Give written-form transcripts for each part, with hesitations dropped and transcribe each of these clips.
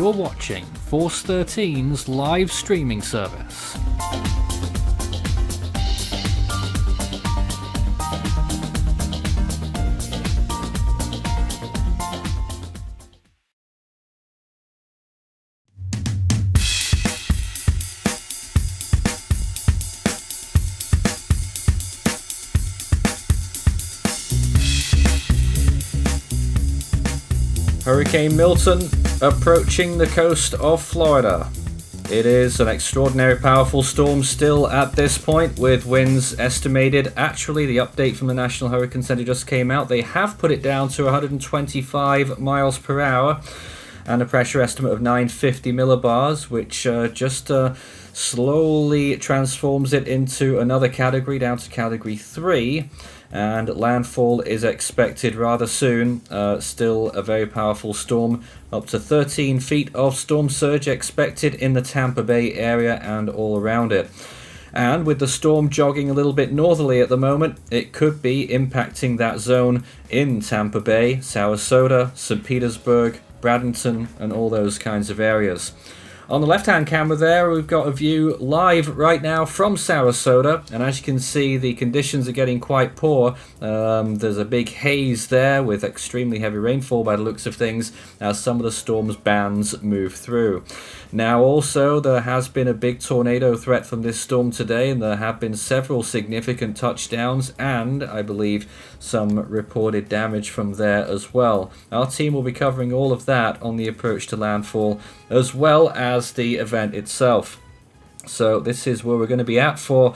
You're watching Force 13's live streaming service. Hurricane Milton approaching the coast of Florida. It is an extraordinary powerful storm still at this point, with winds estimated. Actually, the update from the National Hurricane Center just came out. They have put it down to 125 miles per hour and a pressure estimate of 950 millibars, which just slowly transforms it into another category, down to category 3. And landfall is expected rather soon. Still a very powerful storm. Up to 13 feet of storm surge expected in the Tampa Bay area and all around it. And with the storm jogging a little bit northerly at the moment, it could be impacting that zone in Tampa Bay, Sarasota, St. Petersburg, Bradenton, and all those kinds of areas. On the left-hand camera there, we've got a view live right now from Sarasota, and as you can see, the conditions are getting quite poor. There's a big haze there with extremely heavy rainfall by the looks of things as some of the storm's bands move through. Now also, there has been a big tornado threat from this storm today, and there have been several significant touchdowns and, I believe, some reported damage from there as well. Our team will be covering all of that on the approach to landfall, as well as the event itself. So this is where we're going to be at for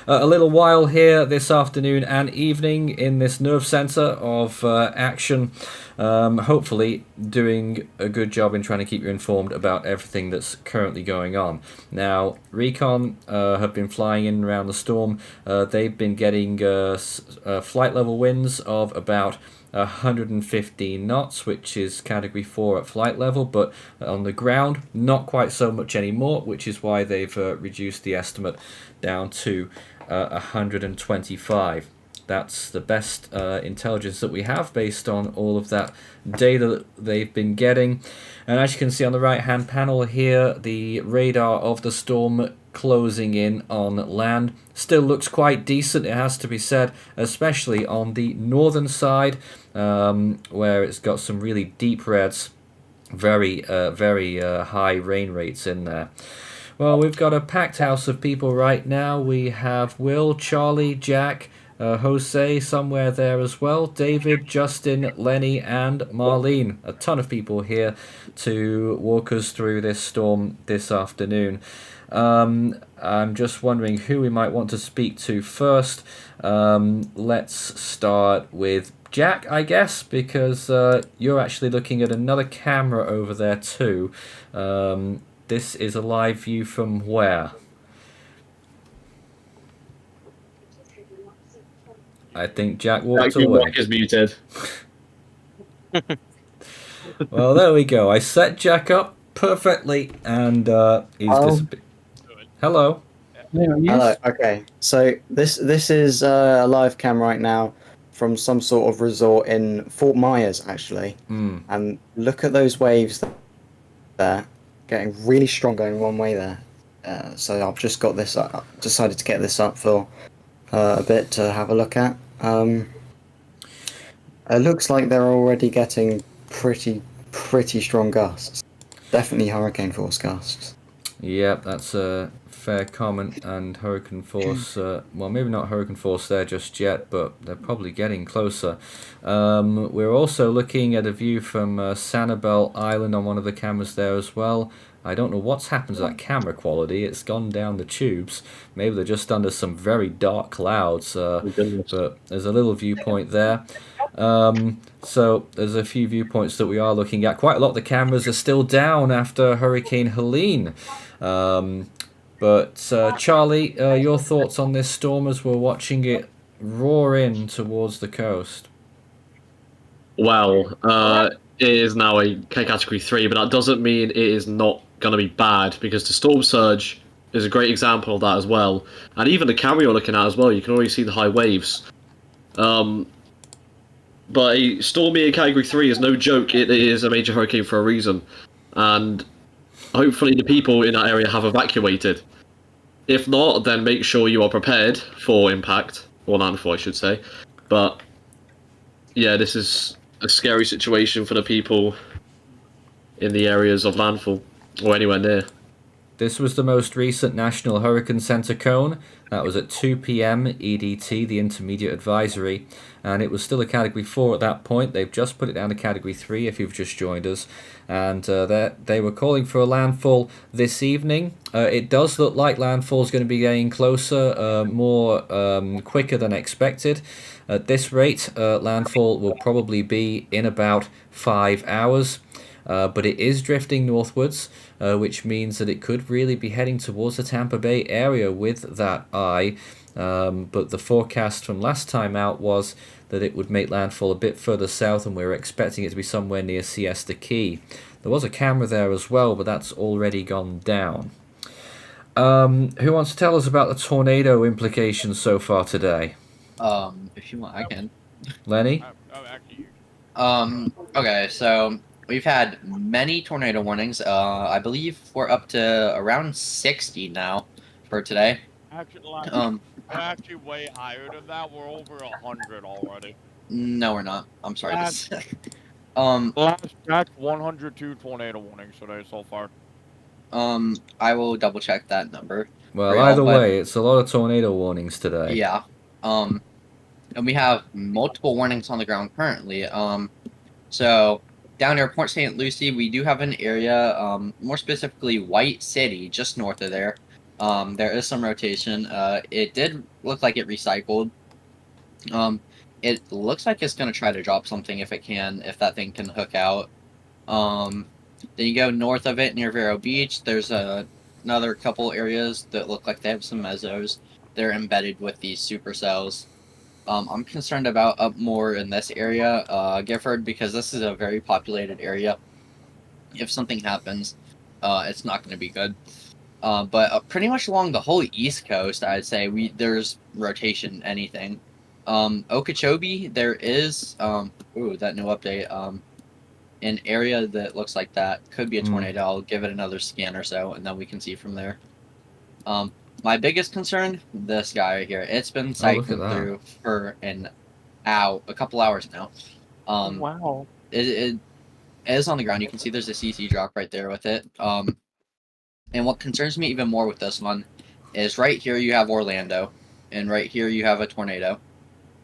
a little while here this afternoon and evening in this nerve center of action. Hopefully doing a good job in trying to keep you informed about everything that's currently going on. Now, Recon have been flying in and around the storm. They've been getting flight level winds of about 115 knots, which is category 4 at flight level, but on the ground not quite so much anymore, which is why they've reduced the estimate down to 125. That's the best intelligence that we have based on all of that data that they've been getting. And as you can see on the right hand panel here, the radar of the storm closing in on land still looks quite decent, it has to be said, especially on the northern side, where it's got some really deep reds, very high rain rates in there. Well, we've got a packed house of people right now. We have Will, Charlie, Jack, Jose somewhere there as well, David, Justin, Lenny, and Marlene. A ton of people here to walk us through this storm this afternoon. I'm just wondering who we might want to speak to first. Let's start with Jack, I guess, because you're actually looking at another camera over there too. This is a live view from where? I think Jack walked away. Your mic is muted. Well, there we go. I set Jack up perfectly, and he's disappeared. Hello. Hello. Okay, so this is a live cam right now from some sort of resort in Fort Myers, actually. And look at those waves there, getting really strong going one way there. So I've just got this up, decided to get this up for a bit to have a look at. It looks like they're already getting pretty strong gusts. Definitely hurricane force gusts. Yep, that's a fair comment. And hurricane force, well, maybe not hurricane force there just yet, but they're probably getting closer. We're also looking at a view from Sanibel Island on one of the cameras there as well. I don't know what's happened to that camera quality. It's gone down the tubes. Maybe they're just under some very dark clouds. But there's a little viewpoint there. So there's a few viewpoints that we are looking at. Quite a lot of the cameras are still down after Hurricane Helene. But Charlie, your thoughts on this storm as we're watching it roar in towards the coast? Well, it is now a category 3, but that doesn't mean it is not going to be bad, because the storm surge is a great example of that as well. And even the camera you're looking at as well, you can already see the high waves. But a storm being category 3 is no joke. It is a major hurricane for a reason. And hopefully the people in that area have evacuated. If not, then make sure you are prepared for impact, or landfall, I should say. But yeah, this is a scary situation for the people in the areas of landfall or anywhere near. This was the most recent National Hurricane Center cone. That was at 2 p.m. EDT, the intermediate advisory, and it was still a Category 4 at that point. They've just put it down to Category 3 if you've just joined us, and they were calling for a landfall this evening. It does look like landfall is going to be getting closer, more quicker than expected. At this rate, landfall will probably be in about 5 hours. But it is drifting northwards, which means that it could really be heading towards the Tampa Bay area with that eye. But the forecast from last time out was that it would make landfall a bit further south, and we were expecting it to be somewhere near Siesta Key. There was a camera there as well, but that's already gone down. Who wants to tell us about the tornado implications so far today? If you want, I can. Lenny? Okay, so we've had many tornado warnings. I believe we're up to around 60 now for today. Actually, we're actually way higher than that. We're over 100 already. No, we're not. I'm sorry. That's 102 tornado warnings today so far. I will double check that number. Well, either way, it's a lot of tornado warnings today. Yeah. And we have multiple warnings on the ground currently. So down near Port St. Lucie, we do have an area, more specifically White City, just north of there. There is some rotation. It did look like it recycled. It looks like it's going to try to drop something if that thing can hook out. Then you go north of it near Vero Beach. There's another couple areas that look like they have some mesos. They're embedded with these supercells. I'm concerned about up more in this area, Gifford, because this is a very populated area. If something happens, it's not going to be good. But pretty much along the whole East Coast, I'd say there's rotation. Anything. Okeechobee, there is that new update. An area that looks like that could be a tornado. I'll give it another scan or so, and then we can see from there. My biggest concern, this guy right here. It's been cycling through for a couple hours now. Wow. It is on the ground. You can see there's a CC drop right there with it. And what concerns me even more with this one is right here you have Orlando, and right here you have a tornado.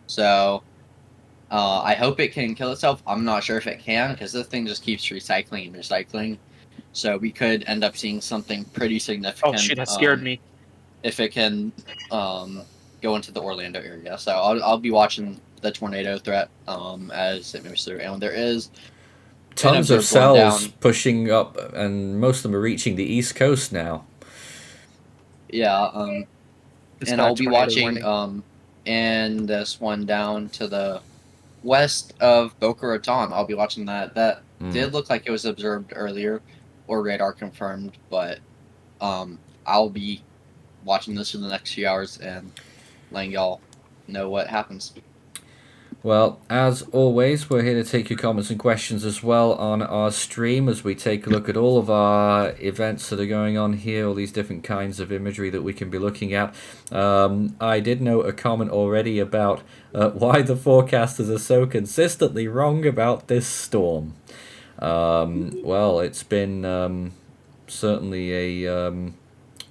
So I hope it can kill itself. I'm not sure if it can, because this thing just keeps recycling and recycling. So we could end up seeing something pretty significant. Oh shit, that scared me. If it can go into the Orlando area. So I'll be watching the tornado threat as it moves through. And there is tons of cells pushing up, and most of them are reaching the East Coast now. Yeah, and I'll be watching and this one down to the west of Boca Raton. I'll be watching that. That did look like it was observed earlier, or radar confirmed, but I'll be watching this for the next few hours and letting y'all know what happens. Well, as always, we're here to take your comments and questions as well on our stream as we take a look at all of our events that are going on here, all these different kinds of imagery that we can be looking at. I did note a comment already about why the forecasters are so consistently wrong about this storm. Well, it's been certainly a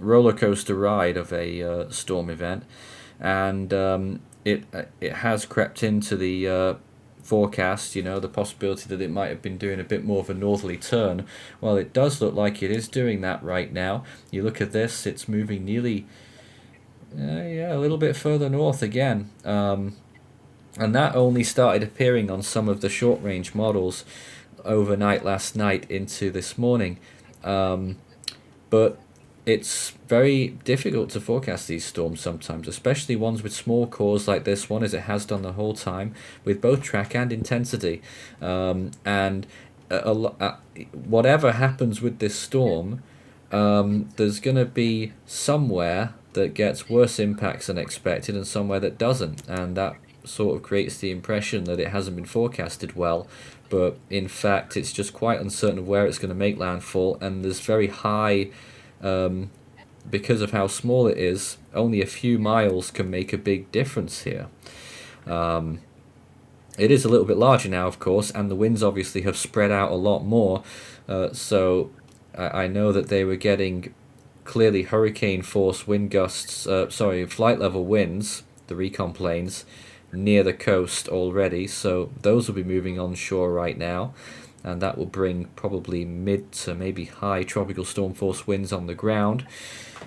roller coaster ride of a storm event, and it has crept into the forecast, the possibility that it might have been doing a bit more of a northerly turn. Well, it does look like it is doing that right now. You look at this, it's moving nearly a little bit further north again, and that only started appearing on some of the short range models overnight last night into this morning, but it's very difficult to forecast these storms sometimes, especially ones with small cores like this one, as it has done the whole time, with both track and intensity. And whatever happens with this storm, there's going to be somewhere that gets worse impacts than expected and somewhere that doesn't. And that sort of creates the impression that it hasn't been forecasted well. but in fact it's just quite uncertain of where it's going to make landfall, and there's very high, because of how small it is, only a few miles can make a big difference here. It is a little bit larger now, of course, and the winds obviously have spread out a lot more, so I know that they were getting clearly hurricane force wind gusts, flight level winds, the Recon planes, near the coast already, so those will be moving onshore right now, and that will bring probably mid to maybe high tropical storm force winds on the ground.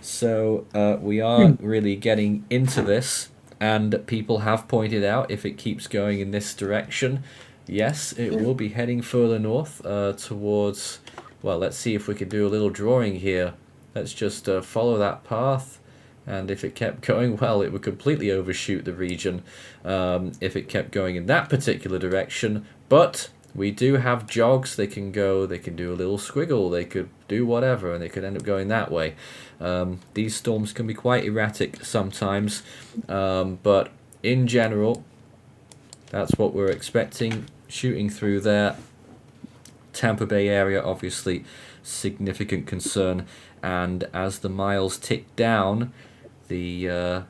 So we are really getting into this, and people have pointed out if it keeps going in this direction, yes, it will be heading further north towards, well, let's see if we can do a little drawing here. Let's just follow that path, and if it kept going, well, it would completely overshoot the region if it kept going in that particular direction. But we do have jogs. They can go, they can do a little squiggle, they could do whatever, and they could end up going that way. These storms can be quite erratic sometimes, but in general, that's what we're expecting. Shooting through there. Tampa Bay area, obviously, significant concern. And as the miles tick down, the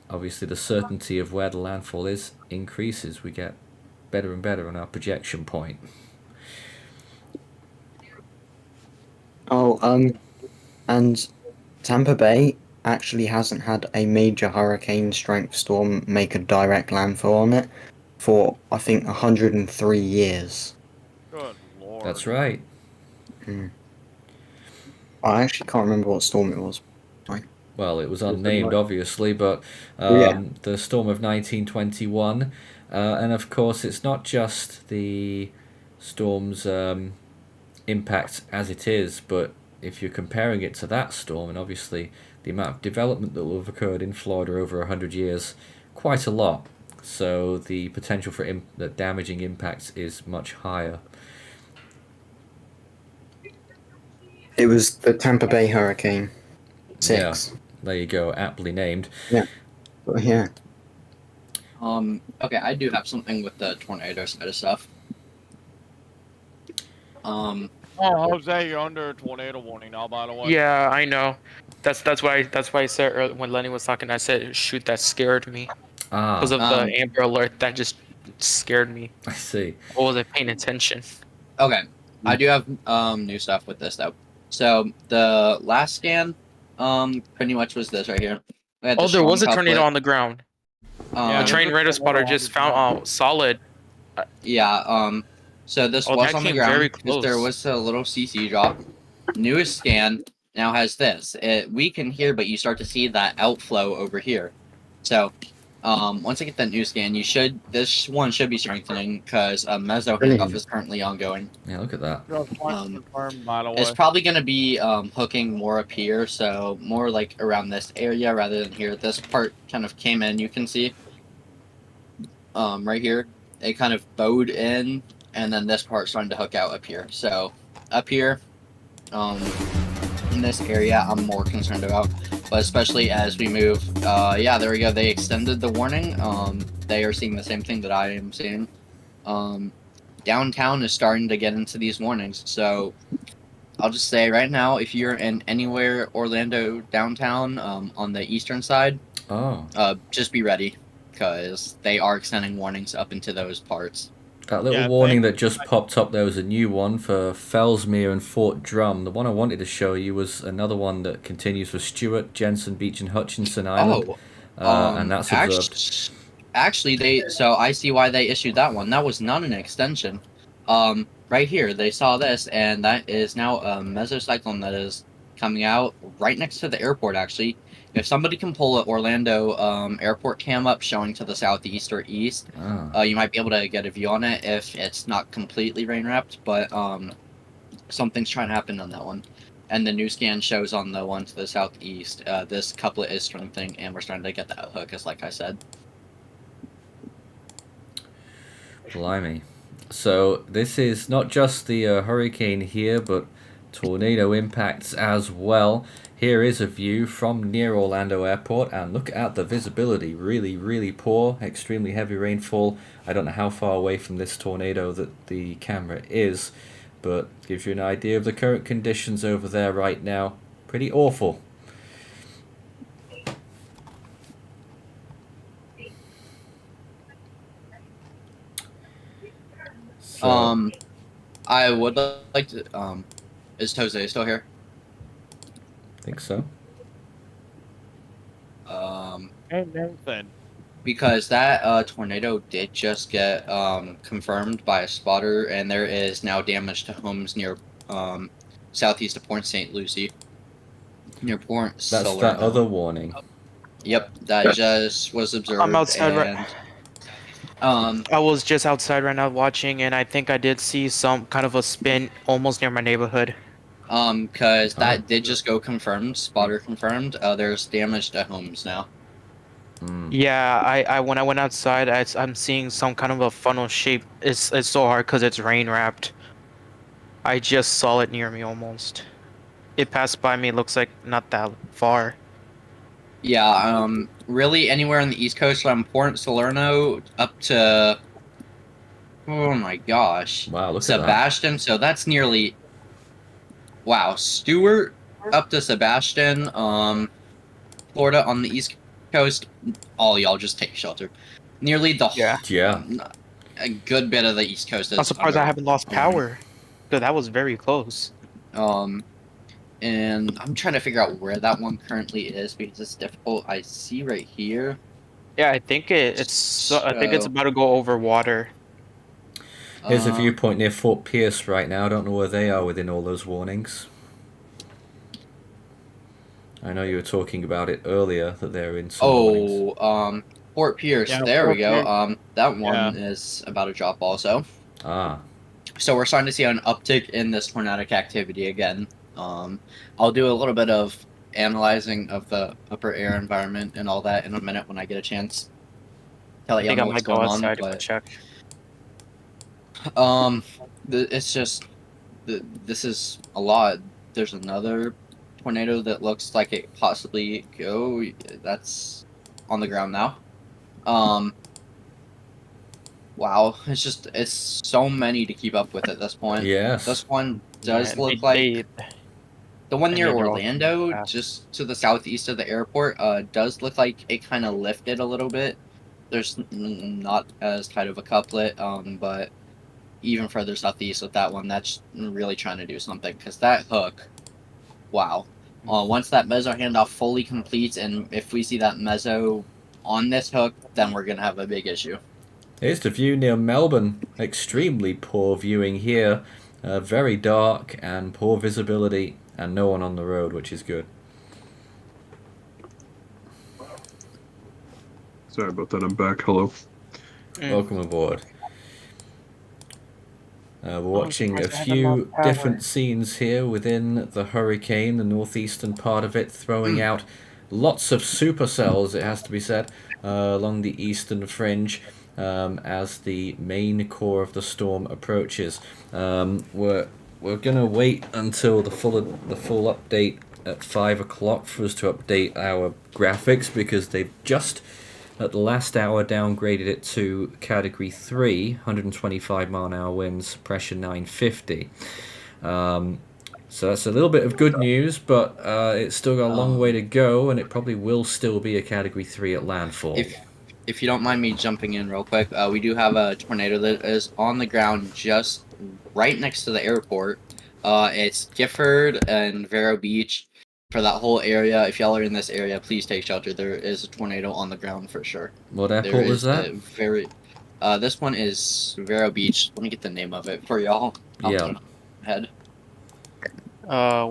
obviously the certainty of where the landfall is increases. We get better and better on our projection point. And Tampa Bay actually hasn't had a major hurricane strength storm make a direct landfall on it for, I think, 103 years. Good lord. That's right. I actually can't remember what storm it was. Well, it was unnamed, obviously, but Yeah. the storm of 1921. And of course, it's not just the storm's impact as it is, but if you're comparing it to that storm, and obviously the amount of development that will have occurred in Florida over 100 years, quite a lot. So the potential for damaging impacts is much higher. It was the Tampa Bay Hurricane 6. Yeah, there you go, aptly named. Yeah. Okay, I do have something with the tornado side of stuff. Oh, Jose, you're under a tornado warning now, by the way. Yeah, I know. That's why I said earlier, when Lenny was talking, I said, shoot, that scared me. Because of the Amber Alert, that just scared me. I see. I wasn't paying attention. Okay, I do have new stuff with this though. So the last scan, pretty much was this right here. We had the There was a strong tornado couplet. on the ground. Yeah, A train radar spotter just found solid. Yeah, so this was that on the came very ground because there close. was a little CC drop. Newest scan now has this. We can hear, but you start to see that outflow over here. So, once I get that new scan, this one should be strengthening because meso handoff is currently ongoing. Yeah, look at that. Just want to confirm, by the way. It's probably going to be hooking more up here, so more like around this area rather than here. This part kind of came in, you can see. Right here, it kind of bowed in, and then this part's starting to hook out up here. So, up here, in this area, I'm more concerned about. But especially as we move, yeah, there we go. They extended the warning. They are seeing the same thing that I am seeing. Downtown is starting to get into these warnings. So I'll just say right now, if you're in anywhere Orlando downtown on the eastern side, just be ready because they are extending warnings up into those parts. That little warning that just popped up, there was a new one for Fellsmere and Fort Drum. The one I wanted to show you was another one that continues for Stewart, Jensen Beach, and Hutchinson Island. And that's observed. Actually, so I see why they issued that one. That was not an extension. Right here, they saw this, and that is now a mesocyclone that is coming out right next to the airport, actually. If somebody can pull an Orlando airport cam up showing to the southeast or east, you might be able to get a view on it if it's not completely rain-wrapped, but something's trying to happen on that one. And the new scan shows on the one to the southeast, this couplet is strengthening, and we're starting to get that hook, as like I said. Blimey. So this is not just the hurricane here, but tornado impacts as well. Here is a view from near Orlando Airport, and look at the visibility. Really, really poor, extremely heavy rainfall. I don't know how far away from this tornado that the camera is, but gives you an idea of the current conditions over there right now. Pretty awful. So, I would like to. Is Jose still here? I think so. Hey, Milton. Because that tornado did just get confirmed by a spotter, and there is now damage to homes near southeast of Port St. Lucie, near Port That's Salerno. that other warning. Yep, that just was observed. I'm outside and, I was just outside right now watching, and I think I did see some kind of a spin almost near my neighborhood. Because that did just go confirmed, spotter confirmed. There's damage to homes now. Yeah, I when I went outside, I'm seeing some kind of a funnel shape. It's so hard because it's rain wrapped. I just saw it near me almost. It passed by me. Looks like not that far. Yeah, really anywhere on the East Coast from Port Salerno up to, oh my gosh, Wow, look Sebastian. at that. So that's nearly, wow, Stewart up to Sebastian, Florida on the East Coast. All y'all just take shelter. Nearly the Yeah. a good bit of the East Coast. I'm surprised I haven't lost power. Because that was very close. And I'm trying to figure out where that one currently is because it's difficult. I see right here. Yeah, I think I think it's about to go over water. Here's a viewpoint near Fort Pierce right now. I don't know where they are within all those warnings. I know you were talking about it earlier that they're in some warnings. Fort Pierce. Yeah, there Fort we go. Pierce. That one is about to drop also. Ah. So we're starting to see an uptick in this tornadic activity again. I'll do a little bit of analyzing of the upper air environment and all that in a minute when I get a chance. Tell you what's going on, but check. it's just this is a lot. There's another tornado that looks like it possibly go. That's on the ground now. Wow, it's so many to keep up with at this point. Yes. This one does look like the one near Orlando, just to the southeast of the airport. Does look like it kind of lifted a little bit. There's not as tight of a couplet, but even further southeast with that one, that's really trying to do something because that hook, wow. Once that mezzo handoff fully completes, and if we see that mezzo on this hook, then we're gonna have a big issue. Here's the view near Melbourne. Extremely poor viewing here. Very dark and poor visibility, and no one on the road, which is good. Sorry about that, I'm back. Hello. Welcome aboard. We're watching a few different scenes here within the hurricane, the northeastern part of it, throwing out lots of supercells, it has to be said, along the eastern fringe. As the main core of the storm approaches. We're gonna wait until the full update at 5 o'clock for us to update our graphics because they've just at the last hour downgraded it to category 3, 125 mile an hour winds, pressure 950. So that's a little bit of good news, but it's still got a long way to go, and it probably will still be a category 3 at landfall. If you don't mind me jumping in real quick, we do have a tornado that is on the ground just right next to the airport. It's Gifford and Vero Beach. For that whole area, if y'all are in this area, please take shelter. There is a tornado on the ground for sure. What airport was that? This one is Vero Beach. Let me get the name of it for y'all. Yeah. Head.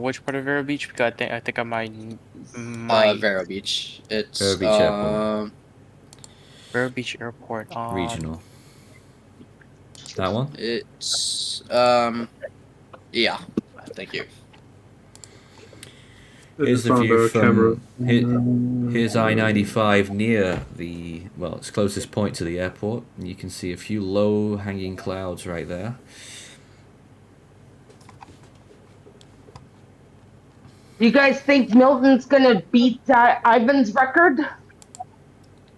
Which part of Vero Beach? Because I think I might. Vero Beach. It's Vero Beach Airport. Vero Beach Airport. Regional. That one? It's yeah. Thank you. Here's the view from here's I-95 near its closest point to the airport. And you can see a few low hanging clouds right there. You guys think Milton's gonna beat Ivan's record?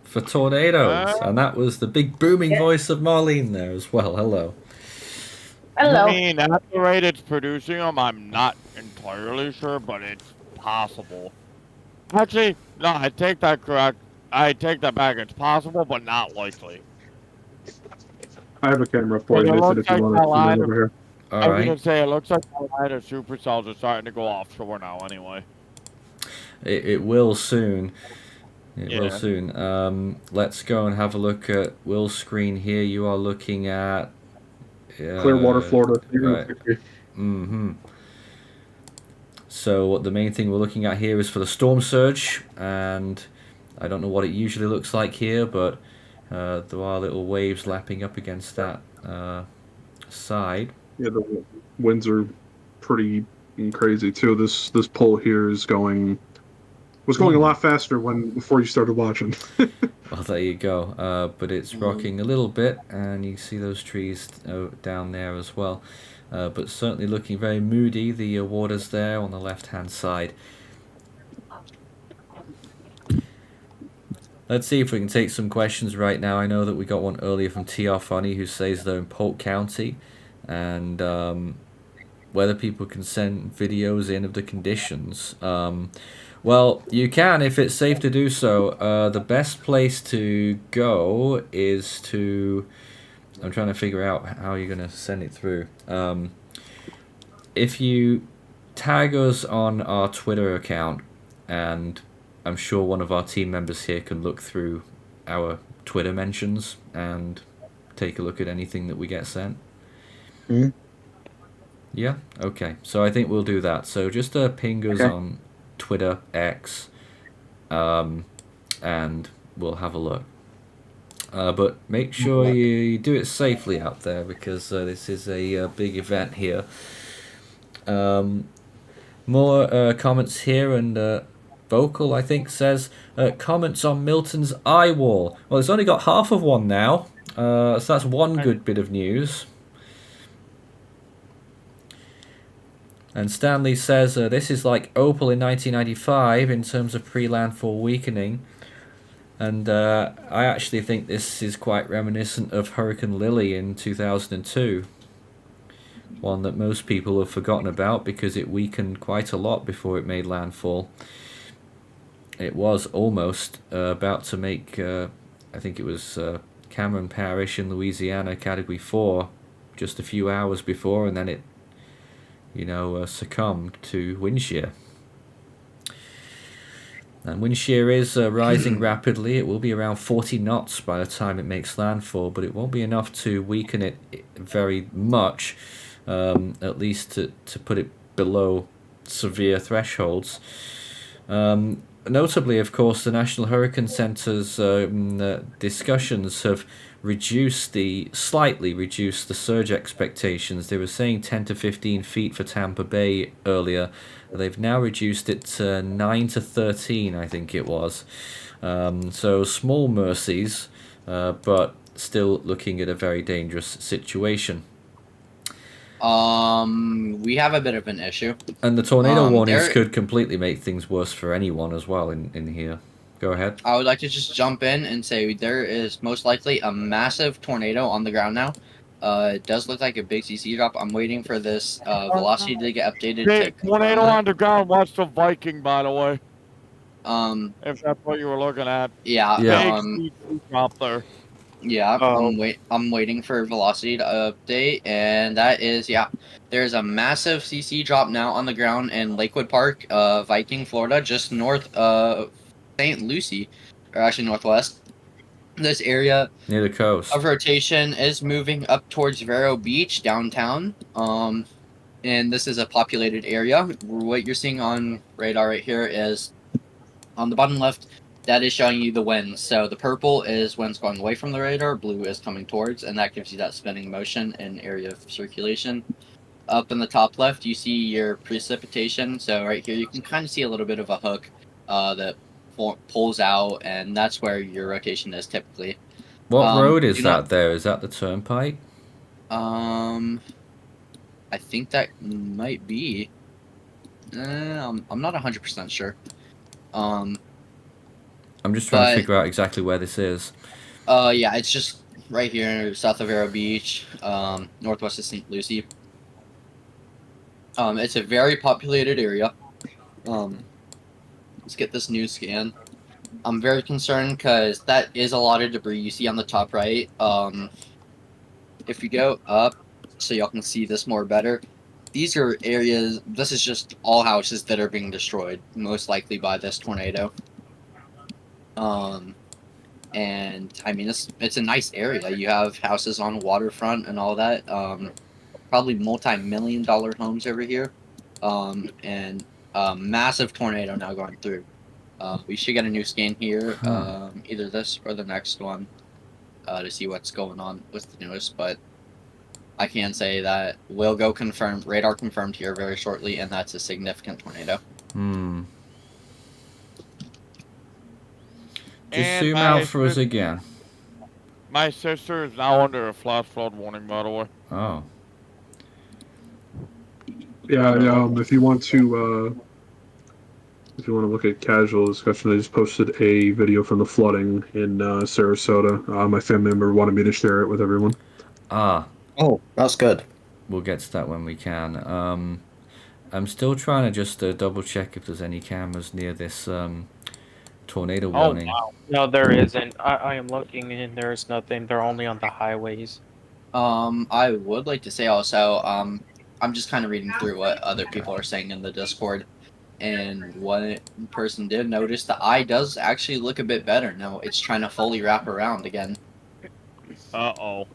For tornadoes. And that was the big booming voice of Marlene there as well. Hello. Hello. I mean, at the rate it's producing them, I'm not entirely sure, but it's possible. Actually, no, I take that correct. I take that back. It's possible, but not likely. I have a camera for you, It Nathan, looks if you like want that to come line over here. I was gonna say, it looks like the line of supercells are starting to go offshore now anyway. It will soon. It will Yeah. soon. Let's go and have a look at Will's screen here. You are looking at... Clearwater, Florida. Right. Mm-hmm. So the main thing we're looking at here is for the storm surge, and I don't know what it usually looks like here, but there are little waves lapping up against that side. Yeah, the winds are pretty crazy too. This pull here was going a lot faster before you started watching. Well, there you go. But it's rocking a little bit, and you see those trees down there as well. But certainly looking very moody. The water's there on the left-hand side. Let's see if we can take some questions right now. I know that we got one earlier from TR Funny who says they're in Polk County, and whether people can send videos in of the conditions. Well, you can if it's safe to do so. The best place to go is to... I'm trying to figure out how you're going to send it through. If you tag us on our Twitter account, and I'm sure one of our team members here can look through our Twitter mentions and take a look at anything that we get sent. Mm-hmm. Yeah? Okay. So I think we'll do that. So just ping us on Twitter, X, and we'll have a look. But make sure you do it safely out there, because this is a big event here. More comments here, and Vocal, I think, says, comments on Milton's Eyewall. Well, it's only got half of one now, so that's one good bit of news. And Stanley says, this is like Opal in 1995 in terms of pre-landfall weakening. And I actually think this is quite reminiscent of Hurricane Lily in 2002. One that most people have forgotten about because it weakened quite a lot before it made landfall. It was almost about to make, I think it was Cameron Parish in Louisiana, Category 4, just a few hours before, and then it succumbed to wind shear. And wind shear is rising rapidly. It will be around 40 knots by the time it makes landfall, but it won't be enough to weaken it very much, at least to put it below severe thresholds. Notably, of course, the National Hurricane Center's discussions have slightly reduced the surge expectations. They were saying 10 to 15 feet for Tampa Bay earlier. They've now reduced it to 9 to 13, I think it was. So small mercies, but still looking at a very dangerous situation. We have a bit of an issue. And the tornado warnings could completely make things worse for anyone as well in here. Go ahead. I would like to just jump in and say there is most likely a massive tornado on the ground now. It does look like a big CC drop. I'm waiting for this velocity to get updated. Hey, tornado on the ground. Watch the Viking, by the way. If that's what you were looking at. Yeah. Big CC drop there. Yeah, I'm waiting for velocity to update, and that is, there's a massive CC drop now on the ground in Lakewood Park, Viking, Florida, just north of St. Lucie, or actually northwest. This area near the coast of rotation is moving up towards Vero Beach, downtown, and this is a populated area. What you're seeing on radar right here is, on the bottom left, that is showing you the winds. So the purple is winds going away from the radar, blue is coming towards, and that gives you that spinning motion and area of circulation. Up in the top left, you see your precipitation. So right here, you can kind of see a little bit of a hook that pulls out, and that's where your rotation is typically. What road is that there? Is that the turnpike? I think that might be. I'm not 100% sure. I'm just trying to figure out exactly where this is. Yeah, it's just right here south of Vero Beach, northwest of St. Lucie. It's a very populated area. Let's get this new scan. I'm very concerned because that is a lot of debris you see on the top right. If you go up so y'all can see this more better, these are areas, this is just all houses that are being destroyed, most likely by this tornado. And I mean, it's a nice area. You have houses on waterfront and all that. Probably multi-million-dollar homes over here. And a massive tornado now going through. We should get a new scan here, either this or the next one, to see what's going on with the newest. But I can say that will go confirmed, radar confirmed here very shortly, and that's a significant tornado. Just zoom out for us again. My sister is now under a flash flood warning, by the way. Oh. Yeah, if you want to look at casual discussion, I just posted a video from the flooding in Sarasota. My family member wanted me to share it with everyone. Ah. Oh, that's good. We'll get to that when we can. I'm still trying to just double check if there's any cameras near this tornado warning. Oh, wow. No, there isn't. I am looking and there's nothing. They're only on the highways. I would like to say also, I'm just kind of reading through what other people are saying in the Discord. And one person did notice the eye does actually look a bit better now. It's trying to fully wrap around again. Uh-oh.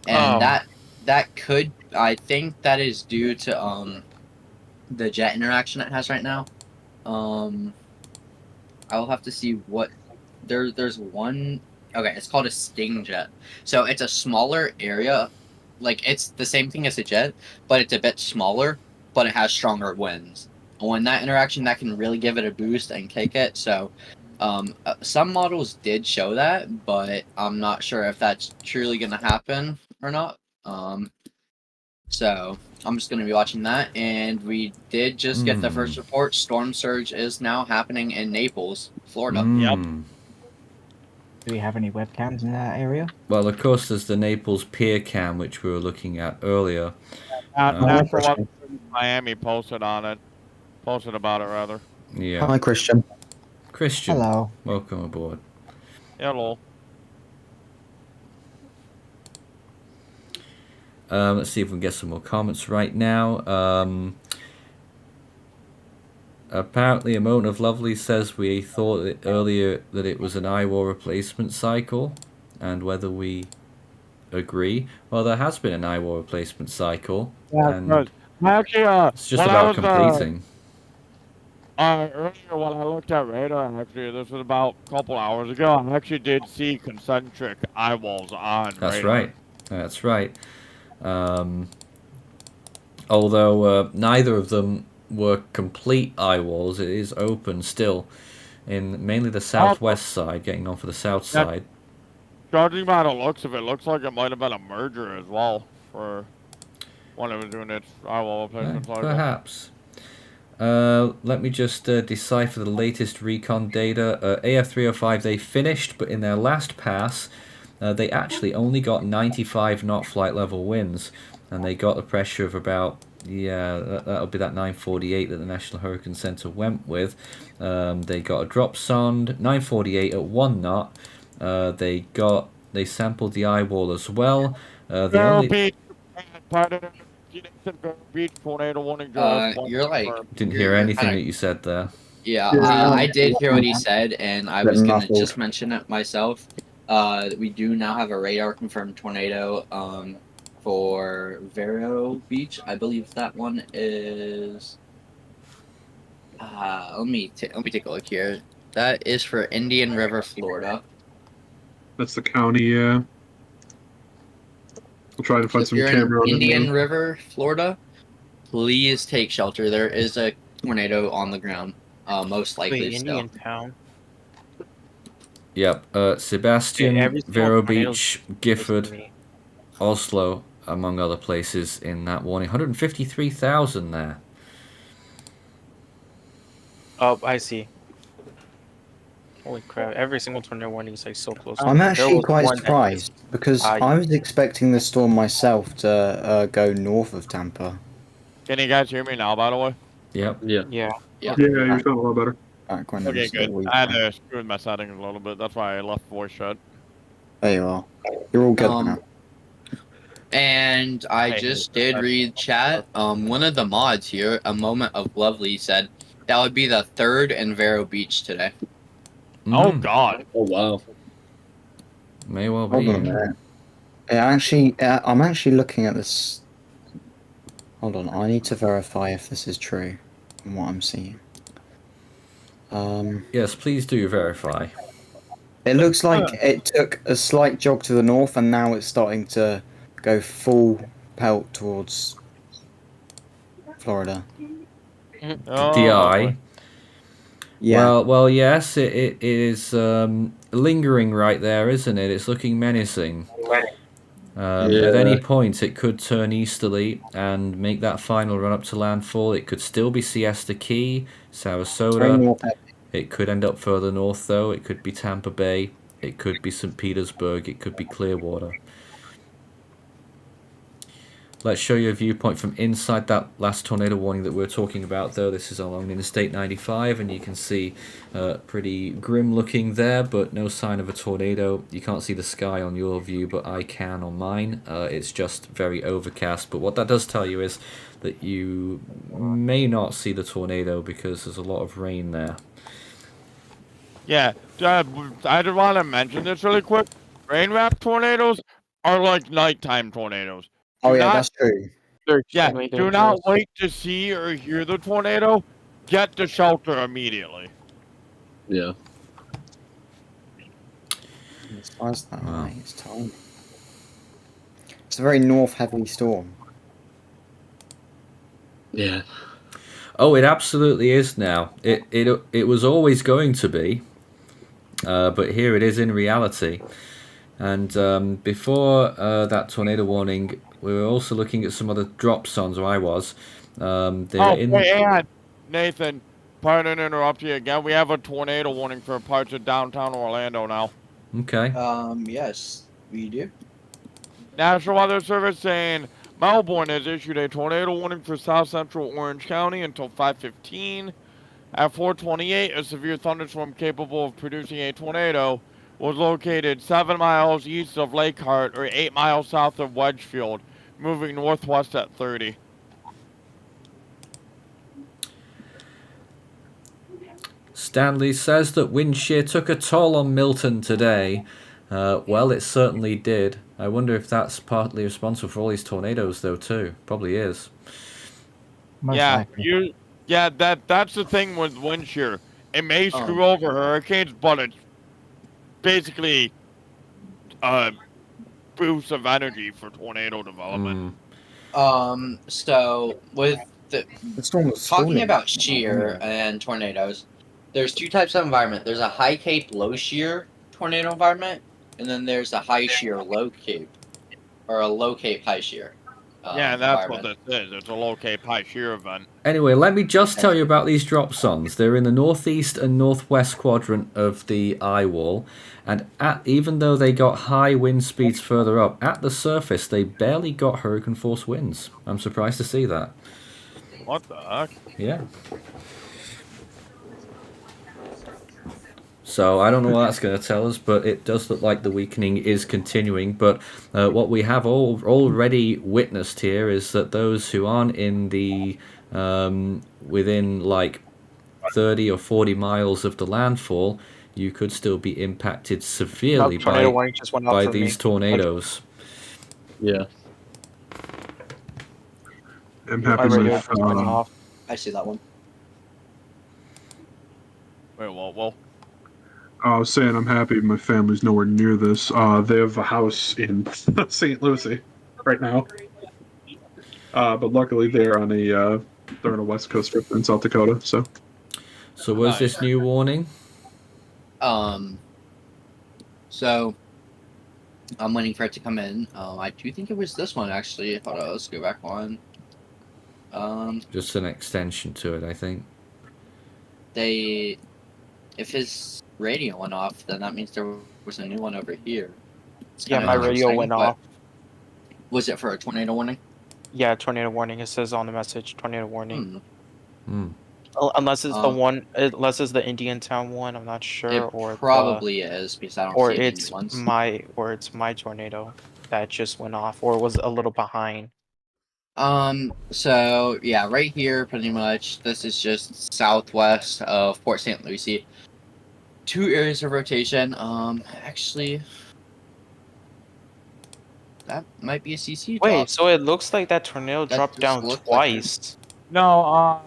And that could, I think that is due to the jet interaction it has right now. I'll have to see what there's one. Okay, it's called a sting jet. So it's a smaller area, like it's the same thing as a jet, but it's a bit smaller, but it has stronger winds. And when that interaction, that can really give it a boost and kick it. So some models did show that, but I'm not sure if that's truly going to happen or not. So I'm just going to be watching that. And we did just get the first report. Storm surge is now happening in Naples, Florida. Yep. Do we have any webcams in that area? Well, of course, there's the Naples pier cam, which we were looking at earlier. Natural Weather Miami posted about it, rather. Yeah. Hi, Christian. Christian. Hello. Welcome aboard. Hello. Let's see if we can get some more comments right now. Apparently, a moment of lovely says we thought earlier that it was an Eyewall replacement cycle, and whether we agree. Well, there has been an Eyewall replacement cycle, and actually, it's just about completing. Earlier when I looked at radar, actually, this was about a couple hours ago, I actually did see concentric eyewalls on That's radar. right. That's right. Although neither of them were complete eye walls, it is open still in mainly the southwest side, getting on for the south side. Judging by the looks of it, looks like it might have been a merger as well for when it was doing its eye wall replacement cycle. Perhaps. Let me just decipher the latest Recon data. AF305 they finished, but in their last pass they actually only got 95 knot flight level winds, and they got a pressure of about, that'll be that 948 that the National Hurricane Center went with. They got a drop sond, 948 at 1 knot. They sampled the eyewall as well. You're like, didn't hear anything that you said there. Yeah, I did hear what he said, and I was gonna just mention it myself. We do now have a radar confirmed tornado for Vero Beach. I believe that one is. Let me take a look here. That is for Indian River, Florida. That's the county, yeah. We'll try to find some camera on Indian River, Florida. Please take shelter. There is a tornado on the ground. Most likely. Wait, Indian town. Yep. Sebastian, Vero Beach, Gifford, Oslo, among other places in that warning. 153,000 there. Oh, I see. Holy crap! Every single tornado warning is like so close. I'm There actually was quite one that surprised because I was expecting the storm myself to go north of Tampa. Can you guys hear me now, by the way? Yep. Yeah. Yeah. Yeah, you're sounding a lot better. Back when it Okay, was a bit good. weaker. I had to screw with my settings a little bit. That's why I left voice shut. There you are. You're all good now. And I Hey, just did read chat. One of the mods here, A Moment of Lovely, said that would be the third in Vero Beach today. Oh God. Oh wow. May well be. Hold on a minute. I'm actually looking at this. Hold on, I need to verify if this is true from what I'm seeing. Yes, please do verify. It looks like it took a slight jog to the north and now it's starting to go full pelt towards Florida. Oh, DI. Yeah. Well, yes, it is lingering right there, isn't it? It's looking menacing. At any point, it could turn easterly and make that final run up to landfall. It could still be Siesta Key, Sarasota. It could end up further north, though. It could be Tampa Bay. It could be St. Petersburg. It could be Clearwater. Let's show you a viewpoint from inside that last tornado warning that we're talking about, though. This is along Interstate 95, and you can see pretty grim looking there, but no sign of a tornado. You can't see the sky on your view, but I can on mine. It's just very overcast, but what that does tell you is that you may not see the tornado because there's a lot of rain there. yeah. I just want to mention this really quick. Rain wrap tornadoes are like nighttime tornadoes. Oh yeah, that's true. Yeah, do not wait to see or hear the tornado. Get to shelter immediately. Yeah. Why is that light? It's tiny. It's a very north-heavy storm. Yeah. Oh, it absolutely is now. It was always going to be, but here it is in reality. And before that tornado warning, we were also looking at some other drop zones, or I was. And Nathan, pardon to interrupt you again. We have a tornado warning for parts of downtown Orlando now. Okay. Yes, we do. National Weather Service saying Melbourne has issued a tornado warning for south central Orange County until 5:15. At 4:28, a severe thunderstorm capable of producing a tornado was located 7 miles east of Lake Hart or 8 miles south of Wedgefield, moving northwest at 30. Stanley says that wind shear took a toll on Milton today. Well, it certainly did. I wonder if that's partly responsible for all these tornadoes, though, too. Probably is. That's the thing with wind shear. It may screw over hurricanes, but it's basically a boost of energy for tornado development. So with the storm was talking about shear and tornadoes, there's two types of environment. There's a high cape, low shear tornado environment, and then there's a high shear, low cape, or a low cape, high shear. That's what this is. It's a low cape, high shear event. Anyway, let me just tell you about these drop zones. They're in the northeast and northwest quadrant of the Eyewall, and even though they got high wind speeds further up, at the surface they barely got hurricane force winds. I'm surprised to see that. What the heck? Yeah. So I don't know what that's going to tell us, but it does look like the weakening is continuing. But what we have already witnessed here is that those who aren't in the within like 30 or 40 miles of the landfall, you could still be impacted severely by these tornadoes. Yeah. I'm happy with. I see that one. Wait, well. I was saying I'm happy my family's nowhere near this. They have a house in St. Lucie right now, but luckily they're on a west coast trip in South Dakota. So where's this new warning? So I'm waiting for it to come in. I do think it was this one actually. Hold on, let's go back one. Just an extension to it, I think. if his radio went off, then that means there was a new one over here. It's Yeah, kinda my radio interesting, went but off. Was it for a tornado warning? Yeah, tornado warning. It says on the message, tornado warning. Hmm. Unless it's the one, unless it's the Indian Town one. I'm not sure. It or probably is because I don't or see any it's new ones. it's my tornado that just went off, or was a little behind. So yeah, right here, pretty much. This is just southwest of Port St. Lucie. 2 areas of rotation. Actually, that might be a CC drop. Wait, so it looks like that tornado That dropped just down looked like twice. No,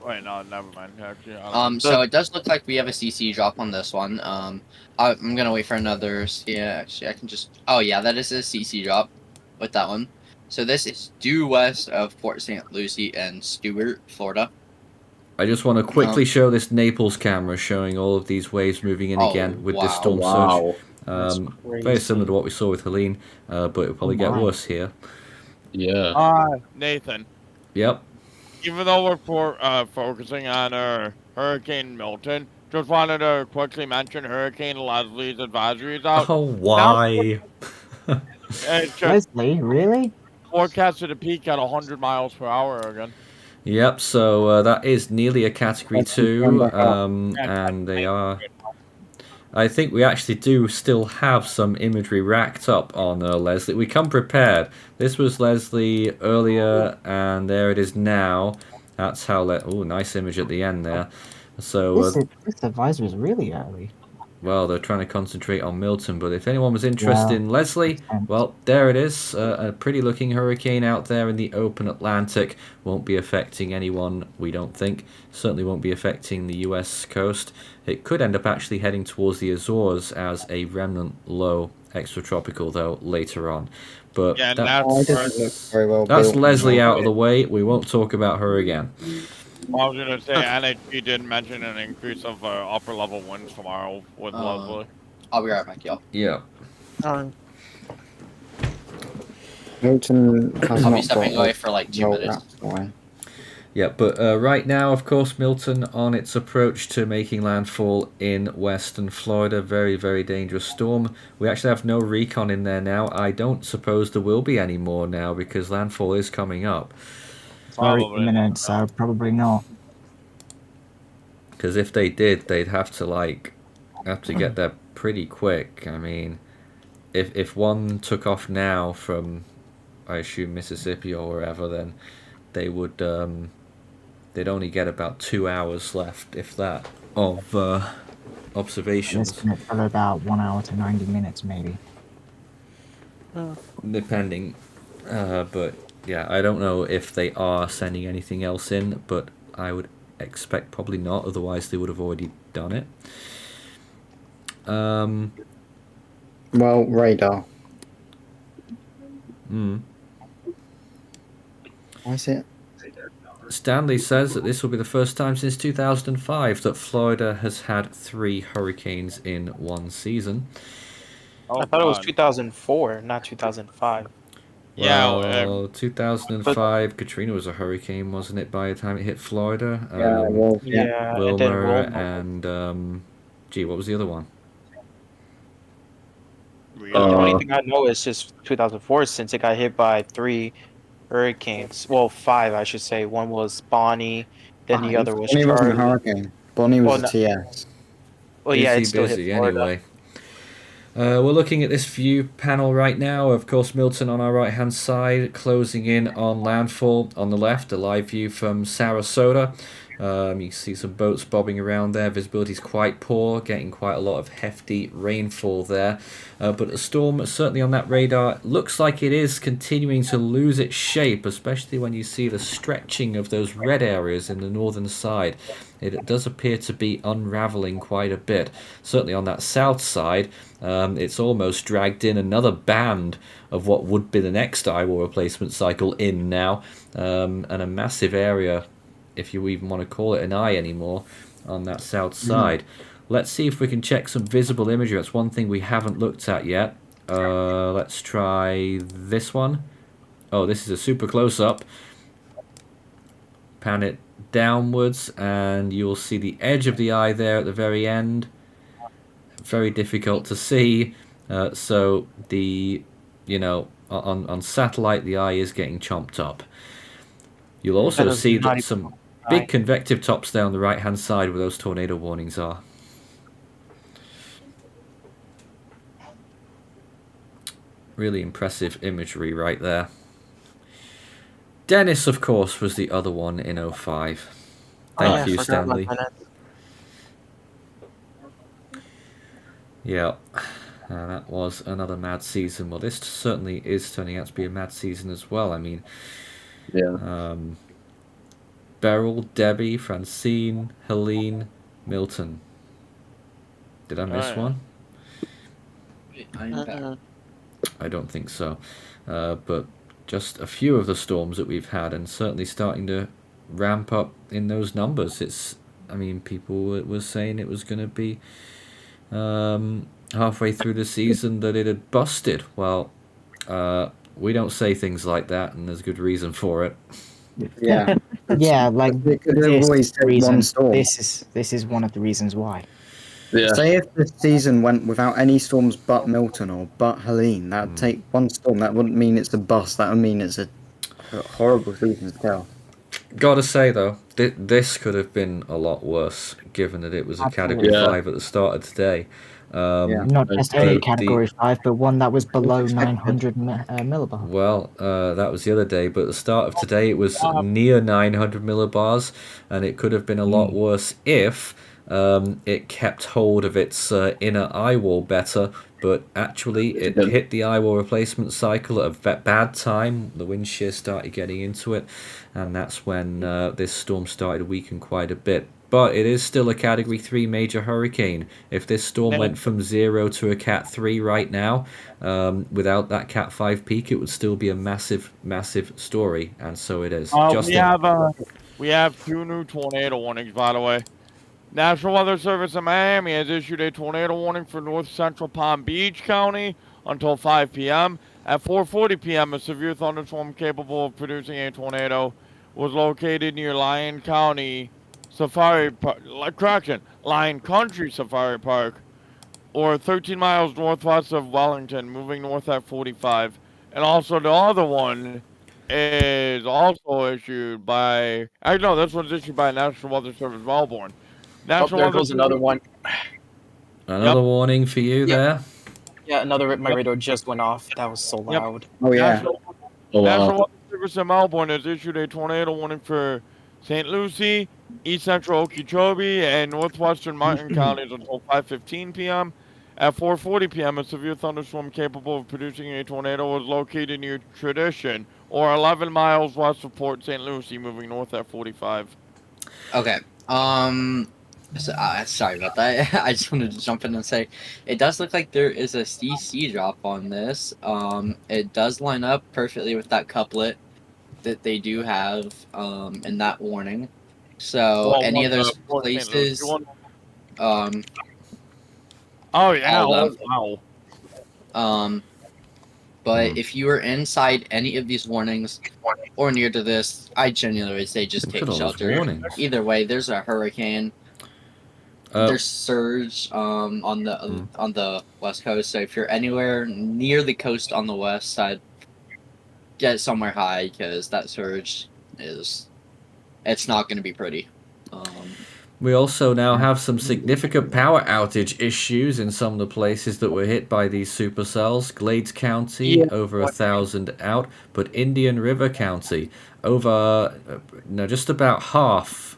wait, no, never mind. Actually, So it does look like we have a CC drop on this one. I'm gonna wait for another. Yeah, actually, I can just. Oh yeah, that is a CC drop with that one. So this is due west of Port St. Lucie and Stewart, Florida. I just want to quickly show this Naples camera showing all of these waves moving in again with this storm surge. Very similar to what we saw with Helene, but it'll probably get worse here. Yeah. Nathan. Yep. Even though we're focusing on Hurricane Milton, just wanted to quickly mention Hurricane Leslie's advisories out. Oh, why? It's just Leslie, really? forecasted to peak at 100 miles per hour again. Yep, so that is nearly a Category 2, and they are... I think we actually do still have some imagery racked up on Leslie. We come prepared. This was Leslie earlier, and there it is now. That's how... Oh, nice image at the end there. So This advisory is really early. well, they're trying to concentrate on Milton, but if anyone was interested in Leslie, well, there it is. A pretty looking hurricane out there in the open Atlantic. Won't be affecting anyone, we don't think. Certainly won't be affecting the US coast. It could end up actually heading towards the Azores as a remnant low extratropical, though, later on. But Yeah, That's very well that's built. Leslie out of the way. We won't talk about her again. I was gonna say, NHG did mention an increase of upper level winds tomorrow with Leslie. I'll be right back, y'all. Yeah. Milton has I'll be not stepping got away a for like 2 well minutes. wrapped away. Yeah, but right now, of course, Milton on its approach to making landfall in western Florida. Very, very dangerous storm. We actually have no recon in there now. I don't suppose there will be any more now because landfall is coming up. It's very Probably imminent, so probably not. Because if they did, they'd have to get there pretty quick. I mean, if one took off now from, I assume, Mississippi or wherever, then they would they'd only get about 2 hours left, if that, of observations. It's going to follow about 1 hour to 90 minutes, maybe. Depending, but yeah, I don't know if they are sending anything else in, but I would expect probably not, otherwise they would have already done it. Well, radar. Why is it? Stanley says that this will be the first time since 2005 that Florida has had 3 hurricanes in one season. Oh, I thought it was 2004, not 2005. Yeah, Well, 2005, Katrina was a hurricane, wasn't it, by the time it hit Florida? Yeah, and then Wilma Wilma. and, gee, what was the other one? The only thing I know is just 2004, since it got hit by 3 hurricanes. Well, 5, I should say. One was Bonnie, then the other was Bonnie wasn't a Charlie. hurricane. Bonnie was Well, a TS. Well, yeah, it's still busy hit Florida. anyway. We're looking at this view panel right now. Of course, Milton on our right-hand side, closing in on landfall. On the left, a live view from Sarasota. You can see some boats bobbing around there. Visibility is quite poor, getting quite a lot of hefty rainfall there. But the storm, certainly on that radar, looks like it is continuing to lose its shape, especially when you see the stretching of those red areas in the northern side. It does appear to be unraveling quite a bit. Certainly on that south side, it's almost dragged in another band of what would be the next Eyewall replacement cycle in now, and a massive area, if you even want to call it an eye anymore, on that south side. Let's see if we can check some visible imagery. That's one thing we haven't looked at yet. Let's try this one. Oh, this is a super close-up. pan it downwards, and you'll see the edge of the eye there at the very end. Very difficult to see. So on satellite, the eye is getting chomped up. You'll also see that some big convective tops there on the right-hand side where those tornado warnings are. Really impressive imagery right there. Dennis, of course, was the other one in 05. Thank you, Stanley. Yeah, that was another mad season. Well, this certainly is turning out to be a mad season as well. I mean, Beryl, Debbie, Francine, Helene, Milton. Did I miss one? I don't think so. But just a few of the storms that we've had, and certainly starting to ramp up in those numbers. I mean, people were saying it was going to be halfway through the season that it had busted. Well, we don't say things like that, and there's good reason for it. Yeah. Yeah, like It could have always take one storm. This is one of the reasons why. Yeah. Say if this season went without any storms but Milton or but Helene, that would take one storm. That wouldn't mean it's a bust. That would mean it's a horrible season to tell. Gotta say though, this could have been a lot worse, given that it was a Category 5 at the start of today. Not just any Category 5, but one that was below 900 millibars. Well, that was the other day, but at the start of today it was near 900 millibars, and it could have been a lot worse if it kept hold of its inner eyewall better, but actually it hit the eyewall replacement cycle at a bad time. The wind shear started getting into it, and that's when this storm started to weaken quite a bit. But it is still a Category 3 major hurricane. If this storm went from 0 to a Cat 3 right now, without that Cat 5 peak, it would still be a massive, massive story, and so it is. We have 2 new tornado warnings, by the way. National Weather Service in Miami has issued a tornado warning for north central Palm Beach County until 5 p.m. At 4:40 p.m., a severe thunderstorm capable of producing a tornado was located near Lyon County Safari Park, Lyon Country Safari Park, or 13 miles northwest of Wellington, moving north at 45. And also the other one is also issued by, this one's issued by National Weather Service Melbourne. There goes another one. Another warning for you there. Yeah, my radar just went off. That was so loud. Oh yeah. National Weather Service in Melbourne has issued a tornado warning for St. Lucie, East Central Okeechobee, and Northwestern Martin counties until 5:15 p.m. At 4:40 p.m., a severe thunderstorm capable of producing a tornado was located near Tradition, or 11 miles west of Port St. Lucie, moving north at 45. Okay. Sorry about that. I just wanted to jump in and say, it does look like there is a CC drop on this. It does line up perfectly with that couplet that they do have in that warning. So any of those places, wow. But if you are inside any of these warnings or near to this, I genuinely would say just take shelter. Either way, there's a hurricane. There's surge on the west coast. So if you're anywhere near the coast on the west side, get somewhere high, because that surge it's not going to be pretty. We also now have some significant power outage issues in some of the places that were hit by these supercells. Glades County, over 1,000 out, but Indian River County, just about half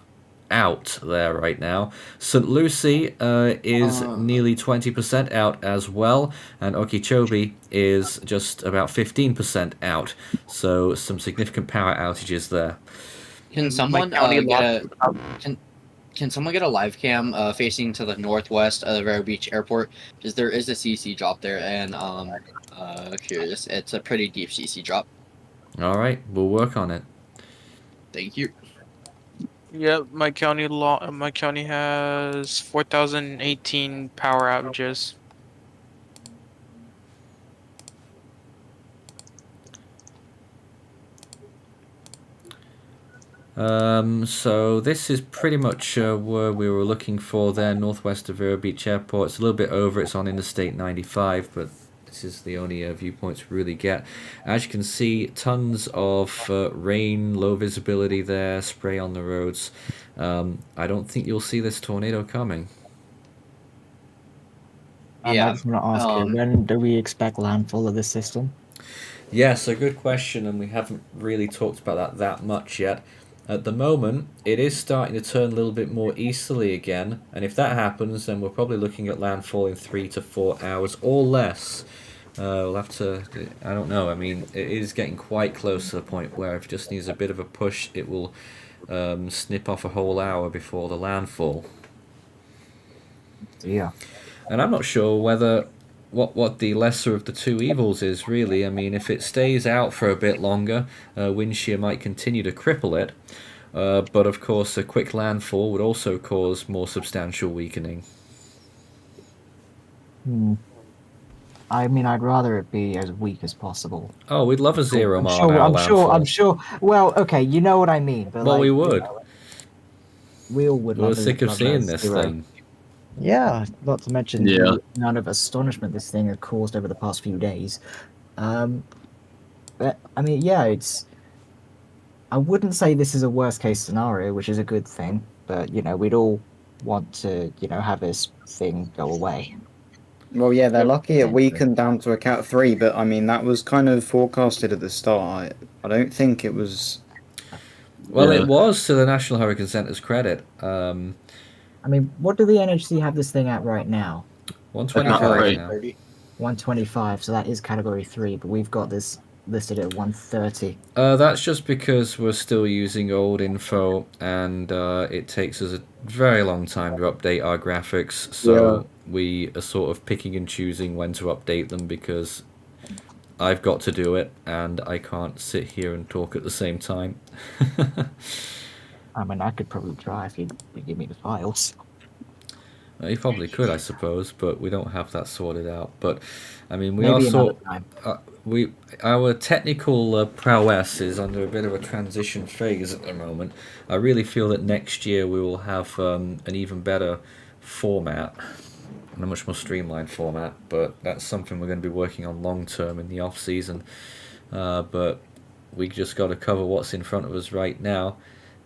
out there right now. St. Lucie is nearly 20% out as well, and Okeechobee is just about 15% out. So some significant power outages there. Can someone Can someone get a live cam facing to the northwest of the Vero Beach Airport? Because there is a CC drop there, and curious, it's a pretty deep CC drop. All right, we'll work on it. Thank you. Yeah, my county has 4,018 power outages. So this is pretty much where we were looking for there, northwest of Vero Beach Airport. It's a little bit over, it's on Interstate 95, but this is the only viewpoints we really get. As you can see, tons of rain, low visibility there, spray on the roads. I don't think you'll see this tornado coming. Yeah. I just want to ask you, when do we expect landfall of this system? Yes, a good question, and we haven't really talked about that much yet. At the moment, it is starting to turn a little bit more easterly again, and if that happens, then we're probably looking at landfall in 3 to 4 hours or less. We'll have to, I don't know, I mean, it is getting quite close to the point where if it just needs a bit of a push, it will snip off a whole hour before the landfall. Yeah. And I'm not sure whether what the lesser of the two evils is, really. I mean, if it stays out for a bit longer, wind shear might continue to cripple it. But of course, a quick landfall would also cause more substantial weakening. I mean, I'd rather it be as weak as possible. Oh, we'd love a 0 mile an hour landfall. I'm sure. Well, okay, you know what I mean. But well, we would. We all would. We're sick of seeing this thing. Yeah, not to mention the amount of astonishment this thing has caused over the past few days. But I mean, yeah, it's. I wouldn't say this is a worst case scenario, which is a good thing. But we'd all want to, have this thing go away. Well, yeah, they're lucky it weakened down to a Cat 3, but I mean that was kind of forecasted at the start. I don't think it was. Well, it was, to the National Hurricane Center's credit. I mean, what do the NHC have this thing at right now? 125 now. 125, so that is Category 3, but we've got this listed at 130. That's just because we're still using old info, and it takes us a very long time to update our graphics, so we are sort of picking and choosing when to update them, because I've got to do it, and I can't sit here and talk at the same time. I mean, I could probably try if you give me the files. You probably could, I suppose, but we don't have that sorted out. But I mean, we Maybe are sort. Our technical prowess is under a bit of a transition phase at the moment. I really feel that next year we will have an even better format and a much more streamlined format. But that's something we're going to be working on long term in the off season. But we just got to cover what's in front of us right now.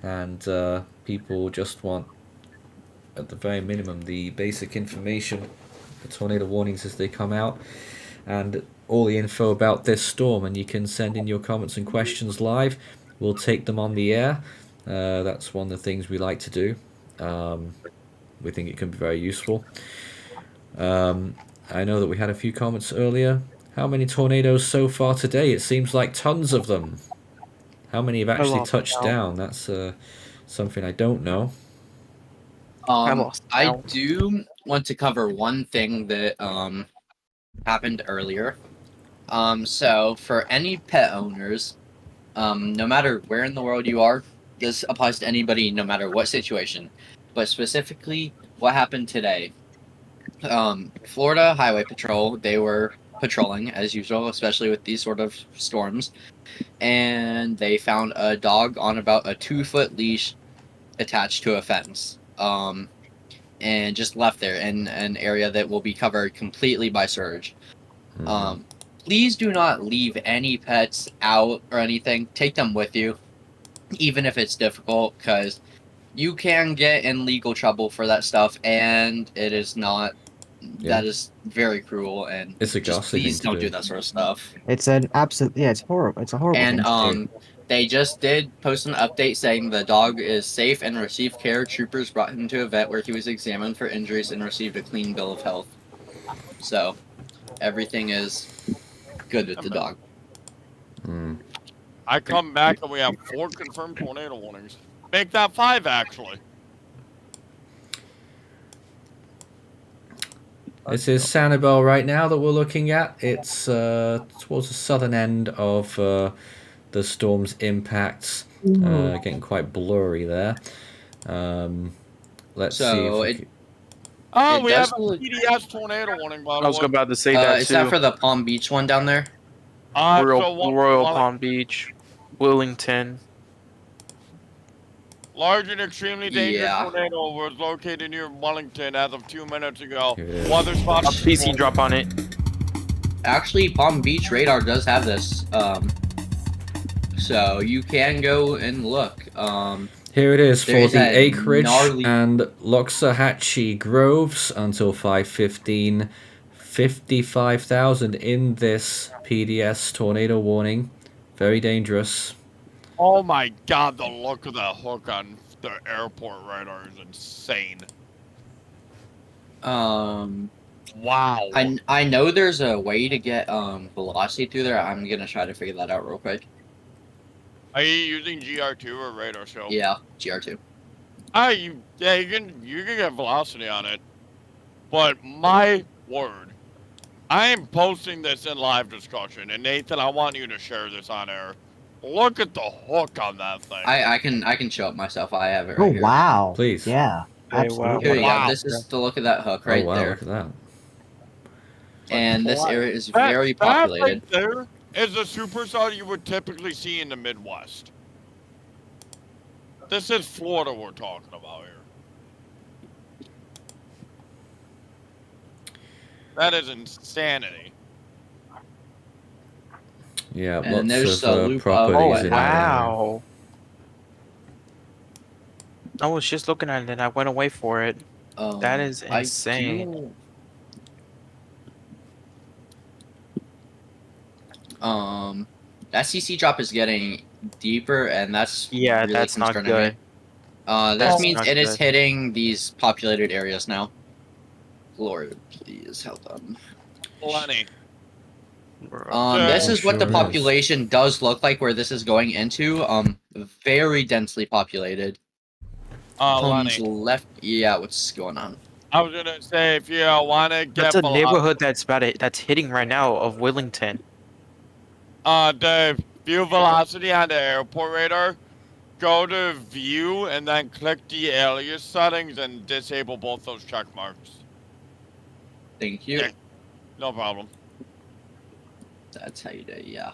And people just want, at the very minimum, the basic information, the tornado warnings as they come out, and all the info about this storm. And you can send in your comments and questions live. We'll take them on the air. That's one of the things we like to do. We think it can be very useful. I know that we had a few comments earlier. How many tornadoes so far today? It seems like tons of them. How many have actually touched down? That's something I don't know. I do want to cover one thing that happened earlier. So for any pet owners, no matter where in the world you are, this applies to anybody, no matter what situation. But specifically, what happened today? Florida Highway Patrol, they were patrolling as usual, especially with these sort of storms, and they found a dog on about a 2-foot leash attached to a fence, and just left there in an area that will be covered completely by surge. Please do not leave any pets out or anything. Take them with you, even if it's difficult, because you can get in legal trouble for that stuff, and it is not. That is very cruel, and it's a just please don't do that sort of stuff. It's an absolute, it's horrible. It's a horrible thing to do. They just did post an update saying the dog is safe and received care. Troopers brought him to a vet where he was examined for injuries and received a clean bill of health. So, everything is good with the dog. I come back and we have 4 confirmed tornado warnings. Make that 5, actually. This is Sanibel right now that we're looking at. It's towards the southern end of the storm's impacts. Getting quite blurry there. Let's see if we have a PDS tornado warning, by the way. I was about to say that is too. that for the Palm Beach one down there? Royal Palm Beach, Wellington. Large and extremely dangerous Yeah. tornado was located near Wellington as of 2 minutes ago. Here it is. Weather spot. A PC drop on it. Actually, Palm Beach radar does have this. So you can go and look. Here it is for There's the a Acreage gnarly- and Loxahatchee Groves until 5:15. 55,000 in this PDS tornado warning. Very dangerous. Oh my god, the look of that hook on the airport radar is insane. Wow. I know there's a way to get velocity through there. I'm gonna try to figure that out real quick. Are you using GR2 or radar show? Yeah, GR2. You can get velocity on it. But my word. I am posting this in live discussion, and Nathan, I want you to share this on air. Look at the hook on that thing. I can show it myself. I have it right Oh here. wow! Please. Yeah, Hey, absolutely. Here you Wow. go. This is the look of that hook right oh wow, there. look at that. And this area is very That populated. right there is a supercell you would typically see in the Midwest. This is Florida we're talking about here. That is insanity. Yeah, And lots there's of a loop of- properties in there. Wow. I was just looking at it and I went away for it. That is I insane. do- that CC drop is getting deeper, and that's Yeah, really that's not concerning good. me. That That's means not it is good. hitting these populated areas now. Lord, please help them. Plenty. This is what the Sure is. population does look like where this is going into. Very densely populated. Homes Lenny, left. Yeah, what's going on? I was gonna say if you want to get That's a velocity, neighborhood that's hitting right now of Wellington. the view velocity on the airport radar, go to view and then click the alias settings and disable both those check marks. Thank you. Yeah. No problem. That's how you do it, yeah.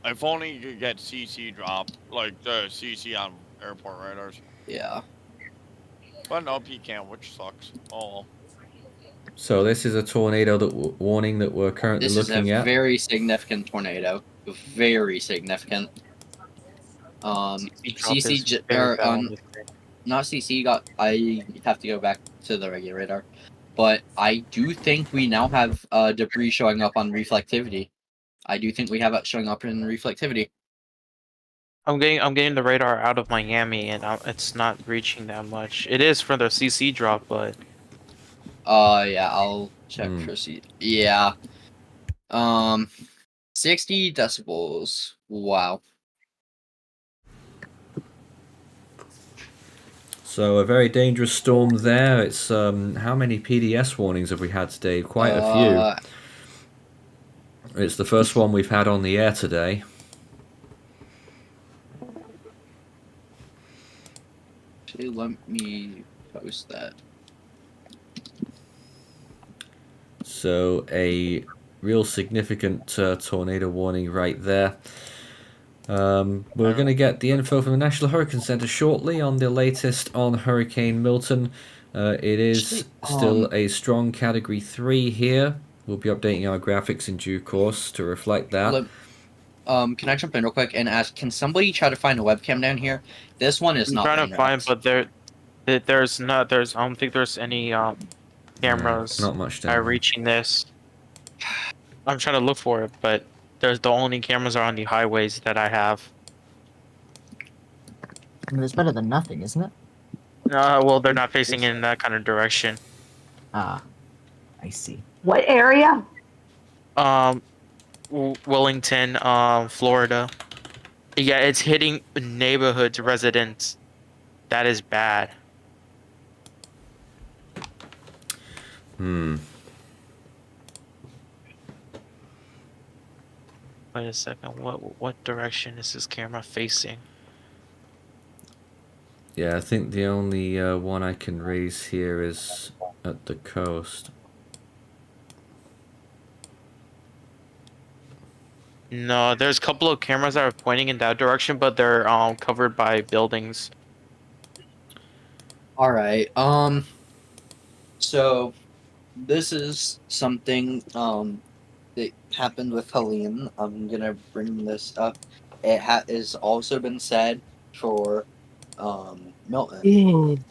If only you could get CC drop, like the CC on airport radars. Yeah. But nope, you can't, which sucks. Oh. So this is a tornado warning that we're currently This is a looking at. very significant tornado. Very significant. CC not CC got. I have to go back to the regular radar, but I do think we now have debris showing up on reflectivity. I do think we have it showing up in reflectivity. I'm getting the radar out of Miami and it's not reaching that much. It is for the CC drop, but Yeah, I'll check for C. Yeah. 60 decibels. Wow. So a very dangerous storm there. It's how many PDS warnings have we had today? Quite a few. It's the first one we've had on the air today. Actually, let me post that. So a real significant tornado warning right there. We're going to get the info from the National Hurricane Center shortly on the latest on Hurricane Milton. It is still a strong Category 3 here. We'll be updating our graphics in due course to reflect that. Can I jump in real quick and ask, can somebody try to find a webcam down here? This one is I'm not trying to find, wrapped. but there's I don't think there's any cameras Not much that are down there. reaching this. I'm trying to look for it, but the only cameras are on the highways that I have. I mean, it's better than nothing, isn't it? Well, they're not facing in that kind of direction. Ah, I see. What area? Wellington, Florida. Yeah, it's hitting neighborhoods, residents. That is bad. Wait a second. What direction is this camera facing? Yeah, I think the only one I can raise here is at the coast. No, there's a couple of cameras that are pointing in that direction, but they're covered by buildings. All right. So this is something that happened with Helene. I'm gonna bring this up. It has also been said for Milton.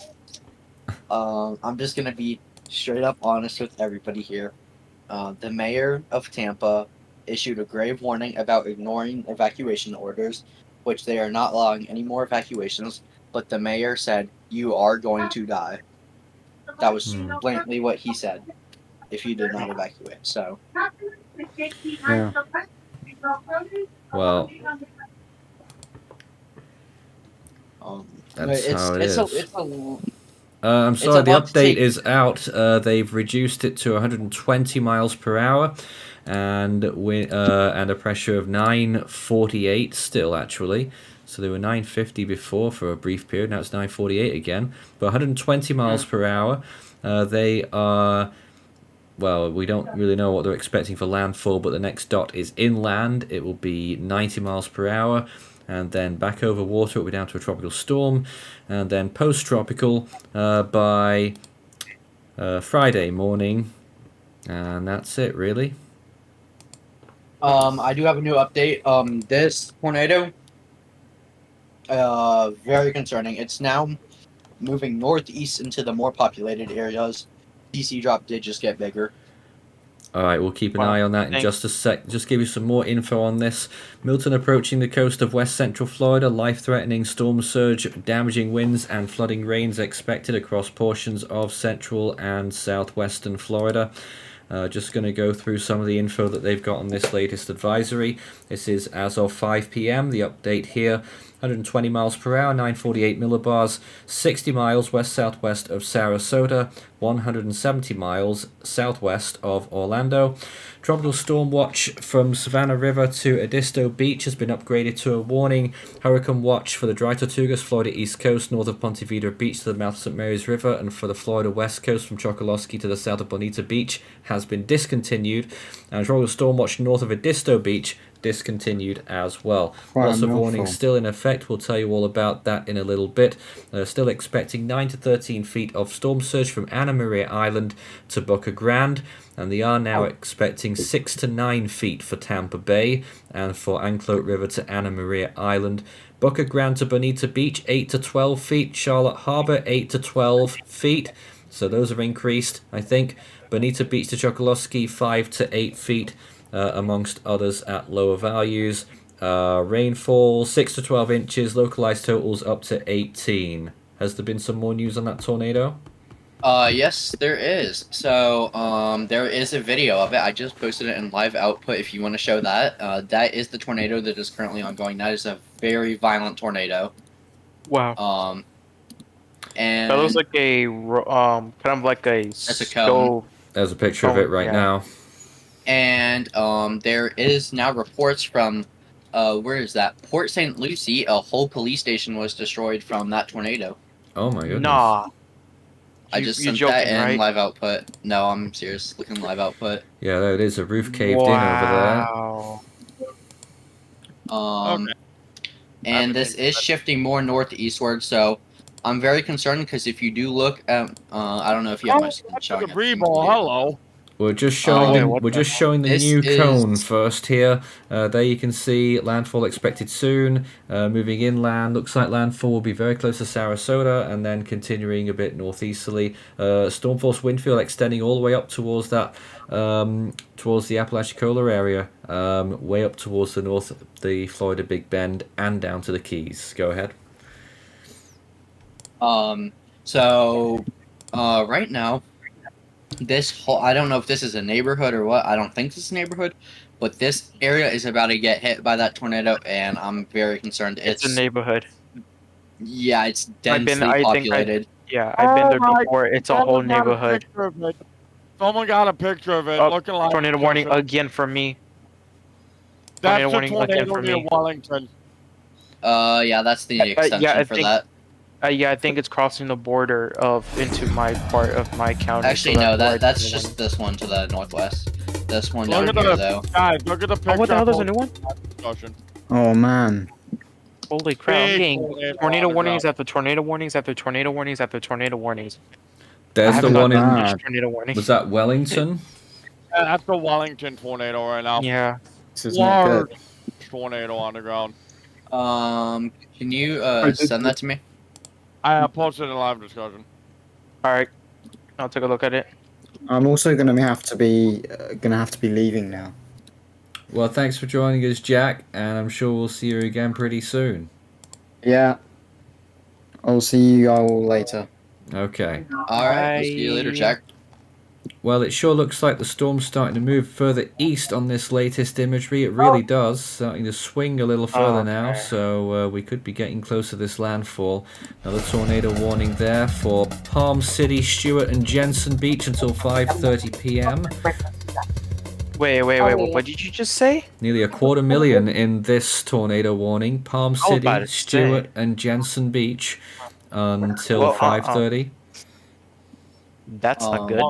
I'm just gonna be straight up honest with everybody here. The mayor of Tampa issued a grave warning about ignoring evacuation orders, which they are not allowing any more evacuations. But the mayor said, "You are going to die." That was blatantly what he said. If you did not evacuate, so. Yeah. Well, that's how it is. I'm sorry, the update is out. They've reduced it to 120 miles per hour, and a pressure of 948 still, actually. So they were 950 before for a brief period. Now it's 948 again. But 120 miles per hour. They are... Well, we don't really know what they're expecting for landfall, but the next dot is inland. It will be 90 miles per hour. And then back over water, it will be down to a tropical storm. And then post-tropical by Friday morning. And that's it, really. I do have a new update. This tornado, very concerning. It's now moving northeast into the more populated areas. DC drop did just get bigger. All right, we'll keep an eye on that in just a sec. Just give you some more info on this. Milton approaching the coast of west central Florida. Life-threatening storm surge, damaging winds and flooding rains expected across portions of central and southwestern Florida. Just going to go through some of the info that they've got on this latest advisory. This is as of 5 p.m. The update here. 120 miles per hour, 948 millibars, 60 miles west-southwest of Sarasota, 170 miles southwest of Orlando. Tropical storm watch from Savannah River to Edisto Beach has been upgraded to a warning. Hurricane watch for the Dry Tortugas, Florida East Coast, north of Ponte Vedra Beach to the mouth of St. Mary's River, and for the Florida West Coast from Chokoloskee to the south of Bonita Beach has been discontinued. And tropical storm watch north of Edisto Beach discontinued as well. Lots of warnings still in effect. We'll tell you all about that in a little bit. Still expecting 9 to 13 feet of storm surge from Anna Maria Island to Boca Grande, and they are now expecting 6 to 9 feet for Tampa Bay and for Anclote River to Anna Maria Island. Boca Grande to Bonita Beach 8 to 12 feet. Charlotte Harbor 8 to 12 feet. So those have increased, I think. Bonita Beach to Chokoloskee 5 to 8 feet. Amongst others at lower values. Rainfall 6 to 12 inches, localized totals up to 18. Has there been some more news on that tornado? Yes, there is. So, there is a video of it. I just posted it in live output if you want to show that. That is the tornado that is currently ongoing. That is a very violent tornado. Wow. And that looks like a kind of like a that's a cone. There's a picture of it right now. And there is now reports from where is that? Port St. Lucie. A whole police station was destroyed from that tornado. Oh my goodness. Nah. I just sent that in live output. No, I'm serious. Look in live output. Yeah, there it is. A roof caved in over there. Okay. And this is shifting more northeastward, so I'm very concerned because if you do look at, I don't know if you have my screen showing. Hello. We're just showing the new cone first here. There you can see landfall expected soon. Moving inland, looks like landfall will be very close to Sarasota and then continuing a bit northeasterly. Storm force wind field extending all the way up towards that, towards the Apalachicola area, way up towards the north, the Florida Big Bend, and down to the Keys. Go ahead. So, right now, this whole, I don't know if this is a neighborhood or what. I don't think this is a neighborhood, but this area is about to get hit by that tornado, and I'm very concerned. It's a neighborhood. Yeah, it's densely populated. I've been there before. It's a whole neighborhood. Someone got a picture of it. Looking like tornado warning again from me. That's the tornado near Wellington. Yeah, that's the extension for that. Yeah, I think it's crossing the border into my part of my county. Actually, no, that's just this one to the northwest. this one Look down at here, the though. guys. Look at the picture. Oh, what the hell? There's a new one? Discussion. Oh man. Holy crap! I'm Big getting tornado tornado on the warnings ground. after tornado warnings after tornado warnings after tornado warnings. I There's the haven't one gotten in. each tornado warning. Was that Wellington? That's the Wellington tornado right now. Yeah. This is not Large good. tornado on the ground. Can you did- send that to me? I posted in live discussion. All right. I'll take a look at it. I'm also gonna have to be leaving now. Well, thanks for joining us, Jack, and I'm sure we'll see you again pretty soon. Yeah. I'll see you all later. Okay. All right. We'll see you later, Jack. Well, it sure looks like the storm's starting to move further east on this latest imagery. It really does. Starting to swing a little further now, so we could be getting close to this landfall. Another tornado warning there for Palm City, Stewart, and Jensen Beach until 5:30 p.m. Wait. What did you just say? Nearly 250,000 in this tornado warning. Palm was City, about to Stewart, say. and Jensen Beach until Well, 5:30. That's not good.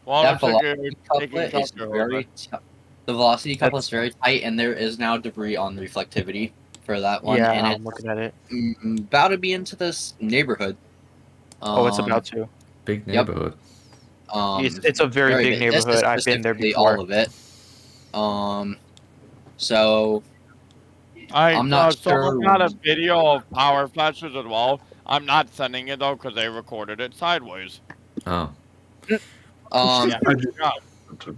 Well, That looks like velocity you're taking couplet is cover very over. the velocity couplet is very tight, and there is now debris on reflectivity for that one, Yeah, and I'm it's looking at it. about to be into this neighborhood. Oh, it's about to. Big Yep. neighborhood. It's a very big This is neighborhood. I've been there specifically before. all of it. So I'm not Someone sure. got a video of power flashes as well. I'm not sending it though because they recorded it sideways. Oh. Yeah. I just-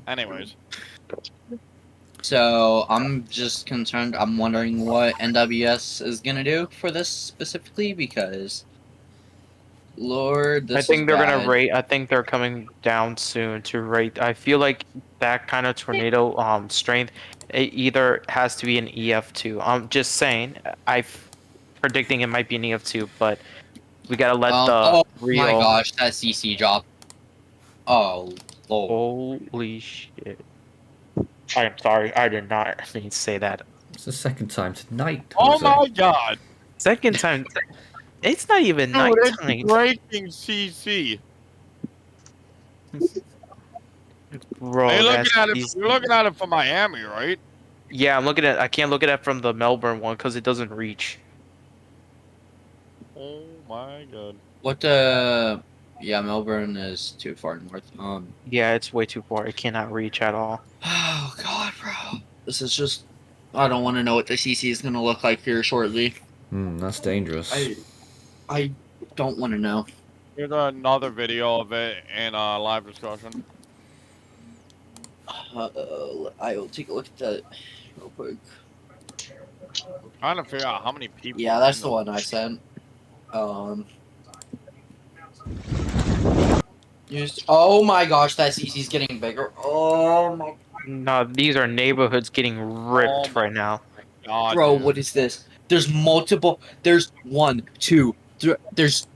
Anyways, So I'm just concerned. I'm wondering what NWS is gonna do for this specifically because, Lord, this I think is they're bad. gonna rate. I think they're coming down soon to rate. I feel like that kind of tornado strength, it either has to be an EF2. I'm just saying. I'm predicting it might be an EF2, but we gotta let the Oh real. my gosh, that CC drop. Oh Lord. Holy shit! I'm sorry. I did not mean to say that. It's the second time tonight. oh Jose. my god, Second time. It's not even dude, it's nighttime, breaking CC. bro. Hey, that's you're looking at it from Miami, right? Yeah, I'm looking at. I can't look at it from the Melbourne one because it doesn't reach. Oh my god. What yeah, Melbourne is too far north. Yeah, it's way too far. It cannot reach at all. Oh god, bro. This is just I don't want to know what the CC is gonna look like here shortly. That's dangerous. I don't want to know. Here's another video of it in live discussion. I will take a look at that real quick. Trying to figure out how many people. Yeah, that's the one I sent. Oh my gosh, that CC's getting bigger. Oh my No, these are neighborhoods getting ripped Oh my right now. god, bro, dude. what is this? There's multiple. There's 1, 2, 3. There's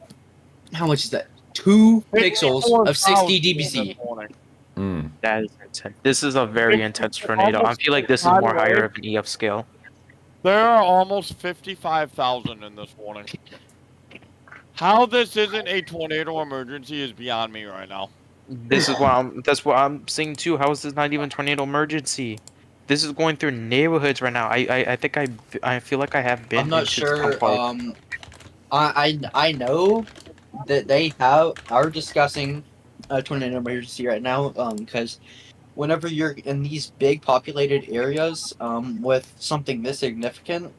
how much is that? 2 pixels of 60 dBc. That is intense. This is a very intense tornado. I feel like this is more higher of an EF scale. There are almost 55,000 in this warning. How this isn't a tornado emergency is beyond me right now. This is that's what I'm saying too. How is this not even tornado emergency? This is going through neighborhoods right now. I think I feel like I have been. I'm not into sure. some part. I know that they are discussing a tornado emergency right now. Because whenever you're in these big populated areas, with something this significant,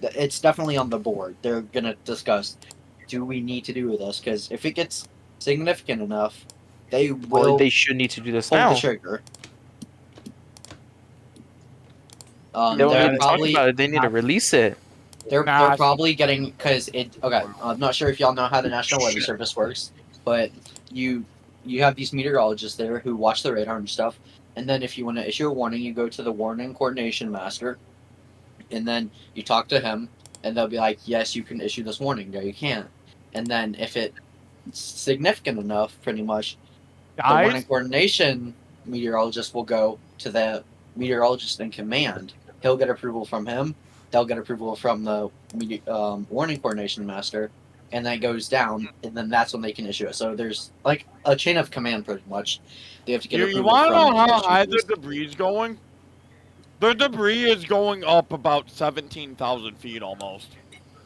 it's definitely on the board. They're gonna discuss, do we need to do this? Because if it gets significant enough, they will. Well, they should need to do this pull now. the trigger. They don't They're need to talk probably about it. They need to release it. they're Nah, probably getting because it. Okay, I'm not sure if y'all know how the National Weather Service works, but you have these meteorologists there who watch the radar and stuff, and then if you want to issue a warning, you go to the warning coordination master, and then you talk to him, and they'll be like, yes, you can issue this warning. No, you can't. And then if it's significant enough, pretty much, the warning guys, coordination meteorologist will go to the meteorologist in command. He'll get approval from him. They'll get approval from the warning coordination master, and then it goes down, and then that's when they can issue it. So there's like a chain of command, pretty much. They have to get You approval want to from know how industry high the first. debris is going? The debris is going up about 17,000 feet almost.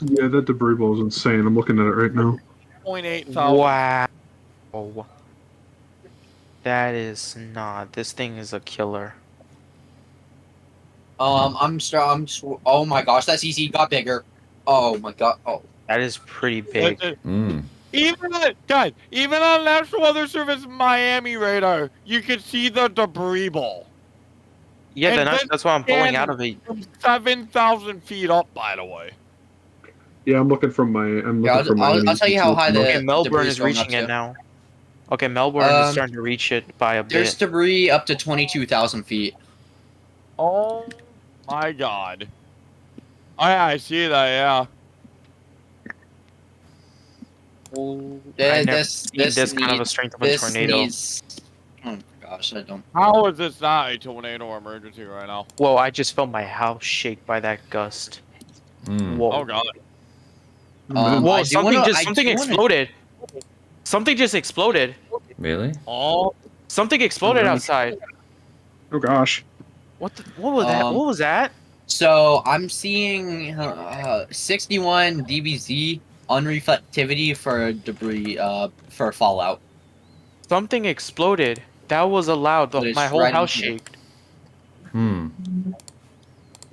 Yeah, that debris ball is insane. I'm looking at it right now. 0.8,000. Wow. That is not. This thing is a killer. Oh my gosh, that CC got bigger. Oh my god. Oh. That is pretty big. Even on National Weather Service Miami radar, you can see the debris ball. Yeah, And that's why I'm pulling out of it. 7,000 feet up, by the way. Yeah, I'm looking from my. I'll tell you how high the Okay, Melbourne debris is going reaching up it to. now. Okay, Melbourne is starting to reach it by a There's bit. debris up to 22,000 feet. Oh my god. I see that, yeah. I never This seen this kind of a strength of a this tornado. needs. Oh my gosh, I don't. How is this not a tornado emergency right now? Whoa, I just felt my house shake by that gust. Whoa. Oh god. Whoa, I do something wanna- just I something do wanna- exploded. Something just exploded. Really? Oh, Something exploded outside. Oh gosh. What was that? What was that? So I'm seeing 61 dBz unreflectivity for debris for fallout. Something exploded. That was allowed. But it's My whole right in house here. shaked.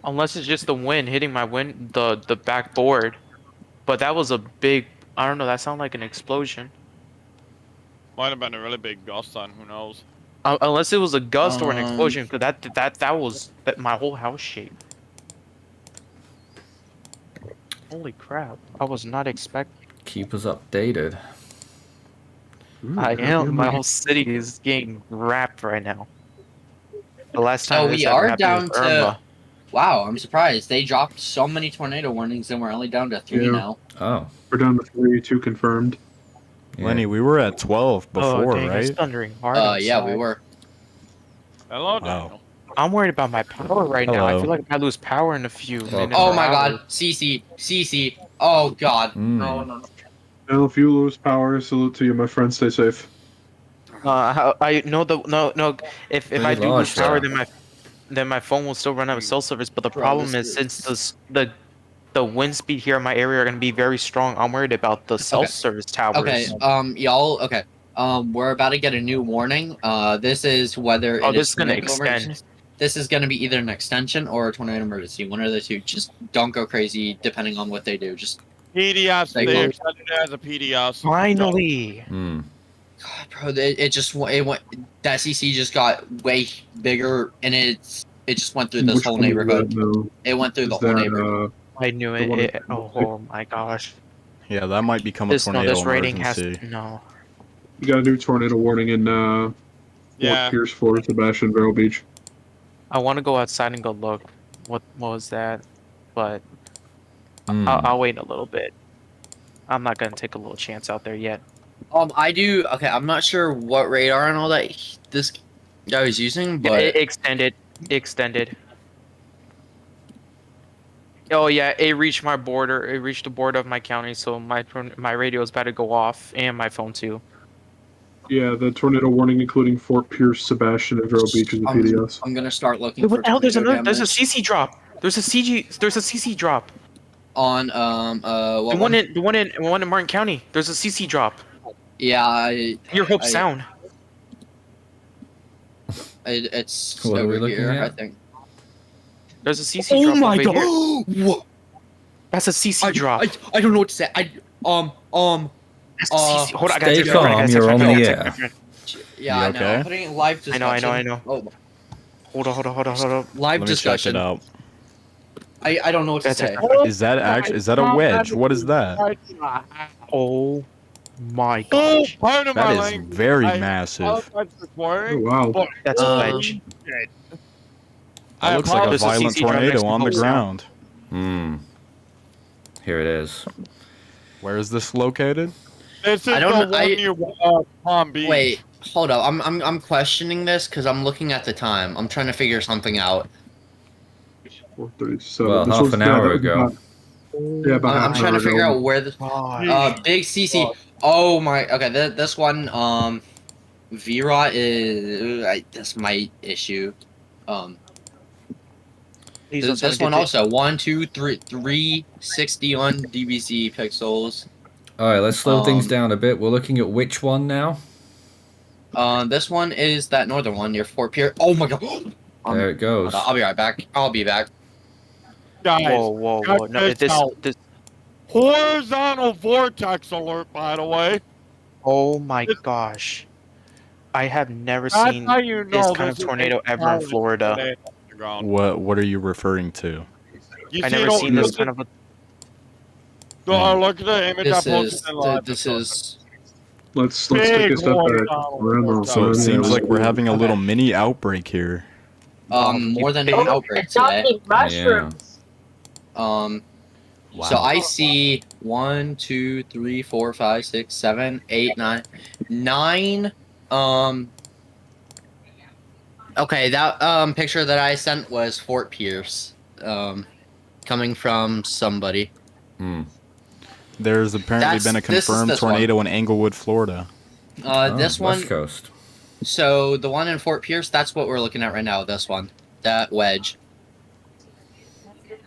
Unless it's just the wind hitting the backboard. But that was a big. I don't know. That sounded like an explosion. might have been a really big gust on, who knows? Unless it was a gust or an explosion, because that was my whole house shaked. Holy crap! I was not expecting. Keep us updated. I am. My whole city is getting wrapped right now. The last time So this we ever are happened down was to. Irma. Wow, I'm surprised. They dropped so many tornado warnings and we're only down to 3 Yeah. now. Oh. We're down to 3, 2 confirmed. Lenny, we were at 12 before, dang, It's right? thundering hard. Yeah, we outside. were. Hello, Daniel. I'm worried about my power right now. I Hello. feel like I might lose power in a few minutes. Oh or my god, hours. CC. Oh god. No. Now, if you lose power, salute to you, my friend. Stay safe. I know no. If I do large lose power, there. then my phone will still run out of cell service. But the problem is since the wind speed here in my area are going to be very strong, I'm worried about the cell service towers. Okay, y'all. Okay, we're about to get a new warning. This is whether Oh, it this is is gonna tornado extend. emergency. This is going to be either an extension or a tornado emergency. One of the two. Just don't go crazy depending on what they do. Just PDS, They they will- extended it as a PDS. Finally. God, bro, it went. That CC just got way bigger, and it just went through this Which whole one is neighborhood. that now? It went through the Is whole that, neighborhood. I knew the one it. in- Oh my gosh. Yeah, that might become a This tornado rating emergency. has no. You got a new tornado warning in Yeah. Fort Pierce, Florida, Sebastian, Vero Beach. I want to go outside and go look. What was that? But I'll wait a little bit. I'm not gonna take a little chance out there yet. I do. Okay, I'm not sure what radar and all that this guy was using, but Yeah, it extended. Oh yeah, it reached my border. It reached the border of my county, so my radio is about to go off, and my phone too. Yeah, the tornado warning including Fort Pierce, Sebastian, and Vero Beach is a PDS. I'm gonna start looking Wait, for. what the hell? There's tornado a damage CC drop. There's a CC drop. on what The one in Martin County. There's a CC drop. Yeah, Your Hope Sound. it's What are we over looking here. at? I think. There's a CC drop over here. Whoa! That's a CC drop. I don't know what to say. That's a Uh, CC. Hold on, I gotta Stay text my friend, I calm, gotta you're text my on friend, I the gotta text air. my friend. Yeah, You I know. okay? I'm putting it live I know. discussion. Oh, Hold on. live Let me check discussion. it out. I don't know what to That's say. Is that a wedge? What is that? Oh my Oh, gosh. pardon my That is language. very I massive. apologize for swearing, Oh, wow. but That's a wedge. I That looks like a There's a violent CC drop next tornado to on the Hope Sound. ground. Here it is. Where is this located? This is I don't the know- one near Palm Beach. Wait, hold up. I'm questioning this because I'm looking at the time. I'm trying to figure something out. 4:37. Well, This half one's an bad. hour That was ago. about Yeah, about I'm half trying to hour figure ago. out where the big CC. Oh my. Okay, this one. VROT is that's my issue. This one also 1, 2, 3, 361 dBc pixels. All right, let's slow things down a bit. We're looking at which one now? This one is that northern one near Fort Pierce. Oh my god. There it goes. I'll be right back. I'll be back. Guys, Whoa! check No, this out. Horizontal vortex alert, by the way. Oh my gosh! I have never That's seen how you know this kind of this is tornado a ever in Florida. tornado on the ground. What are you referring to? You I see never it seen over- this kind of a. Look at the image I posted in live. This is Let's take Big a step back. horizontal We're in the- vortex. So we're it in the- seems like we're having a Okay. little mini outbreak here. more than an Oh, outbreak it's today. talking mushrooms. So I see 1, 2, 3, 4, 5, 6, 7, 8, 9, 9. Okay, that picture that I sent was Fort Pierce. Coming from somebody. There's apparently been a This is confirmed this one. tornado in Englewood, Florida. This one. West Coast. So the one in Fort Pierce, that's what we're looking at right now. This one, that wedge.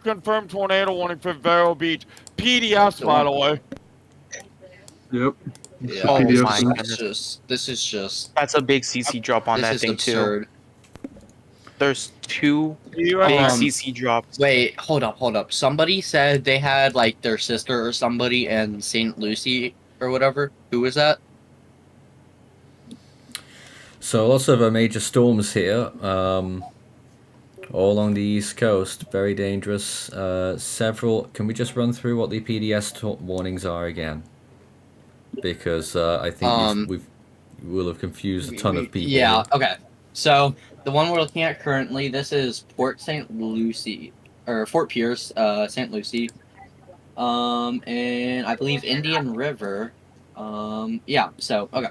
Confirmed tornado warning for Vero Beach. PDS, by the way. Yep. Yeah, Oh PDF my stuff. goodness. This is just. That's a big CC drop on This that is thing absurd. too. There's 2 You big Um, CC drops. Wait, hold up. Somebody said they had like their sister or somebody in St. Lucie or whatever. Who was that? So lots of major storms here, all along the East Coast. Very dangerous. Several. Can we just run through what the PDS warnings are again? Because I think we will have confused a ton of people. Yeah. Okay. So the one we're looking at currently, this is Port St. Lucie or Fort Pierce, St. Lucie, and I believe Indian River. Yeah. So okay,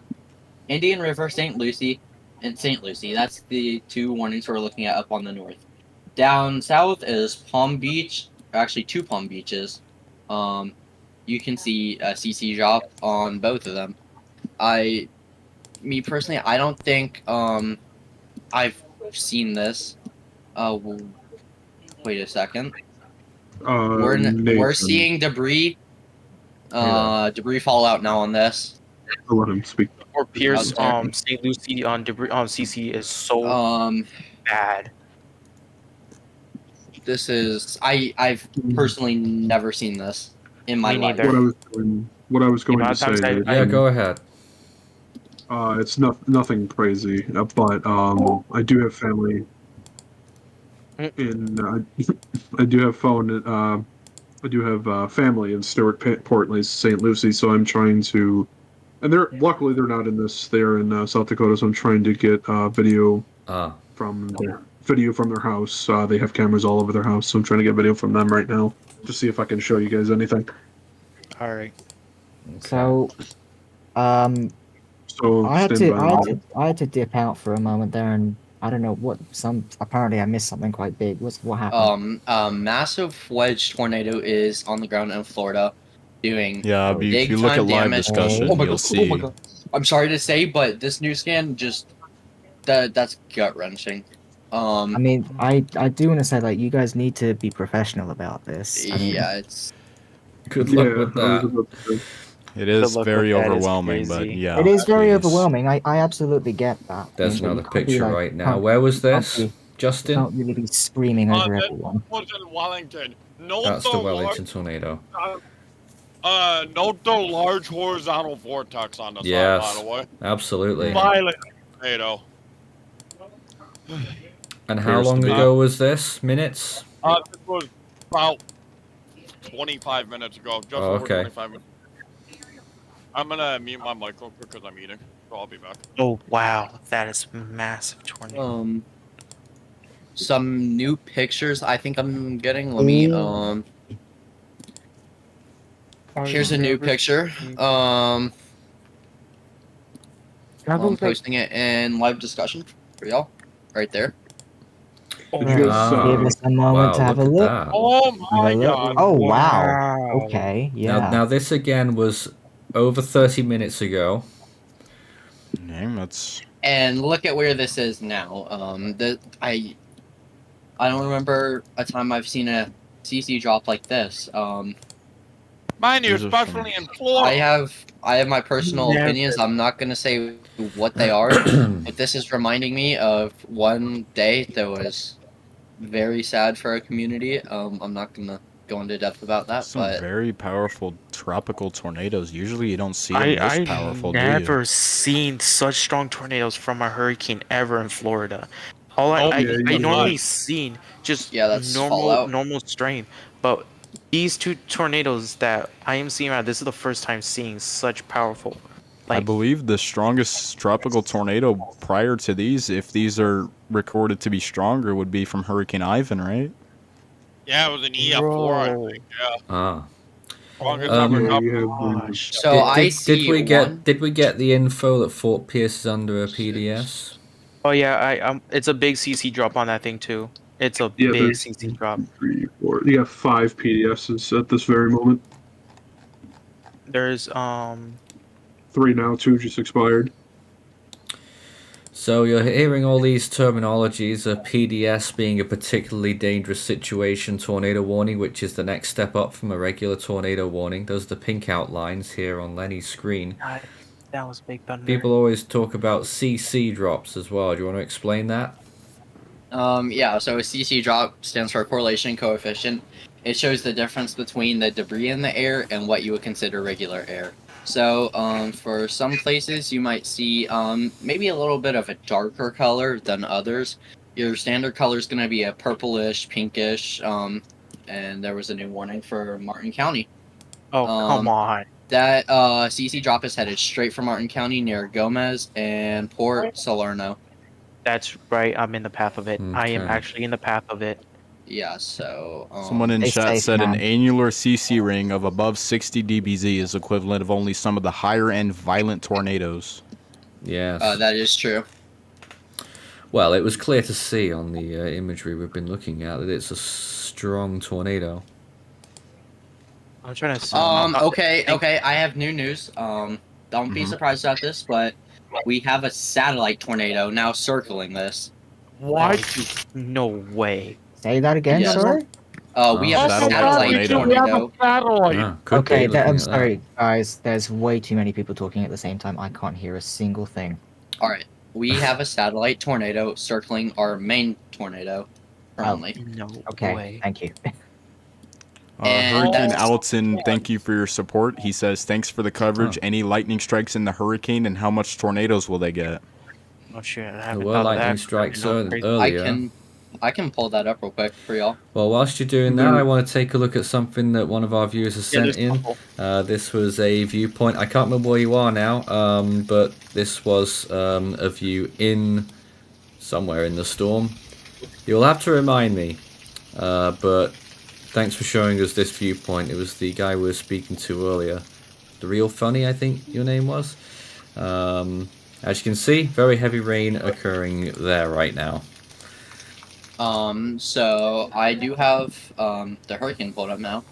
Indian River, St. Lucie, and St. Lucie. That's the 2 warnings we're looking at up on the north. Down south is Palm Beach. Actually, 2 Palm Beaches. You can see a CC drop on both of them. Me personally, I don't think I've seen this. Wait a second. We're Nathan. seeing debris. Debris fallout now on this. I'll let him speak. Or Pierce, Out there. St. Lucie on debris CC is so bad. This is I've personally never seen this in my Me life. neither. What I was going amount to of say. times Yeah, go ahead. It's nothing crazy, but I do have family in. I do have family in Stewart, Portland, St. Lucie, so I'm trying to. And luckily they're not in this. They're in South Dakota, so I'm trying to get video from their house. They have cameras all over their house, so I'm trying to get video from them right now to see if I can show you guys anything. All right. So, So I had stand by. I had to dip out for a moment there, and I don't know apparently I missed something quite big. What happened? A massive wedge tornado is on the ground in Florida, doing Yeah, but if you look at big-time live damage. discussion, Oh my you'll god! see. Oh my god! I'm sorry to say, but this news scan that's gut wrenching. I mean, I do want to say, like, you guys need to be professional about this. I mean, Yeah, it's Good luck with I was that. about to say. It is Good luck very with that, it's overwhelming, but crazy. yeah. it is very please. overwhelming. I absolutely get that. There's I mean, but another you can't be, picture like, right now. can't- Where was can't this? be- Justin? Can't really be screaming over that everyone. was in Wellington. Note That's the large- Wellington tornado. Note the large horizontal vortex on the Yes. side, by the way. Absolutely. Violent tornado. And how Appears to long be. ago was this? Minutes? This was about 25 minutes ago. Just over okay. 25 minutes. I'm gonna mute my mic real quick because I'm eating, so I'll be back. Oh wow, that is massive tornado. some new pictures I think I'm getting. Let me here's a new picture. I'm posting it in live discussion for y'all right there. Give us a moment wow, to have a look look. at that. Oh Have my a look. god. Oh wow. Okay, yeah. Now this again was over 30 minutes ago. Dang, that's And look at where this is now. I don't remember a time I've seen a CC drop like this. Mind you, These are some- especially in Florida. I have my personal Never. opinions. I'm not gonna say what they are, but this is reminding me of one day that was very sad for our community. I'm not gonna go into depth about that, some but very powerful tropical tornadoes. Usually you don't see them this I powerful, never seen such strong tornadoes from a hurricane ever in Florida. All Oh, yeah, I you normally might. seen just Yeah, that's Fallout. normal strength, but these two tornadoes that I am seeing right, this is the first time seeing such powerful. I believe the strongest tropical tornado prior to these, if these are recorded to be stronger, would be from Hurricane Ivan, right? Yeah, it was an EF4, I think. Yeah. Ah. Strongest Um, ever Yeah, top. you have Gosh. So I see did we get the info that Fort Pierce is under a PDS? Oh yeah, it's a big CC drop on that thing too. It's a Yeah, big there's CC drop. 3, 4. You have 5 PDSs at this very moment. There's 3 now, 2 just expired. So you're hearing all these terminologies, a PDS being a particularly dangerous situation tornado warning, which is the next step up from a regular tornado warning. Those are the pink outlines here on Lenny's screen. God, that was big thunder. People always talk about CC drops as well. Do you want to explain that? Yeah, so a CC drop stands for correlation coefficient. It shows the difference between the debris in the air and what you would consider regular air. So, for some places, you might see maybe a little bit of a darker color than others. Your standard color is going to be a purplish, pinkish, and there was a new warning for Martin County. Oh, come on. That CC drop is headed straight for Martin County near Gomez and Port Salerno. That's right. I'm in the path of it. I am Okay. actually in the path of it. Yeah, so... Someone in Stay chat safe, said an man. annular CC ring of above 60 dBz is equivalent of only some of the higher end violent tornadoes. Yes. that is true. Well, it was clear to see on the imagery we've been looking at that it's a strong tornado. I'm trying to see. Okay, I have new news. Don't be surprised about this, but we have a satellite tornado now circling this. What? No way. Say that again, Yes. sorry? We have a Satellite satellite tornado. We have a tornado. satellite. Could Okay, be, looking I'm at that. sorry, guys. There's way too many people talking at the same time. I can't hear a single thing. Alright, we have a satellite tornado circling our main tornado currently. No Okay, way. thank you. And Hurricane that's- Alton, thank you for your support. He says, thanks for the coverage. Oh. Any lightning strikes in the hurricane, and how much tornadoes will they get? Oh shit! I There haven't were thought of lightning that. strikes No, crazy. earlier. I can pull that up real quick for y'all. Well, whilst you're doing that, I want to take a look at something that one of our viewers has Yeah, sent there's a in. couple. This was a viewpoint. I can't remember where you are now, but this was a view in somewhere in the storm. You'll have to remind me, but thanks for showing us this viewpoint. It was the guy we were speaking to earlier. The Real Funny, I think your name was. As you can see, very heavy rain occurring there right now. So I do have the hurricane pulled up now.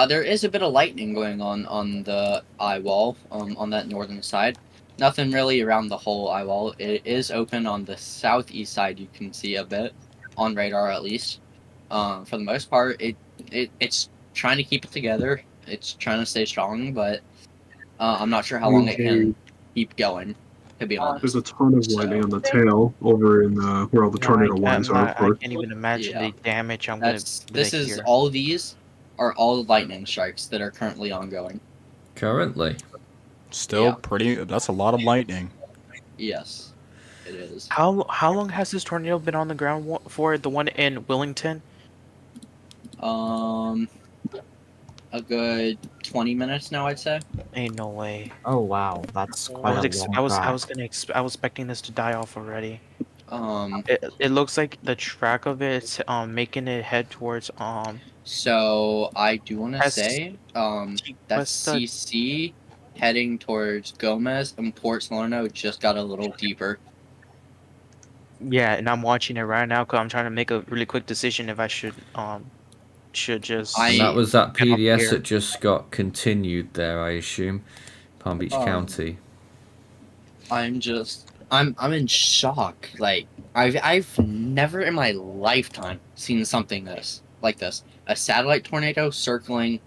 There is a bit of lightning going on the Eyewall, on that northern side. Nothing really around the whole Eyewall. It is open on the southeast side. You can see a bit on radar at least. For the most part, it's trying to keep it together. It's trying to stay strong, but I'm not sure how long it can keep going. To be honest. There's a ton of lightning on the tail over in where all the tornado lines are. I Of course. can't even imagine Yeah. the damage I'm This gonna is hear. all of these are all lightning strikes that are currently ongoing. Currently. Still Yeah. pretty, that's a lot of lightning. Yes, it is. How long has this tornado been on the ground for? The one in Wellington? A good 20 minutes now, I'd say. Ain't no way. Oh wow, that's quite a long I was drive. expecting this to die off already. Um, It looks like the track of it's making it head towards so I do want to That's- say that what's the- CC heading towards Gomez and Port Salerno just got a little deeper. Yeah, and I'm watching it right now because I'm trying to make a really quick decision if I should just. And that was that get up PDS here. that just got continued there, I assume. Palm Beach County. I'm in shock. Like I've never in my lifetime seen something like this. A satellite tornado circling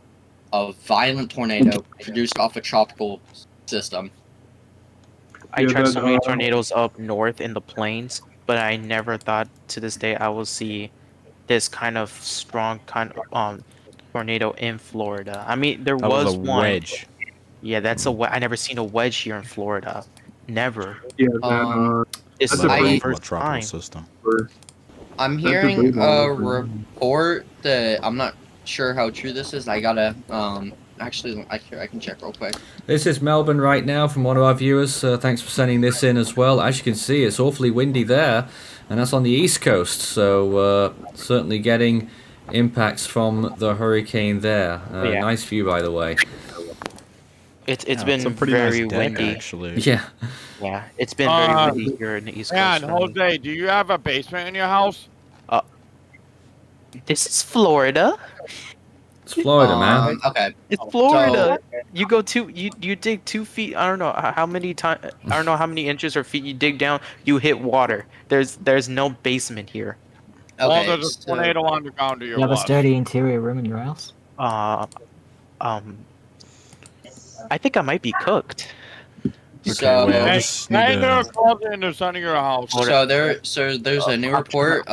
a violent tornado produced off a tropical system. I tried so many tornadoes up north in the plains, but I never thought to this day I will see this kind of strong tornado in Florida. I mean, there That was was a one. wedge. Yeah, that's I never seen a wedge here in Florida. Never. Yeah, This that's is a the pretty first tropical time. system. I'm That's a hearing big a one. report that I'm not sure how true this is. I gotta actually I can check real quick. This is Melbourne right now from one of our viewers. Thanks for sending this in as well. As you can see, it's awfully windy there, and that's on the east coast. So certainly getting impacts from the hurricane there. Yeah. Nice view, by the way. It's It's been a pretty very nice deck, windy. actually. Yeah. Yeah, it's been very windy here in the East Coast. Man, for me. Jose, do you have a basement in your house? This is Florida. It's Florida, man. Okay. It's Florida. You go you dig 2 feet. I don't know how many I don't know how many inches or feet you dig down. You hit water. There's no basement here. Well, Okay. there's a tornado on the ground to your You have a left. sturdy interior room in your house? I think I might be cooked. Okay, So, well, I Hey, just need hang there a to... closet in the center of your house. there's a new report.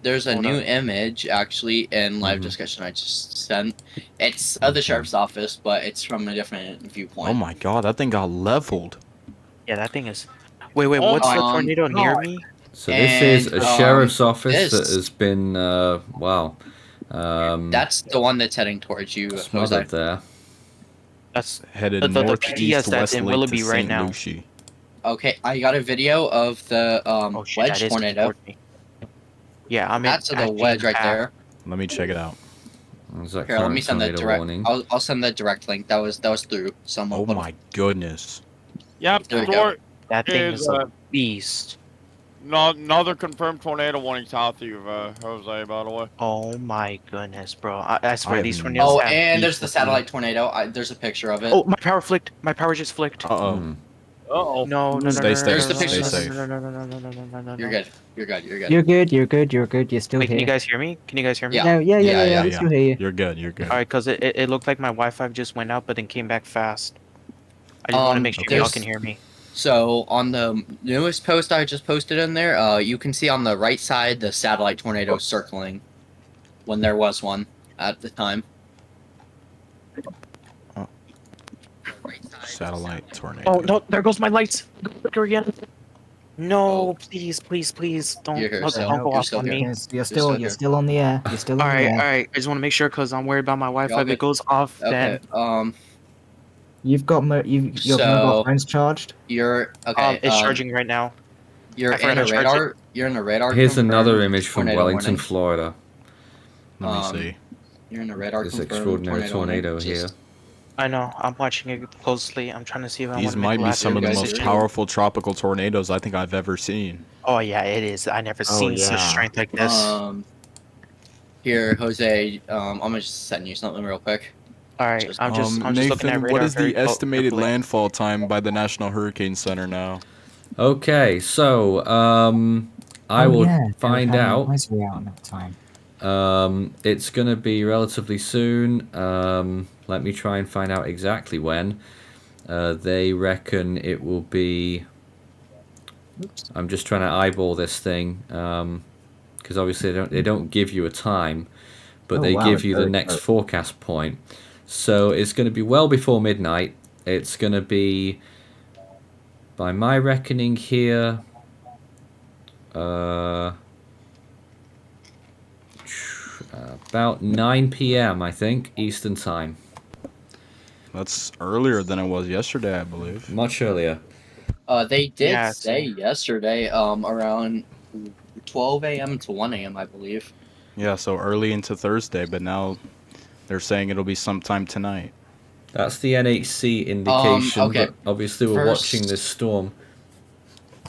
There's a Hold new on. image actually in live Mhm. discussion I just sent. It's of the sheriff's office, but it's from a different viewpoint. Oh my god, that thing got leveled. Yeah, that thing is. Wait, what's the Um, tornado near me? So this is a And, sheriff's office that this- has been, wow. That's the one that's heading towards you, Jose. smothered there. That's Headed The northeast PDS that's in westly Willoughby to right St. now. Lucie. Okay, I got a video of the oh shit, wedge that is tornado. towards me. Yeah, I'm in. That's the actually wedge in right path. there. Let me check it out. There's that Here, let me current send that tornado direct. warning. I'll send that direct link. That was through someone. Oh my goodness. Yep, There we go. store That thing is is a beast. another confirmed tornado warning south of you, Jose, by the way. Oh my goodness, bro! I swear have these no- tornadoes. Oh, have and beast there's the with me. satellite tornado. There's a picture of it. Oh, my power flicked. My power just flicked. Uh-oh. Hmm. Uh-oh. No. Stay safe, There's the picture. stay safe. No. You're good. You're good. You're good. You're good. You're still Wait, here. can you guys hear me? Can you guys hear me? Yeah. No, yeah. Yeah, We yeah. still hear you. You're good, you're good. Alright, because it looked like my Wi-Fi just went out, but then came back fast. I just want to make sure y'all there's- can hear me. So on the newest post I just posted in there, you can see on the right side the satellite tornado circling when there was one at the time. Oh. Right side. Satellite tornado. Oh no! There goes my lights. Go quicker again. No, please, don't You're here, don't so go you're off still on here. me. You're still still here. still on the air. You're still on All the right. air. I just want to make sure because I'm worried about my Wi-Fi. Y'all If good? it goes off, Okay. then You've got your So- mobile phone's charged. You're okay. it's charging right now. You're I forgot in a to charge radar. You're in a radar. Here's confirmed another image from tornado Wellington, warning. Florida. Let me um, see. You're in a radar. This confirmed extraordinary tornado warning. here. Just- I know. I'm watching it closely. I'm trying to see if I want These to might make be last some of the guys most are- powerful tropical tornadoes I think I've ever seen. Oh yeah, it is. I never seen such yeah. strength like this. Here, Jose. I'm gonna just send you something real quick. All right, I'm just looking Nathan, at radar. what is the very estimated carefully. landfall time by the National Hurricane Center now? Okay, so I will find out. Advisory out in that time. It's going to be relatively soon. Let me try and find out exactly when. They reckon it will be. Oops. I'm just trying to eyeball this thing because obviously they don't give you a time, but Oh, they wow, give it's you the very next close. forecast point. So it's going to be well before midnight. It's going to be, by my reckoning here, about 9 p.m. I think Eastern time. That's earlier than it was yesterday, I believe. Much earlier. They did Yeah, say yesterday, around 12 a.m. to 1 a.m. I believe. Yeah, so early into Thursday, but now they're saying it'll be sometime tonight. That's the NHC indication. Okay. But obviously, we're First- watching this storm.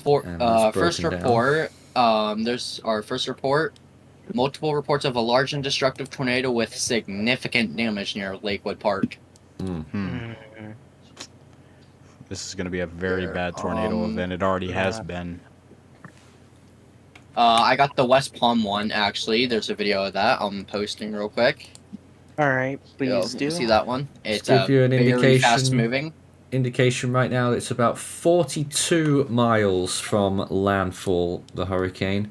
For And it's first broken down. report, There's our first report. Multiple reports of a large and destructive tornado with significant damage near Lakewood Park. This is going to be a very bad tornado event. It already has been. I got the West Palm one, actually. There's a video of that I'm posting real quick. Alright, please do. See that one? It's give you an very fast moving. Indication right now that it's about 42 miles from landfall, the hurricane.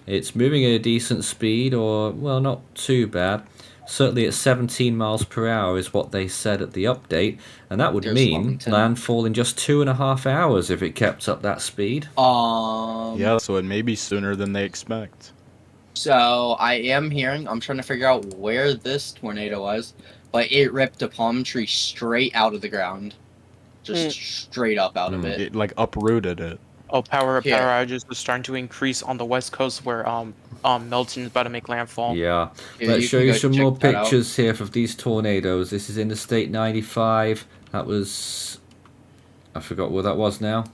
It's moving at a decent speed, or, well, not too bad. Certainly at 17 miles per hour is what they said at the update, and that would mean landfall in just 2.5 hours if it kept up that speed. Yeah, so it may be sooner than they expect. So I am hearing, I'm trying to figure out where this tornado was, but it ripped a palm tree straight out of the ground. Just straight up out of it. It, like, uprooted it. Oh, power outages are starting to increase on the west coast where Milton is about to make landfall. Yeah. Let's show you some more pictures here of these tornadoes. This is Interstate 95. That was... I forgot where that was now.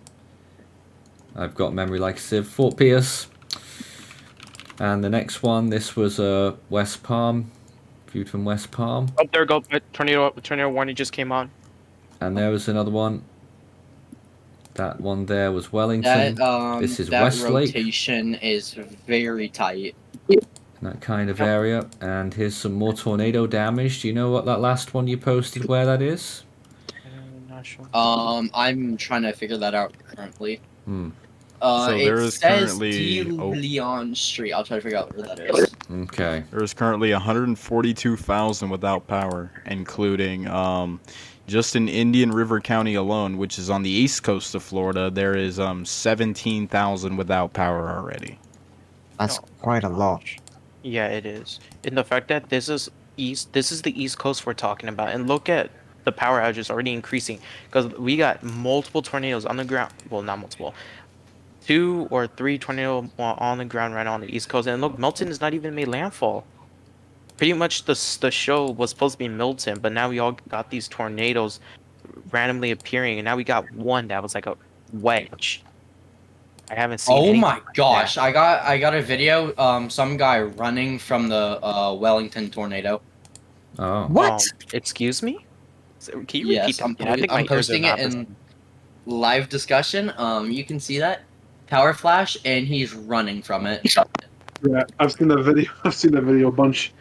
I've got memory like a sieve. Fort Pierce. And the next one, this was West Palm. Viewed from West Palm. Oh, there we go. Tornado warning just came on. And there was another one. That one there was Wellington. This is Westlake. That rotation is very tight. That kind of area. And here's some more tornado damage. Do you know what that last one you posted, where that is? Not sure. I'm trying to figure that out currently. So there is currently Leon Street. I'll try to figure out where that is. Okay. There is currently 142,000 without power, including just in Indian River County alone, which is on the east coast of Florida. There is 17,000 without power already. That's quite a lot. Yeah, it is. And the fact that this is the east coast we're talking about, and look at the power outages already increasing because we got multiple tornadoes on the ground. Well, not multiple. 2 or 3 tornadoes on the ground right now on the east coast, and look, Milton has not even made landfall. Pretty much the show was supposed to be Milton, but now we all got these tornadoes randomly appearing, and now we got one that was like a wedge. I haven't seen. Oh my gosh! I got a video. Some guy running from the Wellington tornado. Oh. What? Excuse me? Can you repeat that? I'm posting it in live discussion. You can see that power flash, and he's running from it. Yeah, I've seen that video. I've seen that video a bunch.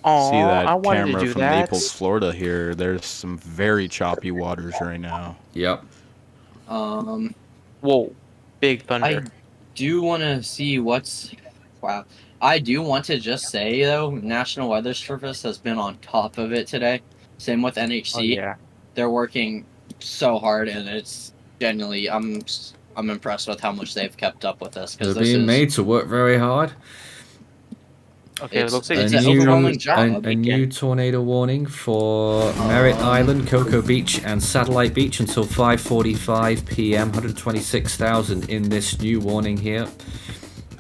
Oh, See that I wanted camera to do from that. Naples, Florida here. There's some very choppy waters right now. Yep. Whoa, big thunder. I do want to see what's... Wow. I do want to just say, though, National Weather Service has been on top of it today. Same with NHC. Oh, yeah. They're working so hard, and it's genuinely... I'm impressed with how much they've kept up with this. They're being made to work very hard. Okay, it looks like it's an overwhelming job. A new tornado warning for Merritt Island, Cocoa Beach, and Satellite Beach until 5:45 p.m. 126,000 in this new warning here.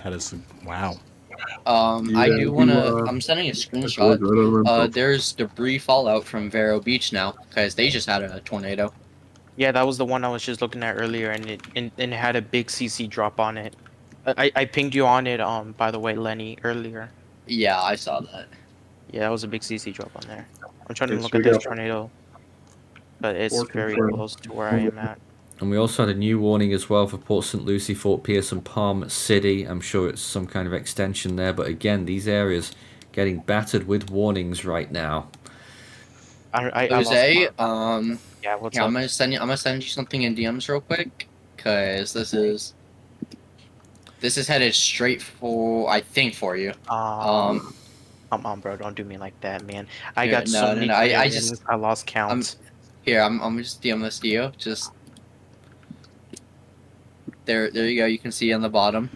That is wow. I do want to... I'm sending a screenshot. There's debris fallout from Vero Beach now, because they just had a tornado. Yeah, that was the one I was just looking at earlier, and it had a big CC drop on it. I pinged you on it, by the way, Lenny, earlier. Yeah, I saw that. Yeah, that was a big CC drop on there. I'm trying to look at this tornado, but it's very close to where I am at. And we also had a new warning as well for Port St. Lucie, Fort Pierce, and Palm City. I'm sure it's some kind of extension there, but again, these areas getting battered with warnings right now. Jose, yeah, what's here, up? I'm gonna send you something in DMs real quick, cause this is headed straight for, I think, for you. Come on, bro, don't do me like that, man. I got no, so many. I lost count. I'm just DM this to you. Just there you go. You can see on the bottom.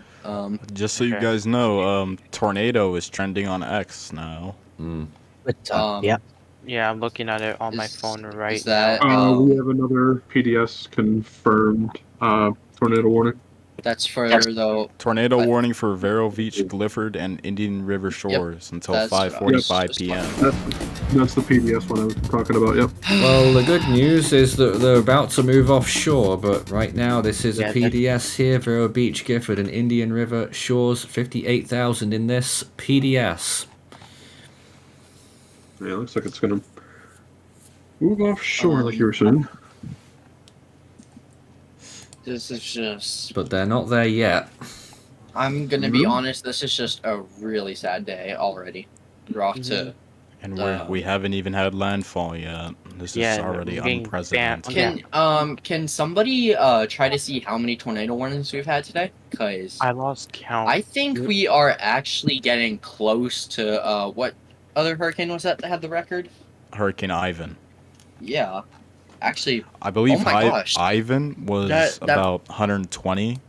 Just so you guys know, tornado is trending on X now. Yeah. Yeah, I'm looking at it on my phone right is that, We have another PDS confirmed tornado warning. That's for the Tornado warning for Vero Beach, Clifford, and Indian River shores until That's 5:45 just p.m. That's the PDS one I was talking about. Yep. Well, the good news is that they're about to move offshore, but right now this is Yeah, a PDS here, Vero Beach, Gifford, and Indian River shores, 58,000 in this PDS. Yeah, looks like it's gonna move offshore, like you were saying. This is just. But they're not there yet. I'm gonna be honest. This is just a really sad day already. We're off to. And we haven't even had landfall yet. This is already unprecedented. Can somebody try to see how many tornado warnings we've had today? Cause I lost count. I think we are actually getting close to what other hurricane was that had the record? Hurricane Ivan. Yeah, actually. I believe gosh. Ivan was about 120,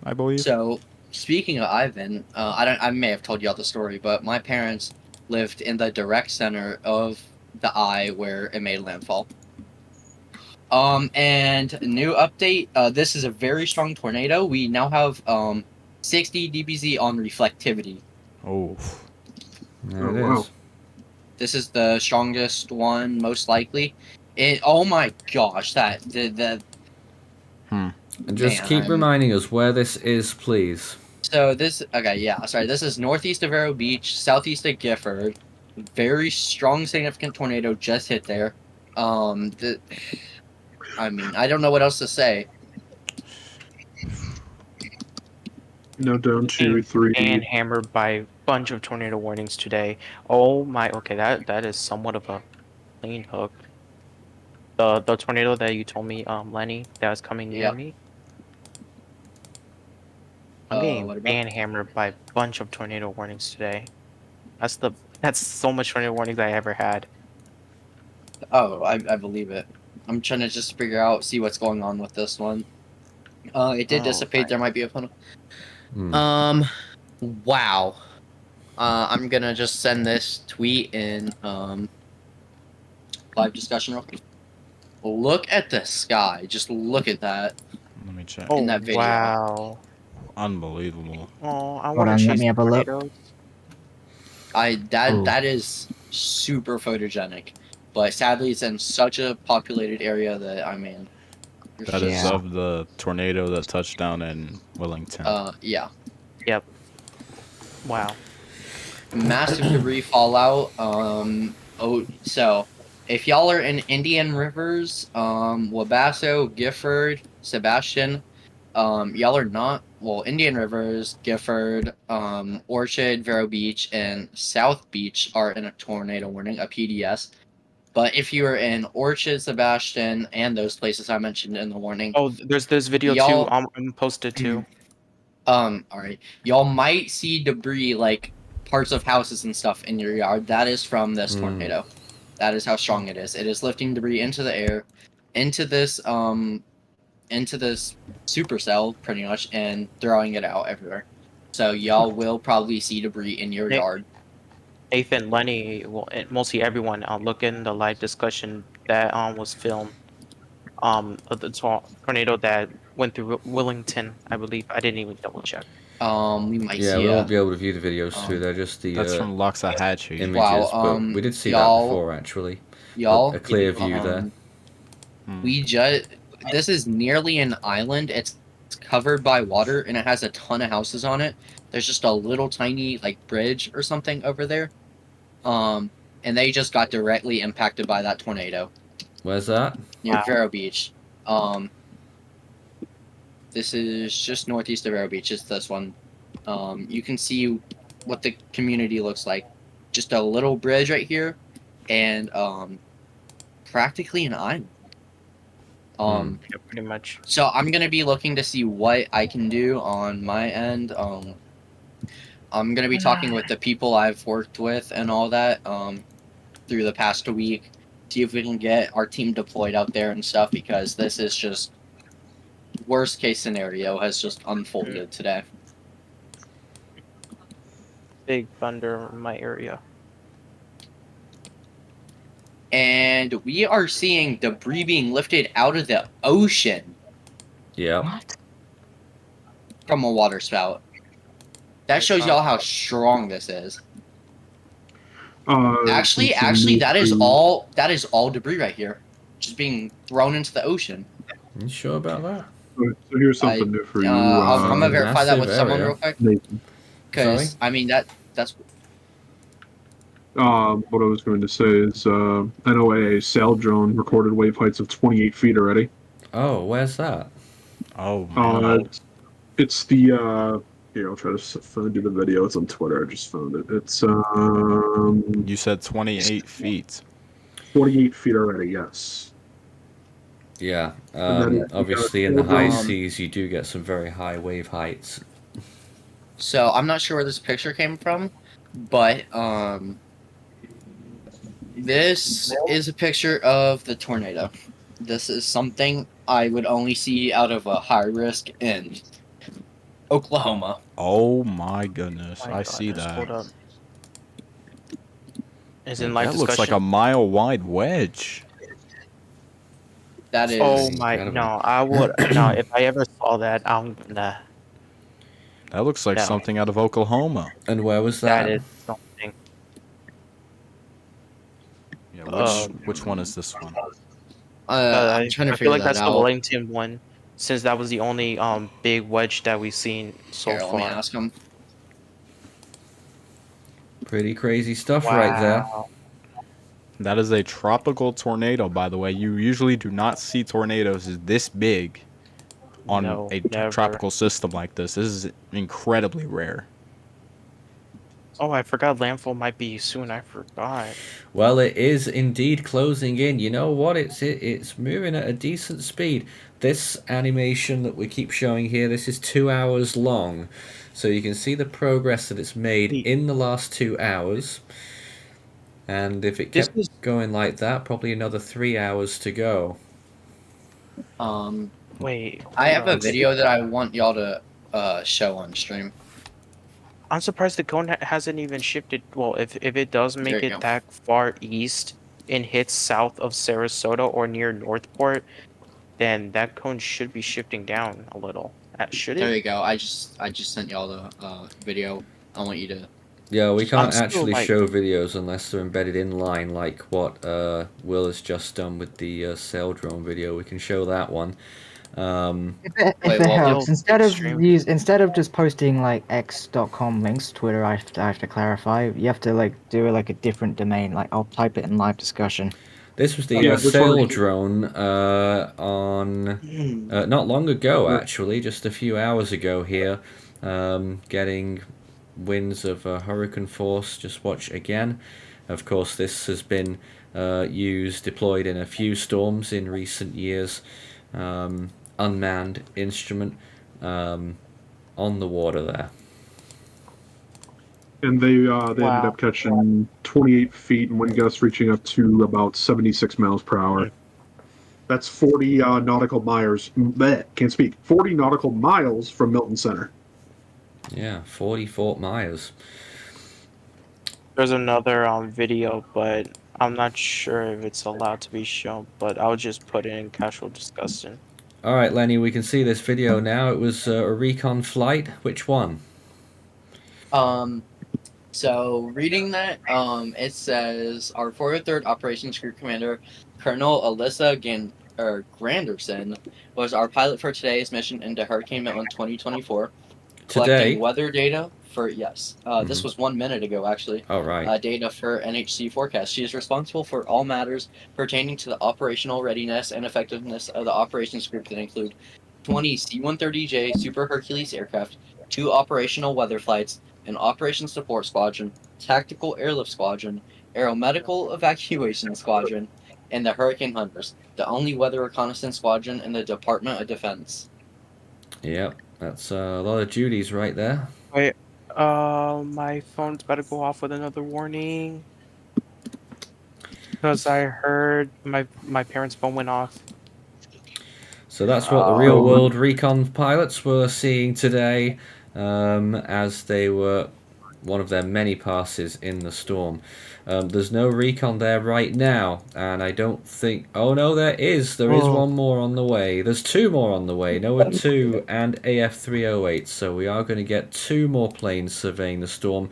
I believe. So, speaking of Ivan, I may have told y'all the story, but my parents lived in the direct center of the eye where it made landfall. And new update, this is a very strong tornado. We now have 60 dBz on reflectivity. Oh. There it is. This is the strongest one, most likely. Oh my gosh, And just keep reminding us where this is, please. So this, this is northeast of Vero Beach, southeast of Gifford. Very strong, significant tornado just hit there. I mean, I don't know what else to say. No, down to 3. And hammered by a bunch of tornado warnings today. Oh my, okay, that is somewhat of a clean hook. The tornado that you told me, Lenny, that was coming near me. I'm being hammered by a bunch of tornado warnings today. That's so much tornado warnings I ever had. Oh, I believe it. I'm trying to just figure out, see what's going on with this one. It did dissipate. There might be a funnel. Wow. I'm gonna just send this tweet in live discussion real quick. Look at the sky. Just look at that. Let me check. In that video. Wow. Unbelievable. Oh, I want to chase tornadoes. That is super photogenic, but sadly it's in such a populated area that that is of the tornado that touched down in Wellington. Yeah. Yep. Wow. Massive debris fallout. So if y'all are in Indian Rivers, Wabasso, Gifford, Sebastian, y'all are not. Well, Indian Rivers, Gifford, Orchard, Vero Beach, and South Beach are in a tornado warning, a PDS. But if you are in Orchard, Sebastian, and those places I mentioned in the warning, there's video too. I'm posted too. All right, y'all might see debris like parts of houses and stuff in your yard. That is from this tornado. That is how strong it is. It is lifting debris into the air, into this supercell pretty much, and throwing it out everywhere. So y'all will probably see debris in your yard. Nathan, Lenny, mostly everyone, look in the live discussion that was filmed. The tornado that went through Wellington, I believe. I didn't even double check. We might see. Yeah, we won't be able to view the videos too. They're just the that's from Loxahatchee images, but we did see that before actually. Y'all, a clear view there. This is nearly an island. It's covered by water and it has a ton of houses on it. There's just a little tiny bridge or something over there. And they just got directly impacted by that tornado. Where's that? Near Vero Beach. This is just northeast of Vero Beach. It's this one. You can see what the community looks like. Just a little bridge right here, and practically an island. Yeah, pretty much. So I'm gonna be looking to see what I can do on my end. I'm gonna be talking with the people I've worked with and all that through the past week. See if we can get our team deployed out there and stuff, because this is just worst case scenario has just unfolded today. Big thunder in my area. And we are seeing debris being lifted out of the ocean. Yeah. What? from a water spout. That shows y'all how strong this is. Actually, that is all debris right here, just being thrown into the ocean. You sure about that? So here's something new for you. I'm gonna verify that with massive someone area. real quick, Nathan. because I mean that's. What I was going to say is NOAA sail drone recorded wave heights of 28 feet already. Oh, where's that? Oh, man. It's the here, I'll try to do the video. It's on Twitter. I just found it. It's You said 28 feet. 48 feet already. Yes. Yeah. then Obviously, in the high seas, you do get some very high wave heights. So I'm not sure where this picture came from, but this is a picture of the tornado. This is something I would only see out of a high risk in Oklahoma. Oh my goodness, I see that. Hold up. Is in live That discussion. looks like a mile-wide wedge. That is. Oh my, no, I would, no, if I ever saw that, I'm gonna. That looks like something out of Oklahoma. And where was that? That is something. Yeah, which one is this one? I'm trying to I feel like figure that's that the out. Wellington one, since that was the only big wedge that we've seen so Here, far. let me ask him. Pretty crazy stuff right there. That is a tropical tornado, by the way. You usually do not see tornadoes this big on a tropical system like this. This is incredibly rare. Oh, I forgot landfall might be soon. I forgot. Well, it is indeed closing in. You know what? It's moving at a decent speed. This animation that we keep showing here, this is 2 hours long. So you can see the progress that it's made in the last 2 hours. And if it kept going like that, probably another 3 hours to go. Wait. I have a video that I want y'all to show on stream. I'm surprised the cone hasn't even shifted. Well, if it does make it that far east and hits south of Sarasota or near Northport, then that cone should be shifting down a little. Should it? There you go. I just sent y'all the video. I want you to. Yeah, we can't actually show videos unless they're embedded in line, like what Will has just done with the sail drone video. We can show that one. If it helps, instead of just posting like x.com links to Twitter, I have to clarify. You have to like do like a different domain. Like I'll type it in live discussion. This was the sail drone on not long ago, actually, just a few hours ago here, getting winds of hurricane force. Just watch again. Of course, this has been deployed in a few storms in recent years. Unmanned instrument on the water there. And they ended up catching 28 feet and wind gusts reaching up to about 76 miles per hour. That's 40 nautical miles. Can't speak. 40 nautical miles from Milton Center. Yeah, 40 Fort Myers. There's another video, but I'm not sure if it's allowed to be shown. But I'll just put it in casual discussion. All right, Lenny, we can see this video now. It was a Recon flight. Which one? So reading that, it says our 403rd Operations Group Commander, Colonel Alyssa Granderson, was our pilot for today's mission into Hurricane Milton 2024. Collecting weather data for this was 1 minute ago actually. Oh, right. Data for NHC forecast. She is responsible for all matters pertaining to the operational readiness and effectiveness of the operations group that include 20 C-130J Super Hercules aircraft, 2 operational weather flights, an operations support squadron, tactical airlift squadron, aeromedical evacuation squadron, and the Hurricane Hunters, the only weather reconnaissance squadron in the Department of Defense. Yep, that's a lot of duties right there. Wait, my phone's about to go off with another warning. Because I heard my parents' phone went off. So that's what the real-world Recon pilots were seeing today as they were one of their many passes in the storm. There's no recon there right now, and I don't think... Oh no, there is. There is one more on the way. There's two more on the way. NOAA 2 and AF 308. So we are going to get two more planes surveying the storm.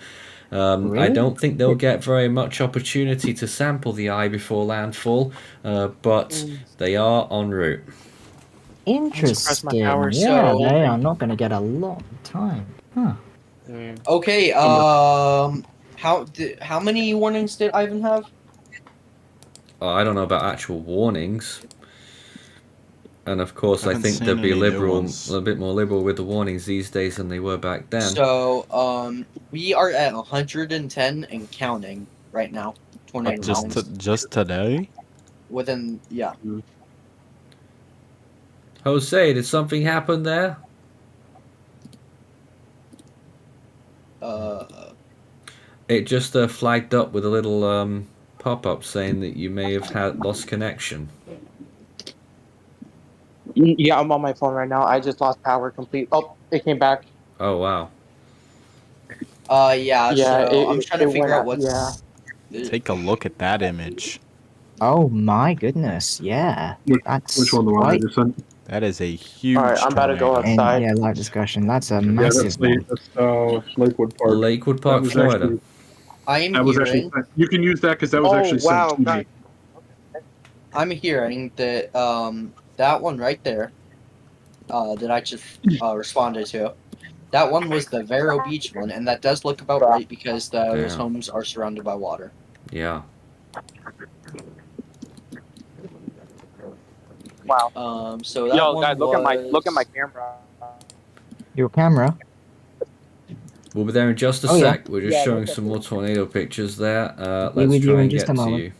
Really? I don't think they'll get very much opportunity to sample the eye before landfall, but they are en route. Interesting. power Yeah, so- they are not going to get a lot of time. Huh. Okay. How many warnings did Ivan have? I don't know about actual warnings. And of course, I Haven't think seen they'll be any new liberal, ones. a bit more liberal with the warnings these days than they were back then. So we are at 110 and counting right now. Tornado warnings. Just today? Within Jose, did something happen there? It just flagged up with a little pop-up saying that you may have had lost connection. Yeah, I'm on my phone right now. I just lost power complete. Oh, it came back. Oh wow. Yeah. So I'm trying to figure out what's. Take a look at that image. Oh my goodness, yeah. Which That's one? The one I quite... just sent? That is a huge Alright, I'm about to go tornado. outside. And, yeah, live discussion. That's a Yeah, massive one. that's Lakewood Park. Lakewood Park, That was Florida. actually- I am That was hearing. actually. You can use that because that was actually wow, sent to me. nice. I'm hearing that that one right there, that I just responded to, that one was the Vero Beach one, and that does look about right because those Yeah. homes are surrounded by water. Yeah. Wow. So that Yo, one guys, look at my was- camera. Your camera? We'll be there in just a Oh, yeah. sec. We're just Yeah, showing look at some more tornado pictures there. Be Let's with you try in and just get a to moment. you.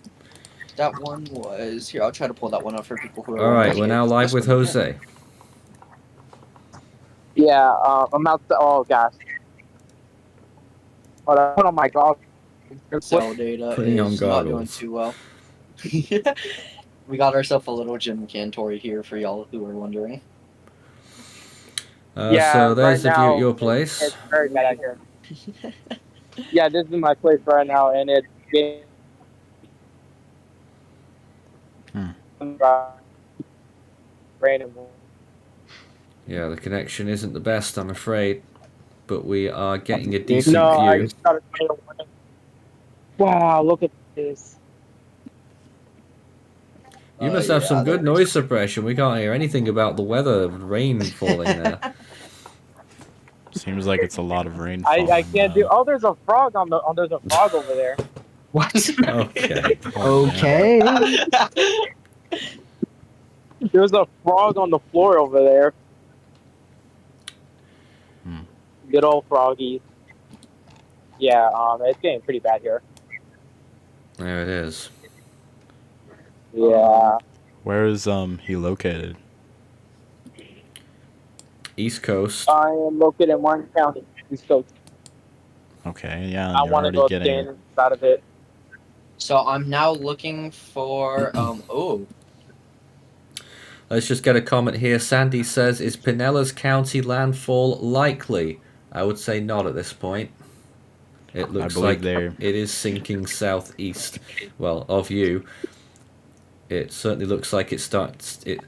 That one was here. I'll try to pull that one up for people who are. All right, wondering we're if now live this with one- Jose. Yeah, I'm out. Oh gosh. Hold on, put on my goggles. Cell data Putting on is not doing goggles. too well. We got ourselves a little Jim Cantori here for y'all who are wondering. Yeah, So there's right now, your place. It's very bad out here. Yeah, this is my place right now, and it's getting. Random. Yeah, the connection isn't the best, I'm afraid, but we are getting a decent No, I view. just got a tornado warning. Wow, look at this. You must have some good there- noise suppression. We can't hear anything about the weather, rain falling there. Seems like it's a lot of rain. I falling, can't do. Oh, there's a frog on the. There's a frog over there. What? Okay. Okay. There's a frog on the floor over there. Good old froggies. Yeah, it's getting pretty bad here. There it is. Yeah. Where is he located? East Coast. I am located in Warren County, East Coast. Okay, yeah, I you're want to already go getting. stand inside of it. So I'm now looking for oh. Let's just get a comment here. Sandy says, is Pinellas County landfall likely? I would say not at this point. It looks like they're- it is sinking southeast. Well, of you. It certainly looks like it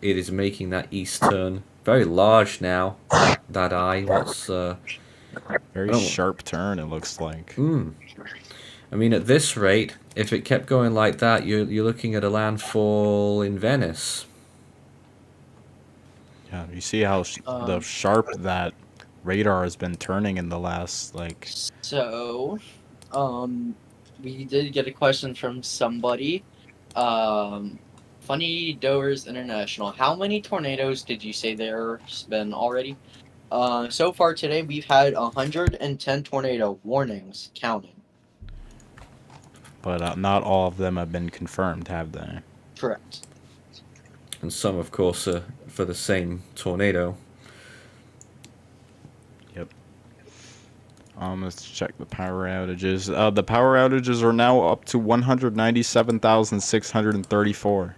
is making that east turn. Very large now. That eye. What's Very sharp turn, it looks like. I mean, at this rate, if it kept going like that, you're looking at a landfall in Venice. Yeah, you see how the sharp that radar has been turning in the last, like... So, we did get a question from somebody. Funny Doers International. How many tornadoes did you say there's been already? So far today, we've had 110 tornado warnings counting. But not all of them have been confirmed, have they? Correct. And some, of course, are for the same tornado. Yep. Let's check the power outages. The power outages are now up to 197,634.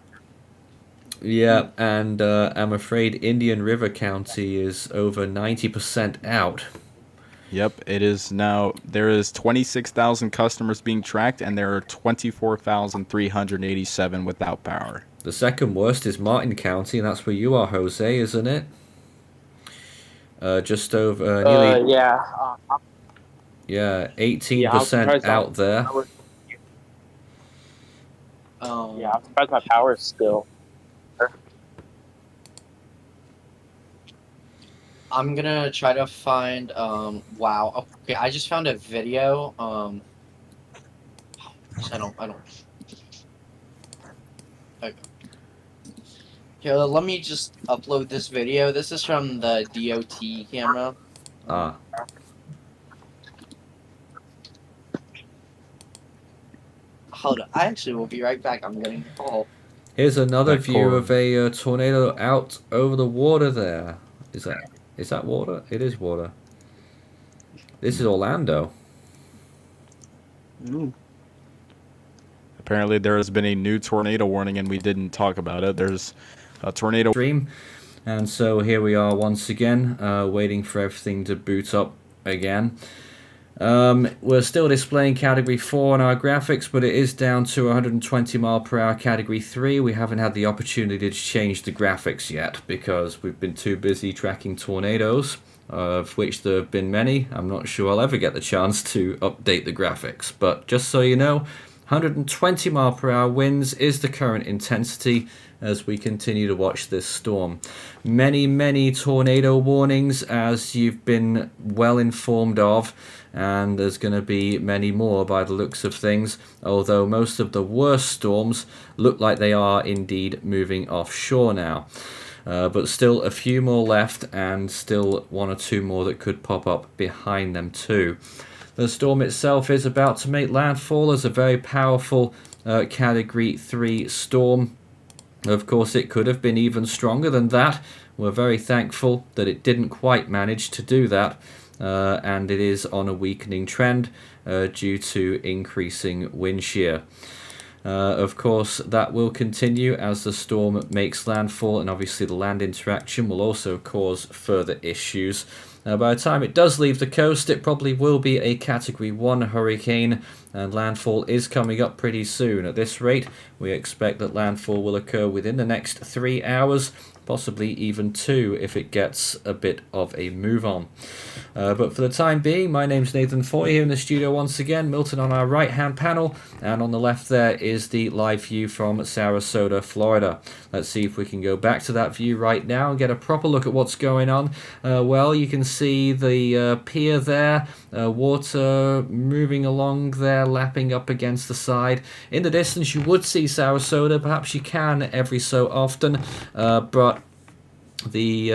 Yeah, and I'm afraid Indian River County is over 90% out. Yep, it is now. There is 26,000 customers being tracked, and there are 24,387 without power. The second worst is Martin County, and that's where you are, Jose, isn't it? Just over nearly. Yeah, 18% out there. Yeah, I'm surprised my power is still. I'm gonna try to find. Wow. Okay, I just found a video. I don't. Okay. Here, let me just upload this video. This is from the DOT camera. Ah. Hold on. I actually will be right back. I'm getting a call. Here's another view of a tornado out over the water there. Is that water? It is water. This is Orlando. Apparently there has been a new tornado warning and we didn't talk about it. There's a tornado stream. And so here we are once again, waiting for everything to boot up again. We're still displaying Category 4 on our graphics, but it is down to 120 mile per hour Category 3. We haven't had the opportunity to change the graphics yet because we've been too busy tracking tornadoes, of which there have been many. I'm not sure I'll ever get the chance to update the graphics, but just so you know, 120 mile per hour winds is the current intensity as we continue to watch this storm. Many tornado warnings, as you've been well informed of, and there's going to be many more by the looks of things, although most of the worst storms look like they are indeed moving offshore now. But still a few more left, and still one or two more that could pop up behind them too. The storm itself is about to make landfall as a very powerful Category 3 storm. Of course, it could have been even stronger than that. We're very thankful that it didn't quite manage to do that, and it is on a weakening trend due to increasing wind shear. Of course, that will continue as the storm makes landfall, and obviously the land interaction will also cause further issues. By the time it does leave the coast, it probably will be a Category 1 hurricane, and landfall is coming up pretty soon. At this rate, we expect that landfall will occur within the next 3 hours, possibly even 2 if it gets a bit of a move on. But for the time being, my name's Nathan Foy here in the studio once again. Milton on our right hand panel, and on the left there is the live view from Sarasota, Florida. Let's see if we can go back to that view right now and get a proper look at what's going on. Well, you can see the pier there, water moving along there, lapping up against the side. In the distance you would see Sarasota, perhaps you can every so often, but the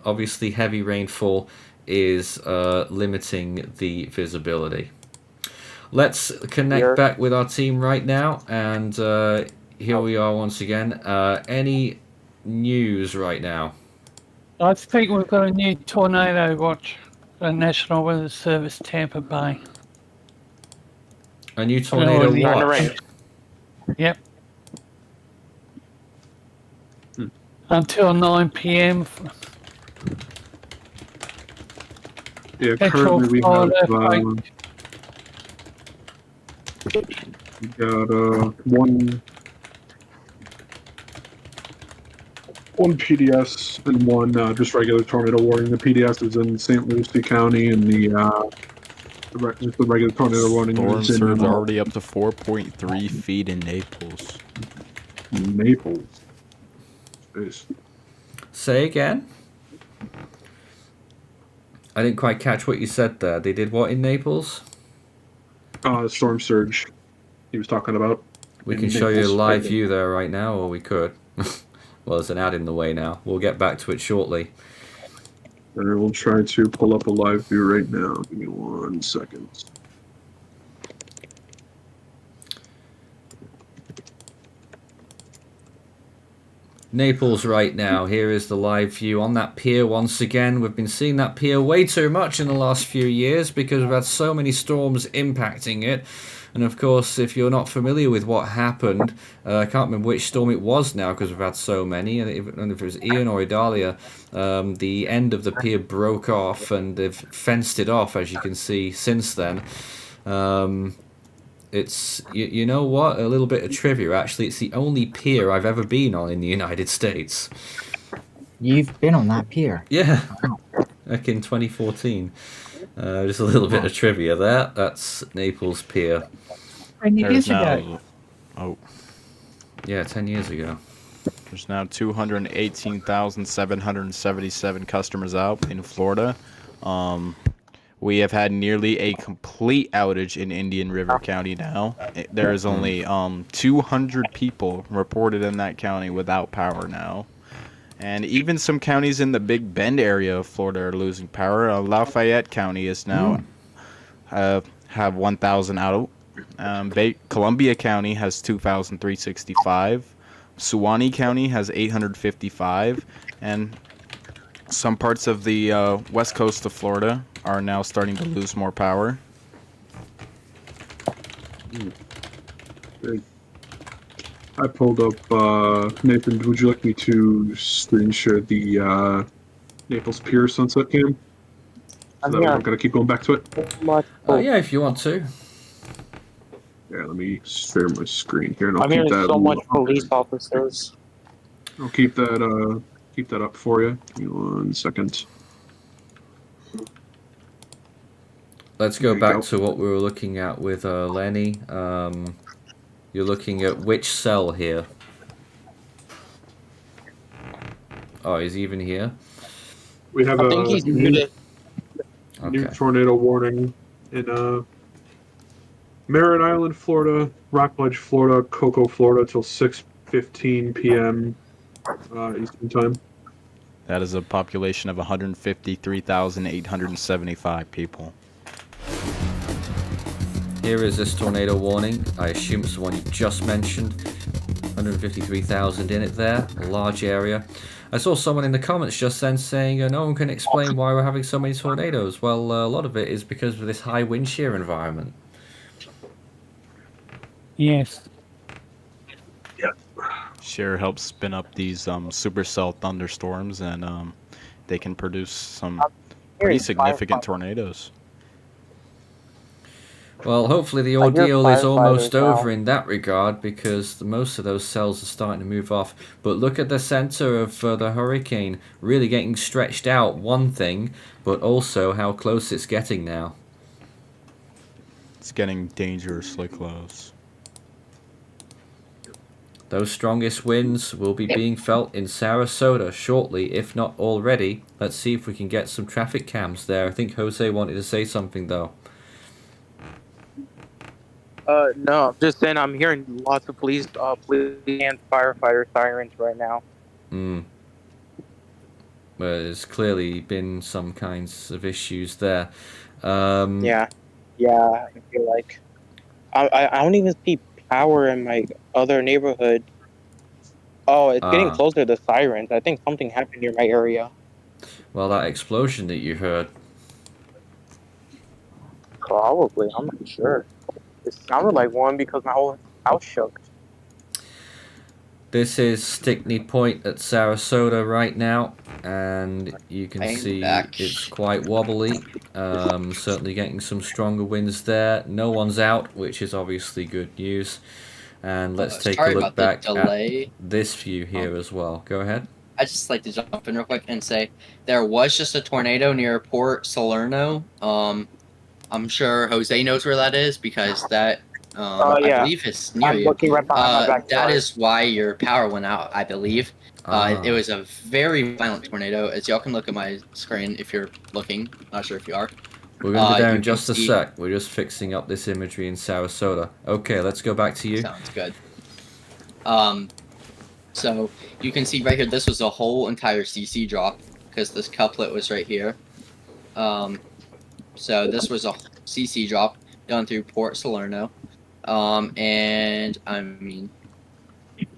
obviously heavy rainfall is limiting the visibility. Let's connect back with our team right now, and here we are once again. Any news right now? I think we've got a new tornado watch for National Weather Service, Tampa Bay. A new tornado watch? Yep. Until 9 p.m. Yeah, currently we have we got one PDS and one just regular tornado warning. The PDS is in St. Lucie County, and the regular tornado warning storm is in surge already up to 4.3 feet in Naples. Naples. Jeez. Say again? I didn't quite catch what you said there. They did what in Naples? Storm surge he was talking about. We can show you a live view there right now, or we could. Well, there's an ad in the way now. We'll get back to it shortly. And we'll try to pull up a live view right now. Give me 1 second. Naples right now. Here is the live view on that pier once again. We've been seeing that pier way too much in the last few years because we've had so many storms impacting it. And of course, if you're not familiar with what happened, I can't remember which storm it was now because we've had so many. I don't know if it was Ian or Idalia. The end of the pier broke off, and they've fenced it off, as you can see since then. It's you know what? A little bit of trivia. Actually, it's the only pier I've ever been on in the United States. You've been on that pier? Yeah, back in 2014. Just a little bit of trivia there. That's Naples Pier. 10 years ago. Oh. Yeah, 10 years ago. There's now 218,777 customers out in Florida. We have had nearly a complete outage in Indian River County now. There is only 200 people reported in that county without power now. And even some counties in the Big Bend area of Florida are losing power. Lafayette County is now have 1,000 out. Columbia County has 2,365. Suwannee County has 855. And some parts of the west coast of Florida are now starting to lose more power. Great. I pulled up, Nathan, would you like me to screen share the Naples Pier sunset cam? So that we're not going to keep going back to it? Yeah, if you want to. Yeah, let me share my screen here, and I'll I'm keep hearing that. so much police officers. I'll keep that up for you. Give me 1 second. Let's go back to what we were looking at with Lenny. You're looking at which cell here? Oh, he's even here? We have I think he's muted. New tornado warning in Merritt Island, Florida, Rockledge, Florida, Cocoa, Florida, till 6:15 p.m. Eastern Time. That is a population of 153,875 people. Here is this tornado warning. I assume it's the one you just mentioned. 153,000 in it there, a large area. I saw someone in the comments just then saying no one can explain why we're having so many tornadoes. Well, a lot of it is because of this high wind shear environment. Yes. Shear helps spin up these supercell thunderstorms, and they can produce some pretty significant tornadoes. Well, hopefully the ordeal is almost over in that regard, because most of those cells are starting to move off. But look at the center of the hurricane really getting stretched out, one thing, but also how close it's getting now. It's getting dangerously close. Those strongest winds will be being felt in Sarasota shortly, if not already. Let's see if we can get some traffic cams there. I think Jose wanted to say something, though. No, I'm just saying I'm hearing lots of police and firefighter sirens right now. Well, there's clearly been some kinds of issues there. Yeah, I feel like I don't even see power in my other neighborhood. Oh, it's getting closer to sirens. I think something happened near my area. Well, that explosion that you heard. Probably, I'm not sure. It sounded like one because my whole house shook. This is Stickney Point at Sarasota right now, and you can see it's quite wobbly. Certainly getting some stronger winds there. No one's out, which is obviously good news. And let's take a look back at this view here as well. Go ahead. I'd just like to jump in real quick and say there was just a tornado near Port Salerno. I'm sure Jose knows where that is because that I believe it's near you. Right behind my backyard. That is why your power went out, I believe. It was a very violent tornado. As y'all can look at my screen if you're looking. Not sure if you are. We're going to be there in just a sec. We're just fixing up this imagery in Sarasota. Okay, let's go back to you. Sounds good. So you can see right here, this was a whole entire CC drop because this couplet was right here. So this was a CC drop done through Port Salerno. And I mean,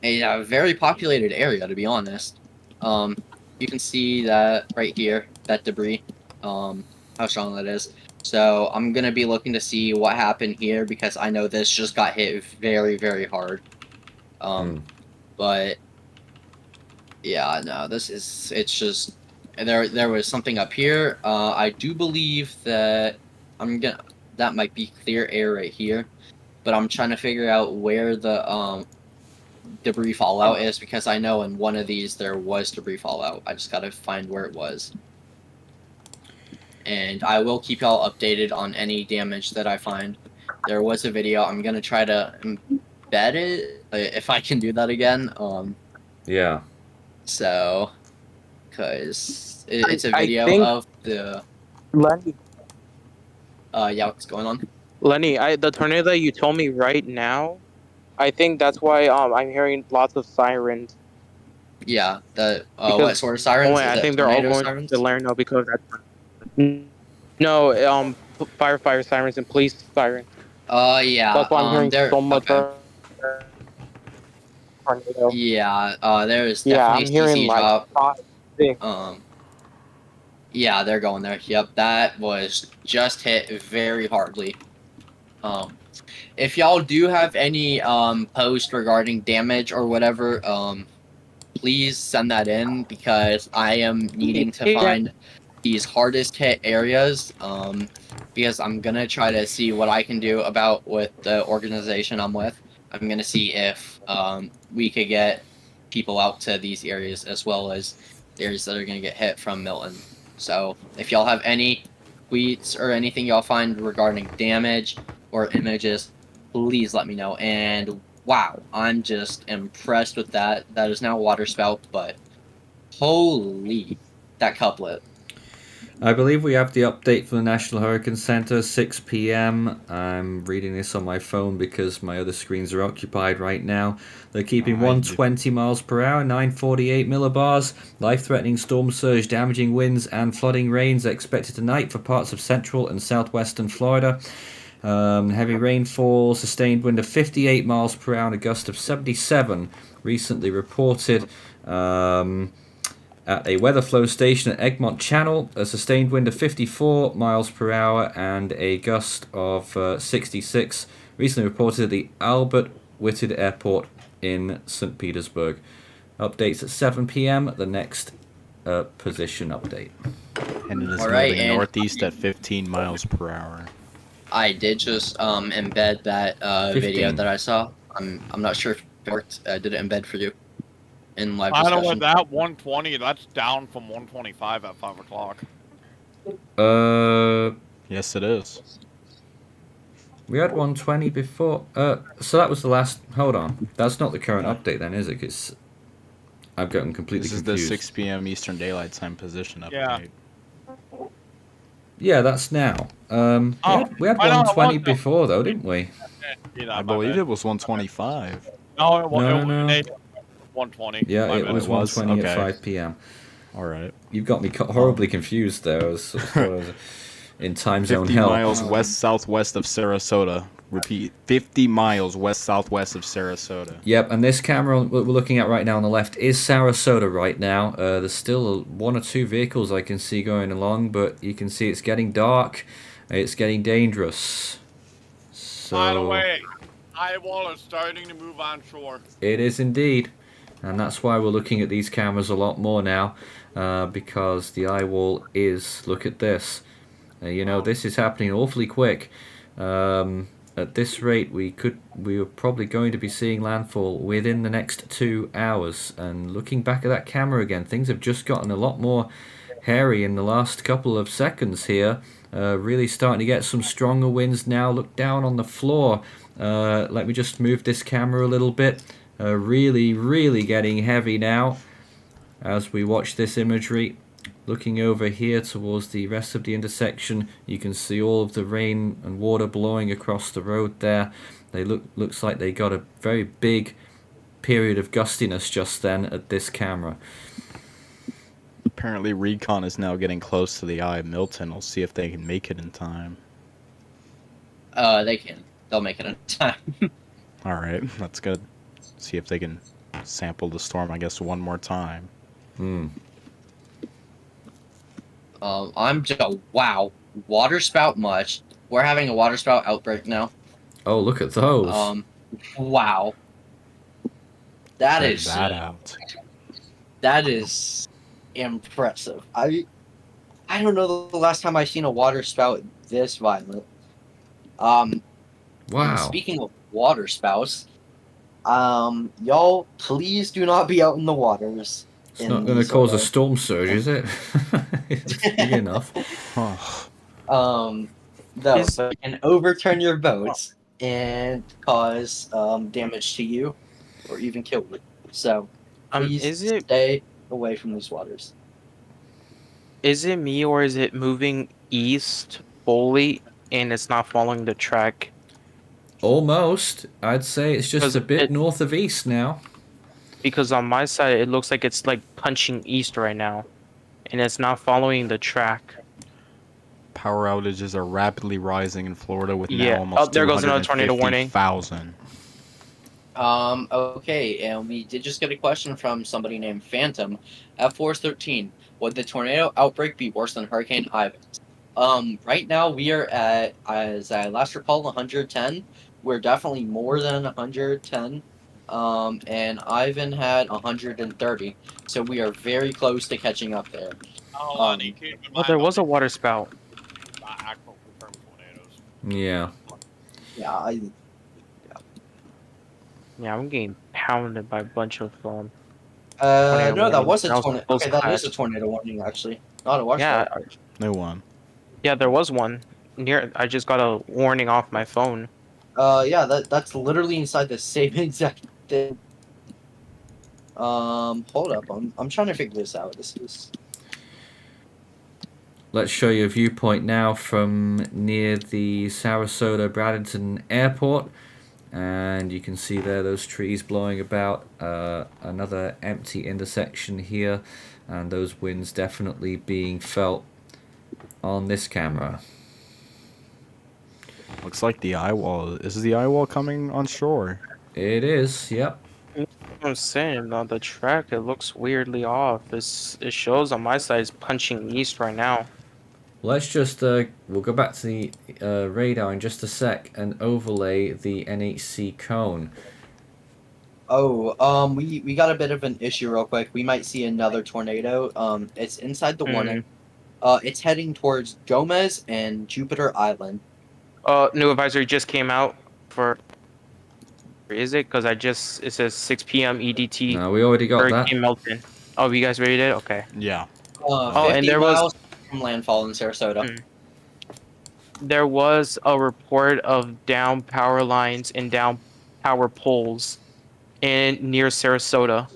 a very populated area, to be honest. You can see that right here, that debris, how strong that is. So I'm gonna be looking to see what happened here because I know this just got hit very, very hard. But yeah, no, it's just there was something up here. I do believe that that might be clear air right here, but I'm trying to figure out where the debris fallout is because I know in one of these there was debris fallout. I just gotta find where it was. And I will keep y'all updated on any damage that I find. There was a video. I'm gonna try to embed it if I can do that again. Yeah. So, cause it's a video of the. Lenny. Yeah, what's going on? Lenny, the tornado that you told me right now, I think that's why I'm hearing lots of sirens. Yeah, what sort of sirens? I think they're all going to Lerno because that's. No, firefighter sirens and police sirens. Yeah. That's why I'm hearing so much. Okay. Tornado. Yeah, there's definitely I'm CC hearing drop. Like Yeah, they're going there. Yep, that was just hit very hardly. If y'all do have any post regarding damage or whatever, please send that in because I am needing to find these hardest hit areas. Because I'm gonna try to see what I can do about with the organization I'm with. I'm gonna see if we could get people out to these areas as well as the areas that are gonna get hit from Milton. So if y'all have any tweets or anything y'all find regarding damage or images, please let me know. And wow, I'm just impressed with that. That is now a water spout, but holy, that couplet. I believe we have the update from the National Hurricane Center, 6 p.m. I'm reading this on my phone because my other screens are occupied right now. They're keeping 120 miles per hour, 948 millibars. Life-threatening storm surge, damaging winds, and flooding rains are expected tonight for parts of central and southwestern Florida. Heavy rainfall, sustained wind of 58 miles per hour, and a gust of 77 recently reported. At a weather flow station at Egmont Channel, a sustained wind of 54 miles per hour and a gust of 66 recently reported at the Albert Whitted Airport in St. Petersburg. Updates at 7 p.m. The next position update. And it is moving northeast at 15 miles per hour. I did just embed that video that I saw. I'm not sure if it worked. Did it embed for you? In live discussion. I know with that 120, that's down from 125 at 5 o'clock. Yes, it is. We had 120 before. So that was the last. Hold on. That's not the current update then, is it? Because I've gotten completely confused. This is the 6 p.m. Eastern Daylight Time position update. Yeah, that's now. We had 120 before though, didn't we? I believe it was 125. No, it was no. 120. Yeah, it was 120 at 5 p.m. All right. You've got me horribly confused there. I was in time zone 50 hell. miles west-southwest of Sarasota. Repeat, 50 miles west-southwest of Sarasota. Yep, and this camera we're looking at right now on the left is Sarasota right now. There's still one or two vehicles I can see going along, but you can see it's getting dark. It's getting dangerous. So, by the way, Eyewall is starting to move onshore. It is indeed. And that's why we're looking at these cameras a lot more now, because the Eyewall is, look at this. This is happening awfully quick. At this rate, we were probably going to be seeing landfall within the next 2 hours. And looking back at that camera again, things have just gotten a lot more hairy in the last couple of seconds here. Really starting to get some stronger winds now. Look down on the floor. Let me just move this camera a little bit. Really getting heavy now as we watch this imagery. Looking over here towards the rest of the intersection, you can see all of the rain and water blowing across the road there. They looks like they got a very big period of gustiness just then at this camera. Apparently Recon is now getting close to the eye of Milton. We'll see if they can make it in time. They can. They'll make it in time. Alright, that's good. See if they can sample the storm, I guess, one more time. I'm just wow. water spout much. We're having a water spout outbreak now. Oh, look at those. Wow. That Check is that out. That is impressive. I don't know the last time I've seen a water spout this violent. And Wow. speaking of water spouts, y'all please do not be out in the waters. It's not going to cause a storm surge, is it? It's big enough. No, but it can overturn your boats and cause damage to you, or even kill you. So please stay away from these waters. Is it me, or is it moving east fully and it's not following the track? Almost. I'd say it's just a bit north of east now. Because on my side, it looks like it's like punching east right now, and it's not following the track. Power outages are rapidly rising in Florida with now almost there goes another tornado warning. 250,000. Okay, and we did just get a question from somebody named Phantom at Force 13. Would the tornado outbreak be worse than Hurricane Ivan? Right now we are at, as I last recall, 110. We're definitely more than 110. And Ivan had 130. So we are very close to catching up there. There was a water spout. Yeah. Yeah, Yeah, I'm getting pounded by a bunch of no, that was a tornado. Okay, that is a tornado warning, actually. Not a water spout. No one. Yeah, there was one. I just got a warning off my phone. Yeah, that's literally inside the same exact thing. Hold up. I'm trying to figure this out. This is... Let's show you a viewpoint now from near the Sarasota Bradenton Airport. And you can see there those trees blowing about, another empty intersection here, and those winds definitely being felt on this camera. Looks like the Eyewall. Is the Eyewall coming on shore? It is, yep. I'm saying on the track it looks weirdly off. It shows on my side it's punching east right now. Let's just we'll go back to the radar in just a sec and overlay the NHC cone. Oh, we got a bit of an issue real quick. We might see another tornado. It's inside the warning. It's heading towards Gomez and Jupiter Island. New advisory just came out for. Is it? Because it says 6 p.m. EDT. No, we already got Hurricane Milton. Oh, you guys read it? Okay. Yeah. 50 and there was from landfall in Sarasota. There was a report of down power lines and down power poles near Sarasota.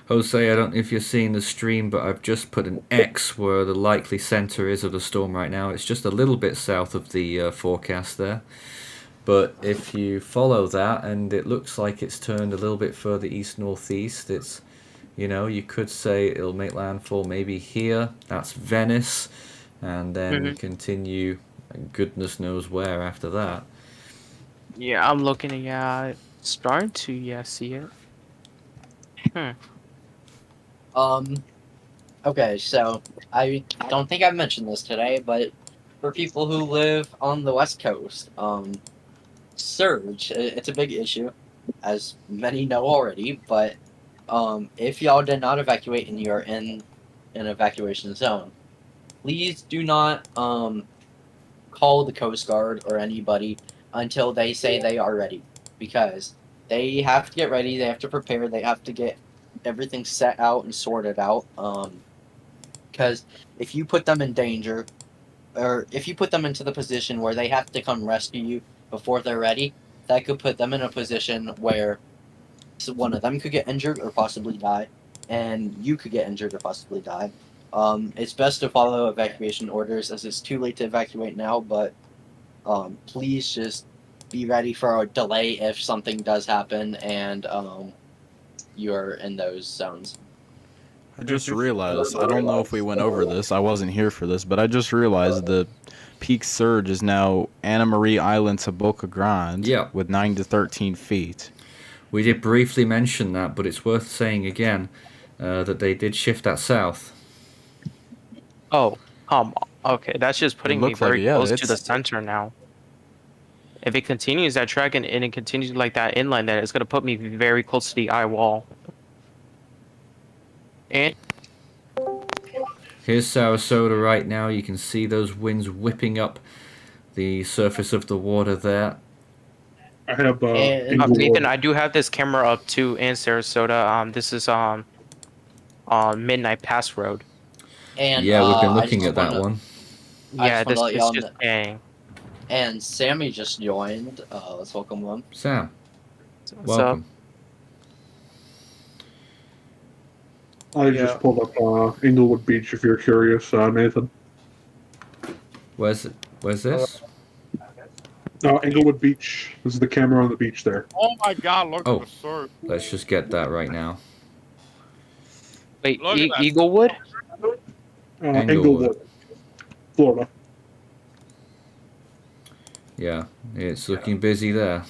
Jose, I don't know if you're seeing the stream, but I've just put an X where the likely center is of the storm right now. It's just a little bit south of the forecast there. But if you follow that, and it looks like it's turned a little bit further east-northeast, it's, you know, you could say it'll make landfall maybe here. That's Venice. And then continue, goodness knows where after that. Yeah, I'm looking at, it's starting to, see it. Okay, so I don't think I've mentioned this today, but for people who live on the West Coast, surge, it's a big issue, as many know already, but if y'all did not evacuate and you're in an evacuation zone, please do not call the Coast Guard or anybody until they say they are ready, because they have to get ready, they have to prepare, they have to get everything set out and sorted out, because if you put them in danger, or if you put them into the position where they have to come rescue you before they're ready, that could put them in a position where one of them could get injured or possibly die, and you could get injured or possibly die. It's best to follow evacuation orders, as it's too late to evacuate now, but please just be ready for a delay if something does happen and you're in those zones. I just realized, I don't know if we went over this, I wasn't here for this, but I just realized the peak surge is now Anna Marie Island to Boca Grande with 9 to 13 feet. We did briefly mention that, but it's worth saying again that they did shift that south. Oh, Okay, that's just putting me very close to the center now. If it continues that track and it continues like that inland, then it's gonna put me very close to the eye wall. And here's Sarasota right now. You can see those winds whipping up the surface of the water there. I have Nathan, I do have this camera up too in Sarasota. This is on Midnight Pass Road. And yeah, we've been looking at that one. Yeah, this is just dang. And Sammy just joined. Let's welcome him. Sam, What's welcome. I just pulled up Inglewood Beach if you're curious, Nathan. Where's this? Inglewood Beach. This is the camera on the beach there. Oh my God! Look at the surf. Let's just get that right now. Wait, Eaglewood? Inglewood, Florida. Yeah, it's looking busy there.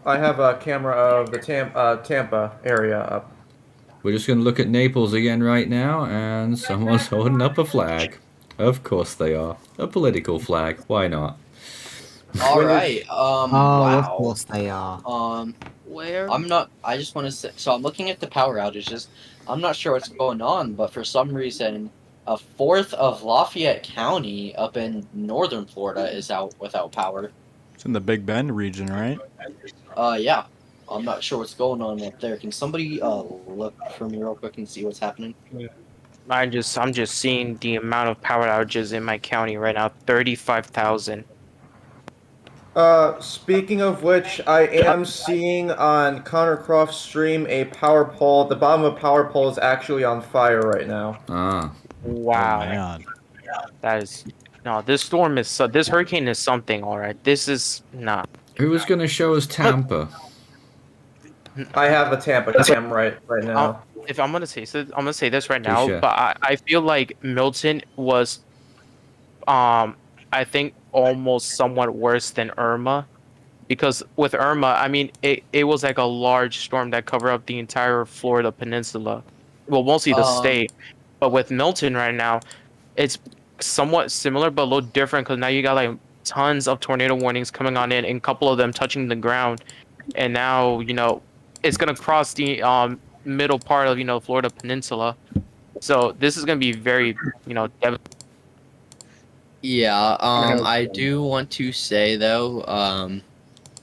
I have a camera of the Tampa area up. We're just going to look at Naples again right now, and someone's holding up a flag. Of course they are. A political flag. Why not? All right. Wow. Of course they are. Where? I just want to say. So I'm looking at the power outages. I'm not sure what's going on, but for some reason, a fourth of Lafayette County up in northern Florida is out without power. It's in the Big Bend region, right? Yeah. I'm not sure what's going on up there. Can somebody look for me real quick and see what's happening? I'm just seeing the amount of power outages in my county right now. 35,000. Speaking of which, I am seeing on Connor Croft's stream a power pole. The bottom of a power pole is actually on fire right now. Ah. Wow. That is no. This storm is this hurricane is something. All right. This is not. Who was going to show us Tampa? I have a Tampa cam right now. If I'm gonna say I'm gonna say this right now, but I feel like Milton was, I think almost somewhat worse than Irma, because with Irma, I mean it was like a large storm that covered up the entire Florida peninsula, well mostly the state, but with Milton right now, it's somewhat similar but a little different because now you got like tons of tornado warnings coming on in, and a couple of them touching the ground, and now it's gonna cross the middle part of Florida peninsula, so this is gonna be very devastating. Yeah, I do want to say though,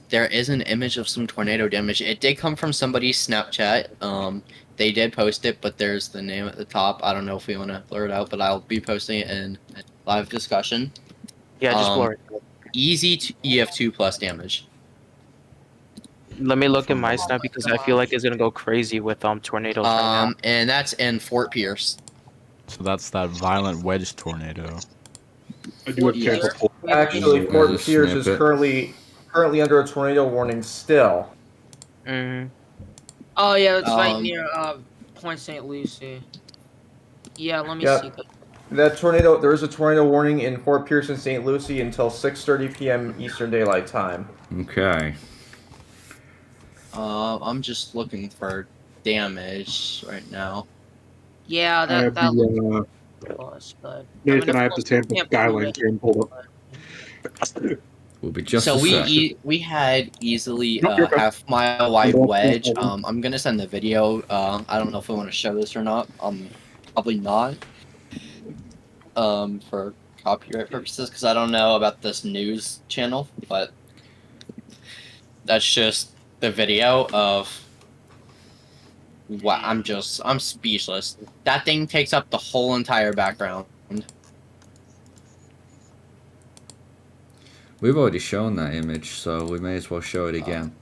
there is an image of some tornado damage. It did come from somebody's Snapchat. They did post it, but there's the name at the top. I don't know if we want to blur it out, but I'll be posting it in live discussion. Yeah, just blur it. Easy EF2 plus damage. Let me look at my snap because I feel like it's gonna go crazy with tornadoes right now. And that's in Fort Pierce. So that's that violent wedge tornado. I do have Actually, Fort Pierce is currently under a tornado warning still. Oh yeah, it's right near Point St. Lucie. Yeah, let me see. That tornado. There is a tornado warning in Fort Pierce and St. Lucie until 6:30 p.m. Eastern Daylight Time. Okay. I'm just looking for damage right now. Yeah, that looks close, but Nathan, I have the Tampa Skyline cam pulled up. We'll be just so a we had easily half-mile wide wedge. I'm gonna send the video. I don't know if I want to show this or not. Probably not. For copyright purposes, because I don't know about this news channel, but that's just the video of. Wow, I'm speechless. That thing takes up the whole entire background. We've already shown that image, so we may as well show it again.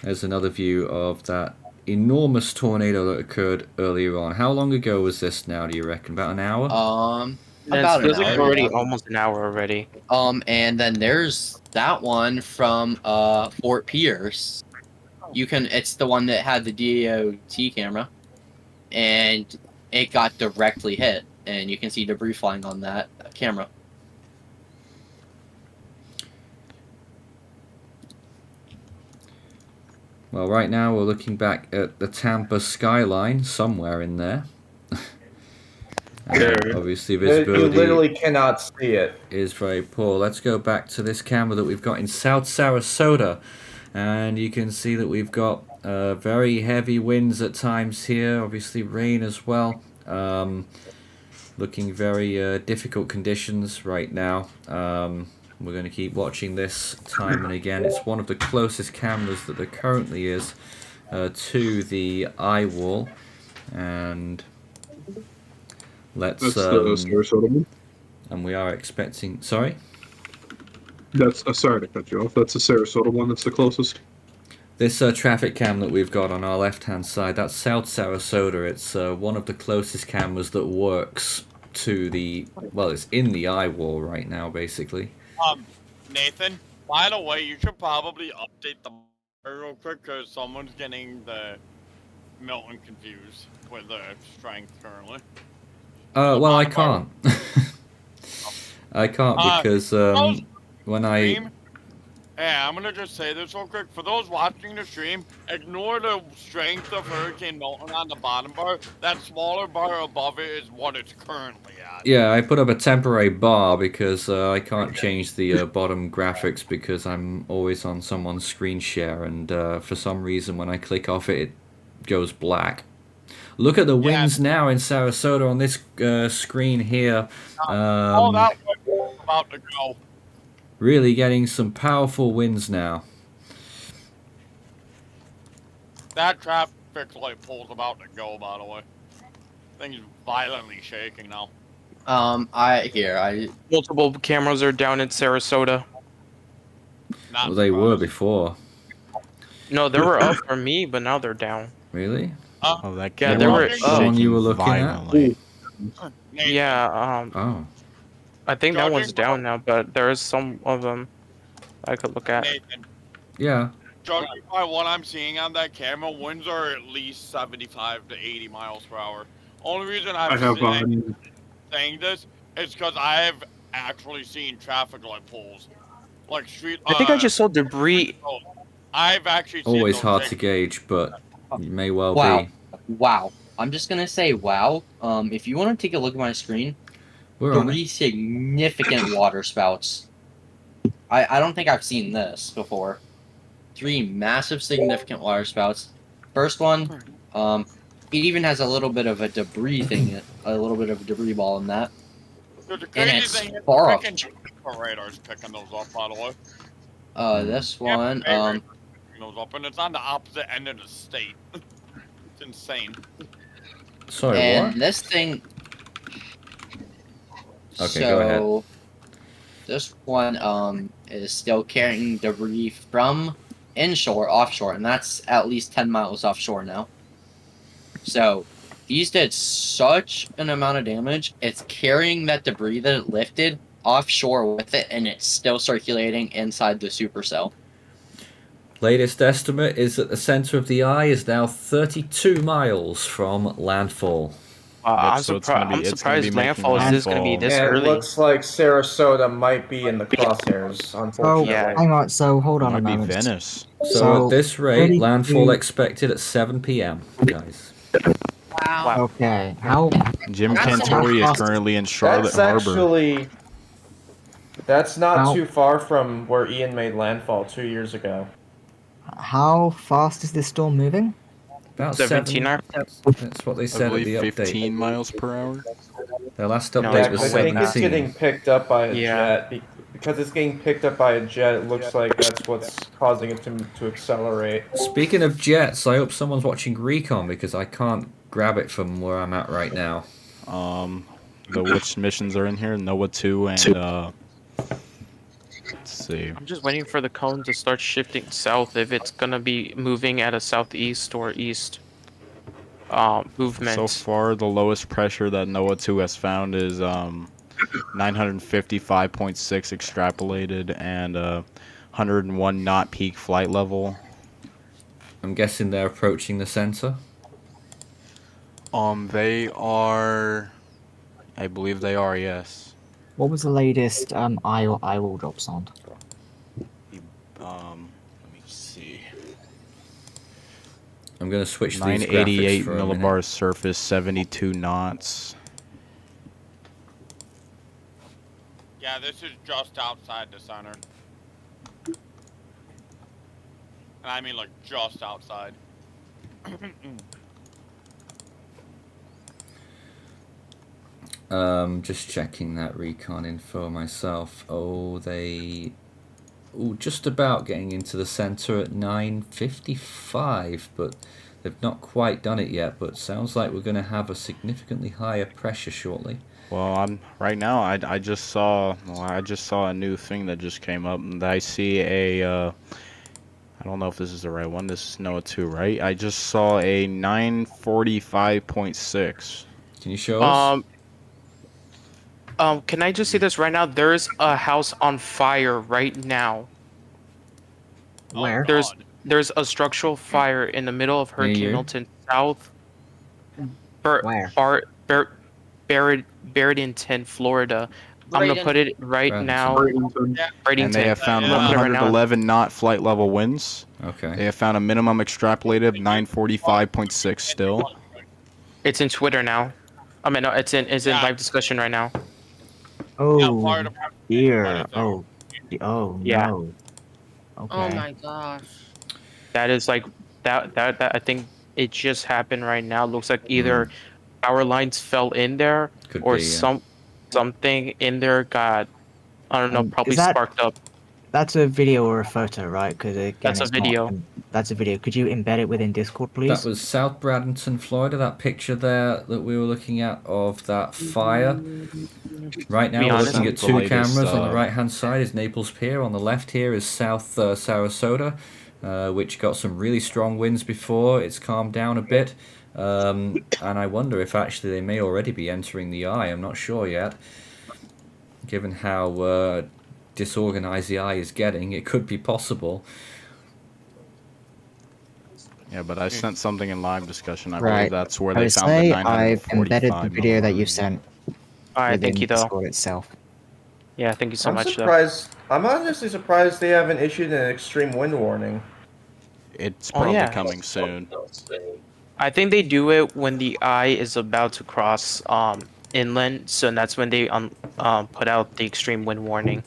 There's another view of that enormous tornado that occurred earlier on. How long ago was this now, do you reckon? About an hour? About an hour. Already almost an hour already. And then there's that one from Fort Pierce. It's the one that had the DOT camera, and it got directly hit, and you can see debris flying on that camera. Well, right now we're looking back at the Tampa skyline, somewhere in there. Obviously, You visibility literally cannot see it. is very poor. Let's go back to this camera that we've got in South Sarasota, and you can see that we've got very heavy winds at times here. Obviously, rain as well. Looking very difficult conditions right now. We're going to keep watching this time and again. It's one of the closest cameras that there currently is to the Eyewall, and let's. That's the Sarasota one. And we are expecting. Sorry. That's sorry to cut you off. That's the Sarasota one. That's the closest. This traffic cam that we've got on our left-hand side, that's South Sarasota. It's one of the closest cameras that works to the, well, it's in the Eyewall right now, basically. Nathan, by the way, you should probably update the real quick because someone's getting the Milton confused with the strength currently. Well, I can't. I can't because when I... Yeah, I'm gonna just say this real quick. For those watching the stream, ignore the strength of Hurricane Milton on the bottom bar. That smaller bar above it is what it's currently at. Yeah, I put up a temporary bar because I can't change the bottom graphics because I'm always on someone's screen share, and for some reason when I click off it, it goes black. Look at the winds now in Sarasota on this screen here. All that was about to go. Really getting some powerful winds now. That traffic light pole's about to go, by the way. Thing's violently shaking now. Multiple cameras are down in Sarasota. Well, they were before. No, they were up for me, but now they're down. Really? Oh, that Yeah, they were the one you were looking violently. at. Yeah. Oh. I think that one's down now, but there is some of them I could look at. Nathan, Yeah. judging by what I'm seeing on that camera, winds are at least 75 to 80 miles per hour. Only reason I'm saying this is because I have actually seen traffic light poles. Like street... I think I just saw debris. I've actually seen Always those hard things. to gauge, but it may well Wow. be. Wow. I'm just gonna say wow. If you want to take a look at my screen, We're on 3 significant water spouts. I don't think I've seen this before. 3 massive significant water spouts. First one, it even has a little bit of a debris thing, a little bit of a debris ball in that. Dude, the And crazy it's thing is far up. freaking radar's picking those up, by the way. This one, Picking those up, and it's on the opposite end of the state. It's insane. Sorry, and what? this thing. Okay, go ahead. This one is still carrying debris from inshore, offshore, and that's at least 10 miles offshore now. So these did such an amount of damage. It's carrying that debris that it lifted offshore with it, and it's still circulating inside the supercell. Latest estimate is that the center of the eye is now 32 miles from landfall. I'm so it's gonna be- I'm it's gonna surprised be making landfall is going to be landfall. this And early. it looks like Sarasota might be in the crosshairs, Oh, unfortunately. hang on. So hold on a Might be moment. Venice. So at this rate, 32 landfall expected at 7 p.m., guys. Wow. Okay. How? Jim That's Cantori is not- currently in Charlotte That's Harbor. actually... That's not How- too far from where Ian made landfall 2 years ago. How fast is this storm moving? About 17 7. That's what they I said at believe the update. 15 miles per hour. Their last No, update Yeah, was 'cause I think it's 17. getting picked up by a Yeah. jet. Because it's getting picked up by a jet, it looks like that's what's causing it to accelerate. Speaking of jets, I hope someone's watching Recon because I can't grab it from where I'm at right now. Which missions are in here? NOAA 2 and let's see. I'm just waiting for the cone to start shifting south if it's going to be moving at a southeast or east movement. So far, the lowest pressure that NOAA 2 has found is 955.6 extrapolated and 101 knot peak flight level. I'm guessing they're approaching the center. They are. I believe they are. Yes. What was the latest Eyewall drop sound? Let me see. I'm going to switch these graphics 988 for a minute. millibars surface, 72 knots. Yeah, this is just outside the center. And I mean, like, just outside. Just checking that recon info myself. Oh, just about getting into the center at 9:55, but they've not quite done it yet. But sounds like we're going to have a significantly higher pressure shortly. Well, right now I just saw a new thing that just came up, and I see a I don't know if this is the right one. This is NOAA 2, right? I just saw a 945.6. Can you show us? Can I just say this right now? There's a house on fire right now. Where? There's a structural fire in the middle of Hurricane Milton, south. Where? Barrington, Florida. I'm gonna put it right now. And they have found 111 knot flight level winds. Okay. They have found a minimum extrapolated of 945.6 still. It's in Twitter now. I mean, no, it's in live discussion right now. Oh, dear. Oh, yeah. no. Okay. Oh my gosh. That is like that. I think it just happened right now. Looks like either power lines fell in there, or something in there got, I don't know, probably sparked up. That's a video or a photo, right? Because That's a video. That's a video. Could you embed it within Discord, please? That was South Bradenton, Florida. That picture there that we were looking at of that fire. Right now we're looking at two cameras. On the right-hand side is Naples Pier. On the left here is South Sarasota, which got some really strong winds before. It's calmed down a bit. And I wonder if actually they may already be entering the eye. I'm not sure yet. Given how disorganized the eye is getting, it could be possible. Yeah, but I sent something in live discussion. I Right. believe that's where I they would found say the I've embedded the 945 video that you sent. Alright, thank you, though. Discord itself. Yeah, thank you so I'm much. surprised. I'm honestly surprised they haven't issued an extreme wind warning. It's probably coming soon. I think they do it when the eye is about to cross inland, so that's when they put out the extreme wind warning.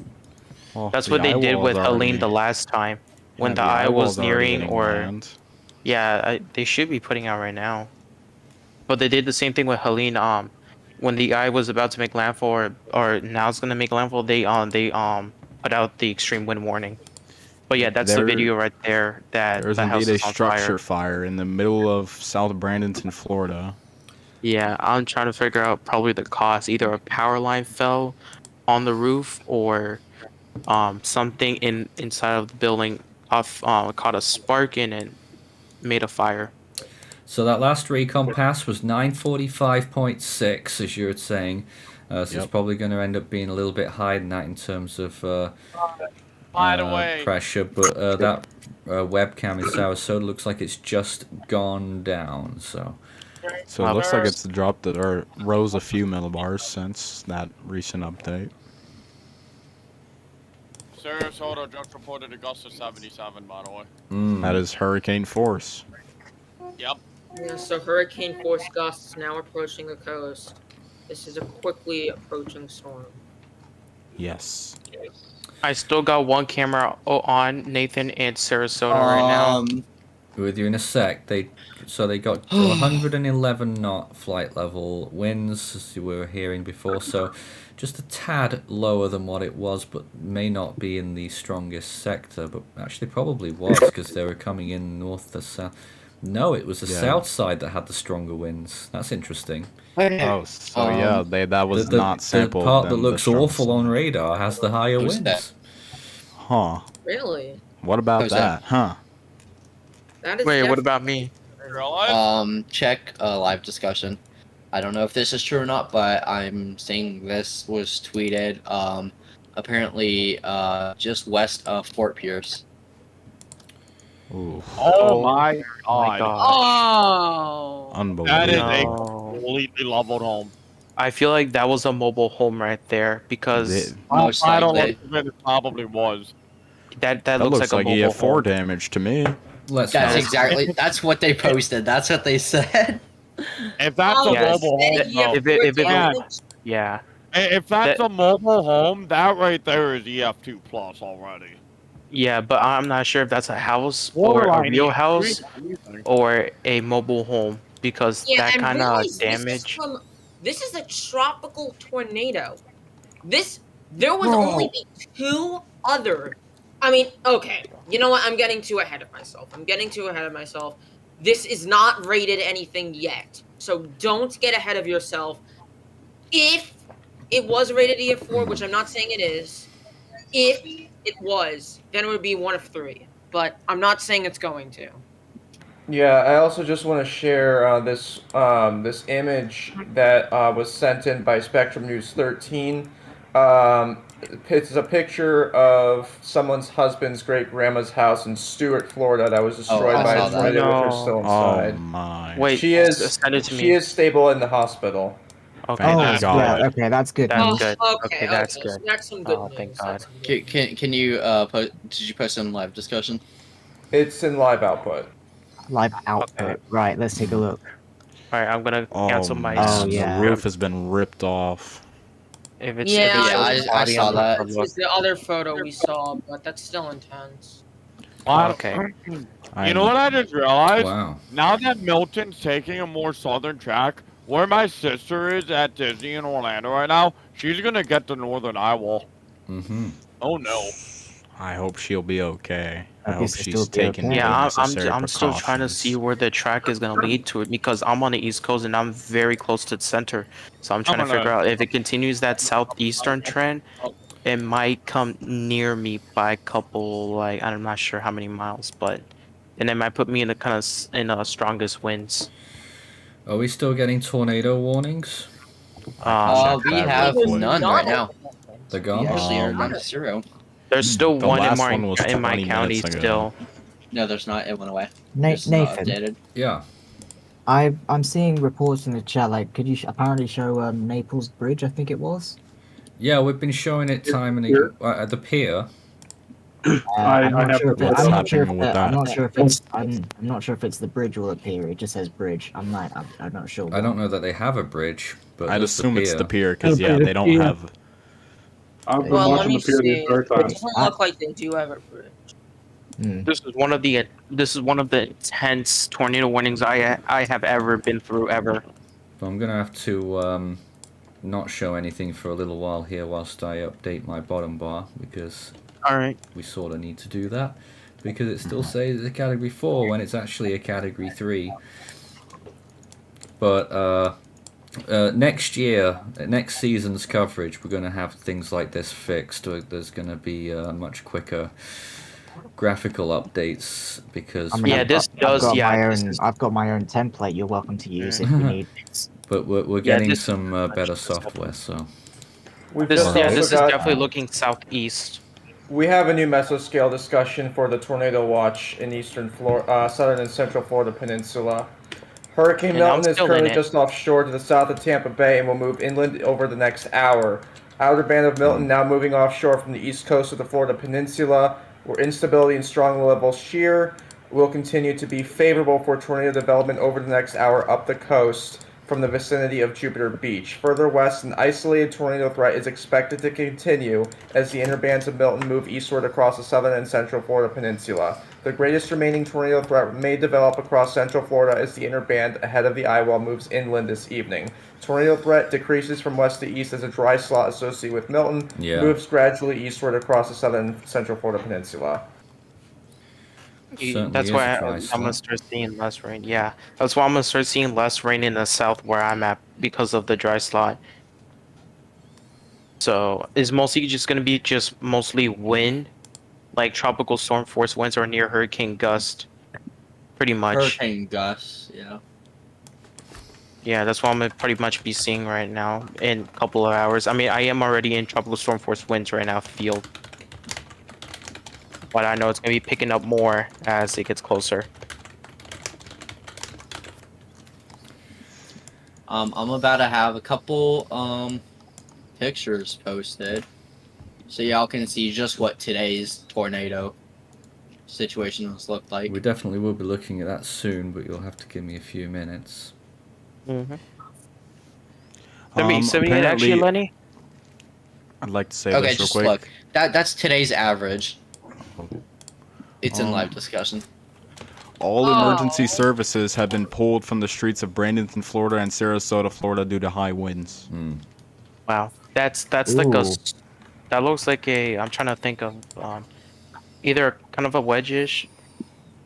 Well, that's what they did Eyewall's with Helene the last time, when the eye was nearing, or they should be putting out right now. But they did the same thing with Helene. When the eye was about to make landfall, or now it's gonna make landfall, they put out the extreme wind warning. But yeah, that's the video right there. There's indeed a structure fire in the middle of South Bradenton, Florida. Yeah, I'm trying to figure out probably the cause. Either a power line fell on the roof, or something inside of the building caught a spark in and made a fire. So that last recon pass was 945.6, as you were saying. So it's probably going to end up being a little bit higher than that in terms of pressure. But that webcam in Sarasota looks like it's just gone down. So it looks like it's dropped or rose a few millibars since that recent update. Sarasota just reported a gust of 77, by the way. That is hurricane force. Yep. Yeah, so hurricane force gusts now approaching the coast. This is a quickly approaching storm. Yes. I still got one camera on Nathan in Sarasota right now. With you in a sec. They got 111 knot flight level winds, as you were hearing before. So just a tad lower than what it was, but may not be in the strongest sector. But actually probably was, because they were coming in north to south. No, it was the south side that had the stronger winds. That's interesting. Oh, so that was not sampled. The part that looks awful on radar has the higher winds. Huh. Really? What about that? Huh? That is Wait, what about me? Check live discussion. I don't know if this is true or not, but I'm saying this was tweeted apparently just west of Fort Pierce. Ooh. Oh my god. Oh! Unbelievable. That is a completely leveled home. I feel like that was a mobile home right there, because I don't know if it probably was. That looks like a mobile home. 4 damage to me. Let's That's not. exactly. That's what they posted. That's what they said. If that's a mobile home, yeah. If that's a mobile home, that right there is EF2 plus already. Yeah, but I'm not sure if that's a house or a Borderline real EF3. house or a mobile home because Yeah, that and kind of realize damage. this is a tropical tornado. There was only two other. I mean, okay, you know what? I'm getting too ahead of myself. This is not rated anything yet, so don't get ahead of yourself. If it was rated EF4, which I'm not saying it is, if it was, then it would be one of three. But I'm not saying it's going to. Yeah, I also just want to share this image that was sent in by Spectrum News 13. It's a picture of someone's husband's great grandma's house in Stuart, Florida, that was destroyed by a tornado with her still inside. Oh my! Wait, she is stable in the hospital. Okay. Thank God. Yeah, okay, that's good. That's good. Okay, that's so good. that's some good news. Thank God. Can you did you post in live discussion? It's in live output. Live output. Right, let's take a look. All right, I'm gonna cancel my. The roof has been ripped off. If it's I saw that. This was the other photo we saw, but that's still intense. Okay. You know what I just realized? Wow. Now that Milton's taking a more southern track, where my sister is at Disney in Orlando right now, she's gonna get the northern Eyewall. Mm-hmm. Oh no. I hope she'll be okay. I hope Obviously she's still be taking okay. the Yeah, necessary I'm still trying to precautions. see where the track is gonna lead to it because I'm on the East Coast and I'm very close to the center. So I'm trying to figure out if it continues that southeastern trend, it might come near me by a couple, like I'm not sure how many miles, but and it might put me in the strongest winds. Are we still getting tornado warnings? We have none right now. They're gone. We actually are down to 0. There's still The one in last my one was in my 20 county minutes ago. still. No, there's not. It went away. It's not Nathan. updated. Yeah. I'm seeing reports in the chat. Like, could you apparently show Naples Bridge? I think it was. Yeah, we've been showing it time and again at the pier. I'm not sure if it's. that? I'm not sure if it's the bridge or the pier. It just says bridge. I'm not sure. I don't know that they have a bridge, but I'd there's assume it's pier. the pier because they don't have. I've been Well, let watching me the pier the see. entire It time. doesn't look like they do have a bridge. This is one of the intense tornado warnings I have ever been through ever. So I'm gonna have to not show anything for a little while here whilst I update my bottom bar because we sort of need to do that because it still says it's a category 4 when it's actually a category 3. But next year, next season's coverage, we're gonna have things like this fixed. There's gonna be much quicker graphical updates because I've got my own template. You're welcome to use if you need it. But we're getting some better software, so. This is definitely looking southeast. We have a new mesoscale discussion for the tornado watch in eastern Florida, southern and central Florida peninsula. Hurricane And Milton I'm is still currently in it. just offshore to the south of Tampa Bay and will move inland over the next hour. Outer band of Milton now moving offshore from the east coast of the Florida peninsula, where instability and strong level shear will continue to be favorable for tornado development over the next hour up the coast from the vicinity of Jupiter Beach. Further west, an isolated tornado threat is expected to continue as the inner bands of Milton move eastward across the southern and central Florida peninsula. The greatest remaining tornado threat may develop across central Florida as the inner band ahead of the Eyewall moves inland this evening. Tornado threat decreases from west to east as a dry slot associated with Milton moves gradually eastward across the southern and central Florida peninsula. That's why I'm gonna start seeing less rain. Yeah, that's why I'm gonna start seeing less rain in the south where I'm at because of the dry slot. So it's mostly just gonna be mostly wind, like tropical storm force winds or near hurricane gust, pretty much. Hurricane gusts, yeah. Yeah, that's what I'm gonna pretty much be seeing right now in a couple of hours. I mean, I am already in tropical storm force winds right now, field. But I know it's gonna be picking up more as it gets closer. I'm about to have a couple pictures posted, so y'all can see just what today's tornado situations look like. We definitely will be looking at that soon, but you'll have to give me a few minutes. Mm-hmm. 78 actually, Lenny? I'd like to say Okay, this real just quick. look. That's today's average. It's in live discussion. All emergency services have been pulled from the streets of Bradenton, Florida, and Sarasota, Florida, due to high winds. Wow, that's like that looks like a. I'm trying to think of either kind of a wedge-ish.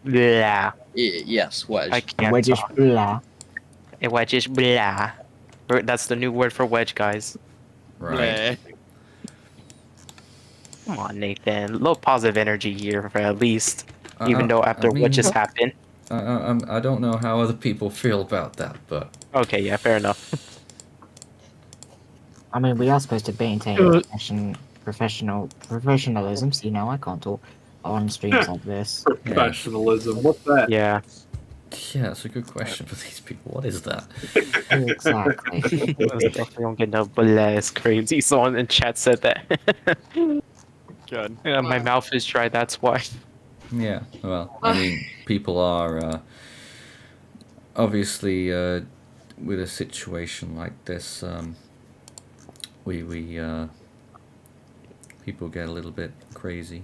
Blah. Yes, wedge. I can't Wedge-ish talk. blah. A wedge-ish blah. That's the new word for wedge, guys. Right. Come on, Nathan. A little positive energy here, for at least. I Even though after mean, what just happened. I don't know how other people feel about that, but Okay, yeah, fair enough. I mean, we are supposed to maintain professionalism, so I can't talk on streams like this. Professionalism. What's that? Yeah. Yeah, it's a good question for these people. What is that? Exactly. Definitely don't get no bless crazy. Someone in chat said that. Good. Yeah, my mouth is dry, that's why. Yeah, well, I mean, people are obviously with a situation like this, we people get a little bit crazy.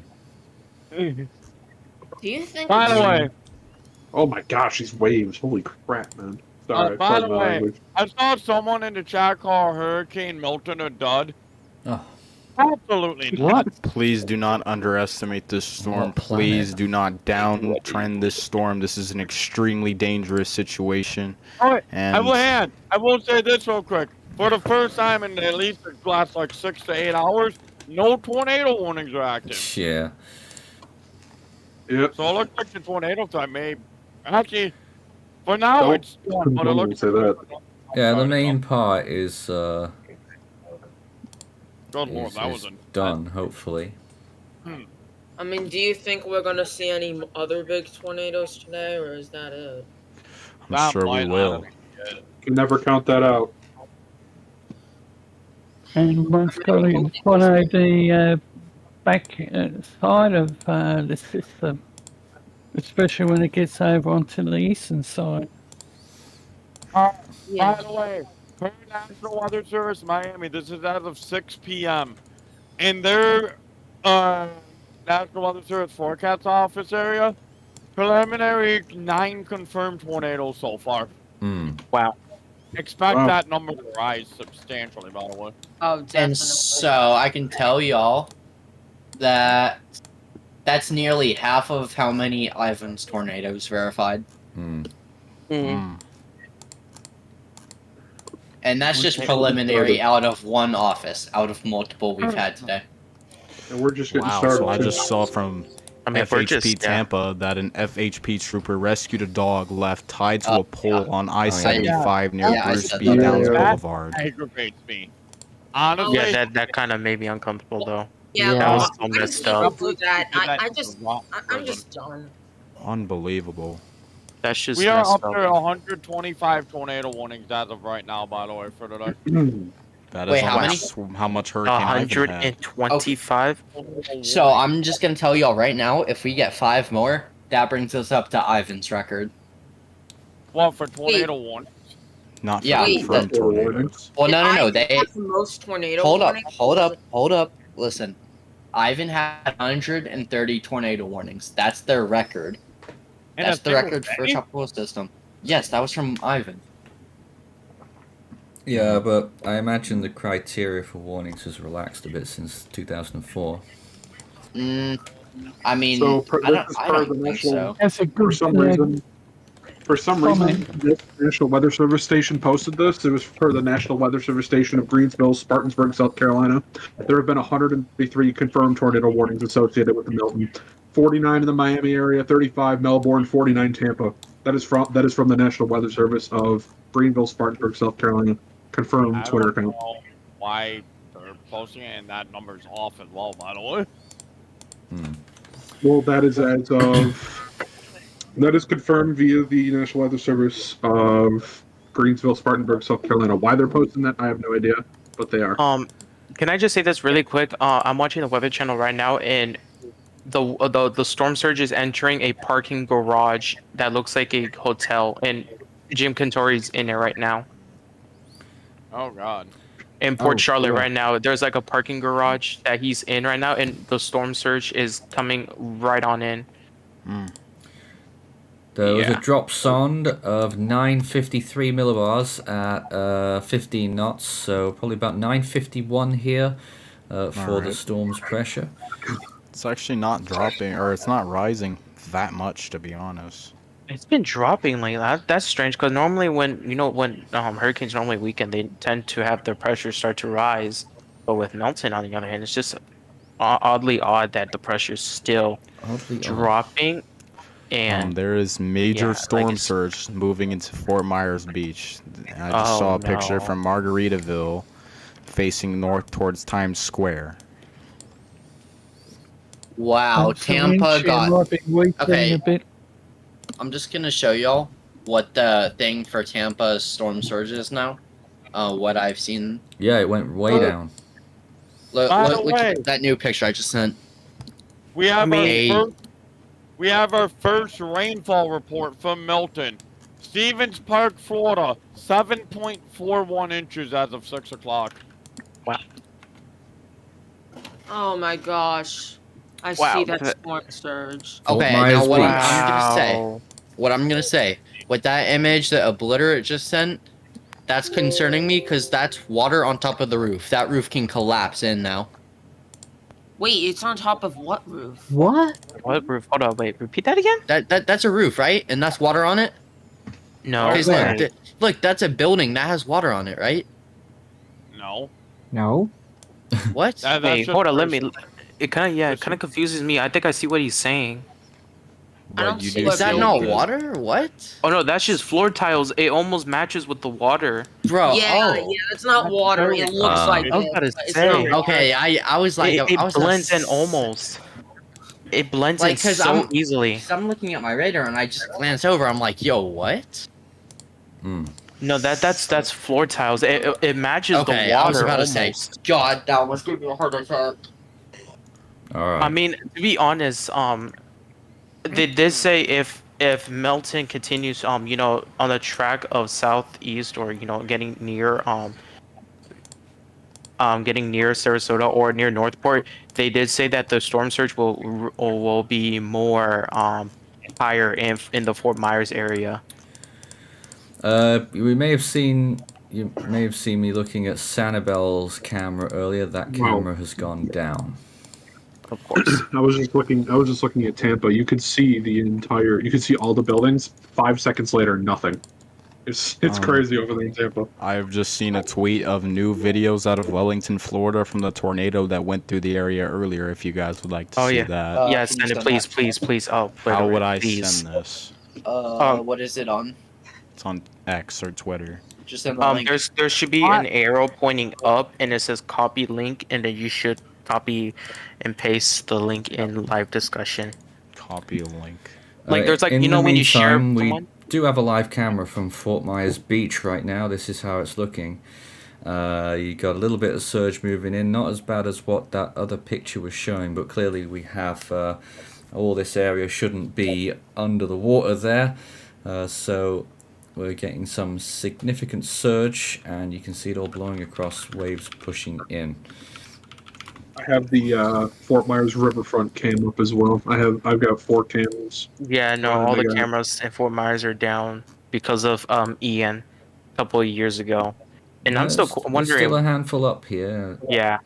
Do you think? By the way, Oh my gosh, these waves! Holy crap, man! Sorry, by pardon the my way, language. I saw someone in the chat call Hurricane Milton a dud. Oh. Absolutely not. What? Please do not underestimate this storm. What planet? Please do not downtrend this storm. This is an extremely dangerous situation. Alright, And I will say this real quick. For the first time in at least the last like 6 to 8 hours, no tornado warnings are active. Yeah. Yep. So it looks like the tornado time may actually for now it's done, but it looks say that. Yeah, the main part is good lord, that was a done, hopefully. I mean, do you think we're gonna see any other big tornadoes today, or is that it? I'm sure we will. Can never count that out. And one's got to follow the back side of the system, especially when it gets over onto the eastern side. By the way, per National Weather Service Miami, this is as of 6 p.m. In their National Weather Service forecast office area, preliminary 9 confirmed tornadoes so far. Wow. Expect that number to rise substantially, by the way. Oh, definitely. And so I can tell y'all that that's nearly half of how many Ivan's tornadoes verified. And that's just preliminary out of one office, out of multiple we've had today. And we're just getting Wow, started. so I just saw from FHP Tampa that an FHP trooper rescued a dog left tied to a pole on I-75 near Bruce B. Downs Boulevard. That aggravates me. Honestly, Yeah, that kind of made me uncomfortable though. Yeah, That was so I messed can't up. do that. I'm just done. Unbelievable. That's just we are messed up up. to 125 tornado warnings as of right now, by the way, for today. That is Wait, how almost how much Hurricane Ivan had. 125? So I'm just gonna tell y'all right now, if we get 5 more, that brings us up to Ivan's record. What, for tornado warnings? Not for Yeah, confirmed tornadoes. Well, no. They They have the most tornado hold warnings. up. Listen, Ivan had 130 tornado warnings. That's their record. In That's a the single record for day? tropical system. Yes, that was from Ivan. Yeah, but I imagine the criteria for warnings has relaxed a bit since 2004. I mean, So, I this is don't per the think national. so. That's a good For some reason, this National Weather Service station posted this. It was per the National Weather Service station of Greensville, Spartansburg, South Carolina. There have been 153 confirmed tornado warnings associated with the Milton. 49 in the Miami area, 35 Melbourne, 49 Tampa. That is from the National Weather Service of Greenville, Spartanburg, South Carolina. Confirmed I Twitter don't account. know why they're posting it, and that number's off as well, by the way. Well, that is as of. That is confirmed via the National Weather Service of Greensville, Spartanburg, South Carolina. Why they're posting that, I have no idea, but they are. Can I just say this really quick? I'm watching the Weather Channel right now, and the storm surge is entering a parking garage that looks like a hotel, and Jim Cantori's in there right now. Oh God. In Port Oh, Charlotte cool. right now, there's like a parking garage that he's in right now, and the storm surge is coming right on in. There was a drop sonde of 953 millibars at 15 knots, so probably about 951 here for the storm's pressure. It's actually not dropping, or it's not rising that much, to be honest. It's been dropping like that. That's strange because normally when hurricanes normally weaken, they tend to have their pressure start to rise. But with Milton, on the other hand, it's just oddly odd that the pressure is still dropping. And there is major storm surge moving into Fort Myers Beach. I just saw a picture from Margaritaville facing north towards Times Square. Wow, Tampa got... Okay, a bit. I'm just going to show y'all what the thing for Tampa's storm surge is now. What I've seen. Yeah, it went way down. Look at that new picture I just sent. We have our first rainfall report from Milton. Stevens Park, Florida, 7.41 inches as of 6 o'clock. Wow. Oh my gosh. I Wow, see that storm surge. Okay, now what I'm gonna say, with that image that Obliterate just sent, that's concerning me because that's water on top of the roof. That roof can collapse in now. Wait, it's on top of what roof? What roof? Hold on, wait, repeat that again? That's a roof, right? And that's water on it? No. Okay, look, that's a building that has water on it, right? No. No. What? Wait, hold on, let me... It kind of confuses me. I think I see what he's saying. I don't see Is that not water? What? Oh no, that's just floor tiles. It almost matches with the water. Bro, yeah, it's not water. It looks like I was it, about to but it's say. not water. Okay, I was like... It blends in almost. It blends in so easily. Cause I'm looking at my radar and I just glance over. I'm like, yo, what? No, that's floor tiles. It matches the water I was about almost. to say, God, that almost gave me a heart attack. All right. I mean, to be honest, they did say if Milton continues, on the track of southeast or getting near Sarasota or near Northport, they did say that the storm surge will be more higher in the Fort Myers area. You may have seen me looking at Sanibel's camera earlier. That camera has gone down. Of course. I was just looking at Tampa. You could see all the buildings. 5 seconds later, nothing. It's crazy over there in Tampa. I've just seen a tweet of new videos out of Wellington, Florida from the tornado that went through the area earlier, if you guys would like to see that. Yeah, send it, please. Oh, how would I send this? What is it on? It's on X or Twitter. Just send the link. There should be an arrow pointing up, and it says copy link, and then you should copy and paste the link in live discussion. Copy a link. There's in the when you share meantime, we someone? do have a live camera from Fort Myers Beach right now. This is how it's looking. You got a little bit of surge moving in, not as bad as what that other picture was showing, but clearly we have all this area shouldn't be under the water there. So we're getting some significant surge, and you can see it all blowing across, waves pushing in. I have the Fort Myers Riverfront cam up as well. I've got 4 cams. Yeah, no, all the cameras in Fort Myers are down because of Ian a couple of years ago. And I'm still wondering. There's still a handful up here. Yeah.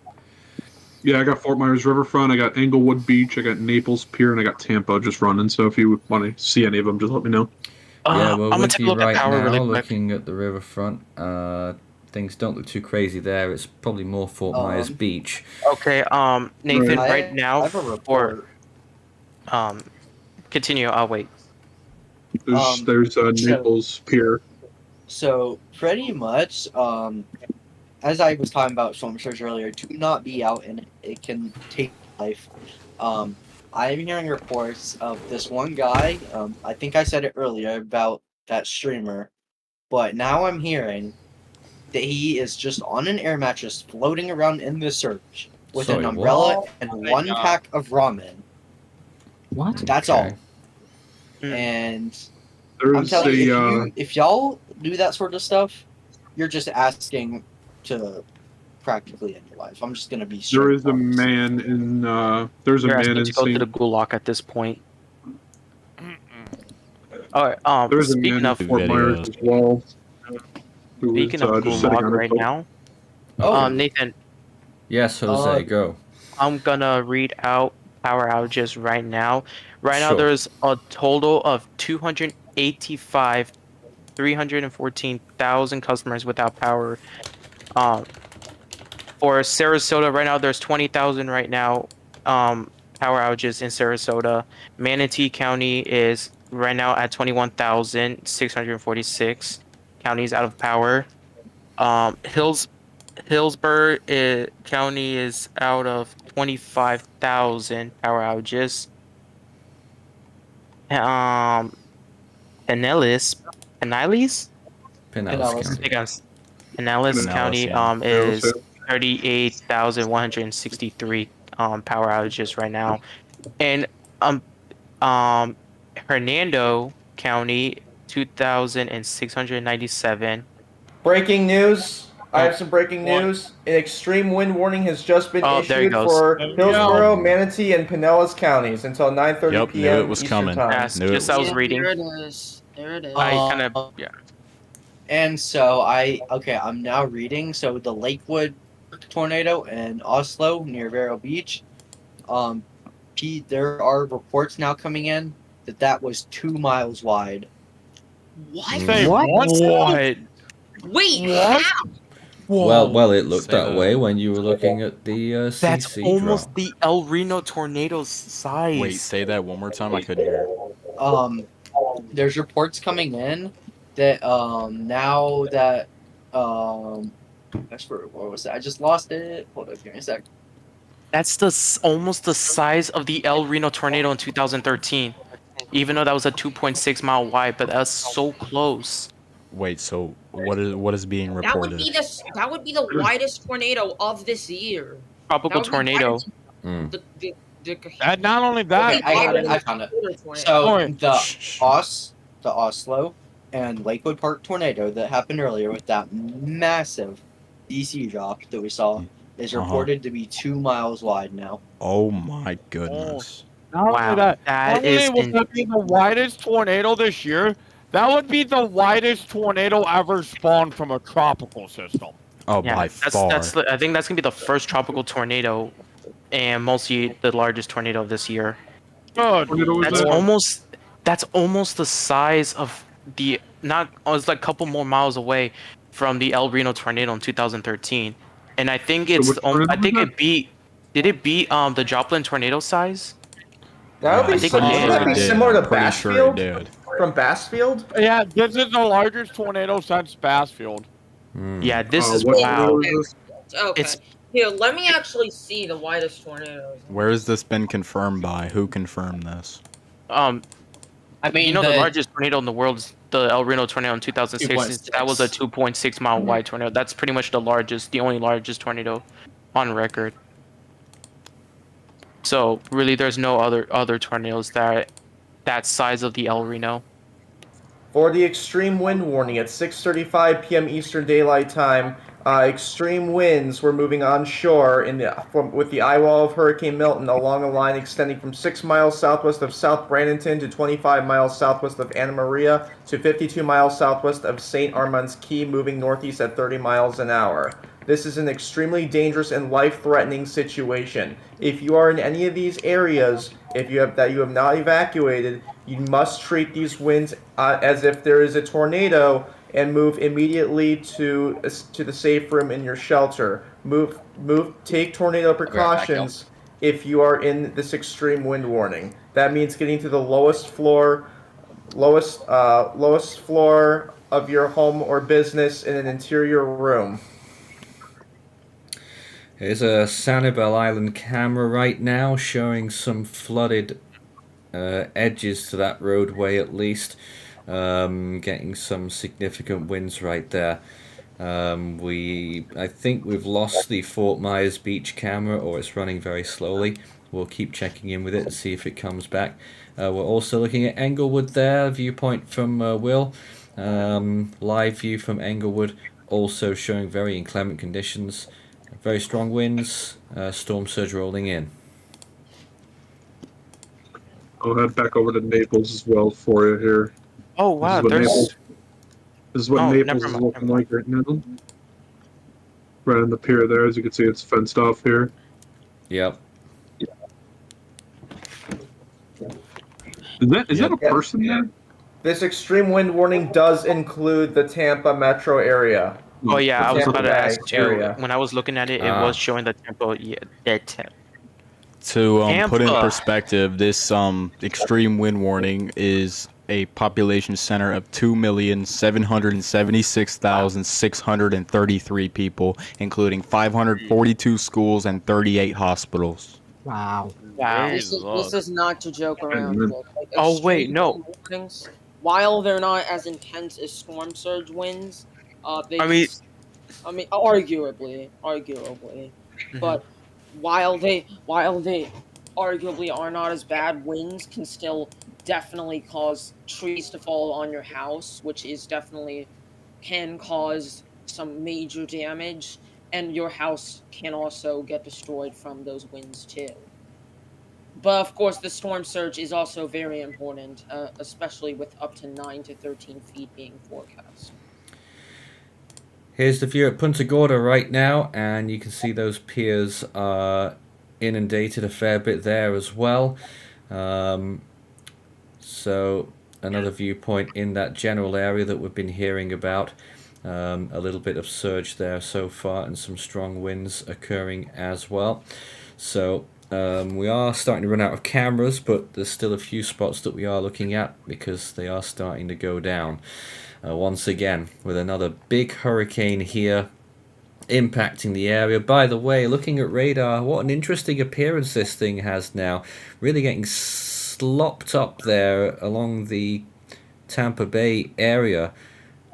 Yeah, I got Fort Myers Riverfront, I got Englewood Beach, I got Naples Pier, and I got Tampa just running. So if you want to see any of them, just let me know. Yeah, we're I'm with take a you look right at power now, really quick. looking at the riverfront. Things don't look too crazy there. It's probably more Fort Myers Beach. Okay, Nathan, right now I have a report. Continue. I'll wait. There's Naples Pier. So pretty much, as I was talking about storm surge earlier, do not be out in it. It can take life. I am hearing reports of this one guy. I think I said it earlier about that streamer, but now I'm hearing that he is just on an air mattress floating around in the surge with an umbrella and one pack of ramen. What? That's all. And I'm There's telling you, a if y'all do that sort of stuff, you're just asking to practically end your life. I'm just gonna be straight. there is a man in there's a You're man asking in to go to St. the gulag at this point. All right. There's a Speaking man in of Fort Myers as well. Who is speaking of just sitting gulag on a right boat. now, Okay. Nathan, Yes, Jose, go. I'm gonna read out power outages right now. Right now, Sure. there's a total of 314,000 customers without power. For Sarasota, right now, there's 20,000 right now. Power outages in Sarasota. Manatee County is right now at 21,646 counties out of power. Hillsborough County is out of 25,000 power outages. Pinellas County is 38,163 power outages right now, and Hernando County 2,697. Breaking news. I have some breaking news. An extreme wind warning has just been issued for Hillsborough, Manatee, and Pinellas counties until 9:30 p.m. Knew it was Eastern coming. time. Yes, just I was reading. There it is. There it is. I kind of And so I'm now reading. So the Lakewood tornado in Oslo near Vero Beach. There are reports now coming in that was 2 miles wide. What? What? Wait, What? how? Well, it looked that way when you were looking at the CC That's almost drop. the El Reno tornado size. Wait, say that one more time. I couldn't hear. There's reports coming in that now that what was that? I just lost it. Hold on, give me a sec. That's almost the size of the El Reno tornado in 2013. Even though that was a 2.6 mile wide, but that's so close. Wait, so what is being That would reported? be the widest tornado of this year. Tropical tornado. And not only that, Okay, I found it. So the Oslo and Lakewood Park tornado that happened earlier with that massive DC drop that we saw is reported to be 2 miles wide now. Oh my goodness! Not only that, not only will that be the widest tornado this year, that would be the widest tornado ever spawned from a tropical system. Oh, by far. I think that's gonna be the first tropical tornado, and mostly the largest tornado of this year. That's almost the size of the it's like a couple more miles away from the El Reno tornado in 2013, and I think it beat. Did it beat the Joplin tornado size? That would be similar to Bassfield from Bassfield. Yeah, this is the largest tornado since Bassfield. Yeah, this is wow. Okay. Here, let me actually see the widest tornadoes. Where has this been confirmed by? Who confirmed this? I mean, the largest tornado in the world is the El Reno tornado in 2006. That was a 2.6 mile wide tornado. That's pretty much the only largest tornado on record. So really, there's no other tornadoes that size of the El Reno. For the extreme wind warning at 6:35 p.m. Eastern Daylight Time, extreme winds were moving onshore with the eyewall of Hurricane Milton along a line extending from 6 miles southwest of South Bradenton to 25 miles southwest of Anna Maria to 52 miles southwest of St. Armand's Key, moving northeast at 30 miles an hour. This is an extremely dangerous and life-threatening situation. If you are in any of these areas, you have not evacuated, you must treat these winds as if there is a tornado and move immediately to the safe room in your shelter. Take tornado precautions if you are in this extreme wind warning. That means getting to the lowest floor of your home or business in an interior room. Here's a Sanibel Island camera right now showing some flooded edges to that roadway at least. Getting some significant winds right there. I think we've lost the Fort Myers beach camera, or it's running very slowly. We'll keep checking in with it and see if it comes back. We're also looking at Englewood there, viewpoint from Will. Live view from Englewood, also showing very inclement conditions. Very strong winds, storm surge rolling in. I'll head back over to Naples as well for you here. Oh wow, This is what Naples is looking like right now. Right on the pier there, as you can see, it's fenced off here. Yep. Is that a person there? This extreme wind warning does include the Tampa metro area. Oh yeah, I was Tampa about to Bay ask too. area. When I was looking at it, it was showing the Tampa. To put in perspective, this extreme wind warning is a population center of 2,776,633 people, including 542 schools and 38 hospitals. Wow. Wow. This is not to joke around with. Like, Oh wait, extreme no. warnings, while they're not as intense as storm surge winds, I mean, arguably, but while they arguably are not as bad, winds can still definitely cause trees to fall on your house, which is definitely can cause some major damage, and your house can also get destroyed from those winds too. But of course, the storm surge is also very important, especially with up to 9 to 13 feet being forecast. Here's the view at Punta Gorda right now, and you can see those piers are inundated a fair bit there as well. So another viewpoint in that general area that we've been hearing about. A little bit of surge there so far, and some strong winds occurring as well. So we are starting to run out of cameras, but there's still a few spots that we are looking at because they are starting to go down. Once again, with another big hurricane here impacting the area. By the way, looking at radar, what an interesting appearance this thing has now. Really getting slopped up there along the Tampa Bay area.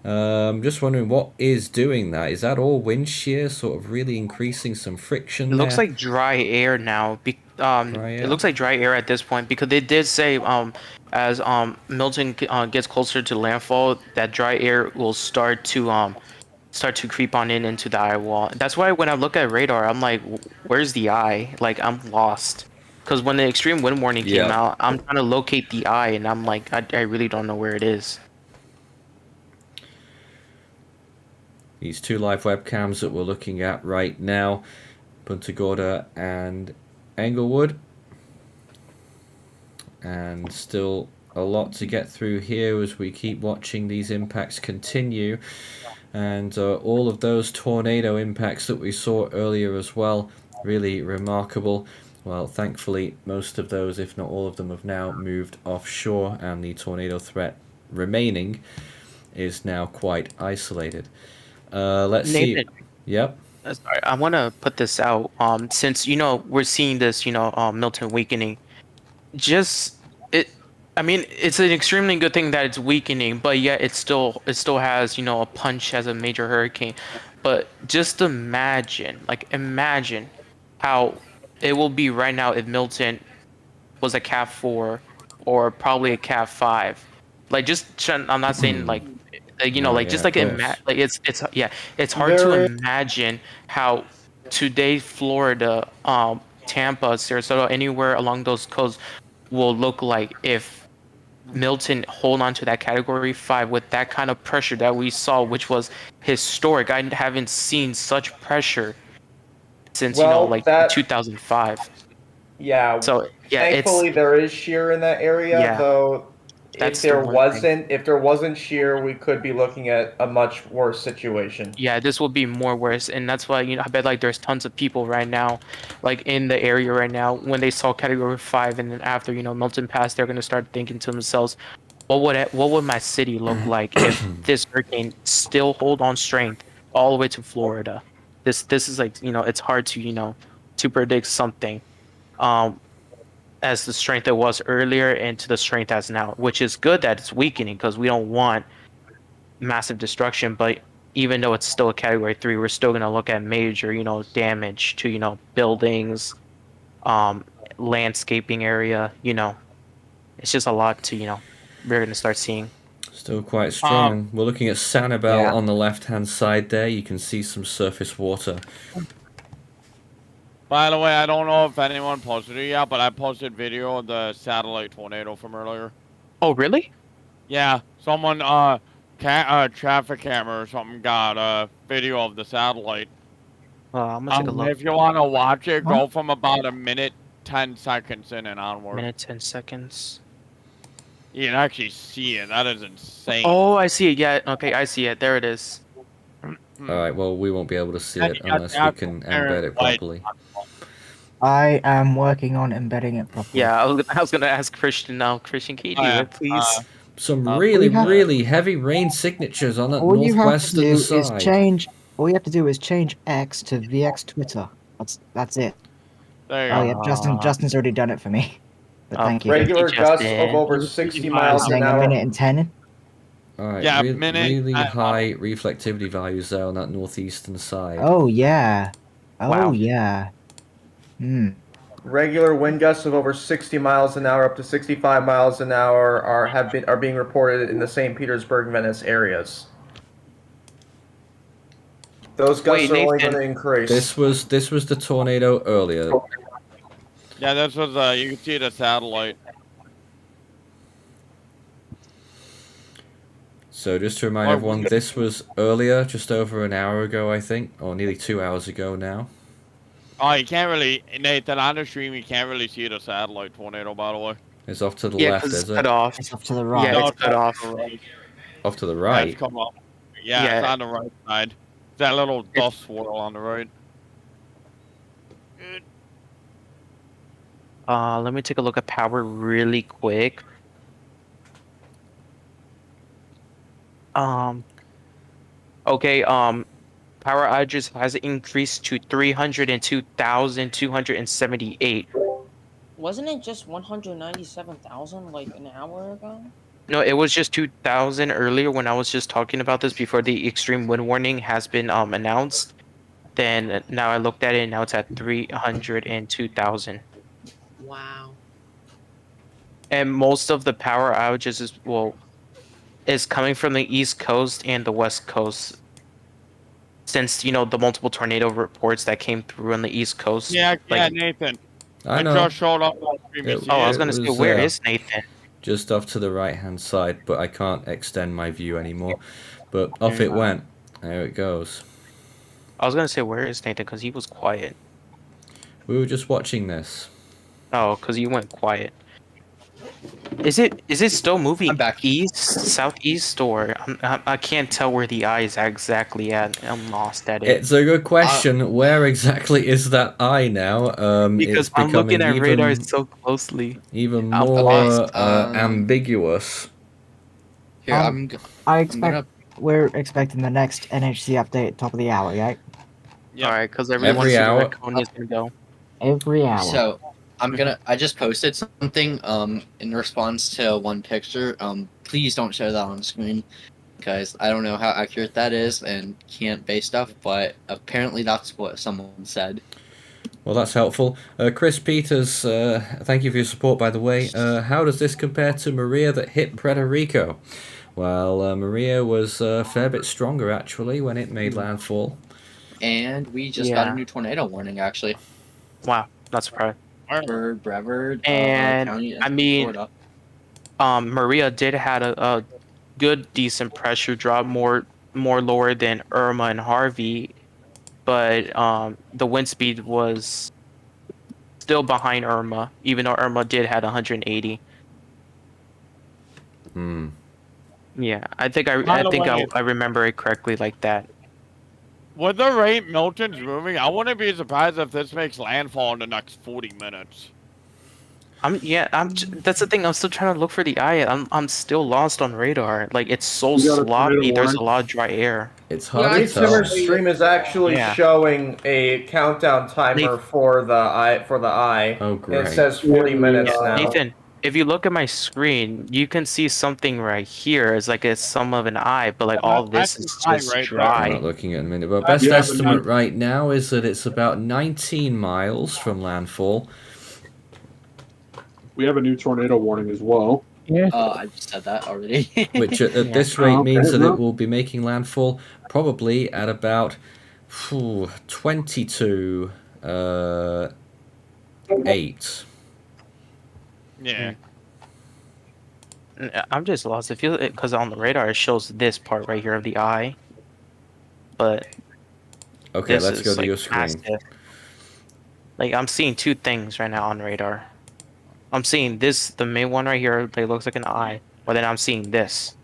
Just wondering what is doing that. Is that all wind shear, sort of really increasing some friction? It looks like dry air now. It looks like dry air at this point because they did say as Milton gets closer to landfall, that dry air will start to creep on into the Eyewall. That's why when I look at radar, I'm like, where's the eye? Like, I'm lost. Because when the extreme wind warning came out, I'm trying to locate the eye, and I'm like, I really don't know where it is. These two live webcams that we're looking at right now, Punta Gorda and Englewood. And still a lot to get through here as we keep watching these impacts continue. And all of those tornado impacts that we saw earlier as well, really remarkable. Well, thankfully, most of those, if not all of them, have now moved offshore, and the tornado threat remaining is now quite isolated. Let's see. Yep. Sorry, I want to put this out. Since we're seeing this, Milton weakening. I mean, it's an extremely good thing that it's weakening, but yet it still has a punch as a major hurricane. But just imagine how it will be right now if Milton was a Cat 4 or probably a Cat 5. Like, I'm not saying it's hard to imagine how today Florida, Tampa, Sarasota, anywhere along those coasts will look like if Milton hold on to that category 5 with that kind of pressure that we saw, which was historic. I haven't seen such pressure since 2005. Yeah. So thankfully there is shear in that area, though. If there wasn't shear, we could be looking at a much worse situation. Yeah, this will be more worse, and that's why I bet there's tons of people right now, in the area right now, when they saw Category 5, and then after Milton passed, they're gonna start thinking to themselves, what would my city look like if this hurricane still hold on strength all the way to Florida? This is it's hard to to predict something, as the strength it was earlier and to the strength as now, which is good that it's weakening because we don't want massive destruction. But even though it's still a Category 3, we're still gonna look at major, damage to, buildings, landscaping area. It's just a lot to, we're gonna start seeing. Still quite strong. We're looking at Sanibel on the left-hand side there. You can see some surface water. By the way, I don't know if anyone posted it yet, but I posted video of the satellite tornado from earlier. Oh, really? Yeah, someone, traffic camera or something got a video of the satellite. I'm gonna take a look. If you want to watch it, go from about a minute, 10 seconds in and onward. Minute, 10 seconds. You can actually see it. That is insane. Oh, I see it. Yeah, okay, I see it. There it is. Alright, well, we won't be able to see it unless we can embed it properly. I am working on embedding it properly. Yeah, I was gonna ask Christian now. Christian, can you do it, please? Some really heavy rain signatures on that all you have to northwestern do side. is change. All you have to do is change X to VX Twitter. That's it. There you Oh go. yeah, Justin's already done it for me. But thank you. Regular gusts of over 60 miles an Saying a hour. minute and 10. Alright, Yeah, really high reflectivity values there on that northeastern side. Oh yeah. Oh Wow. yeah. Hmm. Regular wind gusts of over 60 miles an hour, up to 65 miles an hour, are being reported in the St. Petersburg, Venice areas. Those gusts are only going to increase. This was the tornado earlier. Yeah, this was, you can see the satellite. So just to remind everyone, this was earlier, just over an hour ago, I think, or nearly 2 hours ago now. Oh, you can't really, Nathan, on the stream, you can't really see the satellite tornado, by the way. It's off to the Yeah, left, 'cause is it's it? cut off. It's off to the right. Yeah, it's cut off. Off to the Yeah, right. it's come up. Yeah, it's on the right side. That little dust swirl on the right. Let me take a look at power really quick. Okay, power outages has increased to 302,278. Wasn't it just 197,000 like an hour ago? No, it was just 2,000 earlier when I was just talking about this before the extreme wind warning has been announced. Then now I looked at it and now it's at 302,000. Wow. And most of the power outages is coming from the East Coast and the West Coast. Since, the multiple tornado reports that came through on the East Coast. Yeah, Nathan. I know. just showed up on stream. I was going to say, where is Nathan? Just off to the right-hand side, but I can't extend my view anymore. But off it went. There it goes. I was going to say, where is Nathan? Because he was quiet. We were just watching this. Oh, because you went quiet. Is it still moving east, southeast, or I can't tell where the eye is exactly at. I'm lost at it. It's a good question. Where exactly is that eye now? Because it's I'm looking at becoming radar so closely. even more ambiguous. Here, we're expecting the next NHC update at top of the hour, right? Yeah. All right, because every hour Recon is gonna go. Every hour. So I just posted something in response to one picture. Please don't share that on screen because I don't know how accurate that is and can't base stuff, but apparently that's what someone said. Well, that's helpful. Chris Peters, thank you for your support, by the way. How does this compare to Maria that hit Puerto Rico? Well, Maria was a fair bit stronger, actually, when it made landfall. And we just got a new tornado warning, actually. Wow, not surprised. For Brevard, And County, I mean, Florida. Maria did had a good, decent pressure drop, more lower than Irma and Harvey, but the wind speed was still behind Irma, even though Irma did had 180. Yeah, I think I remember it correctly like that. With the rate Milton's moving, I wouldn't be surprised if this makes landfall in the next 40 minutes. That's the thing. I'm still trying to look for the eye. I'm still lost on radar. Like, it's so sloppy. There's a lot of dry air. It's hard to tell. Simmer's stream is actually showing a countdown timer for the eye. Oh, great. It says 40 minutes now. if you look at my screen, you can see something right here. It's like it's some of an eye, but like all this is just I'm dry. not looking at a minute, but best estimate right now is that it's about 19 miles from landfall. We have a new tornado warning as well. Yeah. I just said that already. Which at this rate means that it will be making landfall probably at about 22 8. Yeah. I'm just lost. It feels because on the radar it shows this part right here of the eye, but okay, let's go to your screen. Massive. Like I'm seeing two things right now on radar. I'm seeing this, the main one right here, that looks like an eye, but then I'm seeing this.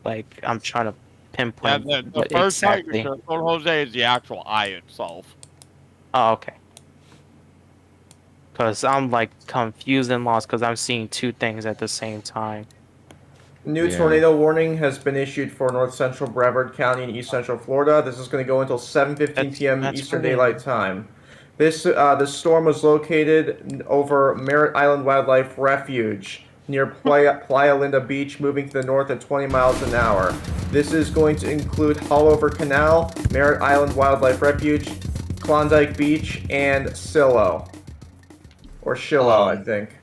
Like I'm trying to pinpoint. Yeah, the first exactly. Jose is the actual eye itself. Oh, okay. Because I'm like confused and lost because I'm seeing two things at the same time. New tornado warning has been issued for north central Brevard County and east central Florida. This is going to go until 7:15 p.m. Eastern Daylight Time. This storm was located over Merritt Island Wildlife Refuge near Playa Linda Beach, moving to the north at 20 miles an hour. This is going to include Hullover Canal, Merritt Island Wildlife Refuge, Klondike Beach, and Silo. Or Shiloh, I think.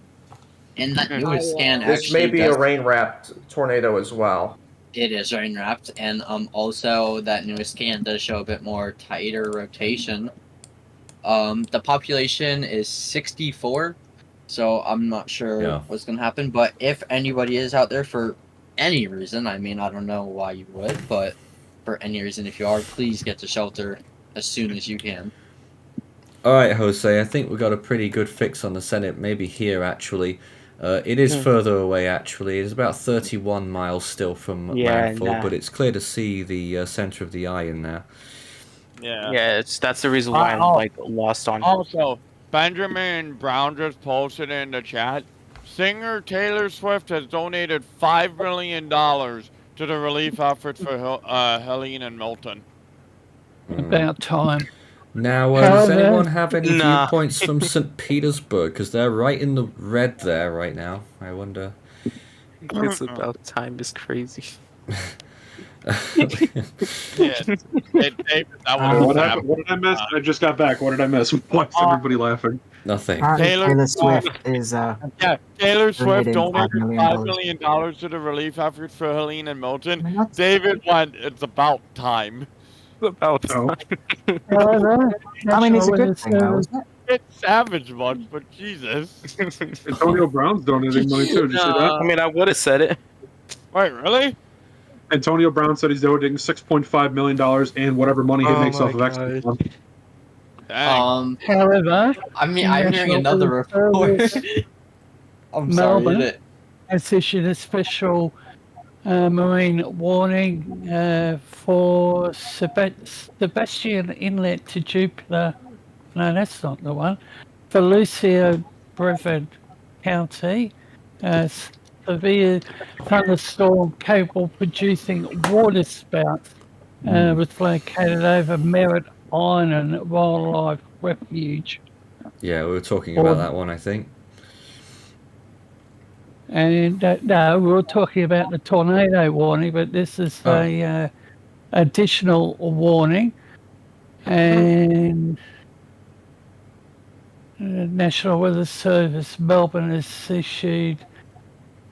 And that newest scan this may be a rain-wrapped tornado as well. It is rain-wrapped, and also that newest scan does show a bit more tighter rotation. The population is 64, so I'm not sure what's going to happen. But if anybody is out there for any reason, I mean, I don't know why you would, but for any reason, if you are, please get to shelter as soon as you can. Alright, Jose, I think we got a pretty good fix on the Senate, maybe here actually. It is further away actually. It's about 31 miles still from landfall, but it's clear to see the center of the eye in there. Yeah, that's the reason why I'm like lost on. Also, Benjamin Brown just posted in the chat. Singer Taylor Swift has donated $5 million to the relief efforts for Helene and Milton. About time. Now, does anyone have any viewpoints from St. Petersburg? Because they're right in the red there right now. I wonder. It's about time. It's crazy. What did I miss? I just got back. What did I miss? Why is everybody laughing? Nothing. Taylor Swift is Taylor Swift donated $5 million to the relief efforts for Helene and Milton. David went, it's about time. About time. I mean, it's a good thing, though, isn't it? It's savage much, but Jesus. Antonio Brown's donating money too. Did you see that? I mean, I would have said it. Wait, really? Antonio Brown said he's donating $6.5 million and whatever money he makes off of X-Men. However, I mean, I'm hearing another report. I'm sorry. Melbourne has issued a special marine warning for Sebastian Inlet to Jupiter. No, that's not the one. For Lucio Brevard County, severe thunderstorm capable of producing water spouts was located over Merritt Island Wildlife Refuge. Yeah, we were talking about that one, I think. And no, we were talking about the tornado warning, but this is a additional warning. And National Weather Service Melbourne has issued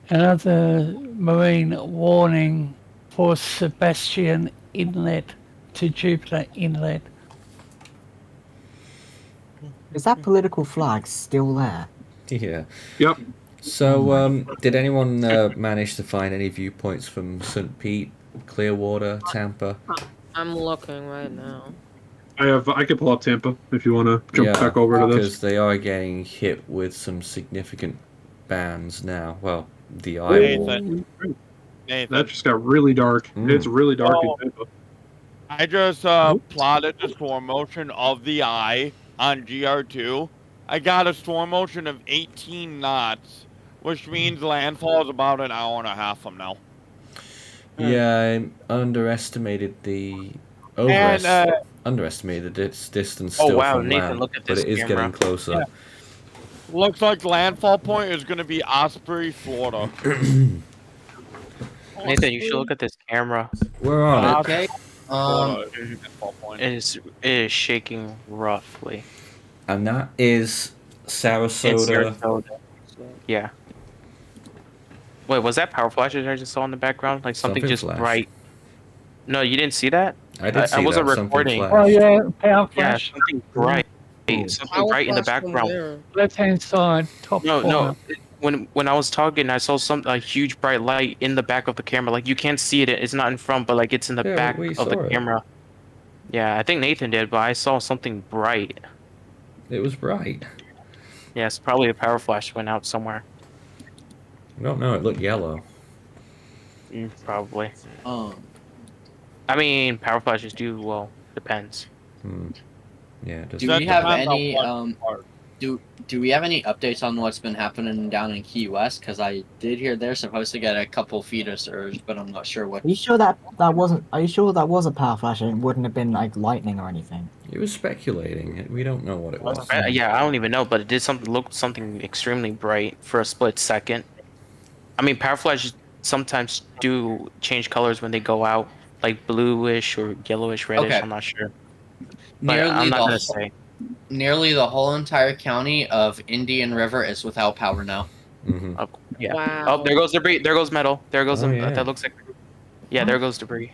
another marine warning for Sebastian Inlet to Jupiter Inlet. Is that political flag still there? Yeah. Yep. So, did anyone manage to find any viewpoints from St. Pete, Clearwater, Tampa? I'm looking right now. I can pull up Tampa if you want to jump back over to this. Because they are getting hit with some significant bans now. Well, the Eyewall. That just got really dark. It's really dark in Tampa. I just plotted the storm motion of the eye on GR2. I got a storm motion of 18 knots, which means landfall is about an hour and a half from now. Yeah, I underestimated the underestimated its distance still from Nathan, land, look at but this it is camera. getting closer. Looks like landfall point is going to be Osprey, Florida. Nathan, you should look at this camera. We're on it. Okay. It is shaking roughly. And that is Sarasota. Yeah. Wait, was that power flashes I just saw in the background? Like something just flashed. bright. No, you didn't see that? I did see I wasn't that. Something recording. flashed. Oh yeah, power Yeah, flash. something bright. Something bright in the background. Left hand side, top No, corner. no. When I was talking, I saw a huge bright light in the back of the camera. Like you can't see it. It's not in front, but like it's in the Yeah, back we of saw the it. camera. Yeah, I think Nathan did, but I saw something bright. It was bright. Yes, probably a power flash went out somewhere. I don't know. It looked yellow. Probably. I mean, power flashes do, well, depends. Yeah. It does. Do we have any do we have any updates on what's been happening down in Key West? Because I did hear they're supposed to get a couple feet of surge, but I'm not sure what. Are you sure that wasn't? Are you sure that was a power flash and it wouldn't have been like lightning or anything? He was speculating. We don't know what it was. Yeah, I don't even know, but it did look something extremely bright for a split second. I mean, power flashes sometimes do change colors when they go out, like bluish or yellowish, reddish. Okay. I'm not sure. But I'm not gonna say. Nearly the whole entire county of Indian River is without power now. Yeah. Wow. Oh, there goes debris. There goes metal. There goes yeah. that looks like. Yeah, there goes debris.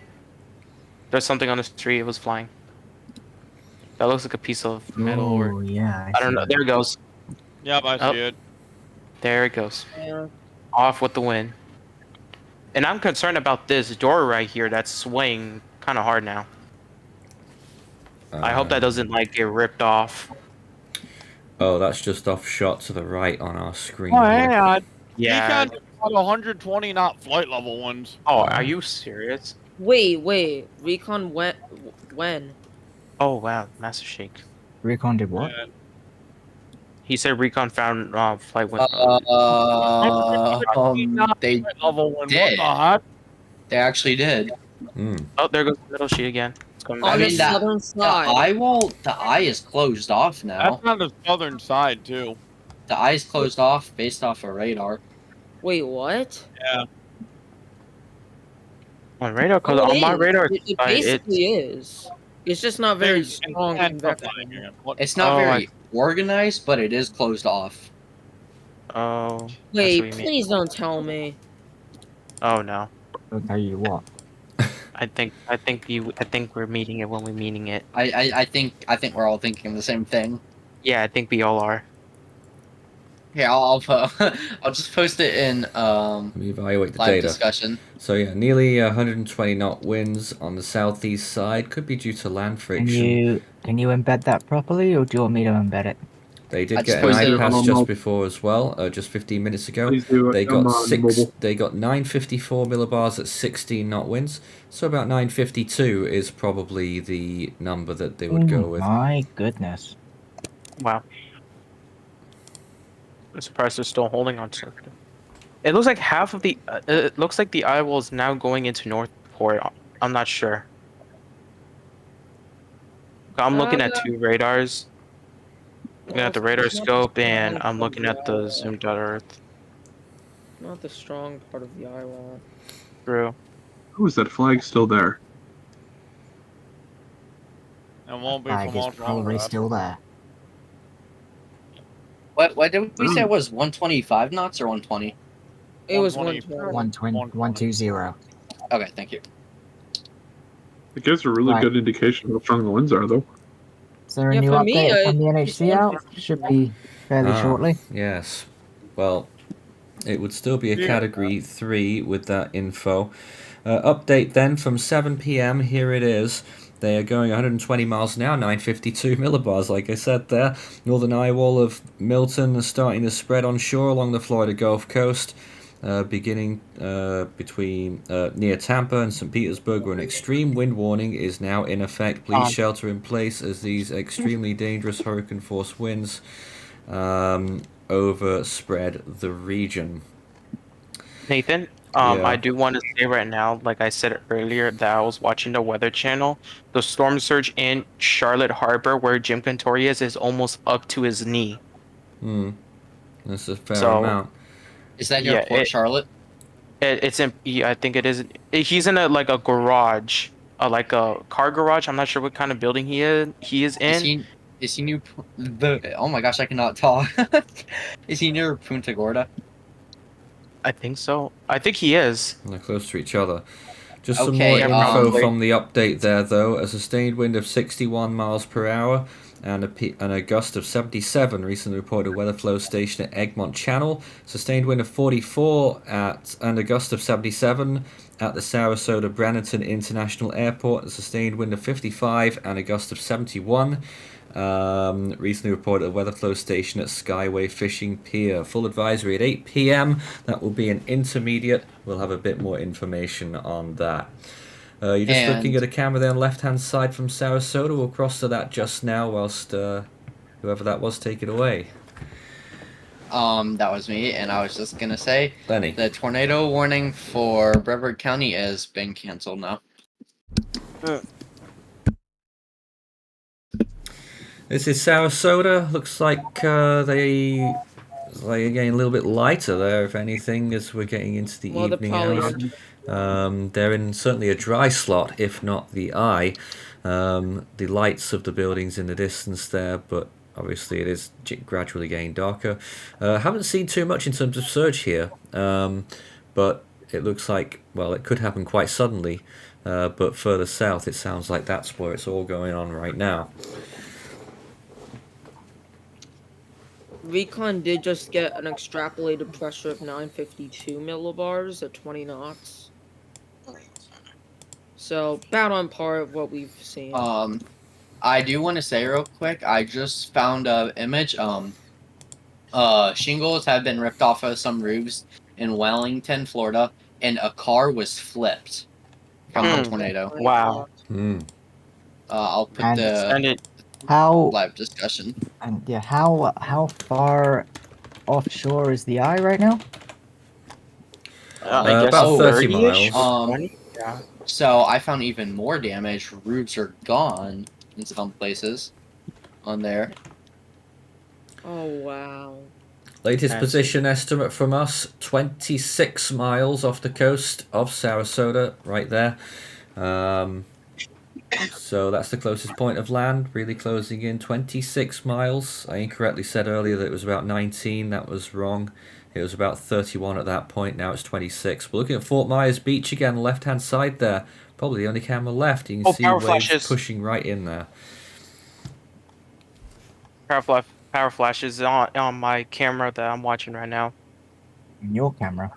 There's something on the street. It was flying. That looks like a piece of metal or. Yeah. I don't know. There it goes. Yep, I see it. There it goes. Yeah. Off with the wind. And I'm concerned about this door right here that's swaying kind of hard now. I hope that doesn't like get ripped off. Oh, that's just off shot to the right on our screen. Oh, here. yeah. Yeah. Recon got 120 knot flight level ones. Oh, are you serious? Wait. Recon went when? Oh wow, massive shake. Recon did what? He said Recon found flight wind. They did. They actually did. Oh, there goes the middle sheet again. It's coming On back. the southern side. The eye is closed off now. That's on the southern side too. The eye is closed off based off of radar. Wait, what? Yeah. On radar, because on my radar, it basically is. It's just not very strong. It's not very organized, but it is closed off. Oh. Wait, please don't tell me. Oh no. I'll tell you what. I think we're meeting it when we're meeting it. I think we're all thinking the same thing. Yeah, I think we all are. Yeah, I'll just post it in Let me evaluate the live data. discussion. So yeah, nearly 120 knot winds on the southeast side. Could be due to land friction. Can you embed that properly, or do you want me to embed it? They I did just get an posted it iPass on just mobile. before as well, just 15 minutes ago. Please do it. They I'm got on mobile. They got 954 millibars at 16 knot winds. So about 952 is probably the number that they would go with. My goodness. Wow. I'm surprised they're still holding on to it. It looks like half of the. It looks like the Eyewall is now going into Northport. I'm not sure. I'm looking at two radars. Looking at the radar scope, and I'm looking at the zoomed out Earth. Not the strong part of the eyewall. True. Who is that flag still there? It won't be Flag from is all probably still there. What did we say it was 125 knots or 120? It was 120. 120. Okay, thank you. It gives a really Right. good indication of how strong the winds are, though. Is there a Yeah, new for me, update from the it's NHC out? Should be fairly shortly. Yes. Well, it would still be a category 3 with that info. Update then from 7 p.m. Here it is. They are going 120 miles an hour, 952 millibars, like I said there. Northern eyewall of Milton is starting to spread onshore along the Florida Gulf Coast, beginning between near Tampa and St. Petersburg, where an extreme wind warning is now in effect. Please shelter in place as these extremely dangerous hurricane-force winds overspread the region. Nathan, Yeah. I do want to say right now, like I said earlier, that I was watching the Weather Channel. The storm surge in Charlotte Harbor, where Jim Cantori is almost up to his knee. That's a fair amount. Is that near Port Charlotte? It's in. I think it is. He's in a garage, like a car garage. I'm not sure what kind of building he is. He is in. Is he near Oh my gosh, I cannot talk. Is he near Punta Gorda? I think so. I think he is. They're close to each other. Just some Okay, more info from the update there, though. A sustained wind of 61 miles per hour and a gust of 77 recently reported weather flow station at Egmont Channel. Sustained wind of 44 and a gust of 77 at the Sarasota Brannington International Airport. A sustained wind of 55 and a gust of 71. Recently reported a weather flow station at Skyway Fishing Pier. Full advisory at 8 p.m. That will be an intermediate. We'll have a bit more information on that. You're just looking at a camera there on the left-hand side from Sarasota. We'll cross to that just now whilst whoever that was, take it away. That was me, and I was just gonna say Lenny. The tornado warning for Brevard County has been canceled now. This is Sarasota. Looks like they are getting a little bit lighter there, if anything, as we're getting into the evening hours. They're in certainly a dry slot, if not the eye. The lights of the buildings in the distance there, but obviously it is gradually getting darker. Haven't seen too much in terms of surge here, but it looks like, well, it could happen quite suddenly, but further south it sounds like that's where it's all going on right now. Recon did just get an extrapolated pressure of 952 millibars at 20 knots. So, about on par of what we've seen. I do want to say real quick, I just found an image. Shingles have been ripped off of some roofs in Wellington, Florida, and a car was flipped from the tornado. Wow. I'll put the live discussion. And yeah, how far offshore is the eye right now? I guess about 30 miles. Yeah. So I found even more damage. Roofs are gone in some places on there. Oh wow. Latest position estimate from us, 26 miles off the coast of Sarasota, right there. So that's the closest point of land, really closing in 26 miles. I incorrectly said earlier that it was about 19. That was wrong. It was about 31 at that point. Now it's 26. We're looking at Fort Myers Beach again, left-hand side there. Probably the only camera left. You can see waves pushing right in there. Power flashes on my camera that I'm watching right now. Your camera.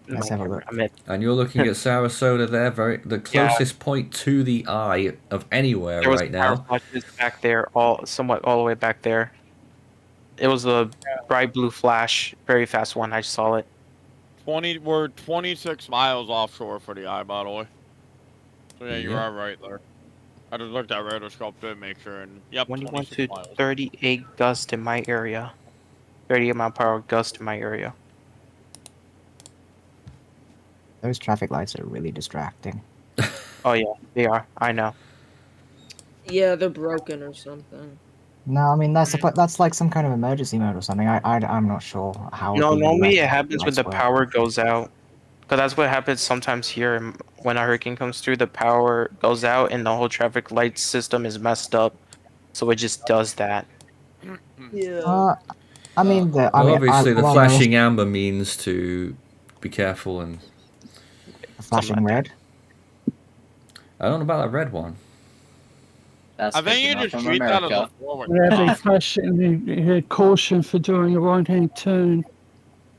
Let's have a look. And you're looking at Sarasota there, the closest point to the eye of anywhere right now. Power flashes back there, somewhat all the way back there. It was a bright blue flash, very fast one. I saw it. We're 26 miles offshore for the eye, by the way. So yeah, you are right there. I just looked at radarscope to make sure, and yep, 21 to 38 gust in my area. 38 mile per hour gust in my area. Those traffic lights are really distracting. Oh yeah, they are. I know. Yeah, they're broken or something. No, I mean that's like some kind of emergency mode or something. I'm not sure how. No, normally it happens when the power goes out. Because that's what happens sometimes here. When a hurricane comes through, the power goes out and the whole traffic light system is messed up. So it just does that. Yeah. Obviously the flashing amber means to be careful and... Flashing red? I don't know about that red one. That's I think you just treat that as a forward. Yeah, they flash caution for doing a right-hand turn.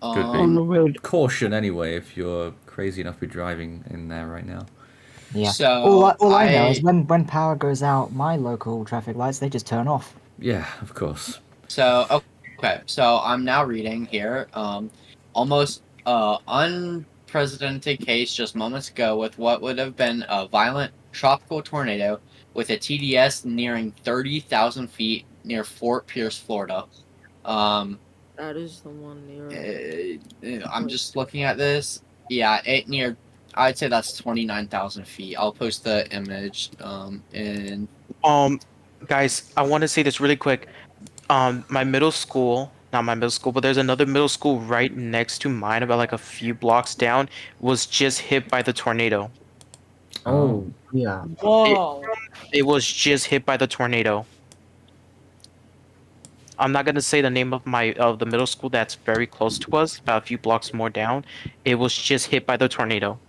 Could be. On the red. Caution anyway if you're crazy enough to be driving in there right now. Yeah. So all I know is when power goes out, my local traffic lights, they just turn off. Yeah, of course. So okay, so I'm now reading here. Almost unprecedented case just moments ago with what would have been a violent tropical tornado with a TDS nearing 30,000 feet near Fort Pierce, Florida. That is the one near. I'm just looking at this. Yeah, I'd say that's 29,000 feet. I'll post the image. Guys, I want to say this really quick. My middle school, not my middle school, but there's another middle school right next to mine, about like a few blocks down, was just hit by the tornado. Oh, yeah. Whoa. It was just hit by the tornado. I'm not gonna say the name of the middle school that's very close to us, about a few blocks more down. It was just hit by the tornado.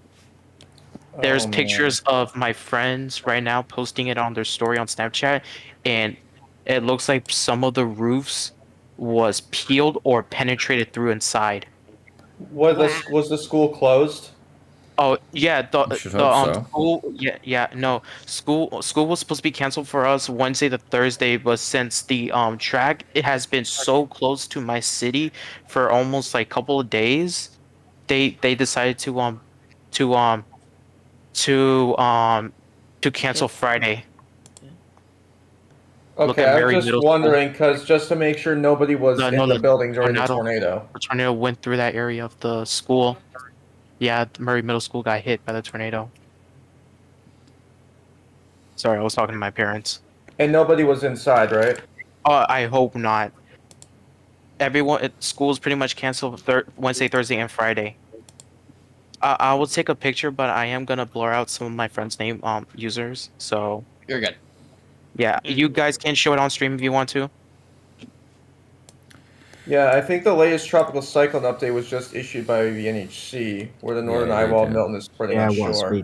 There's Oh, man. pictures of my friends right now posting it on their story on Snapchat, and it looks like some of the roofs was peeled or penetrated through inside. Was the school closed? Oh yeah, Should hope so. school no, school was supposed to be canceled for us Wednesday to Thursday, but since the track, it has been so close to my city for almost like a couple of days, they decided to cancel Friday. Look Okay, at I Mary was just Middle School. wondering because just to make sure nobody was No, in no, the the building during the tornado. tornado. The tornado went through that area of the school. Yeah, Murray Middle School got hit by the tornado. Sorry, I was talking to my parents. And nobody was inside, right? I hope not. Everyone at school's pretty much canceled Wednesday, Thursday, and Friday. I will take a picture, but I am gonna blur out some of my friends' name users. So You're good. yeah, you guys can show it on stream if you want to. Yeah, I think the latest tropical cyclone update was just issued by the NHC, where the northern Yeah, eyewall okay. of Milton is pretty Yeah, much it was. shore.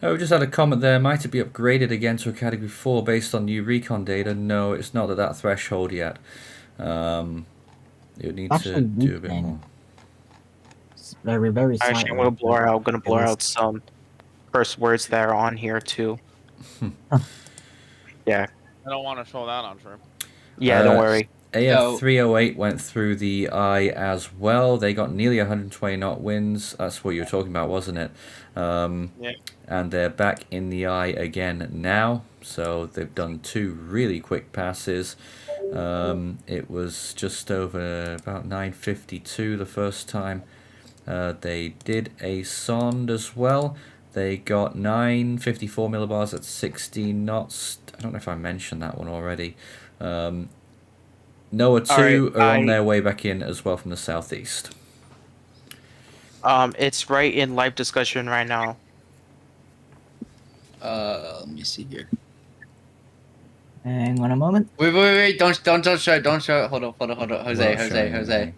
Oh, we just had a comment there. Might it be upgraded again to a Category 4 based on new Recon data? No, it's not at that threshold yet. You would need That's to a do a good bit thing. more. It's very, very Actually, slightly. I'm gonna blur It was- out some curse words that are on here too. Yeah, I don't want to show that on stream. yeah, don't worry. AF308 went through the eye as well. They got nearly 120 knot winds. That's what you were talking about, wasn't it? Yeah. And they're back in the eye again now. So they've done 2 really quick passes. It was just over about 952 the first time. They did a sond as well. They got 954 millibars at 16 knots. I don't know if I mentioned that one already. NOAA 2 are on their way back in as well from the southeast. It's right in live discussion right now. Let me see here. Hang on a moment. Wait! Don't show it! Don't show it! Hold on! Jose.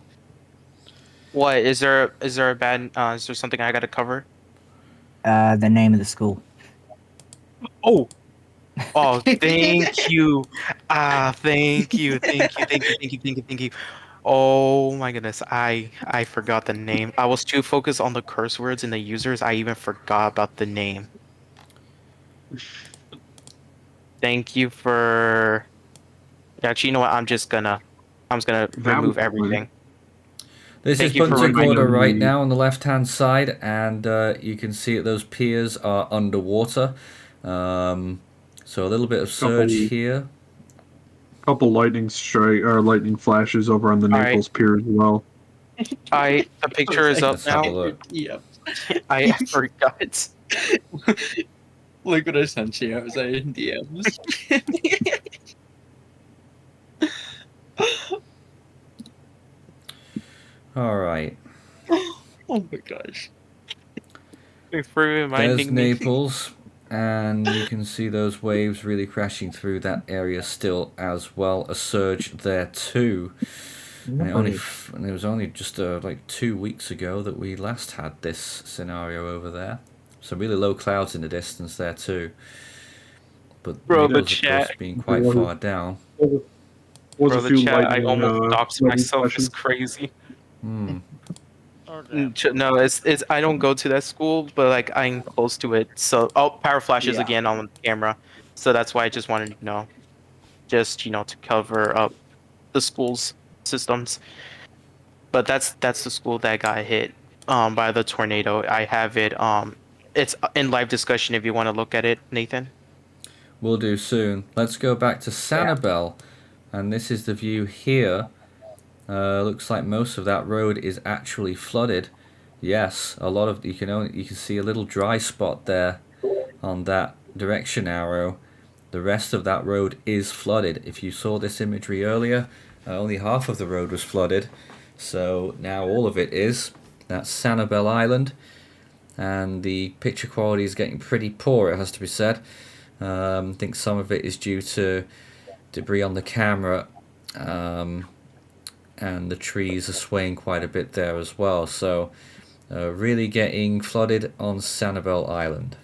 What is there a bad? Is there something I gotta cover? The name of the school. Oh, thank you. Thank you. Oh my goodness, I forgot the name. I was too focused on the curse words and the users. I even forgot about the name. Thank you for. Actually, you know what? I'm just gonna remove everything. This is Punta Gorda right now on the left-hand side, and you can see that those piers are underwater. So a little bit of surge here. Couple lightning flashes over on the Naples Pier as well. The picture is up Let's have a now. look. I forgot. Look what I sent you. I was in DMs. All right. Oh my gosh. Thanks for reminding There's me. Naples, and you can see those waves really crashing through that area still as well. A surge there too. And it was only just like 2 weeks ago that we last had this scenario over there. Some really low clouds in the distance there too. But Bro, the Naples, of course, chat. being quite far down. Bro, the chat, I almost doxed myself. It's crazy. No, it's I don't go to that school, but like I'm close to it. So power flashes again on the camera. So that's why I just wanted to know, just to cover up the school's systems. But that's the school that got hit by the tornado. I have it. It's in live discussion if you want to look at it, Nathan. We'll do soon. Let's go back to Sanibel, and this is the view here. Looks like most of that road is actually flooded. Yes, a lot of you can see a little dry spot there on that direction arrow. The rest of that road is flooded. If you saw this imagery earlier, only half of the road was flooded, so now all of it is. That's Sanibel Island, and the picture quality is getting pretty poor, it has to be said. I think some of it is due to debris on the camera, and the trees are swaying quite a bit there as well, so really getting flooded on Sanibel Island.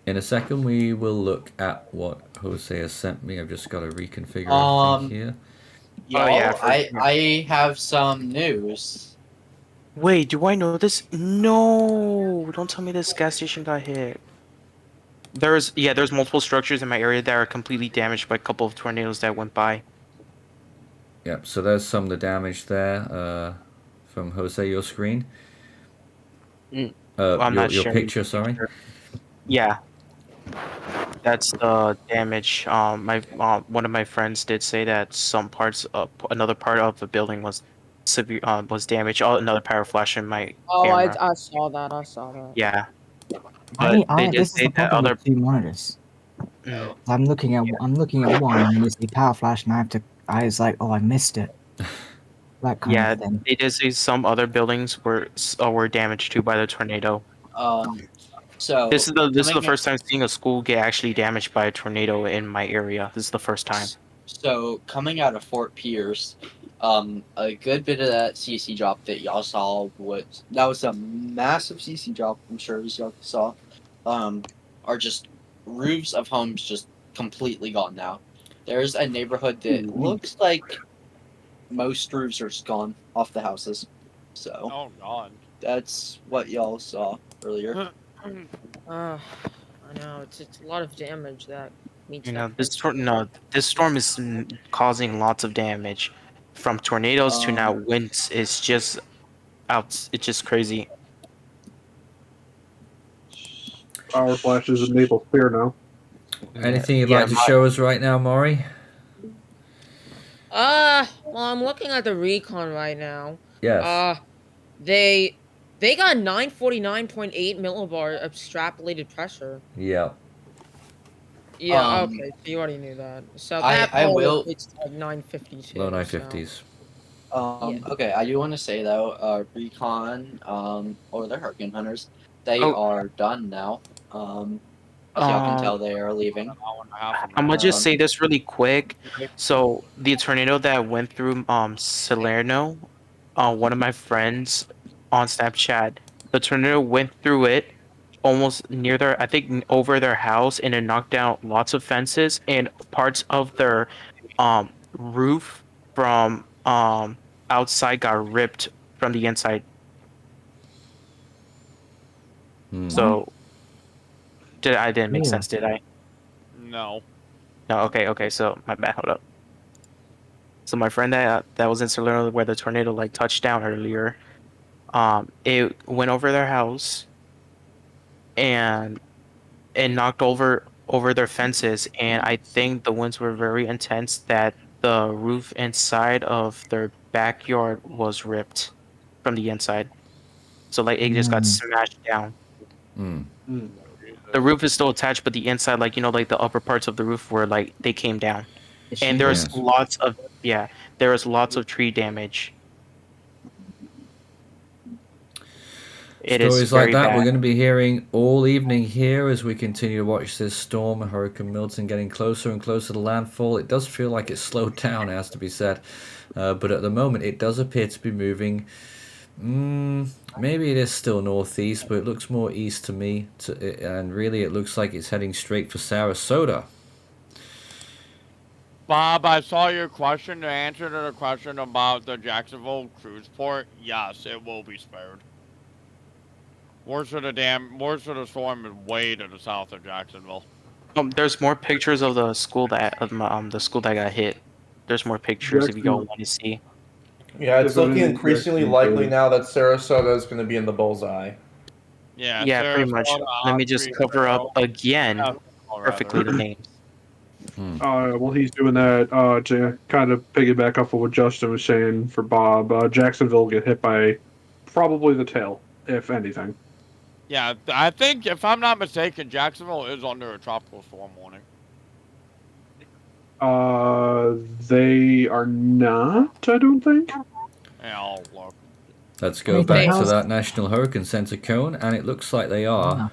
In a second, we will look at what Jose has sent me. I've just got to reconfigure everything here. I have some news. Wait, do I know this? No, don't tell me this gas station got hit. There's multiple structures in my area that are completely damaged by a couple of tornadoes that went by. Yep, so there's some of the damage there from Jose, your screen. I'm not your sure. picture, sorry. Yeah, that's the damage. One of my friends did say that another part of the building was severe, was damaged. Oh, another power flash in my camera. I saw that. I saw that. Yeah. But they did this is say the that problem other. with two monitors. I'm looking at one and it's a power flash, and I was like, oh, I missed it. That kind of thing. They did say some other buildings were damaged too by the tornado. So this is the first time seeing a school get actually damaged by a tornado in my area. This is the first time. So coming out of Fort Pierce, a good bit of that CC drop that y'all saw was a massive CC drop. I'm sure as y'all saw, are just roofs of homes just completely gone now. There's a neighborhood that looks like most roofs are just gone off the houses. So Oh God. that's what y'all saw earlier. I know it's a lot of damage that means. This storm is causing lots of damage, from tornadoes to now winds. It's just crazy. Power flashes enable clear now. Anything you'd like to show us right now, Maury? Well, I'm looking at the Recon right now. Yes. They got 949.8 millibar extrapolated pressure. Yeah. Yeah, okay, so you already knew that. So it's like 952. Low 950s. Okay, I do want to say though, Recon, or the Hurricane Hunters, they are done now. As y'all can tell, they are leaving. I'm gonna just say this really quick. So the tornado that went through Salerno, one of my friends on Snapchat, the tornado went through it almost near over their house, and it knocked down lots of fences, and parts of their roof from outside got ripped from the inside. So I didn't make sense, did I? No. No, okay, so my bad, hold up. So my friend that was in Salerno where the tornado touched down earlier, it went over their house and it knocked over their fences, and I think the winds were very intense that the roof inside of their backyard was ripped from the inside. So it just got smashed down. The roof is still attached, but the inside, the upper parts of the roof were they came down. And there was lots of tree damage. Stories like that we're going to be hearing all evening here as we continue to watch this storm, Hurricane Milton, getting closer and closer to landfall. It does feel like it's slowed down, it has to be said, but at the moment it does appear to be moving. Maybe it is still northeast, but it looks more east to me, and really it looks like it's heading straight for Sarasota. Bob, I saw your question. The answer to the question about the Jacksonville cruise port, yes, it will be spared. Worst of the storm is way to the south of Jacksonville. There's more pictures of the school that got hit. There's more pictures if you go want to see. Yeah, it's looking increasingly likely now that Sarasota is going to be in the bullseye. Yeah, pretty much. Let me just cover up again perfectly the names. While he's doing that, to kind of piggyback off of what Justin was saying for Bob, Jacksonville will get hit by probably the tail, if anything. Yeah, I think, if I'm not mistaken, Jacksonville is under a tropical storm warning. They are not, I don't think. Yeah, I'll look. Let's go back to that National Hurricane Center cone, and it looks like they are.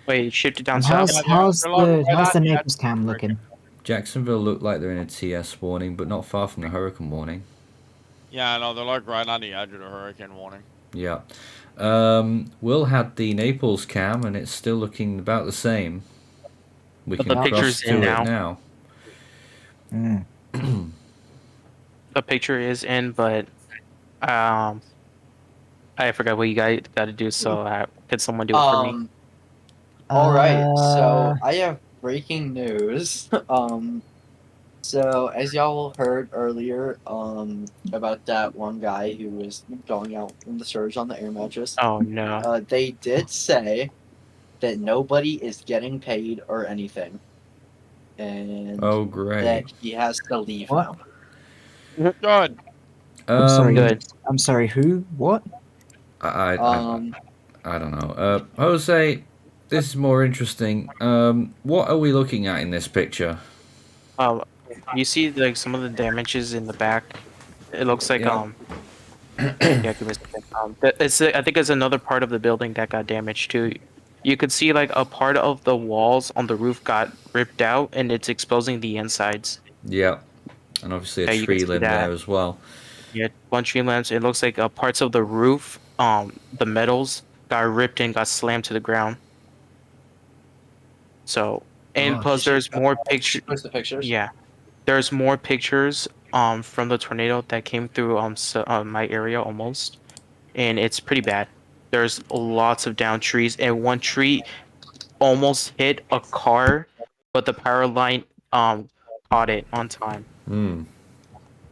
Wait, shifted down And south. how's the Naples cam looking? Jacksonville look like they're in a TS warning, but not far from the hurricane warning. Yeah, no, they're like right on the edge of the hurricane warning. Yeah. Will had the Naples cam, and it's still looking about the same. We But can the cross picture's to in it now. The picture is in, but I forgot what you guys got to do. So could someone do it for me? All right, so I have breaking news. So as y'all heard earlier, about that one guy who was going out in the surge on the air mattress. Oh no. They did say that nobody is getting paid or anything, and Oh, great. that he has to leave now. Good. I'm sorry. Good. I'm sorry. Who? What? I don't know. Jose, this is more interesting. What are we looking at in this picture? You see like some of the damages in the back. It looks like Yeah. yeah, give me a second. I think it's another part of the building that got damaged too. You could see like a part of the walls on the roof got ripped out, and it's exposing the insides. Yeah, and obviously Yeah, a you can tree see limb that. there as well. Yeah, one tree limbs. It looks like parts of the roof, the metals got ripped and got slammed to the ground. So, and plus there's more pictures. Where's the pictures? Yeah, there's more pictures from the tornado that came through my area almost, and it's pretty bad. There's lots of downed trees, and one tree almost hit a car, but the power line caught it on time.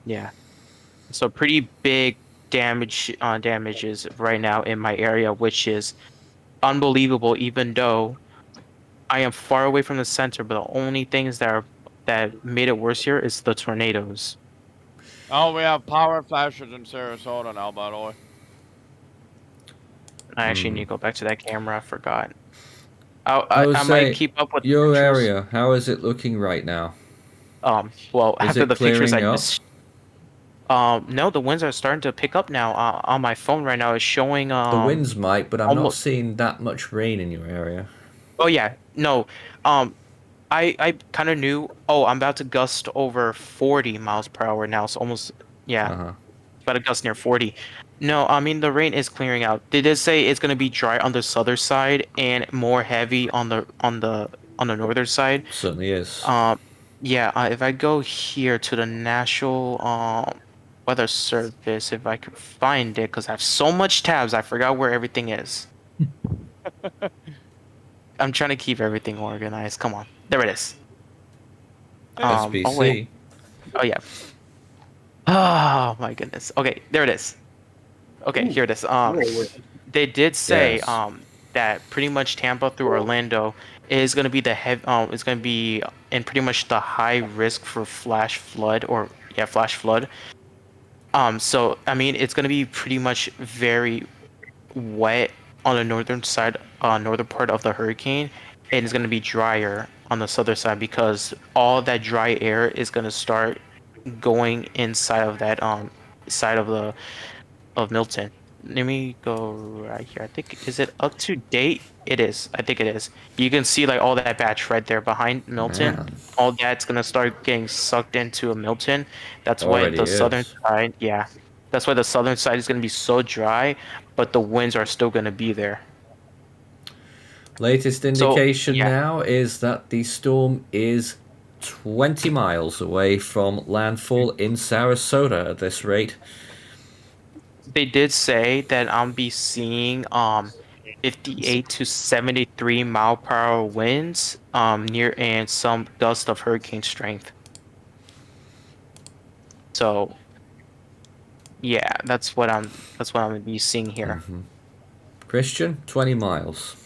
Yeah, so pretty big damages right now in my area, which is unbelievable. Even though I am far away from the center, but the only things that made it worse here is the tornadoes. Oh, we have power flashes in Sarasota now, by the way. I actually need to go back to that camera. I forgot. I might keep up with your the pictures. area. How is it looking right now? Well, Is after it the pictures I clearing up? just no, the winds are starting to pick up now. On my phone right now, it's showing The winds might, but I'm not almost- seeing that much rain in your area. Oh yeah, no. I kind of knew. Oh, I'm about to gust over 40 miles per hour now. So almost about to gust near 40. No, I mean the rain is clearing out. They did say it's gonna be dry on the southern side and more heavy on the northern side. Certainly is. Yeah. If I go here to the National Weather Service, if I could find it, because I have so much tabs, I forgot where everything is. I'm trying to keep everything organized. Come on, there it is. SBC. Oh wait. Oh yeah. Oh my goodness. Okay, there it is. Okay, here it is. They did say that pretty much Tampa through Orlando is going to be is going to be in pretty much the high risk for flash flood. So I mean it's going to be pretty much very wet on the northern side, northern part of the hurricane, and it's going to be drier on the southern side because all that dry air is going to start going inside of that side of Milton. Let me go right here. I think, is it up to date? It is. I think it is. You can see like all that batch right there behind Milton. Man. All that's gonna start getting sucked into Milton. That's why Already the is. southern side, yeah. That's why the southern side is gonna be so dry, but the winds are still gonna be there. Latest indication now is that the storm is 20 miles away from landfall in Sarasota at this rate. They did say that I'll be seeing 58 to 73 mile per hour winds near and some gusts of hurricane strength. So yeah, that's what I'm gonna be seeing here. Christian, 20 miles.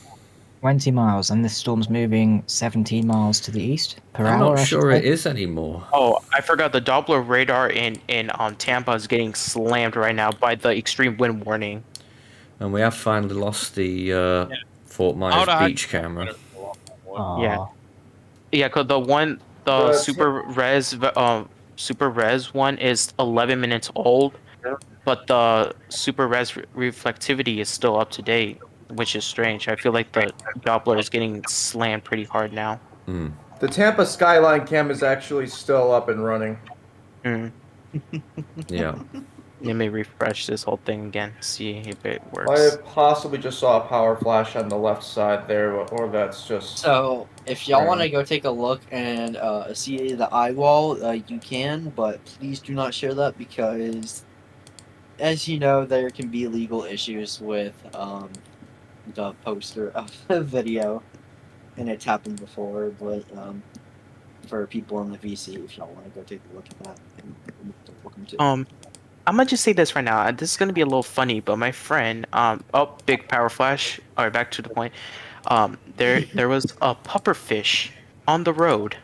20 miles, and this storm's moving 17 miles to the east per I'm hour. not I should sure say. it is anymore. Oh, I forgot the Doppler radar in Tampa is getting slammed right now by the extreme wind warning. And we have finally lost the Fort Myers beach camera. Yeah, because the one The super res one is 11 minutes old, but the super res reflectivity is still up to date, which is strange. I feel like the Doppler is getting slammed pretty hard now. The Tampa Skyline cam is actually still up and running. Yeah. Let me refresh this whole thing again, see if it works. I possibly just saw a power flash on the left side there, or that's just... So, if y'all want to go take a look and see the Eyewall, you can, but please do not share that because, as you know, there can be legal issues with the poster of the video, and it's happened before, but for people in the VC, if y'all want to go take a look at that, welcome to. I'm gonna just say this right now. This is gonna be a little funny, but my friend, big power flash. All right, back to the point. There was a pufferfish on the road.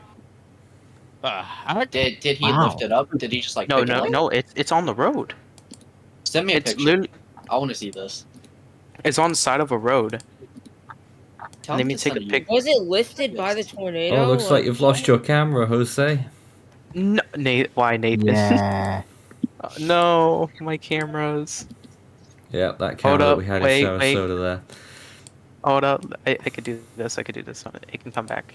Did he lift it up? Did he just like? No. It's on the road. Send me a picture. I want to see this. It's on the side of a road. Let me take a pic. Was it lifted by the tornado? Oh, looks like you've lost your camera, Jose. No, why, Nathan? Yeah. No, my cameras. Yeah, that camera that we had in Sarasota there. Hold up, I could do this. It can come back.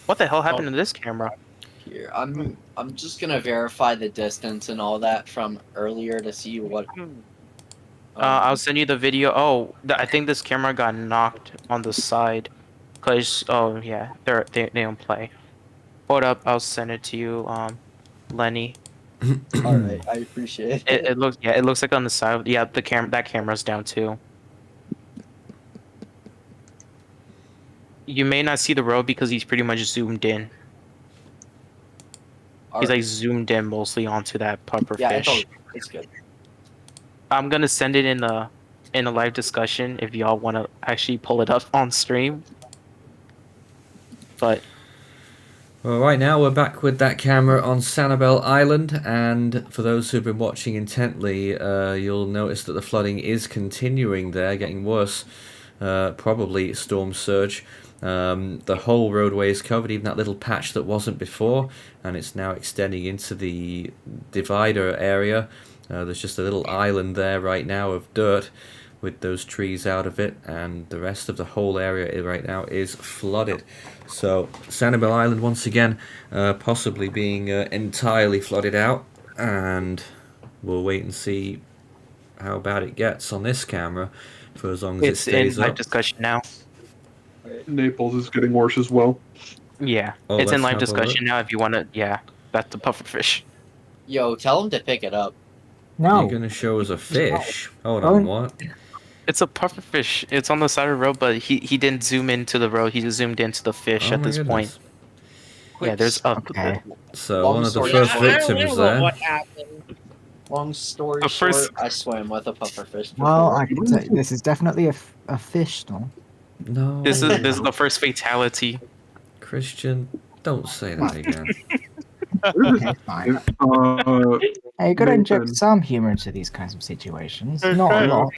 What the hell happened to this camera? Here, I'm just gonna verify the distance and all that from earlier to see what. I'll send you the video. Oh, I think this camera got knocked on the side. Cause yeah, they don't play. Hold up, I'll send it to you, Lenny. All right, I appreciate it. It looks like on the side. Yeah, that camera's down too. You may not see the road because he's pretty much zoomed in. He's like zoomed in mostly onto that puffer fish. It's good. I'm gonna send it in a live discussion if y'all want to actually pull it up on stream. But well, right now we're back with that camera on Sanibel Island, and for those who've been watching intently, you'll notice that the flooding is continuing there, getting worse. Probably storm surge. The whole roadway is covered, even that little patch that wasn't before, and it's now extending into the divider area. There's just a little island there right now of dirt with those trees out of it, and the rest of the whole area right now is flooded. So Sanibel Island once again possibly being entirely flooded out, and we'll wait and see how bad it gets on this camera for as long as it stays it's in live discussion now. Naples is getting worse as well. Yeah, it's in live discussion now if you want to. Yeah, that's the pufferfish. Yo, tell him to pick it up. No. You're going to show us a fish? Hold on, what? It's a pufferfish. It's on the side of the road, but he didn't zoom into the road. He just zoomed into the fish at this point. Yeah, there's a... Okay. So one of the first victims there. What happened? Long story short, I swam with a pufferfish before. Well, I can tell you, this is definitely a fish, though. No. This is the first fatality. Christian, don't say that again. Okay, fine. Hey, you gotta inject some humor into these kinds of situations. Not a lot.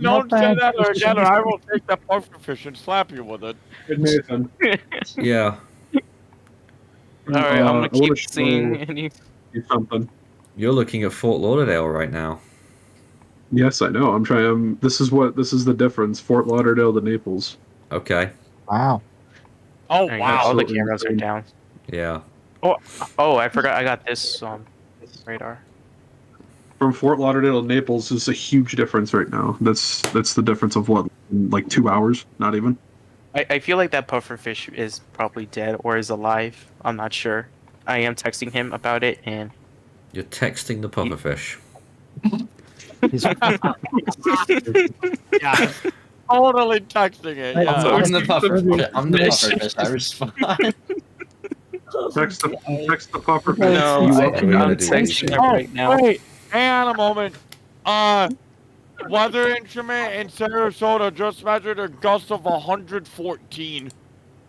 Don't say that again, or I will take that pufferfish and slap you with it. Good Nathan. Yeah. Alright, I'm gonna keep seeing something. You're looking at Fort Lauderdale right now. Yes, I know. I'm trying. This is the difference. Fort Lauderdale to Naples. Okay. Wow. Oh wow! All the cameras are down. Yeah. Oh, I forgot. I got this radar. From Fort Lauderdale to Naples is a huge difference right now. That's the difference of what, like 2 hours? Not even. I feel like that pufferfish is probably dead or is alive. I'm not sure. I am texting him about it, and you're texting the pufferfish. Yeah, totally texting it. Yeah. I'm the pufferfish. I respond. Text the pufferfish. No, I'm texting him right now. Wait, hang on a moment. Weather instrument in Sarasota just measured a gust of 114.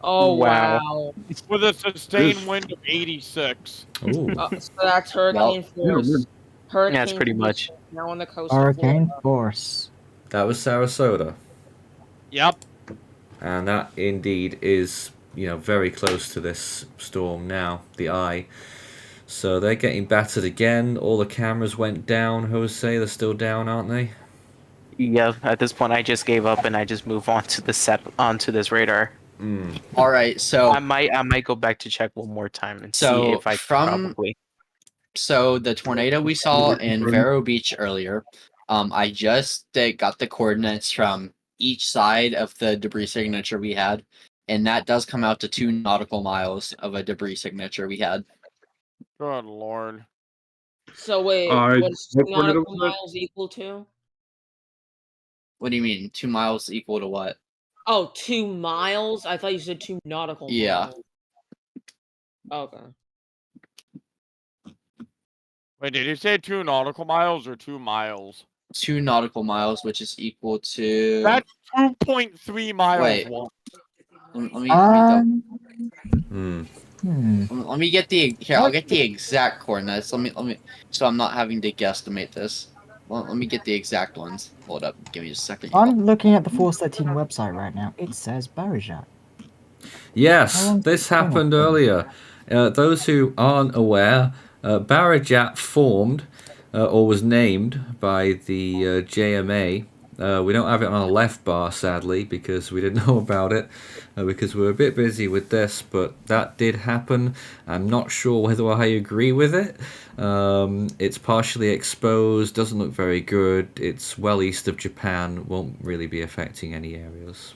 Oh wow! With a sustained wind of 86. Ooh. So that's hurricane force. Hurricane. Yeah, that's pretty much. Now on the coast. Hurricane force. That was Sarasota. Yep. And that indeed is very close to this storm now, the Eye. So they're getting battered again. All the cameras went down, Jose. They're still down, aren't they? Yeah, at this point I just gave up and I just move on to onto this radar. All right, so I might go back to check one more time and see if I probably. So the tornado we saw in Vero Beach earlier, I just got the coordinates from each side of the debris signature we had, and that does come out to 2 nautical miles of a debris signature we had. Good lord. So wait, what's 2 nautical miles equal to? What do you mean? 2 miles equal to what? Oh, 2 miles? I thought you said 2 nautical miles. Okay. Wait, did you say 2 nautical miles or 2 miles? 2 nautical miles, which is equal to... That's 2.3 miles. Wait. Long. Let me get the... Here, I'll get the exact coordinates. Let me... So I'm not having to guesstimate this. Well, let me get the exact ones. Hold up. Give me just a second. I'm looking at the 413 website right now. It says Barajat. Yes, this happened earlier. Those who aren't aware, Barajat formed, or was named by the JMA. We don't have it on a left bar, sadly, because we didn't know about it, because we were a bit busy with this, but that did happen. I'm not sure whether I agree with it. It's partially exposed, doesn't look very good. It's well east of Japan, won't really be affecting any areas.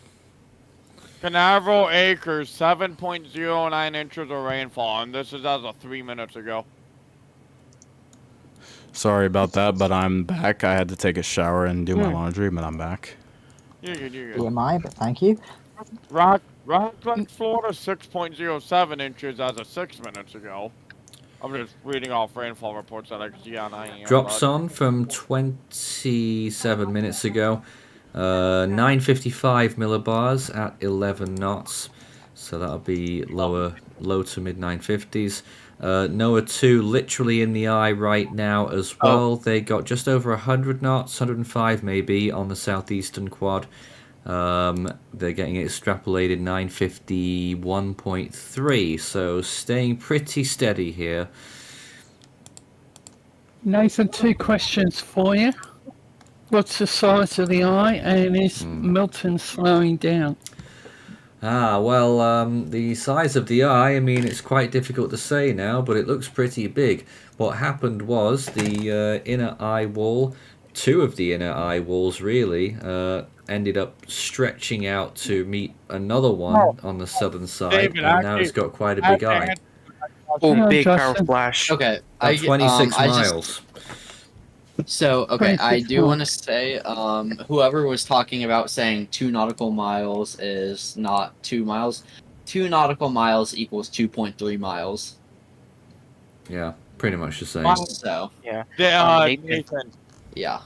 Canaveral Acres, 7.09 inches of rainfall, and this is as of 3 minutes ago. Sorry about that, but I'm back. I had to take a shower and do my laundry, but I'm back. You're good. TMI, but thank you. Rock Lake, Florida, 6.07 inches as of 6 minutes ago. I'm just reading off rainfall reports that I can see on IEM. Drops on from 27 minutes ago. 955 millibars at 11 knots. So that'll be low to mid 950s. NOAA 2 literally in the eye right now as well. They got just over 100 knots, 105 maybe on the southeastern quad. They're getting extrapolated 951.3, so staying pretty steady here. Nathan, 2 questions for you. What's the size of the eye, and is Milton slowing down? Well, the size of the eye, I mean, it's quite difficult to say now, but it looks pretty big. What happened was the inner eye wall, 2 of the inner eye walls really, ended up stretching out to meet another one on the southern side, and now it's got quite a big eye. Oh, big power flash. Okay. 26 miles. So, okay, I do want to say, whoever was talking about saying 2 nautical miles is not 2 miles. 2 nautical miles equals 2.3 miles. Yeah, pretty much the same. So, yeah. Nathan. Yeah.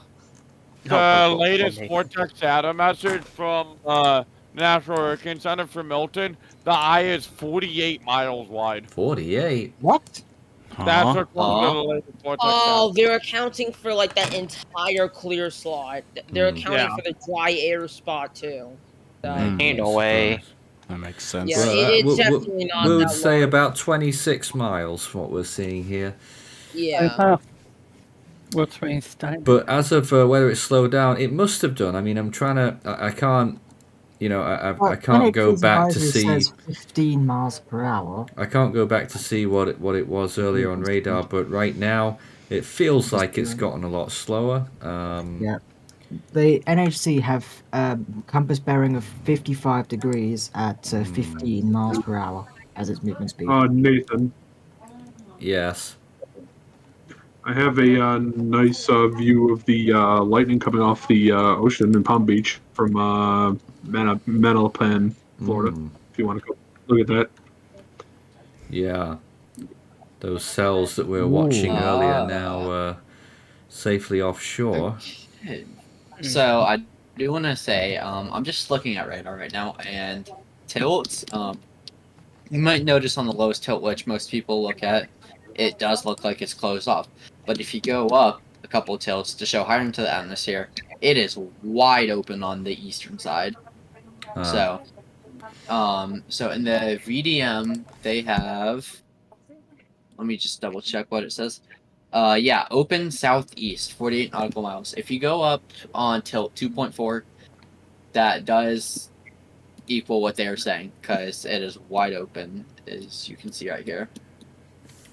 The latest vortex data message from National Hurricane Center for Milton, the eye is 48 miles wide. 48? What? That's according to the latest vortex data. They're accounting for like that entire clear slot. They're accounting for the dry air spot too. So. Ain't no way. That makes sense. Yeah, it's definitely not we would that say long. about 26 miles from what we're seeing here. Yeah. What's being stated? But as of whether it's slowed down, it must have done. I mean, I'm trying to. I can't. I can't go back to see. Says 15 miles per hour. I can't go back to see what it was earlier on radar, but right now it feels like it's gotten a lot slower. Yeah. The NHC have compass bearing of 55 degrees at 15 miles per hour as its movement speed. Nathan. Yes. I have a nice view of the lightning coming off the ocean in Palm Beach from Manalapan, Florida. If you want to go look at that. Yeah. Those cells that we were watching earlier now safely offshore. So I do want to say, I'm just looking at radar right now, and tilts. You might notice on the lowest tilt, which most people look at, it does look like it's closed off. But if you go up a couple of tilts to show higher into the atmosphere, it is wide open on the eastern side. So So in the VDM, they have. Let me just double check what it says. Yeah, open southeast, 48 nautical miles. If you go up on tilt 2.4, that does equal what they are saying because it is wide open, as you can see right here.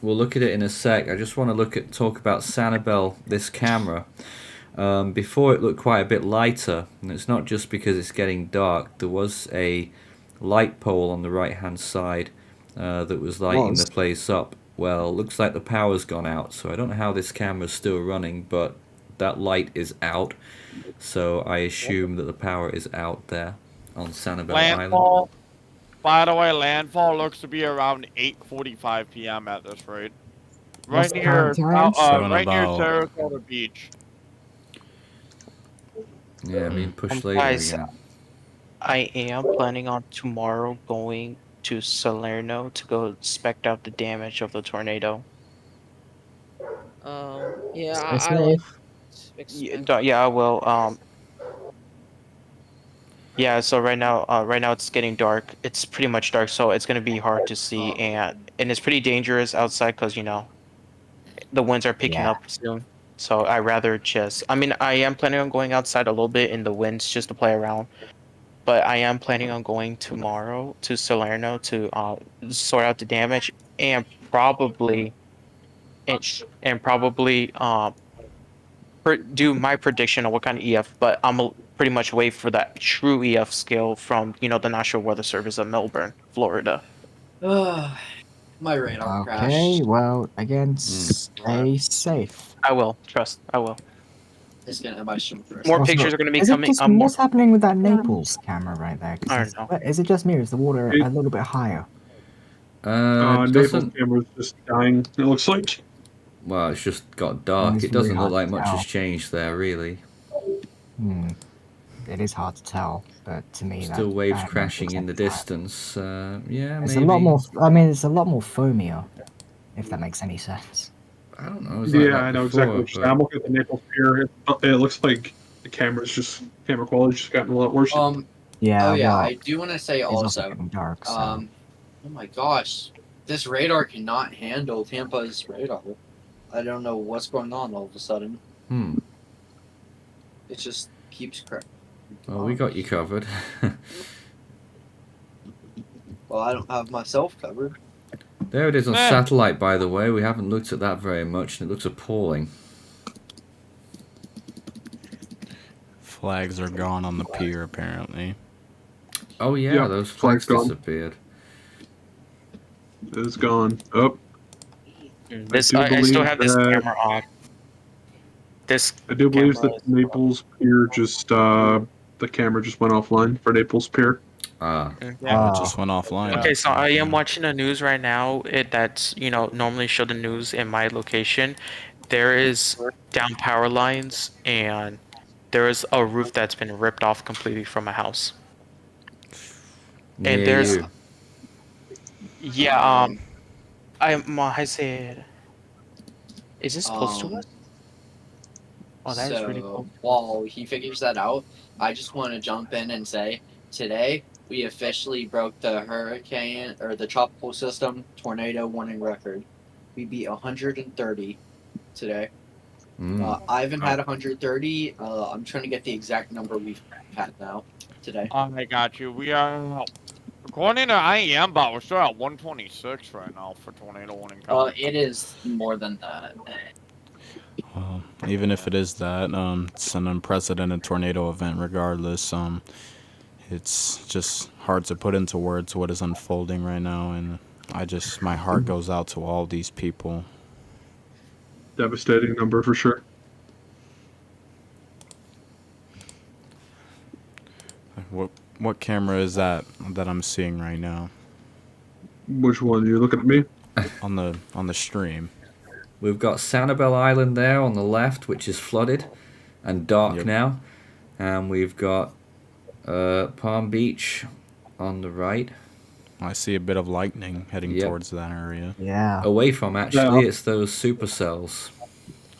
We'll look at it in a sec. I just want to talk about Sanibel, this camera. Before it looked quite a bit lighter, and it's not just because it's getting dark. There was a light pole on the right hand side that was lighting the place up. Well, looks like the power's gone out, so I don't know how this camera's still running, but that light is out, so I assume that the power is out there on Sanibel Island. By the way, landfall looks to be around 8:45 p.m. at this rate. Right near Sarasota Beach. Yeah, being pushed later Guys, again. I am planning on tomorrow going to Salerno to go inspect out the damage of the tornado. Yeah, Yeah, I will. Yeah, so right now it's getting dark. It's pretty much dark, so it's gonna be hard to see, and it's pretty dangerous outside because the winds are picking up soon. So I rather I am planning on going outside a little bit in the winds just to play around, but I am planning on going tomorrow to Salerno to sort out the damage and probably do my prediction of what kind of EF, but I'm pretty much wait for that true EF scale from the National Weather Service of Melbourne, Florida. My radar crashed. Okay, well, again, stay safe. I will. I will. It's gonna have my More pictures are going to be coming. What's happening with that Naples camera right there? I don't know. Is it just me, or is the water a little bit higher? Naples camera's just dying, it looks like. Well, it's just got dark. It doesn't look like much has changed there, really. It is hard to tell, but to me, still waves crashing in the distance. Yeah, it's maybe. a lot more. I mean, it's a lot more foamier, if that makes any sense. I don't know. I know exactly what you're saying. I'm looking at the Naples pier. It looks like the camera quality's just gotten a lot worse. Yeah. I do want to say also. Getting dark, so. Oh my gosh, this radar cannot handle Tampa's radar. I don't know what's going on all of a sudden. It just keeps crashing. Well, we got you covered. Well, I don't have myself covered. There it is on satellite, by the way. We haven't looked at that very much, and it looks appalling. Flags are gone on the pier, apparently. Oh, yeah, those flags disappeared. It's gone. Oh. I still have this camera on. I do believe that Naples pier the camera just went offline for Naples pier. It just went offline. Okay, so I am watching the news right now. That's normally show the news in my location. There is down power lines, and there is a roof that's been ripped off completely from a house. And there's I said, is this close to us? Oh, that is really cool. While he figures that out, I just want to jump in and say, today we officially broke the hurricane or the tropical system tornado warning record. We beat 130 today. Ivan had 130. I'm trying to get the exact number we've had now today. I got you. We are, according to IEM, we're still at 126 right now for tornado warning. It is more than that. Well, even if it is that, it's an unprecedented tornado event regardless. It's just hard to put into words what is unfolding right now, and my heart goes out to all these people. Devastating number for sure. What camera is that I'm seeing right now? Which one? You're looking at me? On the stream. We've got Sanibel Island there on the left, which is flooded and dark now. And we've got Palm Beach on the right. I see a bit of lightning heading towards that area. Yeah. Away from, actually, it's those supercells.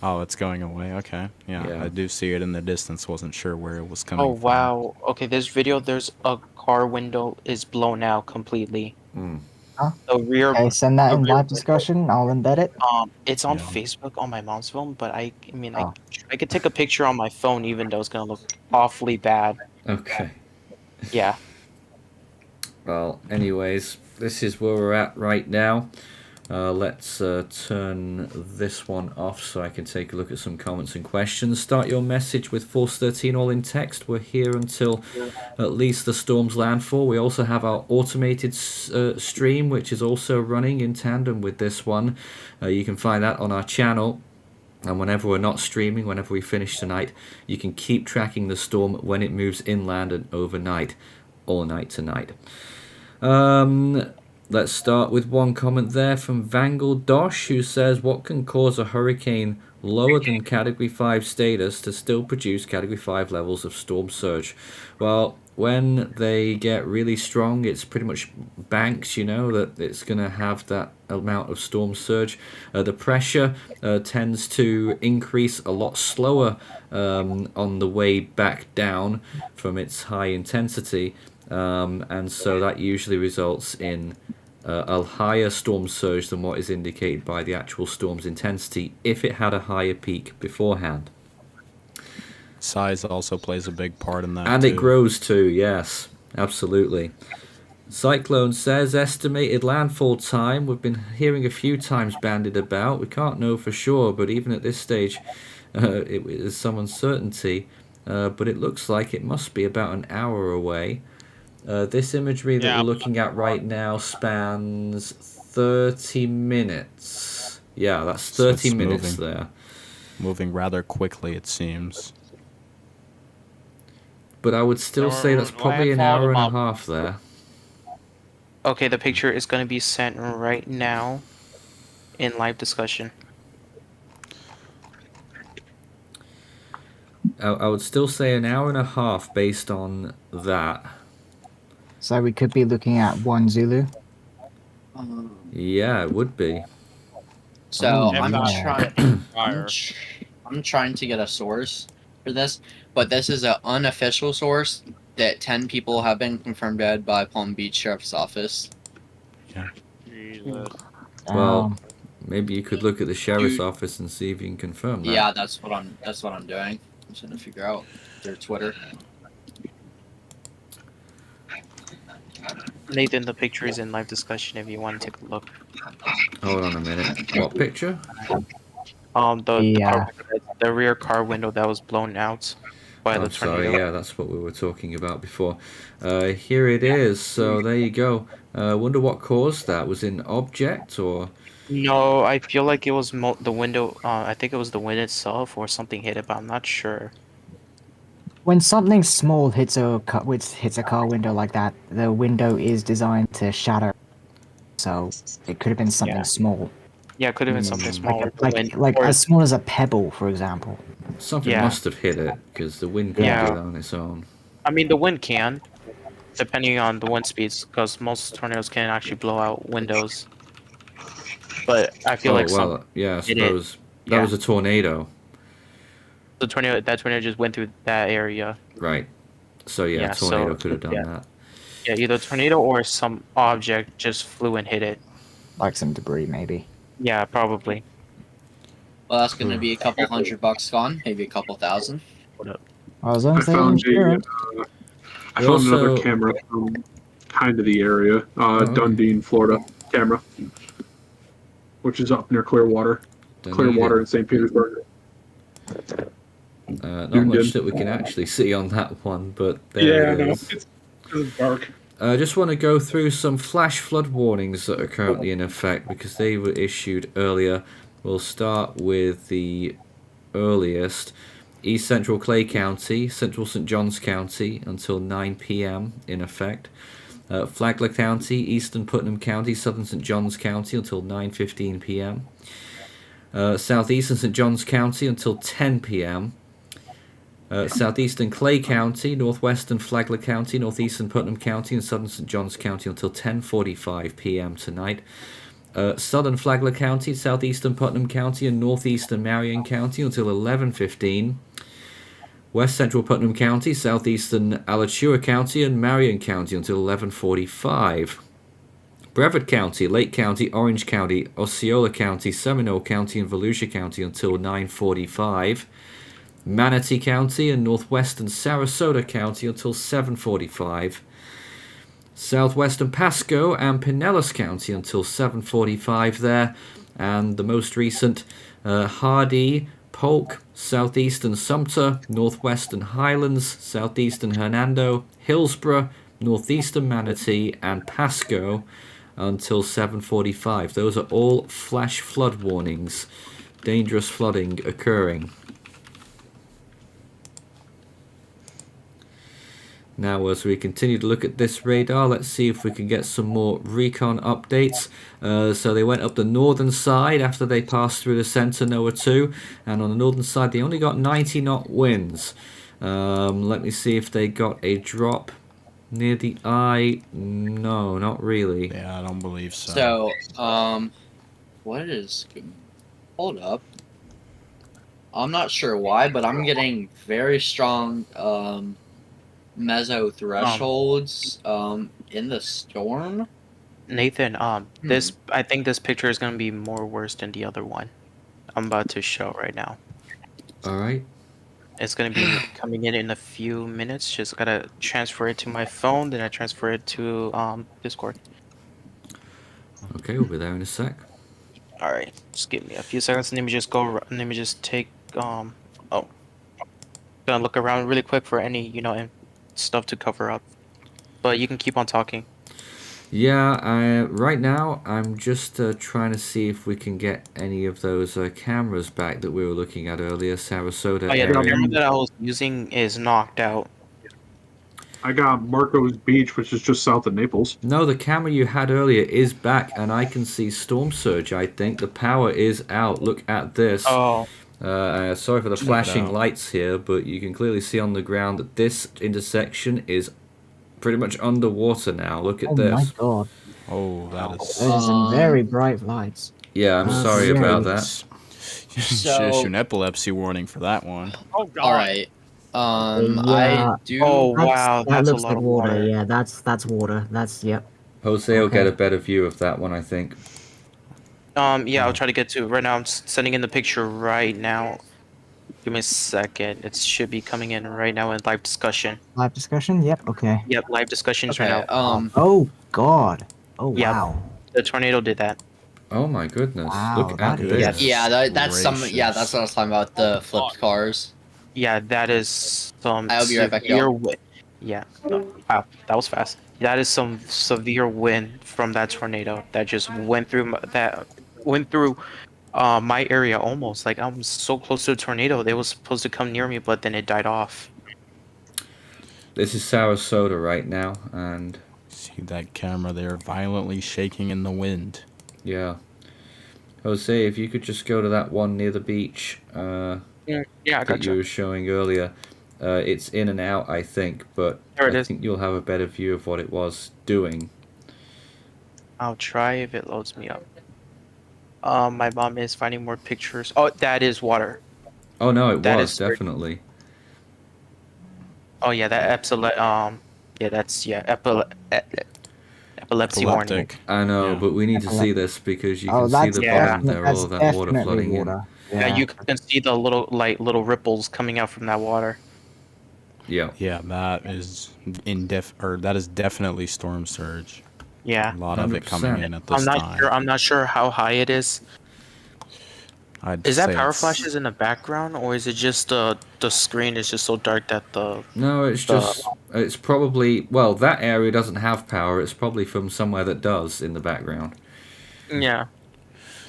Oh, it's going away. Okay. Yeah, I do see it in the distance. Wasn't sure where it was coming Oh from. wow. Okay, this video, there's a car window is blown out completely. Huh? The rear. Okay, send that the in rear live discussion. I'll embed it. It's on Yeah. Facebook on my mom's phone, but I mean, Oh. I could take a picture on my phone, even though it's gonna look awfully bad. Okay. Yeah. Well, anyways, this is where we're at right now. Let's turn this one off so I can take a look at some comments and questions. Start your message with Force 13 all in text. We're here until at least the storm's landfall. We also have our automated stream, which is also running in tandem with this one. You can find that on our channel. And whenever we're not streaming, whenever we finish tonight, you can keep tracking the storm when it moves inland and overnight, all night tonight. Let's start with one comment there from Vangal Dosh, who says, what can cause a hurricane lower than Category 5 status to still produce Category 5 levels of storm surge? Well, when they get really strong, it's pretty much banks, you know, that it's going to have that amount of storm surge. The pressure tends to increase a lot slower on the way back down from its high intensity. And so that usually results in a higher storm surge than what is indicated by the actual storm's intensity if it had a higher peak beforehand. Size also plays a big part in that. And too. it grows too, yes, absolutely. Cyclone says estimated landfall time. We've been hearing a few times bandied about. We can't know for sure, but even at this stage, there's some uncertainty. But it looks like it must be about an hour away. This imagery that we're looking at right now spans 30 minutes. Yeah, that's 30 minutes there. Moving rather quickly, it seems. But I would still say that's probably an hour and a half there. Okay, the picture is gonna be sent right now in live discussion. I would still say an hour and a half based on that. So we could be looking at 1 Zulu. Yeah, it would be. So Oh, I'm trying to get a source for this, but this is an unofficial source that 10 people have been confirmed dead by Palm Beach Sheriff's Office. Yeah. Jesus. Well, maybe you could look at the sheriff's office and see if you can confirm that. Yeah, that's what I'm doing. I'm trying to figure out their Twitter. Nathan, the picture is in live discussion if you want to take a look. Hold on a minute. What picture? The rear car window that was blown out by the tornado. Sorry, yeah, that's what we were talking about before. Here it is. So there you go. Wonder what caused that. Was it an object or? No, I feel like it was the window. I think it was the wind itself or something hit it, but I'm not sure. When something small hits a car window like that, the window is designed to shatter. So it could have been something small. Yeah, it could have been something small. Like as small as a pebble, for example. Something must have hit it because the wind can't do that on its own. I mean, the wind can, depending on the wind speeds, because most tornadoes can actually blow out windows. But I feel like I suppose that was a tornado. That tornado just went through that area. Right. So a tornado could have done that. Yeah, either a tornado or some object just flew and hit it. Like some debris, maybe. Yeah, probably. Well, that's going to be a couple $100 gone, maybe a couple thousand. I found another camera from kind of the area, Dundee, Florida camera, which is up near Clearwater, and St. Petersburg. Not much that we can actually see on that one, but there it is. It's dark. I just want to go through some flash flood warnings that are currently in effect because they were issued earlier. We'll start with the earliest. East Central Clay County, Central St. Johns County until 9 p.m. in effect. Flagler County, Eastern Putnam County, Southern St. Johns County until 9:15 p.m. Southeastern St. Johns County until 10 p.m. Southeastern Clay County, Northwestern Flagler County, Northeastern Putnam County, and Southern St. Johns County until 10:45 p.m. tonight. southern Flagler County, southeastern Putnam County, and northeastern Marion County until 11:15. West central Putnam County, southeastern Alachua County, and Marion County until 11:45. Brevard County, Lake County, Orange County, Osceola County, Seminole County, and Volusia County until 9:45. Manatee County and northwestern Sarasota County until 7:45. Southwestern Pasco and Pinellas County until 7:45 there. And the most recent, Hardy, Polk, southeastern Sumter, northwestern Highlands, southeastern Hernando, Hillsborough, northeastern Manatee, and Pasco until 7:45. Those are all flash flood warnings. Dangerous flooding occurring. Now, as we continue to look at this radar, let's see if we can get some more recon updates. So they went up the northern side after they passed through the center NOAA 2, and on the northern side they only got 90 knot winds. Let me see if they got a drop near the eye. No, not really. Yeah, I don't believe so. So, what is... Hold up. I'm not sure why, but I'm getting very strong, meso thresholds in the storm. Nathan, this I think this picture is gonna be more worse than the other one I'm about to show right now. All right. It's gonna be coming in a few minutes. Just gotta transfer it to my phone, then I transfer it to Discord. Okay, we'll be there in a sec. All right, just give me a few seconds. Let me just go. Let me just take. Oh, gonna look around really quick for any stuff to cover up. But you can keep on talking. Yeah, right now I'm just trying to see if we can get any of those cameras back that we were looking at earlier. Sarasota. Oh yeah, the area. camera that I was using is knocked out. I got Marco's Beach, which is just south of Naples. No, the camera you had earlier is back, and I can see storm surge. I think the power is out. Look at this. Oh. Sorry for the flashing lights here, but you can clearly see on the ground that this intersection is pretty much underwater now. Look at this. Oh my god. Oh, that is... Those are some very bright lights. Yeah, I'm sorry about that. Should issue an epilepsy warning for that one. Oh god. All right. Yeah. I do. Oh wow, That that's looks a lot like of water. water. Yeah, that's water. That's yep. Jose will Okay. get a better view of that one, I think. Yeah, I'll try to get to it. Right now, I'm sending in the picture right now. Give me a second. It should be coming in right now in live discussion. Live discussion. Yep. Okay. Yep, live discussions Okay. right now. Oh god. Oh Yeah. wow. The tornado did that. Oh my goodness! Wow, Look at that is- this. Yeah, that's some. Yeah, Gracious. that's what I was talking about. The flipped cars. Yeah, that is some I'll be right back, severe y'all. wind. Yeah. Wow, that was fast. That is some severe wind from that tornado that just went through my area almost. Like I'm so close to a tornado. They was supposed to come near me, but then it died off. This is Sarasota right now, and See that camera there violently shaking in the wind. yeah. Jose, if you could just go to that one near the beach Yeah, I that got you you. were showing earlier. It's in and out, I think, but There it I is. think you'll have a better view of what it was doing. I'll try if it loads me up. My mom is finding more pictures. Oh, that is water. Oh no, it That was is definitely. Oh yeah, that yeah, that's epilepsy warning. Epileptic. I know, Yeah. but we need to see this because you Oh, can see that's the yeah. bottom there, all of that water definitely flooding in. water. Yeah, you can see the little ripples coming out from that water. Yeah. Yeah, that is that is definitely storm surge. Yeah. A lot of it coming 100%. in at this time. I'm not sure how high it is. I'd Is that say power it's- flashes in the background, or is it just the screen is just so dark that the No, it's just, it's probably, well, that area doesn't have power. It's probably from somewhere that does in the background. yeah.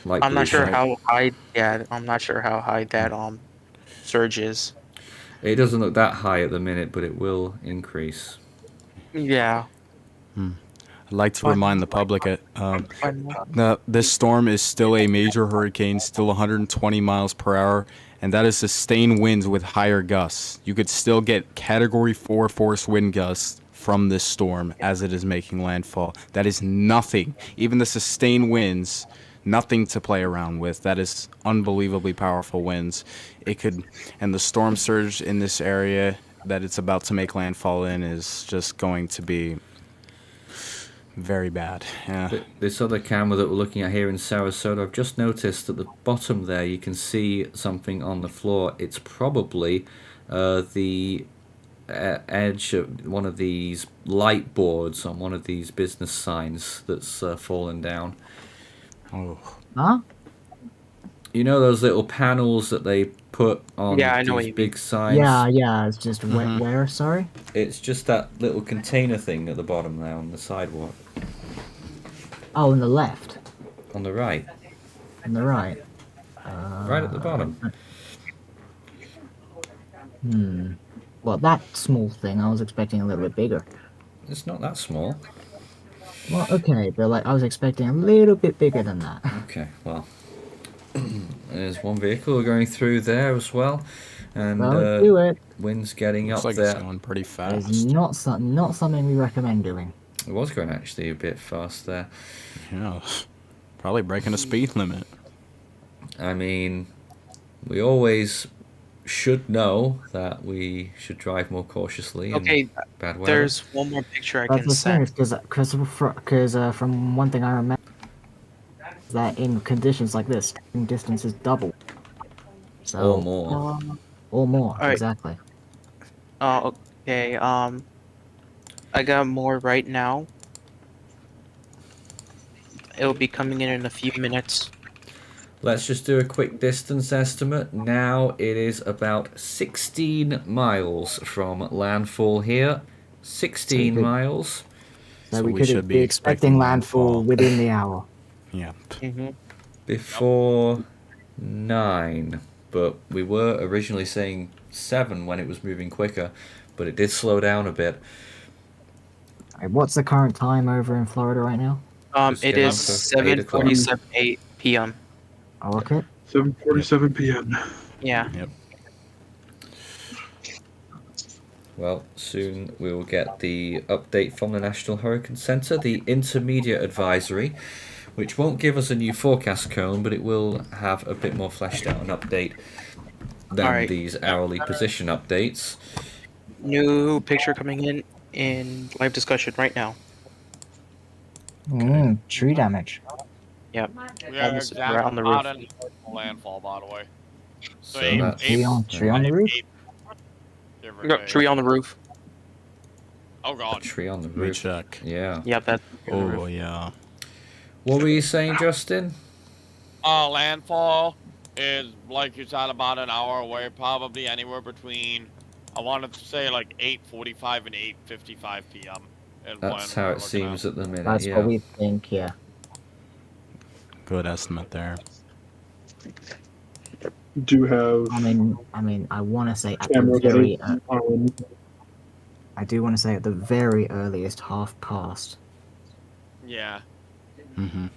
Like I'm not Blue sure Shell. how high. Yeah, I'm not sure how high that surge is. It doesn't look that high at the minute, but it will increase. Yeah. I'd like to remind the public that this storm is still a major hurricane, still 120 miles per hour, and that is sustained winds with higher gusts. You could still get Category 4 force wind gusts from this storm as it is making landfall. That is nothing. Even the sustained winds, nothing to play around with. That is unbelievably powerful winds. And the storm surge in this area that it's about to make landfall in is just going to be very bad. Yeah. This other camera that we're looking at here in Sarasota, I've just noticed at the bottom there you can see something on the floor. It's probably the edge of one of these light boards on one of these business signs that's fallen down. Oh. Huh? You know those little panels that they put on these big signs? Yeah, it's just where, sorry? It's just that little container thing at the bottom there on the sidewalk. Oh, on the left. On the right. On the right. Right at the bottom. Well, that small thing, I was expecting a little bit bigger. It's not that small. Well, okay, but like I was expecting a little bit bigger than that. Okay, well, there's one vehicle going through there as well, and do it. Wind's getting Looks up like there. it's going pretty fast. It's not something we recommend doing. It was going actually a bit fast there. Yeah, probably breaking a speed limit. I mean, we always should know that we should drive more cautiously in bad weather. There's one more picture I can That's send. because from one thing I remember that in conditions like this, distance is double. So, or more. Or more, right. exactly. Okay. I got more right now. It'll be coming in a few minutes. Let's just do a quick distance estimate. Now it is about 16 miles from landfall here. 16 miles. So we should be expecting landfall within the hour. Yeah. Before 9. But we were originally saying 7 when it was moving quicker. But it did slow down a bit. Right, what's the current time over in Florida right now? It is 7:47 p.m. Oh, okay. 7:47 p.m. Yeah. Yep. Well, soon we will get the update from the National Hurricane Center, the intermediate advisory, which won't give us a new forecast cone, but it will have a bit more fleshed out an update than these hourly position updates. New picture coming in live discussion right now. Tree damage. Yep. We are Almost exactly right on the about roof. in landfall, by the way. So tree on the roof? Tree on the roof. Oh god. A tree on the Let me roof. check. Yeah. Yep, that's Oh, yeah. What were you saying, Justin? Landfall is, like you said, about an hour away, probably anywhere between, I wanted to say like 8:45 and 8:55 p.m. That's how it seems at the minute. That's what we think, yeah. Good estimate there. Do have. I mean, I want to say at the camera very. on. I do want to say at the very earliest, half past. Yeah. Mm-hmm.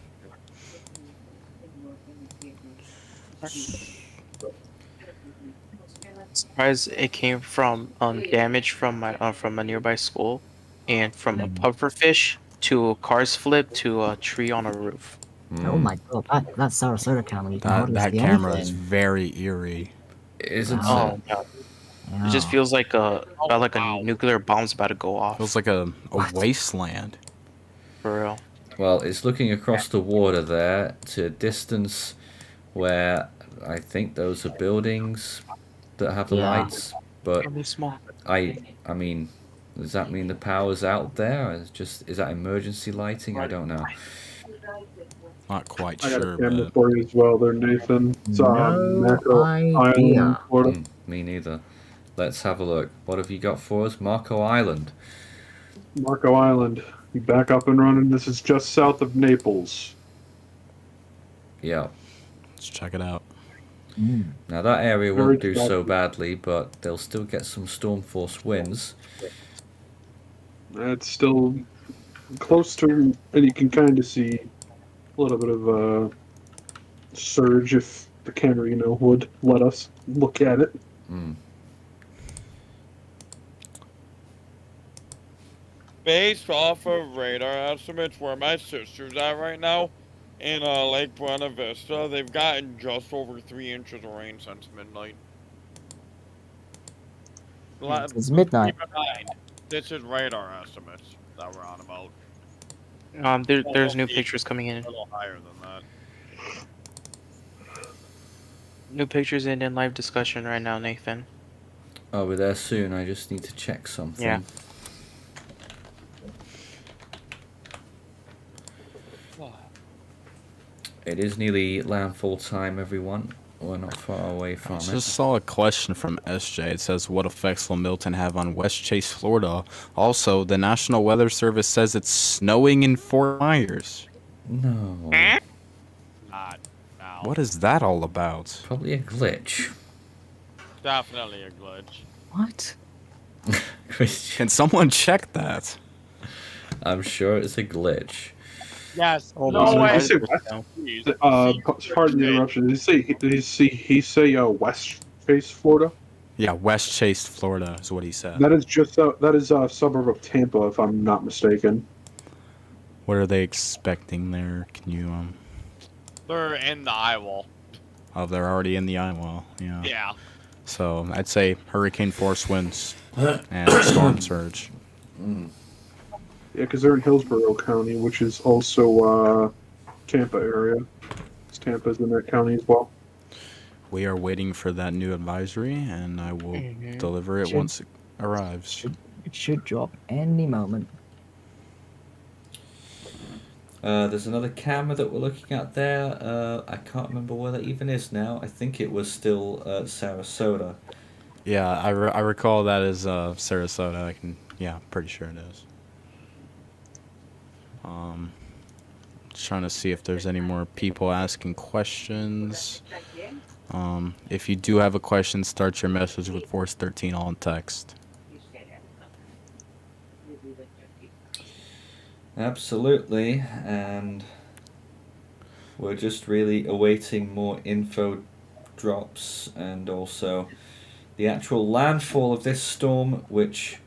Surprised it came from damage from a nearby school, and from a pufferfish to a car's flip to a tree on a roof. Oh my god, that Sarasota camera, you can hardly That see camera anything. is very eerie. Isn't Oh god. It just feels like a nuclear bomb's about to go off. Feels like a wasteland. For real. Well, it's looking across the water there to a distance where I think those are buildings that have the lights. But Really small. I mean, does that mean the power's out there? Is that emergency lighting? I don't know. Not quite I got sure, a camera but for you as well there, Nathan. It's on Marco Island, Florida. Me neither. Let's have a look. What have you got for us? Marco Island. Marco Island. You back up and running. This is just south of Naples. Yeah. let's check it out. Now that area won't do so badly, but they'll still get some storm force winds. It's still close to, and you can kind of see a little bit of surge if the camera, would let us look at it. based off of radar estimates where my sister's at right now, in Lake Buena Vista, they've gotten just over 3 inches of rain since midnight. It's midnight. Keep in mind, this is radar estimates that we're on about. There's new pictures coming in. A little higher than that. New pictures in live discussion right now, Nathan. Oh, we're there soon. I just need to check something. Yeah. It is nearly landfall time, everyone. We're not far away from I it. just saw a question from SJ. It says, what effects will Milton have on West Chase, Florida? Also, the National Weather Service says it's snowing in Fort Myers. No. Not now. What is that all about? Probably a glitch. Definitely a glitch. What? Can someone check that? I'm sure it's a glitch. Yes. Hold No on. way. Pardon the interruption. Did he say West Chase, Florida? Yeah, West Chase, Florida is what he said. That is that is a suburb of Tampa, if I'm not mistaken. What are they expecting there? Can you They're in the Eyewall. Oh, they're already in the Eyewall. Yeah. Yeah. So I'd say hurricane force winds and storm surge. Yeah, because they're in Hillsborough County, which is also Tampa area. Tampa's in that county as well. We are waiting for that new advisory, and I will deliver it once it arrives. It should drop any moment. There's another camera that we're looking at there. I can't remember where that even is now. I think it was still Sarasota. Yeah, I recall that as Sarasota. Pretty sure it is. Just trying to see if there's any more people asking questions. If you do have a question, start your message with Force 13 all in text. Absolutely, and we're just really awaiting more info drops and also the actual landfall of this storm, which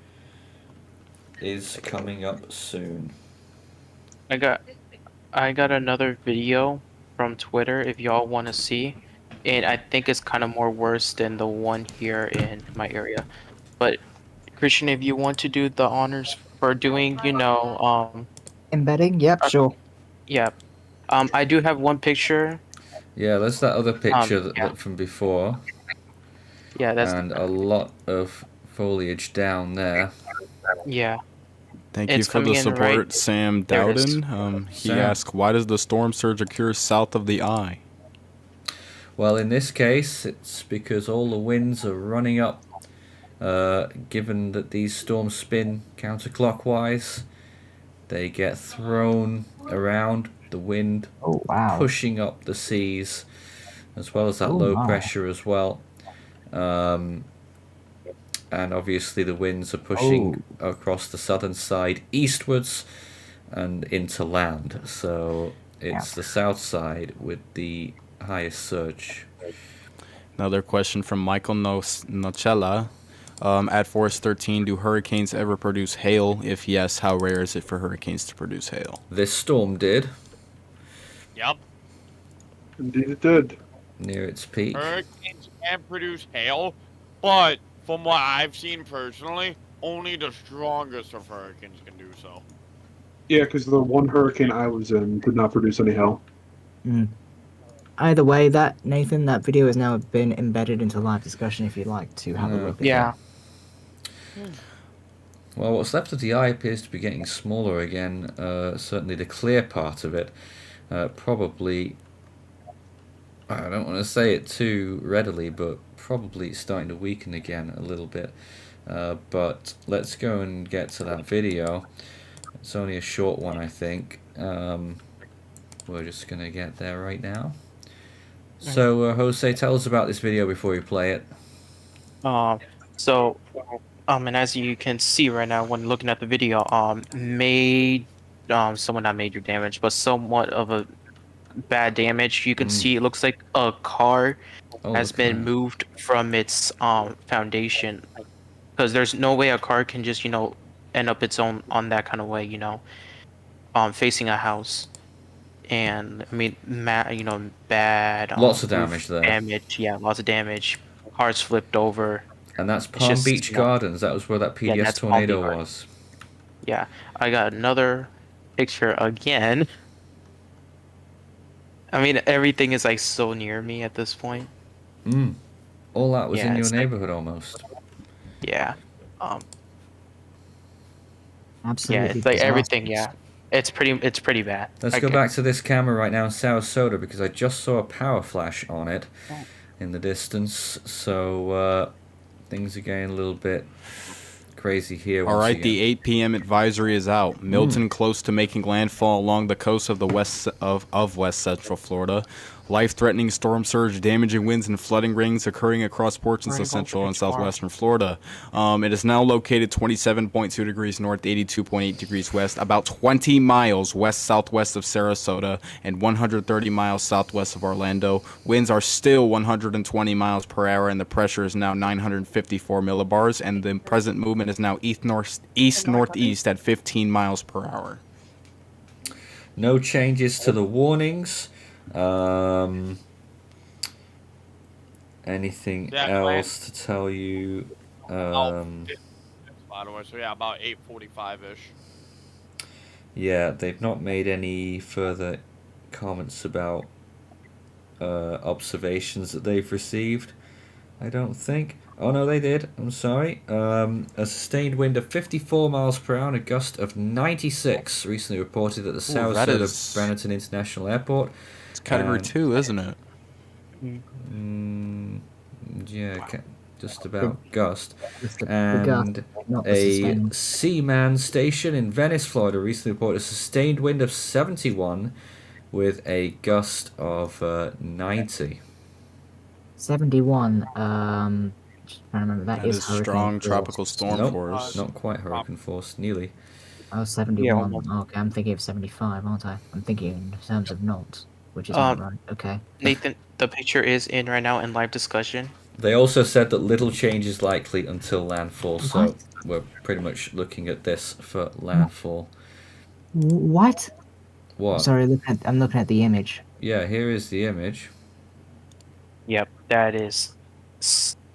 is coming up soon. I got another video from Twitter if y'all want to see, and I think it's kind of more worse than the one here in my area. But Christian, if you want to do the honors for doing, embedding, yep, sure. Yeah, I do have one picture. Yeah, there's that other picture that from before. Yeah, that's and a lot of foliage down there. Yeah. Thank you for the support, Sam Dowden. He asked, why does the storm surge occur south of the eye? Well, in this case, it's because all the winds are running up. Given that these storms spin counterclockwise, they get thrown around, the wind pushing up the seas, as well as that low pressure as well. And obviously the winds are pushing across the southern side eastwards and into land. So it's the south side with the highest surge. Another question from Michael Nocella. At Force 13, do hurricanes ever produce hail? If yes, how rare is it for hurricanes to produce hail? This storm did. Yep. Indeed it did. Near its peak. Hurricanes can produce hail, but from what I've seen personally, only the strongest of hurricanes can do so. Yeah, because the one hurricane I was in did not produce any hail. Either way, Nathan, that video has now been embedded into live discussion if you'd like to have a look at it. Well, what's left of the eye appears to be getting smaller again. Certainly the clear part of it. Probably, I don't want to say it too readily, but probably it's starting to weaken again a little bit. But let's go and get to that video. It's only a short one, I think. We're just going to get there right now. So, Jose, tell us about this video before you play it. And as you can see right now when looking at the video, someone not major damage, but somewhat of a bad damage. You can see it looks like a car has been moved from its foundation, because there's no way a car can just end up its own on that kind of way, you know, facing a house. And I mean, bad. Lots of damage there. Damage, yeah, lots of damage. Cars flipped over. And that's Palm Beach Gardens. That was where that PDS tornado was. Yeah, I got another picture again. I mean, everything is like so near me at this point. All that was in your neighborhood almost. Yeah. Absolutely. Yeah, it's like everything. Yeah, it's pretty bad. Let's go back to this camera right now in Sarasota because I just saw a power flash on it in the distance. So things are getting a little bit crazy here. All right, the 8 p.m. advisory is out. Milton close to making landfall along the coast of the west central Florida. Life-threatening storm surge, damaging winds and flooding rings occurring across portions of central and southwestern Florida. It is now located 27.2 degrees north, 82.8 degrees west, about 20 miles west-southwest of Sarasota, and 130 miles southwest of Orlando. Winds are still 120 miles per hour, and the pressure is now 954 millibars, and the present movement is now east-northeast at 15 miles per hour. No changes to the warnings. Anything else to tell you? By the way, so yeah, about 8:45-ish. Yeah, they've not made any further comments about observations that they've received. I don't think. Oh no, they did. I'm sorry. A sustained wind of 54 miles per hour and a gust of 96 recently reported at the Sarasota Brenerton International Airport. It's Category 2, isn't it? Yeah, just about gust. And a Seaman station in Venice, Florida recently reported a sustained wind of 71 with a gust of 90. 71. Just trying to remember. That is strong tropical storm force. Not quite hurricane force, nearly. Oh, 71. Okay, I'm thinking of 75, aren't I? I'm thinking in terms of knots, which is not right. Okay. Nathan, the picture is in right now in live discussion. They also said that little change is likely until landfall, so we're pretty much looking at this for landfall. What? What? Sorry, I'm looking at the image. Yeah, here is the image. Yep, that is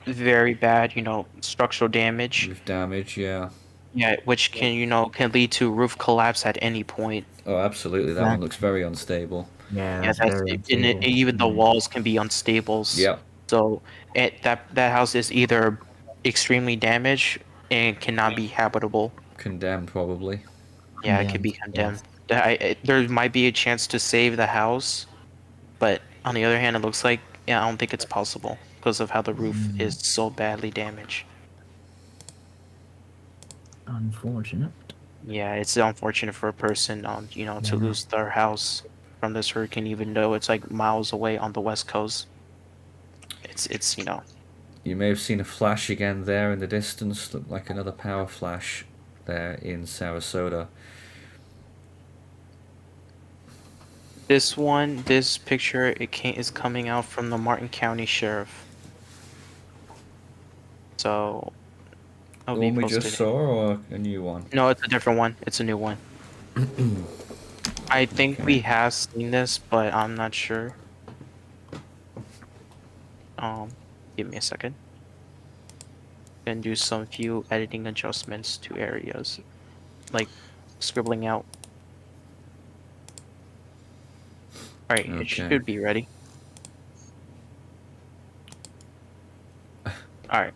very bad, structural damage. Roof damage, yeah. Yeah, which can lead to roof collapse at any point. Oh, absolutely. That one looks very unstable. Yeah, even the walls can be unstable. Yeah. So that house is either extremely damaged and cannot be habitable. Condemned, probably. Yeah, it could be condemned. There might be a chance to save the house, but on the other hand, it looks like I don't think it's possible because of how the roof is so badly damaged. Unfortunate. Yeah, it's unfortunate for a person, to lose their house from this hurricane, even though it's like miles away on the west coast. It's You may have seen a flash again there in the distance, looked like another power flash there in Sarasota. This picture, is coming out from the Martin County Sheriff. So, the one we just saw, or a new one? No, it's a different one. It's a new one. I think we have seen this, but I'm not sure. Give me a second. Then do some few editing adjustments to areas, like scribbling out. All right, it should be ready. All right.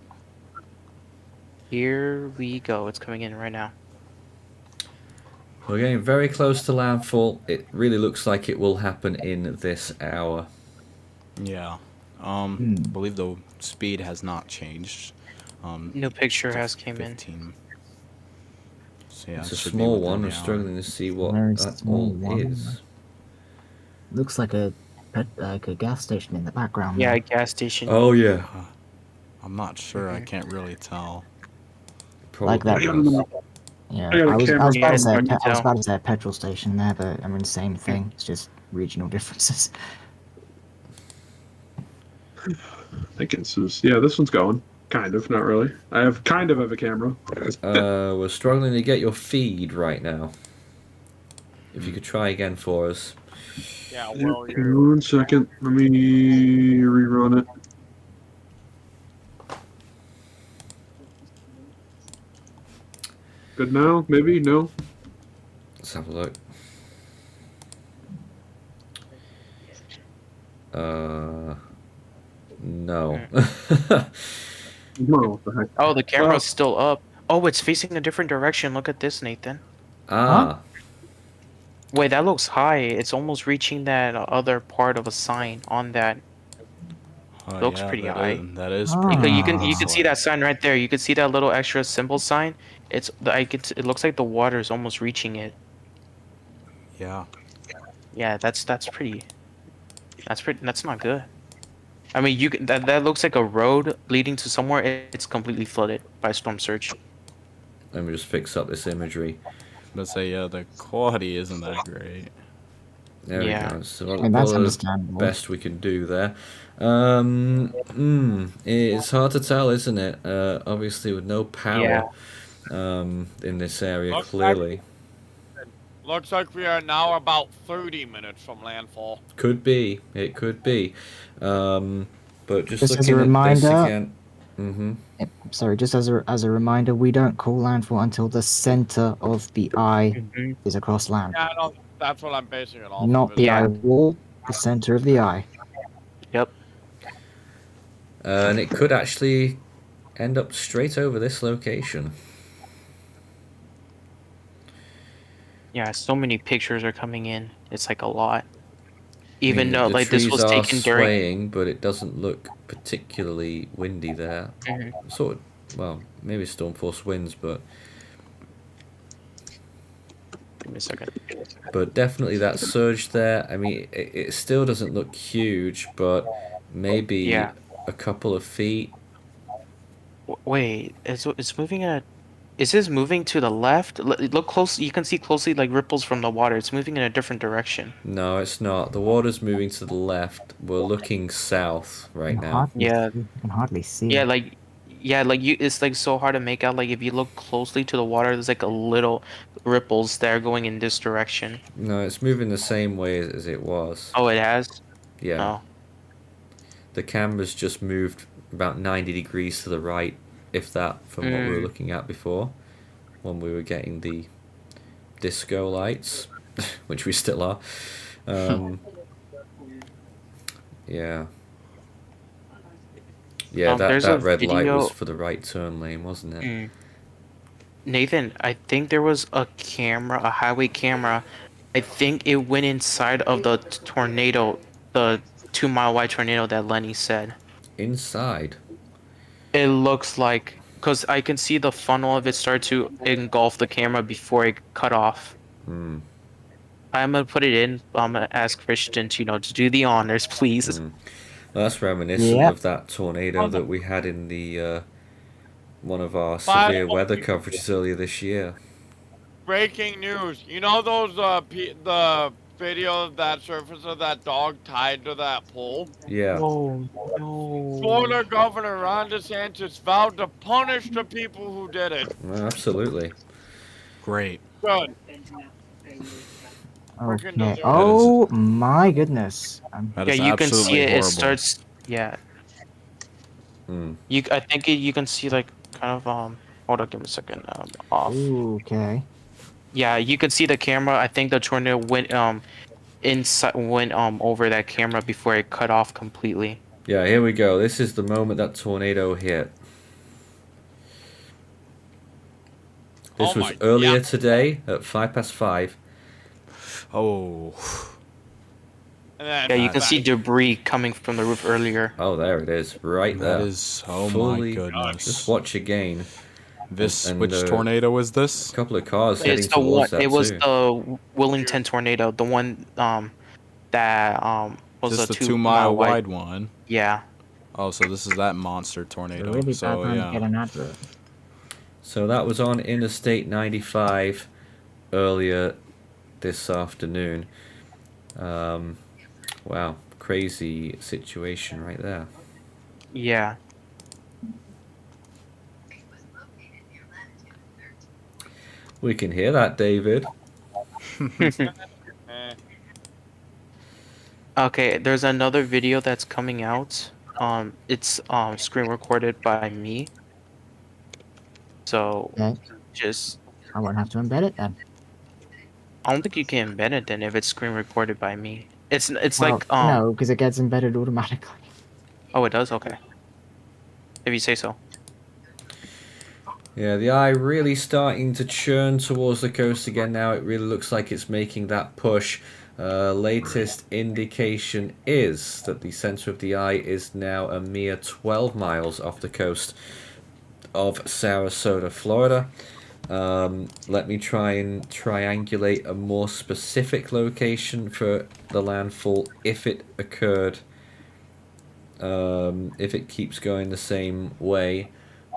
Here we go. It's coming in right now. We're getting very close to landfall. It really looks like it will happen in this hour. Yeah. I believe the speed has not changed. No picture has came 15. In. So yeah, it's a small one. I'm struggling to see what that all is. Looks like a gas station in the background. Yeah, a gas station. Oh yeah. I'm not sure. I can't really tell. Probably like that. Yeah, I was about to say a petrol station there, but I mean same thing. It's just regional differences. I think this one's going. Kind of, not really. I have kind of a camera. We're struggling to get your feed right now. If you could try again for us. Yeah, well, you... 1 second. Let me rerun it. Good now? Maybe? No? Let's have a look. No. No, what the heck? Oh, the camera's still up. Oh, it's facing a different direction. Look at this, Nathan. Ah. Wait, that looks high. It's almost reaching that other part of a sign on that. Looks pretty high. That is pretty You can see that sign right there. You can see that little extra symbol sign. It looks like the water is almost reaching it. Yeah. Yeah, that's pretty. That's not good. I mean, that looks like a road leading to somewhere. It's completely flooded by storm surge. Let me just fix up this imagery. Let's say, yeah, the quality isn't that great. There we go. So that's the understandable. best we can do there. It's hard to tell, isn't it? Obviously, with no power in this area, clearly. Looks like we are now about 30 minutes from landfall. Could be. It could be. But just as looking a reminder, at this again. Sorry, just as a reminder, we don't call landfall until the center of the eye is across land. Yeah, no, that's what I'm basing it off. Not of, the eye wall, the center of the eye. Yep. And it could actually end up straight over this location. Yeah, so many pictures are coming in. It's like a lot. Even I mean, though the like this trees was are taken during. swaying, but it doesn't look particularly windy there. Sort of, well, maybe storm force winds, but. Give me a second. But definitely that surge there. I mean, it still doesn't look huge, but maybe a couple of feet. Wait, it's moving at. Is this moving to the left? Look close. You can see closely like ripples from the water. It's moving in a different direction. No, it's not. The water's moving to the left. We're looking south right now. You can hardly see. Yeah, like it's like so hard to make out. Like if you look closely to the water, there's like a little ripples there going in this direction. No, it's moving the same way as it was. Oh, it has? Yeah. Oh. The camera's just moved about 90 degrees to the right, if that, from what we were looking at before, when we were getting the disco lights, which we still are. Yeah. Yeah, that red light was for the right turn lane, wasn't it? Nathan, I think there was a highway camera. I think it went inside of the tornado, the 2-mile wide tornado that Lenny said. Inside? It looks like, because I can see the funnel of it start to engulf the camera before it cut off. I'm gonna put it in. I'm gonna ask Christian to to do the honors, please. Well, that's reminiscent of that tornado that we had in the one of our severe weather coverages earlier this year. Breaking news. You know those the video that surfaced of that dog tied to that pole? Yeah. Oh no. Florida Governor Ron DeSantis vowed to punish the people who did it. Well, absolutely. Great. Good. Okay. Oh my goodness. Yeah, you can see it. It starts. Yeah. I think you can see like kind of Hold on, give me a second. Off. Okay. Yeah, you can see the camera. I think the tornado went over that camera before it cut off completely. Yeah, here we go. This is the moment that tornado hit. This was earlier today at 5:05. Oh. Yeah, you can see debris coming from the roof earlier. Oh, there it is, right there. That is, my goodness. Just watch again. Which tornado is this? A couple of cars heading towards that It was too. the Wellington tornado, the one that was this a the 2-mile wide one. Yeah. Oh, so this is that monster tornado. Really so bad yeah. get an advert. So that was on Interstate 95 earlier this afternoon. Wow, crazy situation right there. Yeah. We can hear that, David. Okay, there's another video that's coming out. It's screen recorded by me. So Okay. just I won't have to embed it then. I don't think you can embed it then if it's screen recorded by me. It's Well, like no, because it gets embedded automatically. Oh, it does? Okay. If you say so. Yeah, the eye really starting to churn towards the coast again now. It really looks like it's making that push. Latest indication is that the center of the eye is now a mere 12 miles off the coast of Sarasota, Florida. Let me try and triangulate a more specific location for the landfall if it occurred. If it keeps going the same way,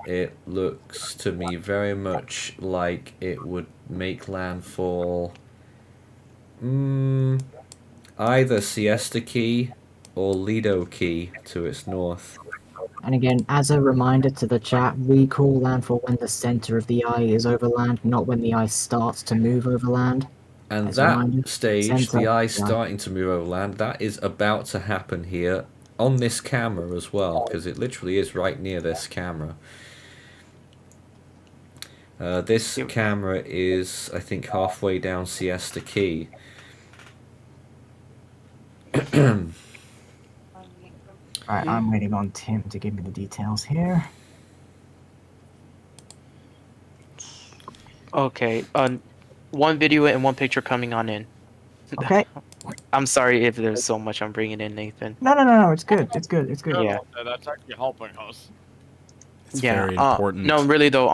it looks to me very much like it would make landfall either Siesta Key or Lido Key to its north. And again, as a reminder to the chat, we call landfall when the center of the eye is over land, not when the eye starts to move over land. And As a that reminder, stage, center, the eye yeah. starting to move over land, that is about to happen here on this camera as well, because it literally is right near this camera. This camera is, I think, halfway down Siesta Key. Alright, I'm waiting on Tim to give me the details here. Okay. One video and one picture coming on in. Okay. I'm sorry if there's so much I'm bringing in, Nathan. No, it's good. It's good. It's good. Yeah. That's actually helping us. It's very important. No, really though.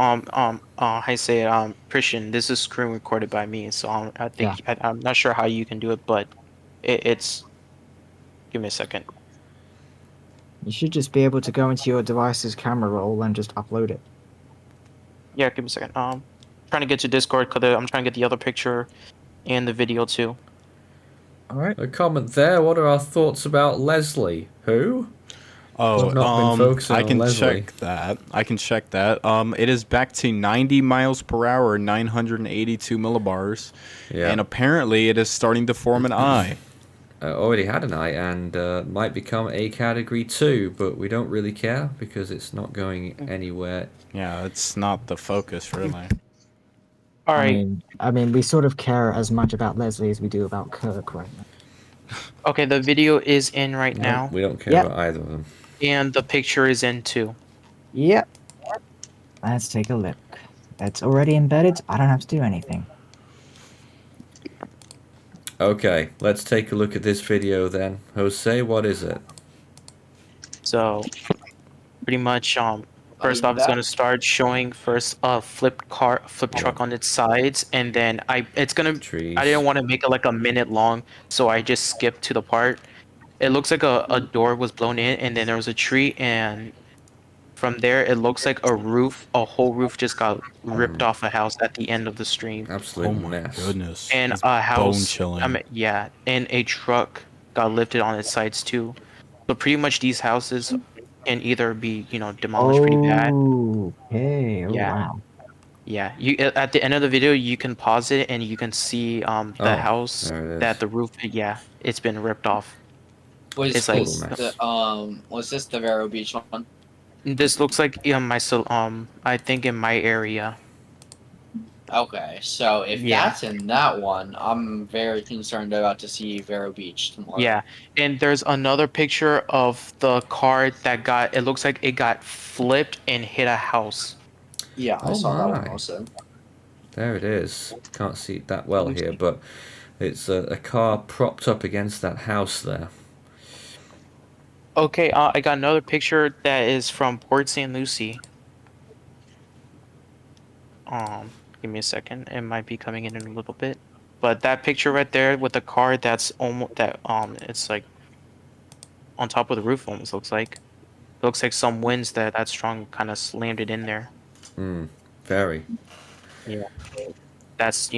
I say, Christian, this is screen recorded by me, so I think I'm not sure how you can do it, but it's. Give me a second. You should just be able to go into your device's camera roll and just upload it. Yeah, give me a second. Trying to get to Discord because I'm trying to get the other picture and the video too. Alright. A comment there. What are our thoughts about Leslie? Who? Oh, I've not been focusing I on can Leslie. check that. I can check that. It is back to 90 miles per hour, 982 millibars. Yeah. And apparently it is starting to form an eye. Already had an eye and might become a category 2, but we don't really care because it's not going anywhere. Yeah, it's not the focus, really. All right. I mean, we sort of care as much about Leslie as we do about Kirk right now. Okay, the video is in right now. We don't care about either of them. And the picture is in too. Yep. Let's take a look. It's already embedded. I don't have to do anything. Okay, let's take a look at this video then. Jose, what is it? So, pretty much, first off, it's gonna start showing first a flip truck on its sides, and then it's gonna. Trees. I didn't want to make it like a minute long, so I just skipped to the part. It looks like a door was blown in, and then there was a tree, and from there it looks like a whole roof just got ripped off a house at the end of the stream. Absolute mess. Goodness. And That's a house, bone-chilling. and a truck got lifted on its sides too. So pretty much these houses can either be, demolished pretty bad. Okay. Oh, Yeah. wow. Yeah, you at the end of the video you can pause it and you can see the house there it is. that the roof. Yeah, it's been ripped off. Was It's this like- was this the Vero Beach one? This looks like I think in my area. Okay, so if Yeah. that's in that one, I'm very concerned about to see Vero Beach tomorrow. Yeah, and there's another picture of the car that it looks like it got flipped and hit a house. Yeah, I Oh saw that my. one also. There it is. Can't see it that well here, but it's a car propped up against that house there. Okay, I got another picture that is from Port St. Lucie. Give me a second. It might be coming in a little bit, but that picture right there with the car that's almost it's like on top of the roof. Almost looks like. Looks like some winds that strong kind of slammed it in there. Very. Yeah, that's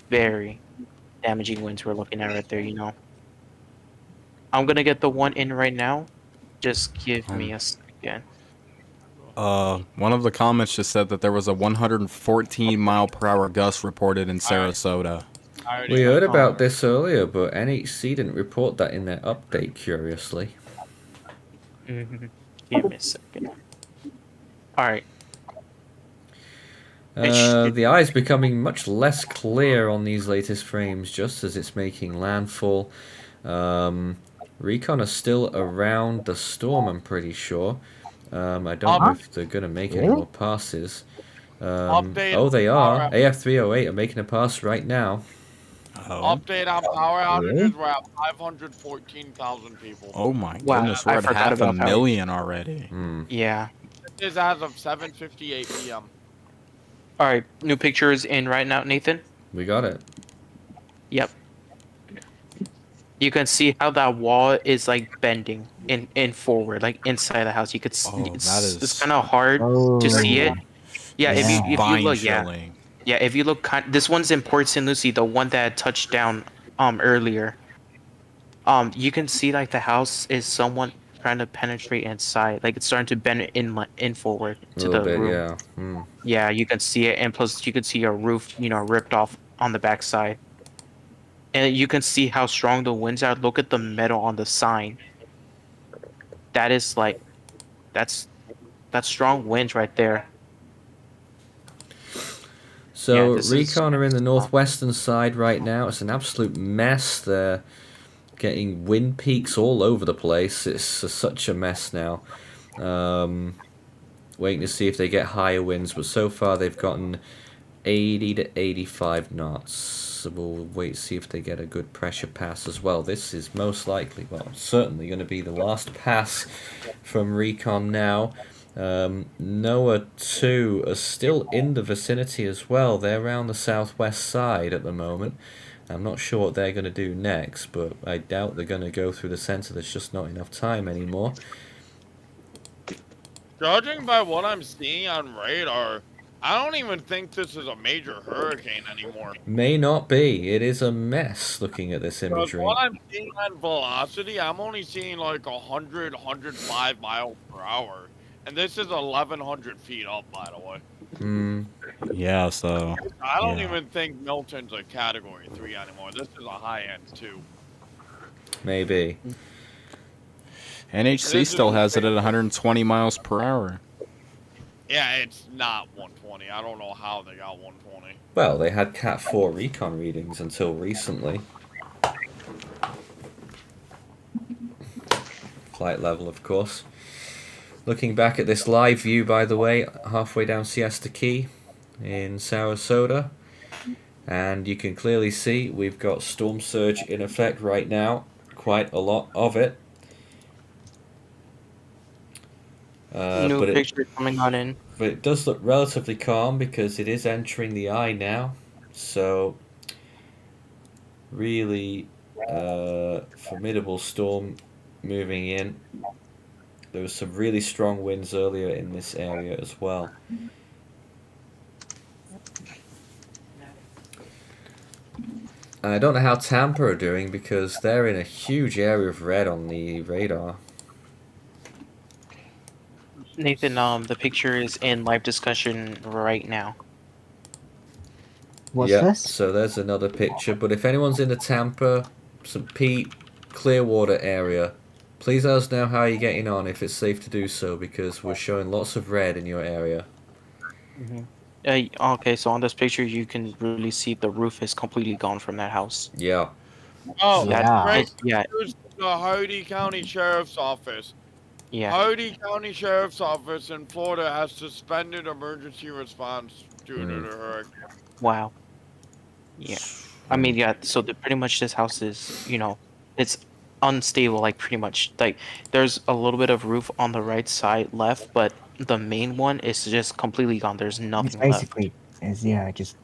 very damaging winds we're looking at right there. I'm gonna get the one in right now. Just give me a second. One of the comments just said that there was a 114 mile per hour gust reported in Sarasota. We heard about this earlier, but NHC didn't report that in their update, curiously. Mm-hmm. Give me a second. Alright. The eye is becoming much less clear on these latest frames, just as it's making landfall. Recon are still around the storm, I'm pretty sure. I don't know if they're going to make any more passes. Oh, they are. AF308 are making a pass right now. Update on power outages. We're at 514,000 people. Oh my goodness, we're at half a million already. Yeah. This is as of 7:58 p.m. Alright, new pictures in right now, Nathan? We got it. Yep. You can see how that wall is like bending in forward, like inside the house. You could see it's kind of hard to see it. Yeah, if you look, yeah, if you look, this one's in Port St. Lucie, the one that touched down earlier. You can see like the house is somewhat trying to penetrate inside, like it's starting to bend in forward to the roof. Yeah. Yeah, you can see it, and plus you can see a roof, ripped off on the backside. And you can see how strong the winds are. Look at the metal on the sign. That is like, that's strong winds right there. So Recon are in the northwestern side right now. It's an absolute mess. They're getting wind peaks all over the place. It's such a mess now. Waiting to see if they get higher winds, but so far they've gotten 80 to 85 knots. So we'll wait to see if they get a good pressure pass as well. This is most likely, well, certainly going to be the last pass from Recon now. NOAA 2 are still in the vicinity as well. They're around the southwest side at the moment. I'm not sure what they're going to do next, but I doubt they're going to go through the center. There's just not enough time anymore. Judging by what I'm seeing on radar, I don't even think this is a major hurricane anymore. May not be. It is a mess looking at this imagery. What I'm seeing on velocity, I'm only seeing like 100, 105 miles per hour. And this is 1,100 feet up, by the way. Yeah, so... I don't even think Milton's a Category 3 anymore. This is a high-end 2. Maybe. NHC still has it at 120 miles per hour. Yeah, it's not 120. I don't know how they got 120. Well, they had Cat 4 recon readings until recently. Flight level, of course. Looking back at this live view, by the way, halfway down Siesta Key in Sarasota. And you can clearly see we've got storm surge in effect right now. Quite a lot of it. New picture coming on in. But it does look relatively calm because it is entering the eye now. So, really formidable storm moving in. There was some really strong winds earlier in this area as well. And I don't know how Tampa are doing because they're in a huge area of red on the radar. Nathan, the picture is in live discussion right now. What's this? So there's another picture. But if anyone's in the Tampa, St. Pete, Clearwater area, please let us know how you're getting on, if it's safe to do so, because we're showing lots of red in your area. Okay, so on this picture, you can really see the roof is completely gone from that house. Yeah. Oh, yeah. Here's the Hardy County Sheriff's Office. Yeah. Hardy County Sheriff's Office in Florida has suspended emergency response due to the hurricane. Wow. Yeah. I mean, yeah, so pretty much this house is, it's unstable, like pretty much. Like, there's a little bit of roof on the right side left, but the main one is just completely gone. There's nothing basically, left.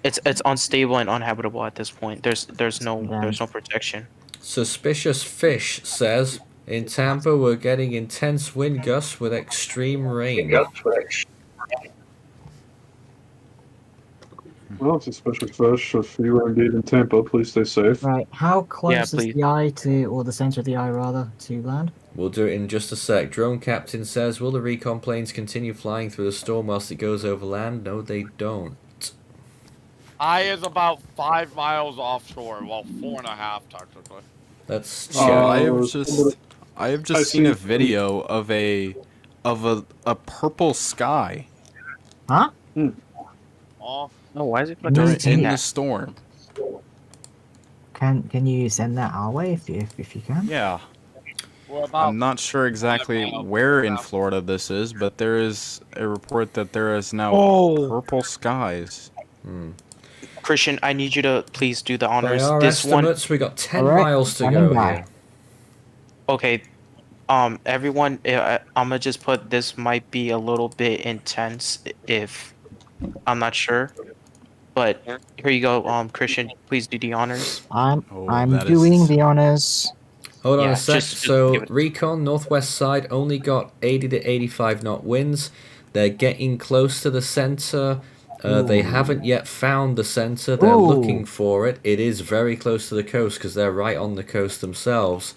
It's unstable and uninhabitable at this point. There's no protection. Suspicious Fish says, in Tampa we're getting intense wind gusts with extreme rain. Well, it's a special fish. If you are indeed in Tampa, please stay safe. Right, how close is please. the eye to, or the center of the eye rather, to land? We'll do it in just a sec. Drone captain says, will the recon planes continue flying through the storm whilst it goes over land? No, they don't. Eye is about 5 miles offshore, well, 4.5 technically. Let's check. I have just seen a video of a purple sky. Huh? Oh, why is it in the storm? Can you send that our way if you can? Yeah. I'm not sure exactly where in Florida this is, but there is a report that there is now purple skies. Christian, I need you to please do the honors. By our estimates, we got 10 miles to go here. Okay, everyone, I'm gonna just put this might be a little bit intense if I'm not sure, but here you go, Christian. Please do the honors. I'm doing the honors. Hold on a sec. So Recon northwest side only got 80 to 85 knot winds. They're getting close to the center. They haven't yet found the center. They're looking for it. It is very close to the coast because they're right on the coast themselves.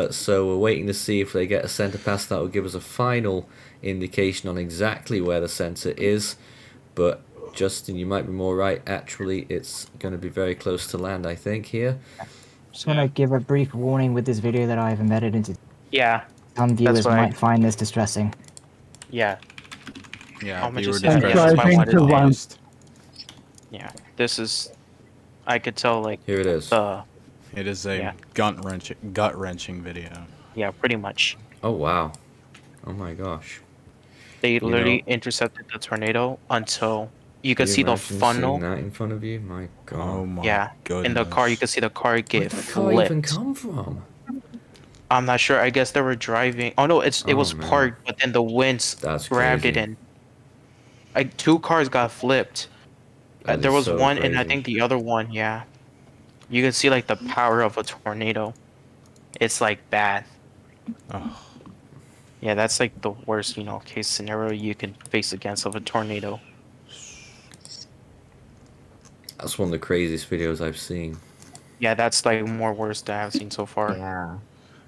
So we're waiting to see if they get a center pass. That will give us a final indication on exactly where the center is. But Justin, you might be more right. Actually, it's going to be very close to land, I think, here. Just want to give a brief warning with this video that I've embedded into. Yeah. Some viewers might find this distressing. Yeah. Yeah, Yeah, this is. I could tell, like. Here it is. It is a gut-wrenching video. Yeah, pretty much. Oh, wow. Oh, my gosh. They literally intercepted the tornado until you could see the funnel. Seeing that in front of you? My God. Oh, my goodness. In the car, you could see the car get Where'd that flipped. car even come from? I'm not sure. I guess they were driving. Oh, no, it was parked, but then the winds grabbed it in. Like, 2 cars got flipped. There was one, and I think the other one, yeah. You can see, like, the power of a tornado. It's, like, bad. Oh. Yeah, that's, like, the worst, case scenario you can face against of a tornado. That's one of the craziest videos I've seen. Yeah, that's, like, more worse than I've seen so far. Yeah.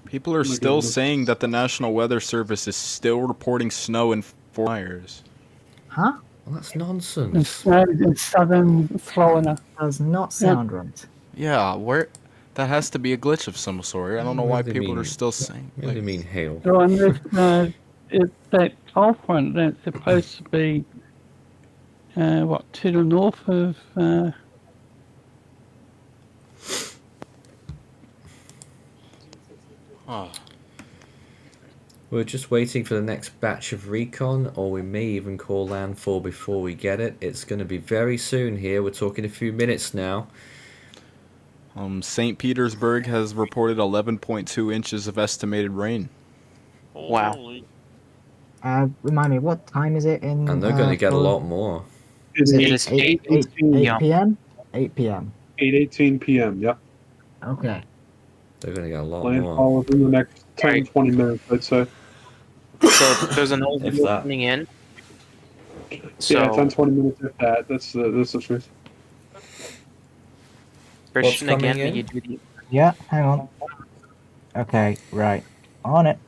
People are still saying that the National Weather Service is still reporting snow in Fort Myers. Huh? Well, that's nonsense. In southern Florida. Does not sound right. Yeah, that has to be a glitch of some sort. I don't know why people are still saying. What do you mean hail? So on this, it's that cold front that's supposed to be, to the north of. We're just waiting for the next batch of recon, or we may even call landfall before we get it. It's going to be very soon here. We're talking a few minutes now. St. Petersburg has reported 11.2 inches of estimated rain. Wow. Remind me, what time is it in? And they're going to get a lot more. Is it 8 p.m.? 8 p.m. 8:18 p.m. Yep. Okay. They're going to get a lot Landfall more. within the next 10, 20 minutes, I'd say. So there's another video coming in. So, yeah, 10, 20 minutes if that. That's the truth. Christian, again, will you do the... Yeah, hang on. Okay, right. On it.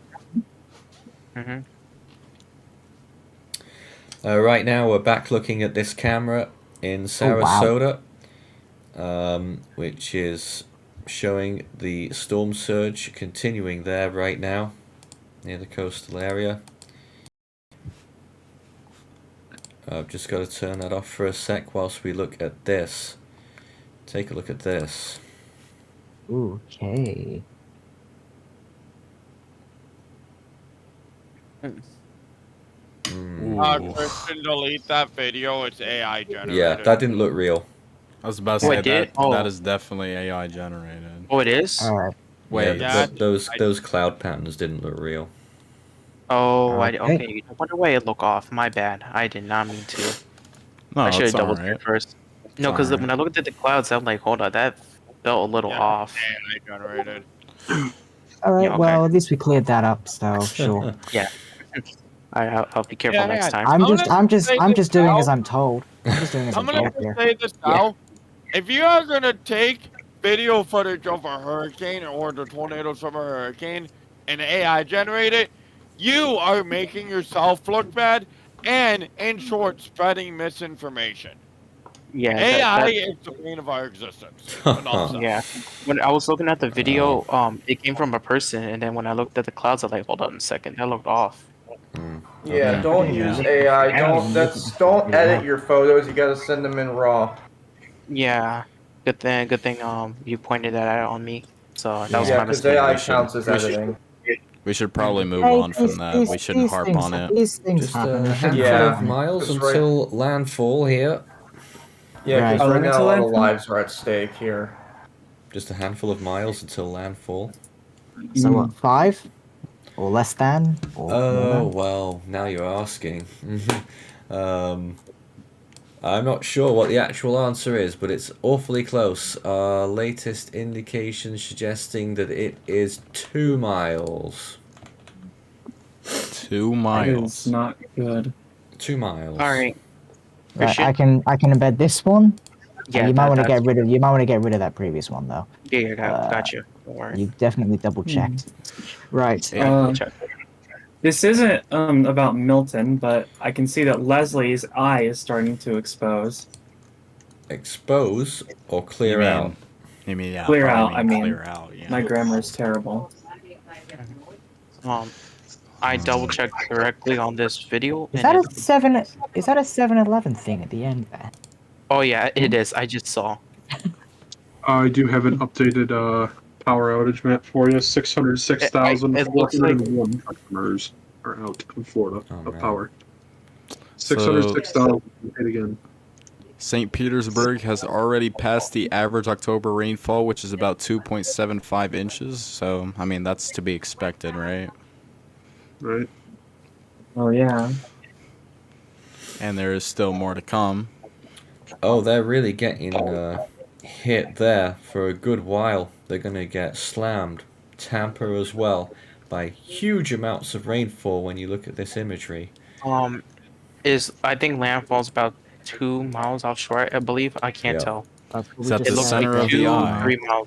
Right now, we're back looking at this camera in Sarasota, which is showing the storm surge continuing there right now, near the coastal area. I've just got to turn that off for a sec whilst we look at this. Take a look at this. Okay. Christian, delete that video. It's AI generated. Yeah, that didn't look real. I was about to say that is definitely AI generated. Oh, it is? Wait, yeah, those cloud patterns didn't look real. Oh, okay. I wonder why it looked off. My bad. I did not mean to. No, I should have double checked first. No, because when I looked at the clouds, I'm like, hold on, that felt a little off. AI generated. All right. Yeah, okay. Well, at least we cleared that up. So sure. Yeah. I'll be careful next time. I'm just doing as I'm told. I'm just doing this I'm in gonna bulk here. say this now. If you are gonna take video footage of a hurricane or the tornadoes from a hurricane and AI generate it, you are making yourself look bad and, in short, spreading misinformation. Yeah, AI is the bane of our existence. Enough said. Yeah. When I was looking at the video, it came from a person, and then when I looked at the clouds, I was like, hold on a second, that looked off. Yeah, don't use AI. Don't edit your photos. You gotta send them in raw. Yeah. Good thing. You pointed that out on me. So that was my because mistake. AI counts as editing. We should probably move on from that. We shouldn't harp on it. These things Just happen. a handful of miles until landfall here. Yeah, because right now a lot of lives are at stake here. Just a handful of miles until landfall. So what, 5? Or less than? Or more Oh, than? well, now you're asking. I'm not sure what the actual answer is, but it's awfully close. Our latest indication suggesting that it is 2 miles. 2 miles. That is not good. 2 miles. All right. Right, I can embed this one. Yeah, you might want to that's- get rid of that previous one though. Yeah, got you. Don't worry. You definitely double checked. Right. This isn't about Milton, but I can see that Leslie's eye is starting to expose. Expose or clear out? You mean, yeah. Clear out. I mean, clear out, yeah. my grammar is terrible. I double checked directly on this video. Is and that it- a 7? Is that a 7-Eleven thing at the end there? Oh yeah, it is. I just saw. I do have an updated power outage map for you. 606,401 customers are out in Florida of power. 606,000. Hit again. St. Petersburg has already passed the average October rainfall, which is about 2.75 inches. So, I mean, that's to be expected, right? Right. Oh yeah. And there is still more to come. Oh, they're really getting hit there for a good while. They're going to get slammed. Tampa as well, by huge amounts of rainfall when you look at this imagery. I think landfall's about 2 miles offshore, I believe. I can't tell. Is that the center of the eye? 3 miles.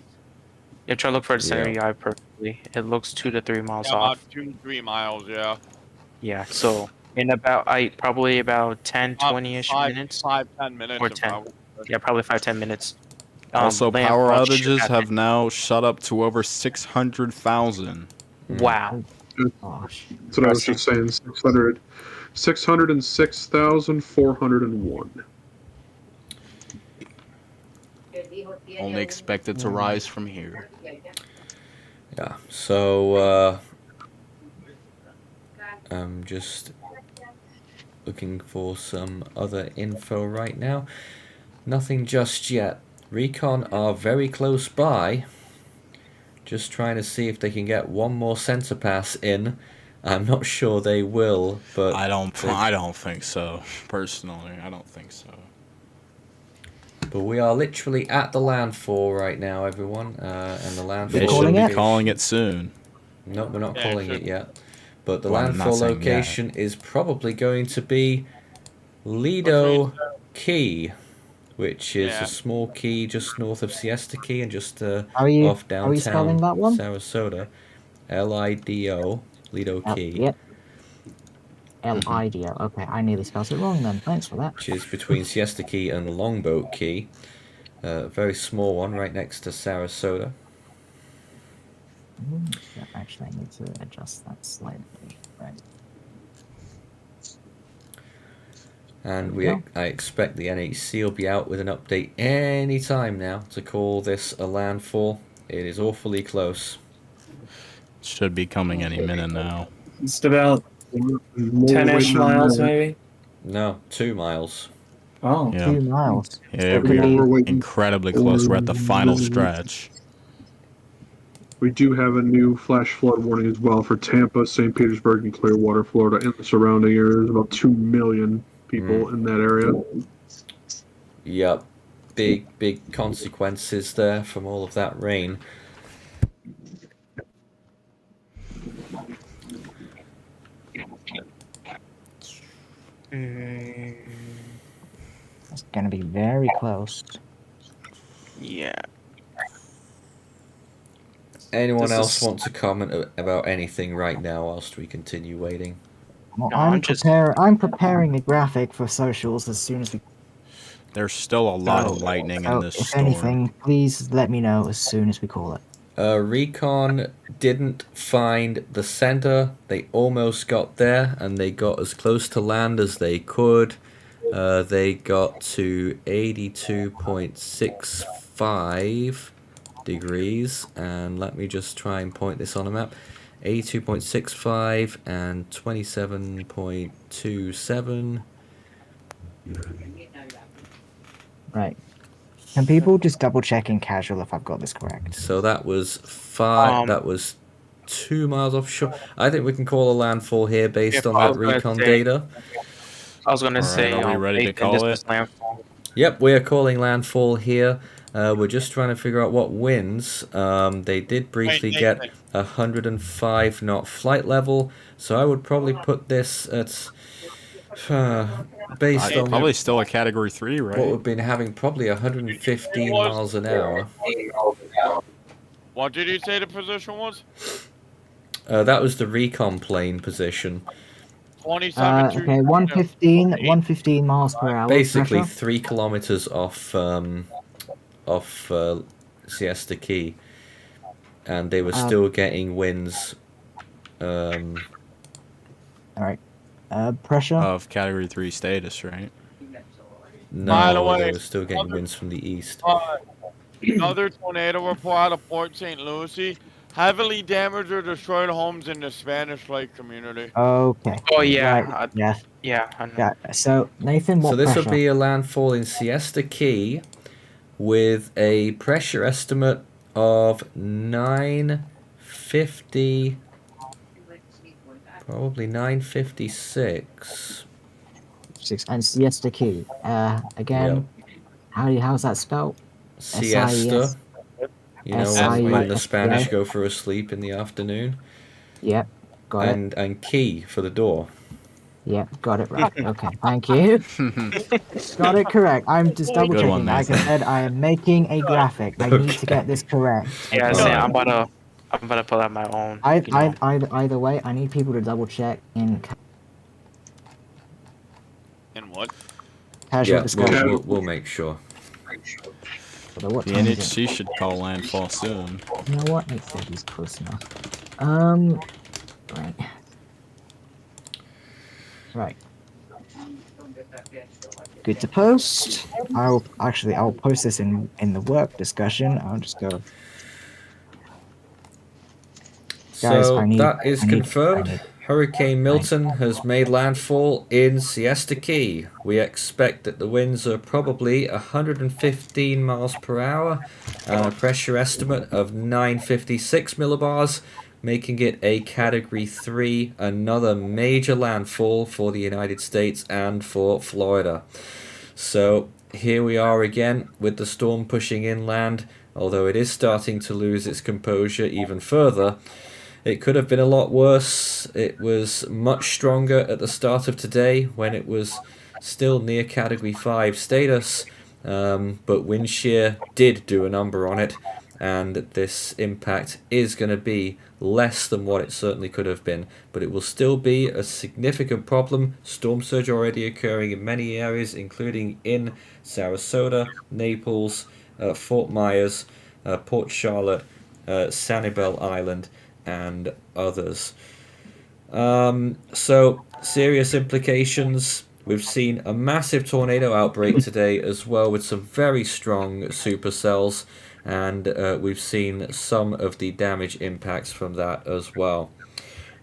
Yeah, try to look for the center of Yeah. the eye perfectly. It looks 2 to 3 miles Yeah, off. about 2 to 3 miles, yeah. Yeah, so in about probably about 10, 20-ish minutes. 5-10 minutes. Or if 10. I was- Yeah, probably 5-10 minutes. Also, power landfall should outages happen. have now shot up to over 600,000. Wow. That's what I was just saying. 606,401. Only expected to rise from here. Yeah, so I'm just looking for some other info right now. Nothing just yet. Recon are very close by. Just trying to see if they can get one more center pass in. I'm not sure they will, but I don't think so. Personally, I don't think so. But we are literally at the landfall right now, everyone, and the landfall. They should be calling it soon. No, we're not calling it yet. But the Well, I'm not landfall saying location is probably going to be Lido Key, which is a small key just north of Siesta Key and just off downtown spelling that one? Sarasota. Lido, Lido Key. Yep. Lido. Okay, I nearly spelled it wrong then. Thanks for that. Which is between Siesta Key and Longboat Key. Very small one right next to Sarasota. Actually, I need to adjust that slightly. Right. And There we I expect the NHC will be out with an update any time now to call this a landfall. It is awfully close. Should be coming any minute now. Just about 10-ish miles, maybe. No, 2 miles. Oh, Yeah. 2 miles. Yeah, we're incredibly close. We're at the final stretch. We do have a new flash flood warning as well for Tampa, St. Petersburg, and Clearwater, Florida, and the surrounding areas. About 2 million people in that area. Yep. Big consequences there from all of that rain. gonna be very close. Yeah. Anyone This else is- want to comment about anything right now whilst we continue waiting? Well, No, I'm preparing a graphic for socials as soon as we. There's still a lot of lightning in this if storm. anything, please let me know as soon as we call it. Recon didn't find the center. They almost got there, and they got as close to land as they could. They got to 82.65 degrees, and let me just try and point this on a map. 82.65 and 27.27. Right. Can people just double check in casual if I've got this correct? So that was that was 2 miles offshore. I think we can call a landfall here based on that recon data. I was gonna say, are we ready to call it? Landfall. Yep, we are calling landfall here. We're just trying to figure out what winds. They did briefly get 105 knot flight level, so I would probably put this at based on probably still a category 3, right? what we've been having, probably 115 miles an hour. What did you say the position was? That was the recon plane position. 27. Okay, 115 miles per hour. Basically, pressure. 3 kilometers off Siesta Key, and they were still getting winds. All right. Pressure of category 3 status, right? By the No, way, they were still getting winds from the east. Another tornado report out of Port St. Lucie. Heavily damaged or destroyed homes in the Spanish Lake community. Okay. Oh yeah. Right. Yeah. Yeah. I know. Yeah. So Nathan, what So this pressure? will be a landfall in Siesta Key with a pressure estimate of 950, probably 956. And Siesta Key. Again, how's that spelled? Siesta. You know, when the Spanish yeah. go for a sleep in the afternoon. Yep, got it. And key for the door. Yep, got it right. Okay, thank you. Got it correct. I'm just double Good one, checking. Like I Nathan. said, I am making a graphic. I need to get this correct. Yeah, Okay. I'm about to pull out my own. Either way, I need people to double check in In what? casual Yeah, discussion. we'll make sure. Although what The time is it? NHC should call landfall soon. You know what? 8:30 is close enough. Right. Right. Good to post. I'll post this in the work discussion. I'll just go. Guys, So I that is confirmed. Hurricane Milton has made landfall in Siesta Key. We expect that the winds are probably 115 miles per hour and a pressure estimate of 956 millibars, making it a Category 3, another major landfall for the United States and for Florida. So here we are again with the storm pushing inland, although it is starting to lose its composure even further. It could have been a lot worse. It was much stronger at the start of today when it was still near Category 5 status, but wind shear did do a number on it, and this impact is going to be less than what it certainly could have been, but it will still be a significant problem. Storm surge already occurring in many areas, including in Sarasota, Naples, Fort Myers, Port Charlotte, Sanibel Island, and others. So serious implications. We've seen a massive tornado outbreak today as well, with some very strong supercells, and we've seen some of the damage impacts from that as well.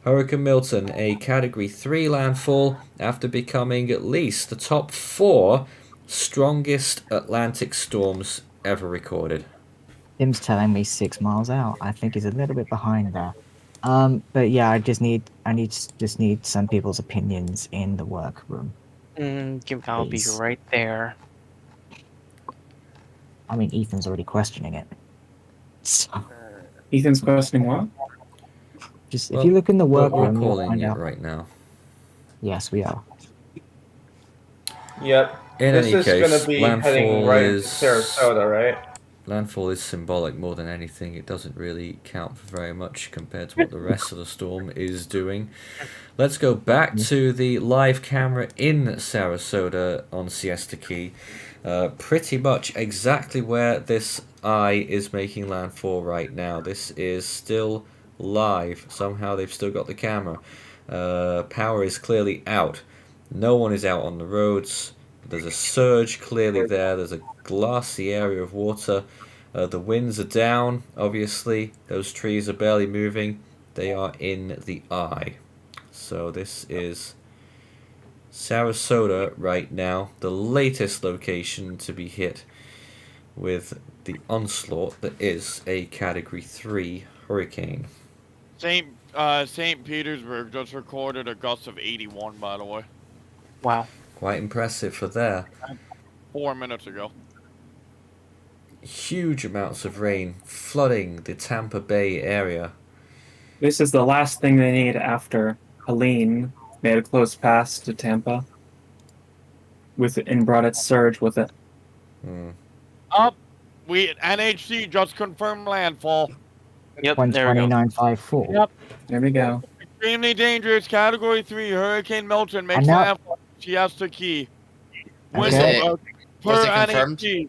Hurricane Milton, a Category 3 landfall after becoming at least the top 4 strongest Atlantic storms ever recorded. Tim's telling me 6 miles out. I think he's a little bit behind there. But yeah, I just need some people's opinions in the workroom. I'll be right there. I mean, Ethan's already questioning it. So, Ethan's questioning what? just if you look in the workroom, we're you'll calling find it out. right now. Yes, we are. Yep. In This any is going case, to be heading landfall right into is Sarasota, right? landfall is symbolic more than anything. It doesn't really count for very much compared to what the rest of the storm is doing. Let's go back to the live camera in Sarasota on Siesta Key. Pretty much exactly where this eye is making landfall right now. This is still live. Somehow they've still got the camera. Power is clearly out. No one is out on the roads. There's a surge clearly there. There's a glassy area of water. The winds are down, obviously. Those trees are barely moving. They are in the eye. So this is Sarasota right now, the latest location to be hit with the onslaught that is a Category 3 hurricane. St. Petersburg just recorded a gust of 81, by the way. Wow. Quite impressive for there. 4 minutes ago. Huge amounts of rain flooding the Tampa Bay area. This is the last thing they need after Helene made a close pass to Tampa and brought its surge with it. NHC just confirmed landfall. Yep, there we go. 129.54. Yep. There we go. Extremely dangerous Category 3 Hurricane Milton makes landfall in Siesta Key. Was Winds it confirmed? NHC.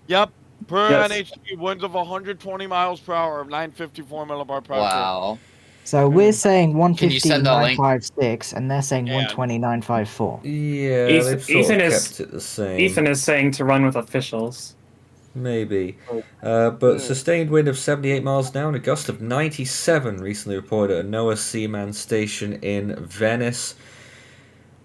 Yep. Per Yes. NHC, winds of 120 miles per hour of 954 millibar pressure. Wow. So we're saying Can you send a link? 115.956, and they're saying 129.54. Yeah, they've sort of kept it the same. Ethan is saying to run with officials. Maybe. But sustained wind of 78 miles an hour and a gust of 97 recently reported at a NOAA Seaman station in Venice.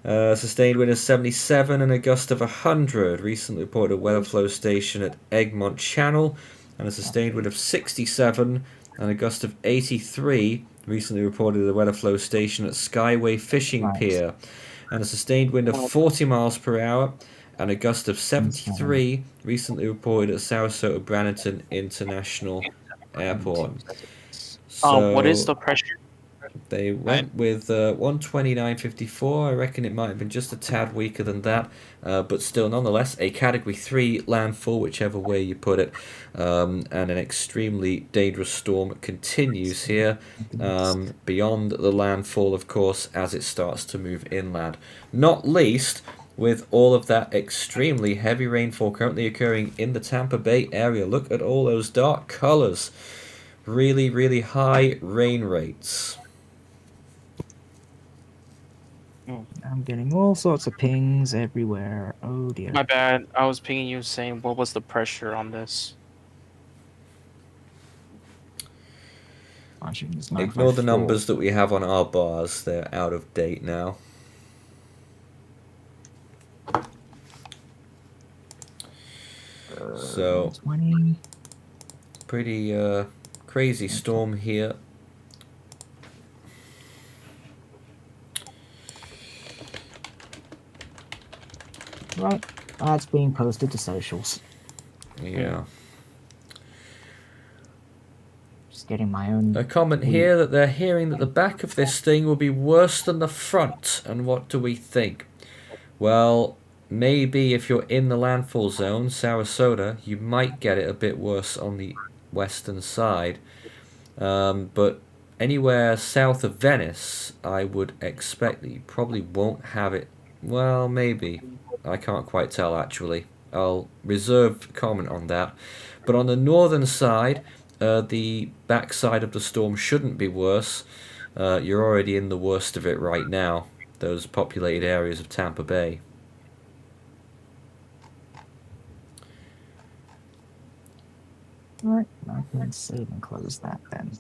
Sustained wind of 77 and a gust of 100 recently reported at a weather flow station at Egmont Channel. And a sustained wind of 67 and a gust of 83 recently reported at the weather flow station at Skyway Fishing Pier. And a sustained wind of 40 miles per hour and a gust of 73 recently reported at Sarasota Brannerton International Airport. So What is the pressure? they went with 129.54. I reckon it might have been just a tad weaker than that, but still nonetheless a Category 3 landfall, whichever way you put it, and an extremely dangerous storm continues here beyond the landfall, of course, as it starts to move inland. Not least with all of that extremely heavy rainfall currently occurring in the Tampa Bay area. Look at all those dark colors. Really, really high rain rates. I'm getting all sorts of pings everywhere. Oh dear. My bad. I was pinging you saying what was the pressure on this? Ignore the numbers that we have on our bars. They're out of date now. So, pretty crazy storm here. Right, that's being posted to socials. Yeah. Just getting my own. A comment here that they're hearing that the back of this thing will be worse than the front. And what do we think? Well, maybe if you're in the landfall zone, Sarasota, you might get it a bit worse on the western side. But anywhere south of Venice, I would expect that you probably won't have it. Well, maybe. I can't quite tell, actually. I'll reserve comment on that. But on the northern side, the backside of the storm shouldn't be worse. You're already in the worst of it right now, those populated areas of Tampa Bay. Right, I can save and close that then.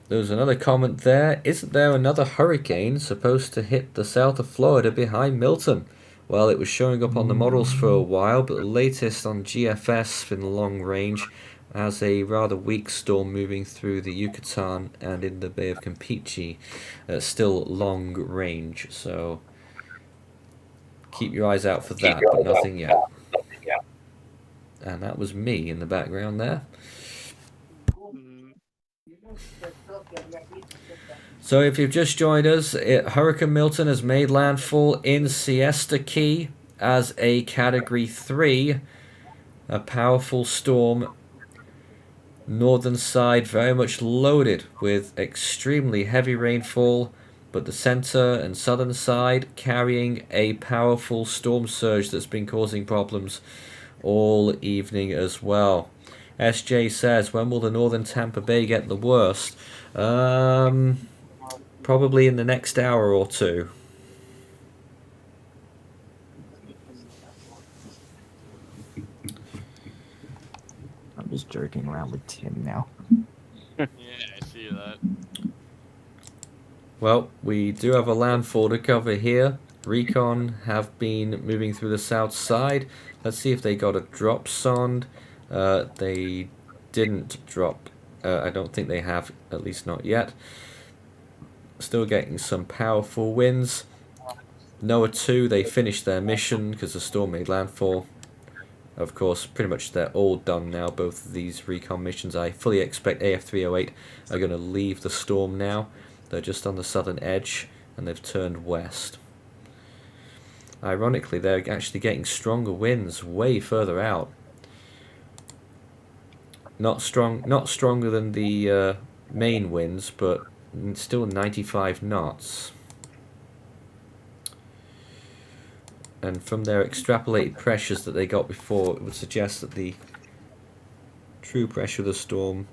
There's another comment there. Isn't there another hurricane supposed to hit the south of Florida behind Milton? Well, it was showing up on the models for a while, but the latest on GFS in long range has a rather weak storm moving through the Yucatan and in the Bay of Campeche. Still long range, so keep your eyes out for that, but nothing yet. And that was me in the background there. So if you've just joined us, Hurricane Milton has made landfall in Siesta Key as a Category 3, a powerful storm. Northern side very much loaded with extremely heavy rainfall, but the center and southern side carrying a powerful storm surge that's been causing problems all evening as well. SJ says, when will the northern Tampa Bay get the worst? Probably in the next hour or two. I'm just joking around with Tim now. Yeah, I see that. Well, we do have a landfall to cover here. Recon have been moving through the south side. Let's see if they got a drop sonde. They didn't drop. I don't think they have, at least not yet. Still getting some powerful winds. NOAA 2, they finished their mission because the storm made landfall. Of course, pretty much they're all done now, both of these recon missions. I fully expect AF308 are going to leave the storm now. They're just on the southern edge and they've turned west. Ironically, they're actually getting stronger winds way further out. Not stronger than the main winds, but still 95 knots. And from their extrapolated pressures that they got before, it would suggest that the true pressure of the storm,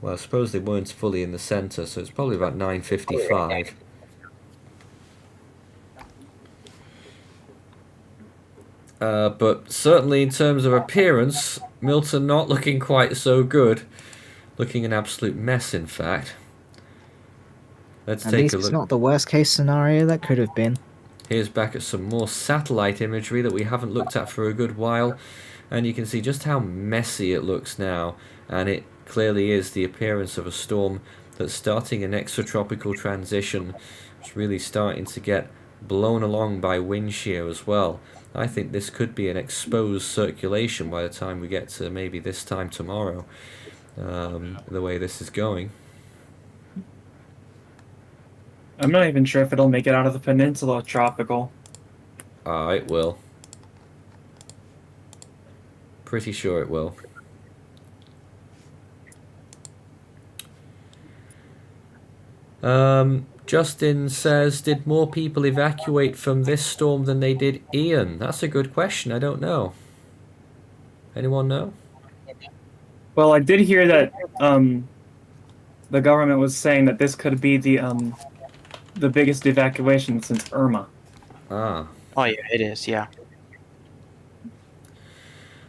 well, I suppose they weren't fully in the center, so it's probably about 955. But certainly in terms of appearance, Milton not looking quite so good. Looking an absolute mess, in fact. Let's At take least a look. it's not the worst case scenario that could have been. Here's back at some more satellite imagery that we haven't looked at for a good while. And you can see just how messy it looks now. And it clearly is the appearance of a storm that's starting an extratropical transition. It's really starting to get blown along by wind shear as well. I think this could be an exposed circulation by the time we get to maybe this time tomorrow. The way this is going. I'm not even sure if it'll make it out of the peninsula tropical. It will. Pretty sure it will. Justin says, did more people evacuate from this storm than they did Ian? That's a good question. I don't know. Anyone know? Well, I did hear that the government was saying that this could be the biggest evacuation since Irma. Ah. Oh yeah, it is. Yeah.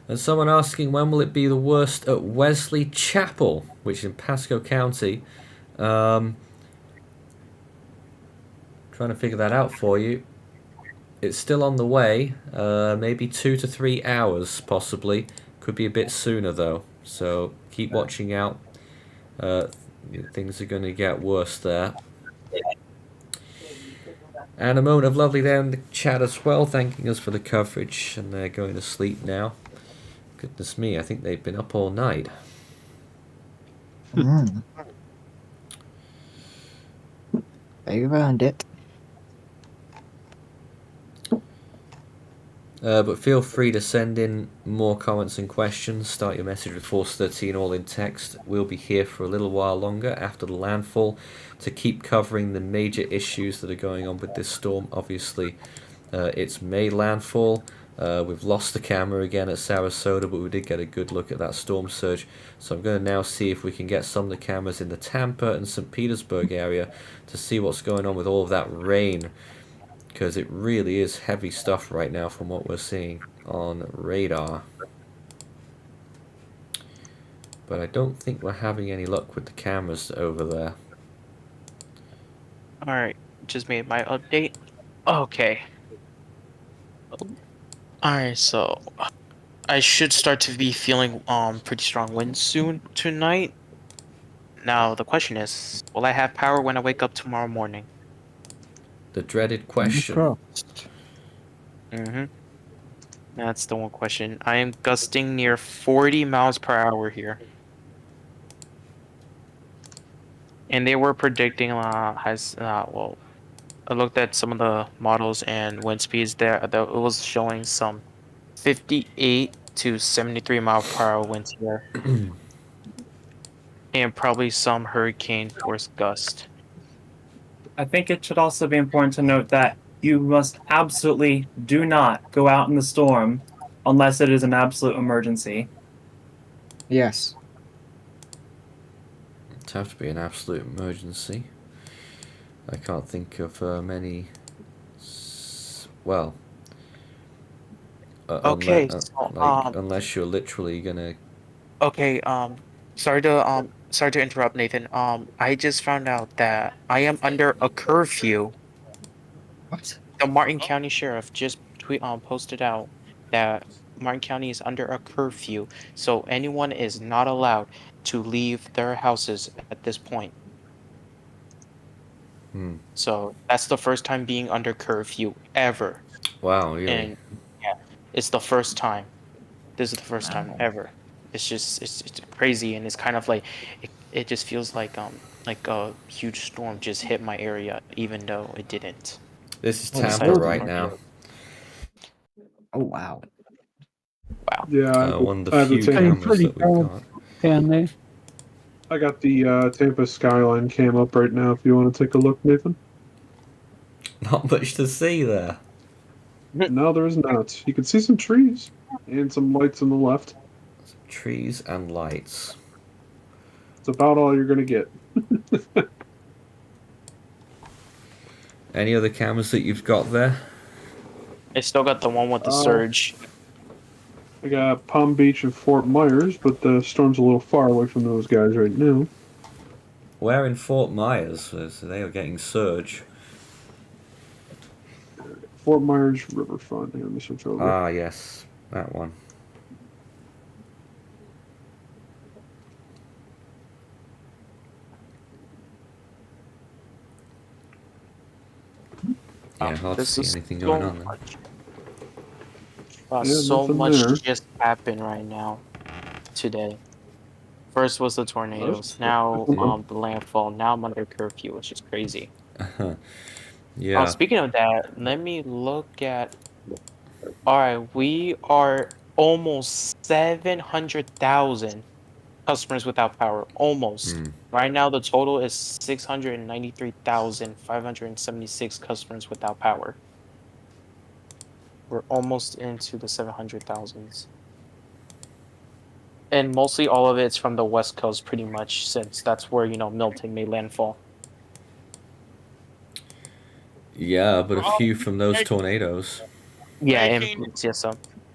And someone asking, when will it be the worst at Wesley Chapel, which is in Pasco County? Trying to figure that out for you. It's still on the way. Maybe 2 to 3 hours, possibly. Could be a bit sooner, though. So keep watching out. Things are going to get worse there. And a moment of lovely there in the chat as well, thanking us for the coverage. And they're going to sleep now. Goodness me, I think they've been up all night. They've earned it. But feel free to send in more comments and questions. Start your message with Force 13 all in text. We'll be here for a little while longer after the landfall to keep covering the major issues that are going on with this storm. Obviously, it's made landfall. We've lost the camera again at Sarasota, but we did get a good look at that storm surge. So I'm going to now see if we can get some of the cameras in the Tampa and St. Petersburg area to see what's going on with all of that rain. Because it really is heavy stuff right now from what we're seeing on radar. But I don't think we're having any luck with the cameras over there. Alright, just made my update. Okay. Alright, so I should start to be feeling pretty strong winds soon tonight. Now the question is, will I have power when I wake up tomorrow morning? The dreaded question. Mm-hmm. That's the one question. I am gusting near 40 miles per hour here. And they were predicting well, I looked at some of the models and wind speeds there. It was showing some 58 to 73 mile per hour winds here. And probably some hurricane force gust. I think it should also be important to note that you must absolutely do not go out in the storm unless it is an absolute emergency. Yes. It'd have to be an absolute emergency. I can't think of many. Well. Okay. Unless you're literally gonna. Okay. Sorry to interrupt, Nathan. I just found out that I am under a curfew. What? The Martin County Sheriff just posted out that Martin County is under a curfew, so anyone is not allowed to leave their houses at this point. So that's the first time being under curfew ever. Wow, really? And yeah, it's the first time. This is the first time ever. It's just it's crazy, and it's kind of like it just feels like a huge storm just hit my area, even though it didn't. This is Tampa right now. Oh wow. Wow. Yeah, one of the few cameras that we've got. Down there. I got the Tampa skyline cam up right now. If you want to take a look, Nathan. Not much to see there. No, there is not. You can see some trees and some lights on the left. Some trees and lights. It's about all you're gonna get. Any other cameras that you've got there? I still got the one with the surge. I got Palm Beach and Fort Myers, but the storm's a little far away from those guys right now. Where in Fort Myers? So they are getting surge. Fort Myers Riverfront. Here, let me switch over. Ah, yes, that one. Yeah, hard to see anything going on there. So much just happened right now, today. First was the tornadoes, now the landfall, now I'm under curfew, which is crazy. Yeah. Speaking of that, let me look at... Alright, we are almost 700,000 customers without power, almost. Right now the total is 693,576 customers without power. We're almost into the 700,000s. And mostly all of it's from the West Coast, pretty much, since that's where, Milton made landfall. Yeah, but a few from those tornadoes. Yeah, and yes,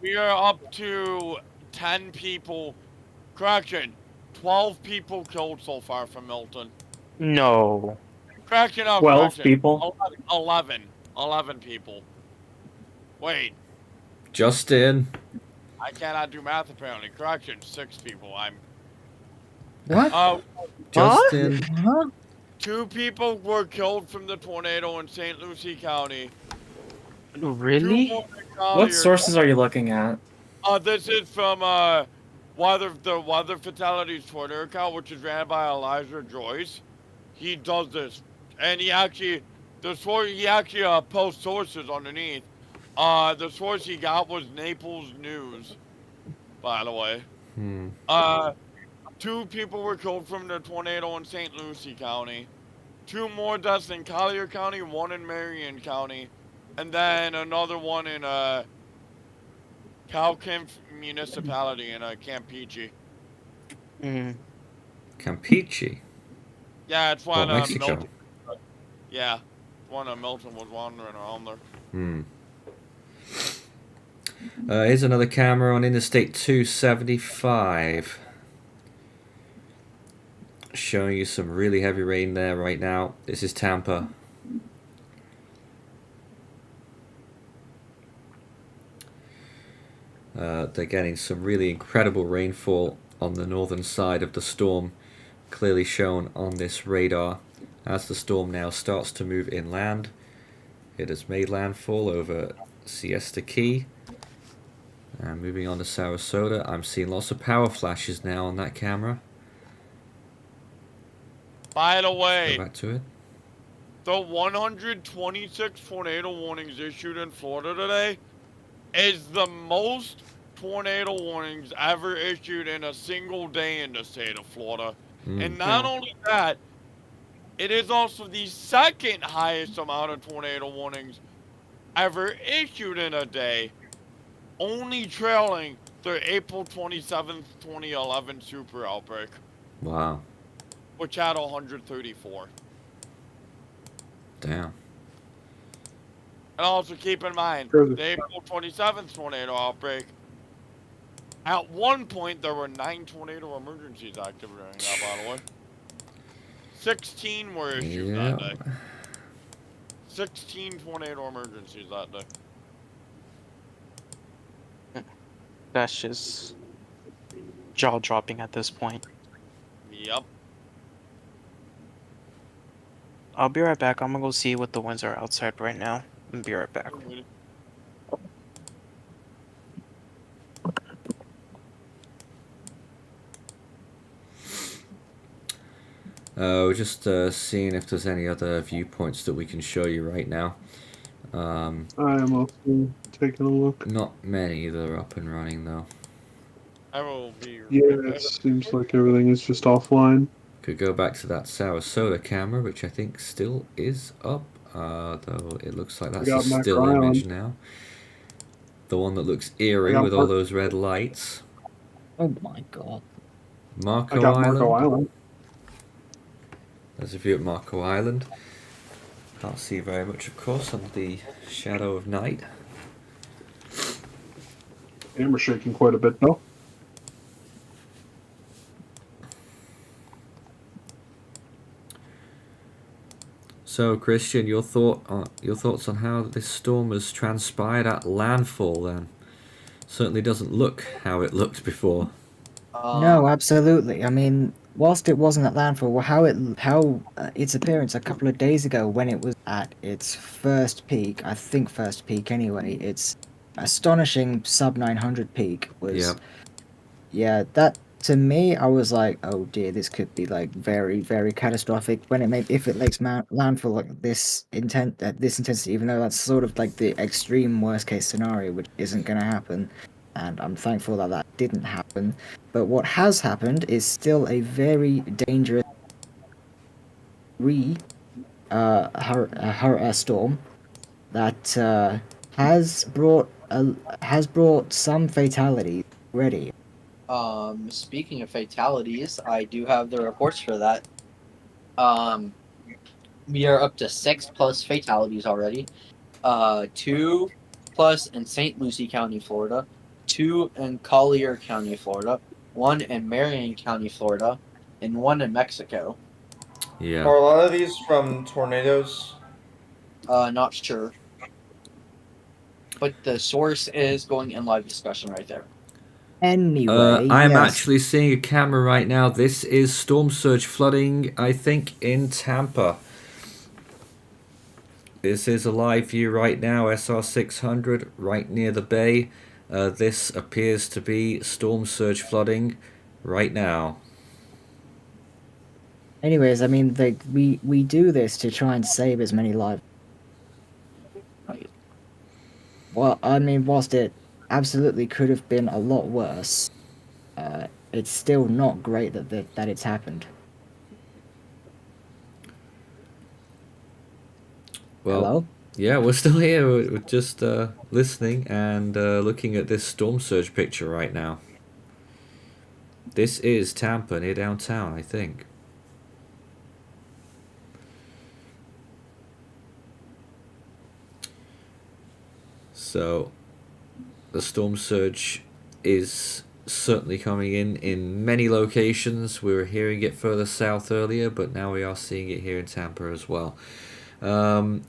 we are up to 10 people. Correction, 12 people killed so far from Milton. No. Correction, 12 people? 11 people. Wait. Justin. I cannot do math apparently. Correction, 6 people. What? Justin. Huh? 2 people were killed from the tornado in St. Lucie County. Really? What sources are you looking at? This is from the Weather Fatalities Twitter account, which is ran by Elijah Joyce. He does this, and he actually posts sources underneath. The source he got was Naples News, by the way. 2 people were killed from the tornado in St. Lucie County. 2 more deaths in Collier County, 1 in Marion County, and then another one in Calkin Municipality in Campeche. Campeche? Yeah, it's one Mexico. Milton. Yeah, one Milton was wandering around there. Here's another camera on Interstate 275. Showing you some really heavy rain there right now. This is Tampa. They're getting some really incredible rainfall on the northern side of the storm, clearly shown on this radar. As the storm now starts to move inland, it has made landfall over Siesta Key. And moving on to Sarasota, I'm seeing lots of power flashes now on that camera. By the way, Go back to it. The 126 tornado warnings issued in Florida today is the most tornado warnings ever issued in a single day in the state of Florida. And not only that, it is also the second highest amount of tornado warnings ever issued in a day, only trailing the April 27th, 2011 super outbreak. Wow. Which had 134. Damn. And also keep in mind, the April 27th tornado outbreak, at one point there were 9 tornado emergencies active during that, by the way. 16 were issued that day. 16 tornado emergencies that day. That's just jaw-dropping at this point. Yep. I'll be right back. I'm gonna go see what the winds are outside right now. And be right back. We're just seeing if there's any other viewpoints that we can show you right now. I am also taking a look. Not many that are up and running though. I will be. Yeah, it seems like everything is just offline. Could go back to that Sarasota camera, which I think still is up, though it looks like that's a still image now. The one that looks eerie with all those red lights. Oh my god. Marco Island. There's a view at Marco Island. Can't see very much, of course, under the shadow of night. Camera's shaking quite a bit, though. So, Christian, your thoughts on how this storm has transpired at landfall? Then, certainly doesn't look how it looked before. No, absolutely. I mean, whilst it wasn't at landfall, how its appearance a couple of days ago when it was at its first peak, I think first peak anyway, its astonishing sub 900 peak was. Yeah, that. To me, I was like, "Oh dear, this could be like very, very catastrophic." When if it makes landfall like this intensity, even though that's sort of like the extreme worst case scenario, which isn't going to happen, and I'm thankful that that didn't happen. But what has happened is still a very dangerous storm that has brought some fatalities already. Speaking of fatalities, I do have the reports for that. We are up to 6+ fatalities already. 2+ in St. Lucie County, Florida. 2 in Collier County, Florida. 1 in Marion County, Florida. And 1 in Mexico. Yeah. Are a lot of these from tornadoes? Not sure. But the source is going in live discussion right there. Anyway, I'm actually seeing a camera right now. This is storm surge flooding, I think, in Tampa. This is a live view right now, SR 600, right near the bay. This appears to be storm surge flooding right now. Anyways, I mean, we do this to try and save as many lives. Well, I mean, whilst it absolutely could have been a lot worse, it's still not great that it's happened. Well, hello? Yeah, we're still here. We're just listening and looking at this storm surge picture right now. This is Tampa, near downtown, I think. So, the storm surge is certainly coming in many locations. We were hearing it further south earlier, but now we are seeing it here in Tampa as well. I'll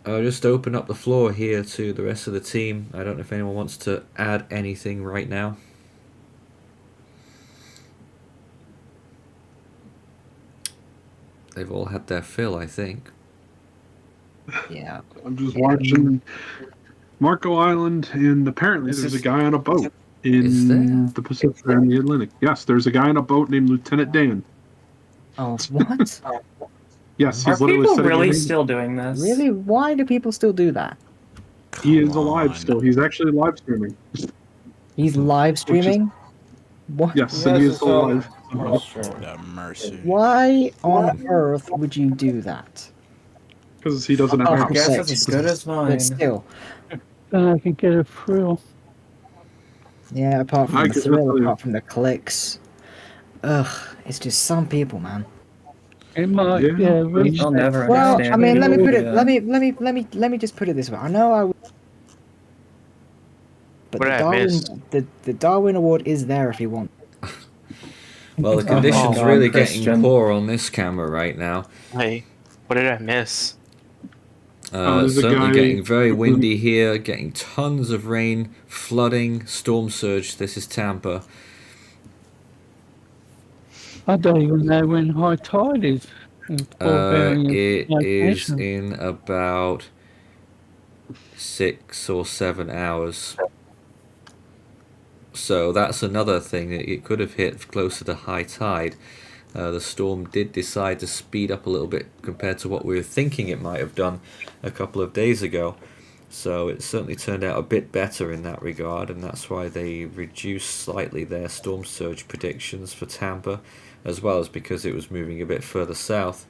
just open up the floor here to the rest of the team. I don't know if anyone wants to add anything right now. They've all had their fill, I think. Yeah. I'm just watching Marco Island, and apparently there's a guy on a boat in the Pacific or in the Atlantic. Yes, there's a guy on a boat named Lieutenant Dan. Oh, what? Yes, Are he's literally people setting really a still doing this? Really? Why do people still do that? He is alive still. He's actually live streaming. He's live streaming? What? Yes, and he is still alive. Mercy. Why on earth would you do that? Because he doesn't have Oh, access. for Guess sakes. it's as good as mine. But still. Then I can get a thrill. Yeah, apart I from the could thrill, tell you. apart from the clicks. Ugh, it's just some people, man. It might, Yeah. reach I'll that never Well, understand I mean, let me people put who it. do Let me just put it this way. I know I. But What the did I Darwin, miss? the Darwin Award is there if you want. Well, the conditions God, really Christian. getting poor on this camera right now. Hey, what did I miss? there's a Certainly guy- getting very windy here, getting tons of rain, flooding, storm surge. This is Tampa. I don't even know when high tide is. It is in about 6 or 7 hours. So that's another thing. It could have hit closer to high tide. The storm did decide to speed up a little bit compared to what we were thinking it might have done a couple of days ago. So it certainly turned out a bit better in that regard, and that's why they reduced slightly their storm surge predictions for Tampa, as well as because it was moving a bit further south.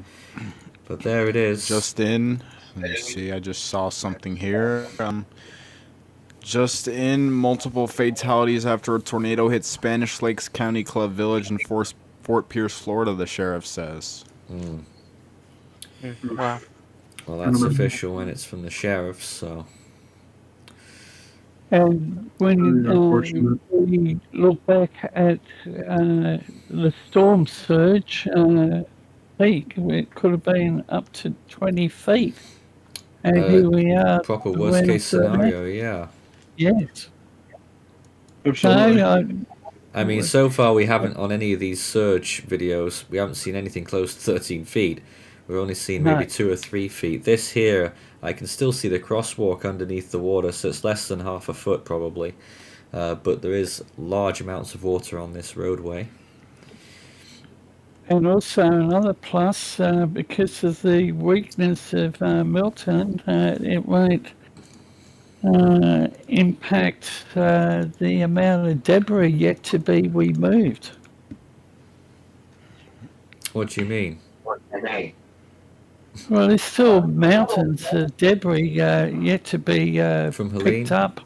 But there it is. Just in. Let me see. I just saw something here. Just in, multiple fatalities after a tornado hit Spanish Lakes County Club Village in Fort Pierce, Florida, the sheriff says. Wow. Well, that's official when it's from the sheriff, so... And when we look back at the storm surge peak, it could have been up to 20 feet. And here we are. Proper worst case scenario, yeah. Yes. Absolutely. I mean, so far we haven't, on any of these surge videos, we haven't seen anything close to 13 feet. We've only seen maybe 2 or 3 feet. This here, I can still see the crosswalk underneath the water, so it's less than half a foot probably. But there is large amounts of water on this roadway. And also another plus, because of the weakness of Milton, it won't impact the amount of debris yet to be removed. What do you mean? Well, there's still mountains of debris yet to be From Helene? picked up.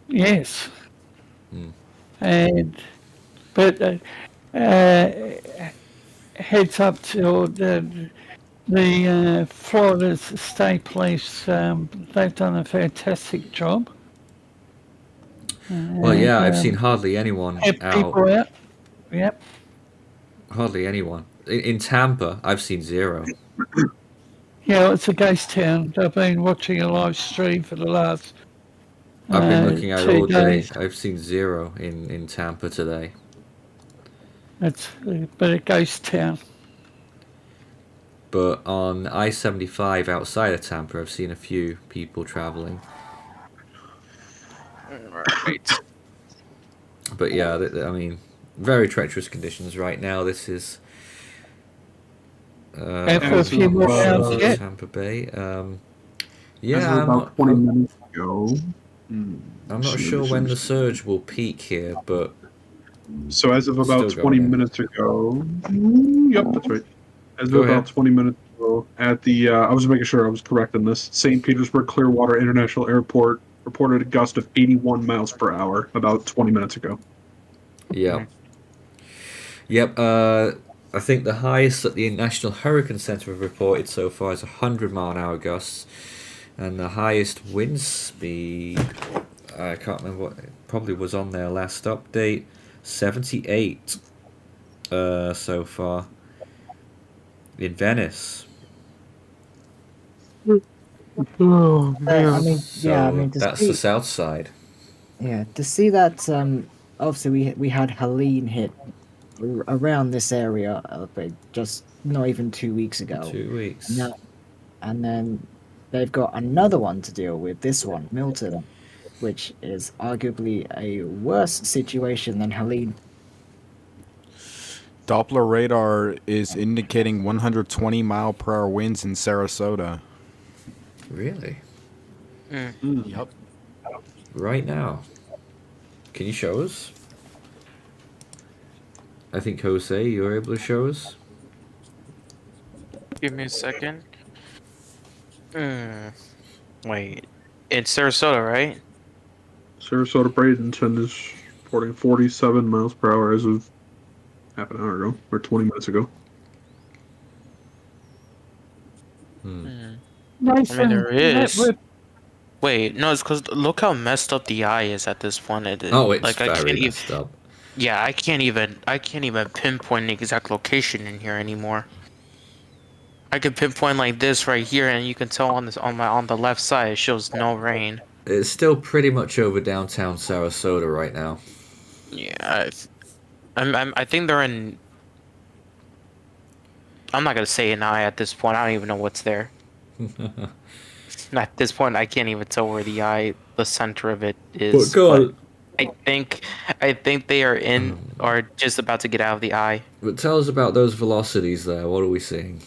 Yes. But heads up to the Florida State Police. They've done a fantastic job. Well, yeah, I've seen hardly anyone Kept out. people out. Yep. Hardly anyone. In Tampa, I've seen 0. Yeah, it's a ghost town. I've been watching a live stream for the last I've been looking at it 2 all day. days. I've seen 0 in Tampa today. It's but a ghost town. But on I-75 outside of Tampa, I've seen a few people traveling. Right. But yeah, I mean, very treacherous conditions right now. This is And for a few more hours yet. Tampa Bay. As Yeah, of I'm about 20 minutes ago. I'm not sure when the surge will peak here, but So as of about Still 20 going in. minutes ago, yep, that's right. As Go of about ahead. 20 minutes ago, at the, I was making sure I was correct in this, St. Petersburg Clearwater International Airport reported a gust of 81 miles per hour about 20 minutes ago. yeah. Yep, I think the highest that the National Hurricane Center have reported so far is 100-mile-an-hour gusts, and the highest wind speed, I can't remember what, it probably was on their last update, 78 so far in Venice. Oh, I mean, So yeah, I mean, to that's see, the south side. yeah, to see that. Obviously, we had Helene hit around this area, but just not even 2 weeks ago. 2 weeks. No, and then they've got another one to deal with. This one, Milton, which is arguably a worse situation than Helene. Doppler radar is indicating 120 mile per hour winds in Sarasota. Really? Yep. Right now. Can you show us? I think Jose, you're able to show us. Give me a second. Wait, it's Sarasota, right? Sarasota Bradenton is reporting 47 miles per hour as of half an hour ago, or 20 minutes ago. Nice. I mean, there is. Wait, no, it's because look how messed up the eye is at this point. It's like, very messed up. Yeah, I can't even pinpoint the exact location in here anymore. I can pinpoint like this right here, and you can tell on the left side it shows no rain. It's still pretty much over downtown Sarasota right now. Yeah, I think they're in. I'm not gonna say an eye at this point. I don't even know what's there. At this point, I can't even tell where the center of it is. But I think they are in or just about to get out of the eye. But tell us about those velocities there. What are we seeing?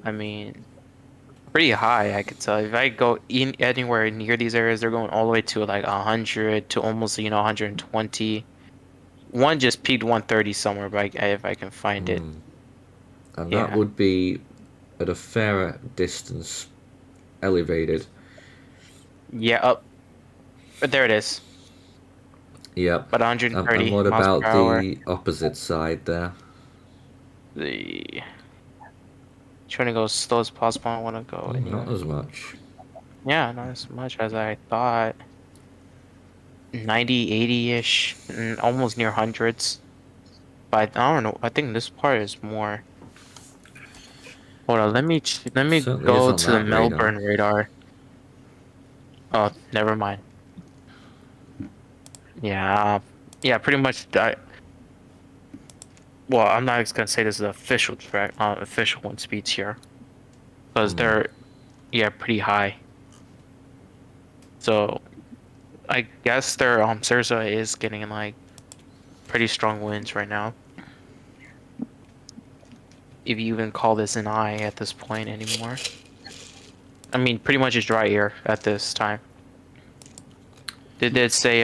I mean, pretty high, I could tell. If I go anywhere near these areas, they're going all the way to like 100 to almost 120. One just peaked 130 somewhere, but if I can find it. And that would be at a fair distance, elevated. Yeah, up. But there it is. Yep. But 130. And what about the opposite side there? Trying to go as slow as possible. I want to go. Not as much. Yeah, not as much as I thought. 90, 80-ish, almost near hundreds. But I don't know. I think this part is more. Hold on. Let me go to the Melbourne radar. Oh, never mind. Yeah, pretty much. Well, I'm not gonna say this is the official official wind speeds here, because they're, pretty high. So, I guess their Sarasota is getting like pretty strong winds right now. If you even call this an eye at this point anymore. I mean, pretty much it's dry air at this time. They did say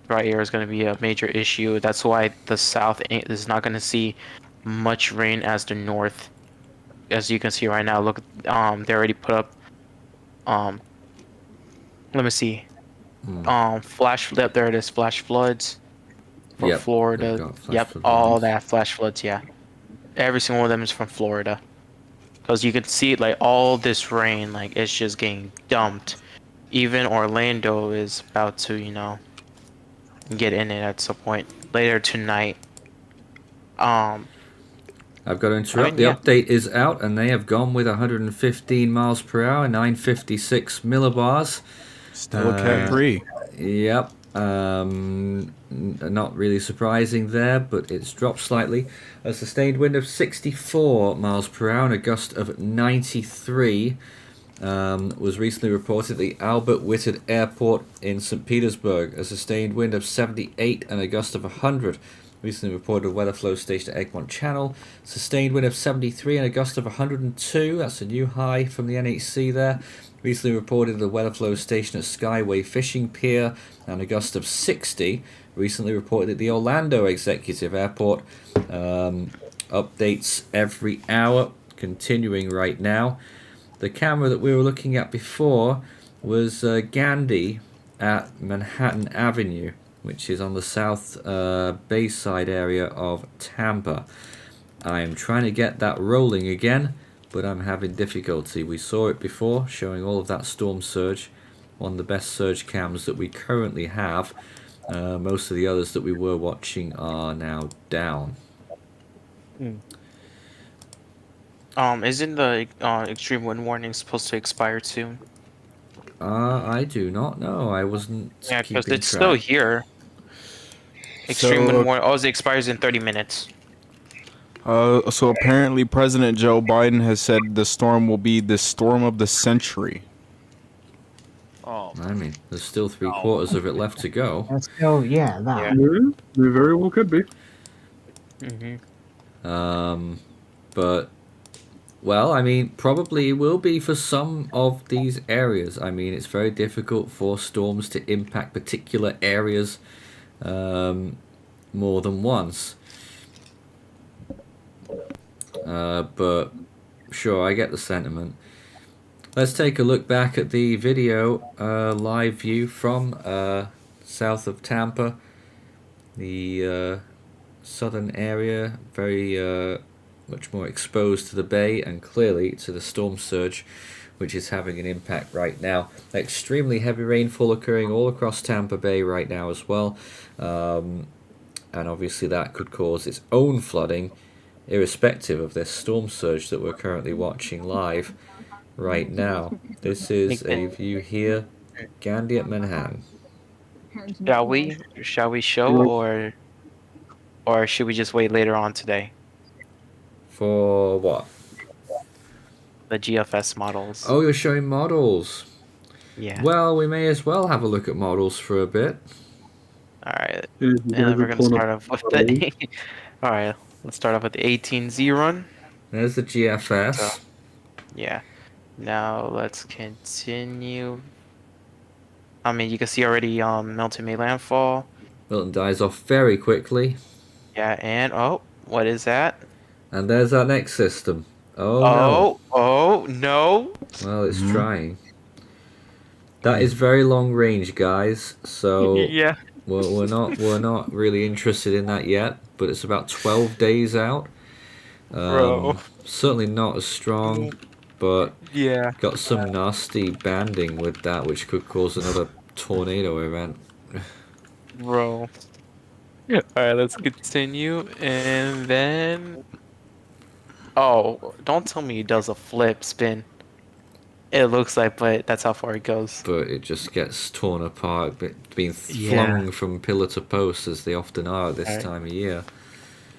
dry air is going to be a major issue. That's why the south is not going to see much rain as the north. As you can see right now, look, they already put up. Let me see. Flash flip. There it is. Flash floods for Florida. All that flash floods. Yeah, every single one of them is from Florida. Because you can see like all this rain, like it's just getting dumped. Even Orlando is about to, get in it at some point later tonight. I've got to interrupt. The update is out, and they have gone with 115 miles per hour, 956 millibars. Still Cat 3. Yep. Not really surprising there, but it's dropped slightly. A sustained wind of 64 miles per hour and a gust of 93 was recently reported at the Albert Whitted Airport in St. Petersburg. A sustained wind of 78 and a gust of 100 recently reported at weather flow station at Egmont Channel. Sustained wind of 73 and a gust of 102. That's a new high from the NHC there. Recently reported at the weather flow station at Skyway Fishing Pier, and a gust of 60. Recently reported at the Orlando Executive Airport. Updates every hour, continuing right now. The camera that we were looking at before was Gandhi at Manhattan Avenue, which is on the south Bayside area of Tampa. I am trying to get that rolling again, but I'm having difficulty. We saw it before, showing all of that storm surge. One of the best surge cams that we currently have. Most of the others that we were watching are now down. Isn't the extreme wind warning supposed to expire soon? I do not know. I wasn't. Yeah, because it's still here. Extreme wind warning. Oh, it expires in 30 minutes. So apparently President Joe Biden has said the storm will be the storm of the century. I mean, there's still 3/4 of it left to go. Let's go. Yeah, that. Yeah, they very well could be. But, well, I mean, probably will be for some of these areas. I mean, it's very difficult for storms to impact particular areas more than once. But, sure, I get the sentiment. Let's take a look back at the video live view from south of Tampa. The southern area, very much more exposed to the bay and clearly to the storm surge, which is having an impact right now. Extremely heavy rainfall occurring all across Tampa Bay right now as well. And obviously that could cause its own flooding, irrespective of this storm surge that we're currently watching live right now. This is a view here, Gandhi at Manhattan. Shall we show, or should we just wait later on today? For what? The GFS models. Oh, you're showing models. Yeah. Well, we may as well have a look at models for a bit. All right. And then we're gonna start off with the. All right. Let's start off with the 18Z run. There's the GFS. So, yeah. Now let's continue. I mean, you can see already Milton made landfall. Milton dies off very quickly. Yeah, and oh, what is that? And there's our next system. Oh no. Well, it's trying. That is very long range, guys. So yeah, we're not really interested in that yet. But it's about 12 days out. Certainly not as strong. But yeah, got some nasty banding with that, which could cause another tornado event. Bro. Yeah. All right, let's continue, and then. Oh, don't tell me he does a flip spin. It looks like, but that's how far it goes. But it just gets torn apart, being flung from pillar to post, as they often are at this time of year.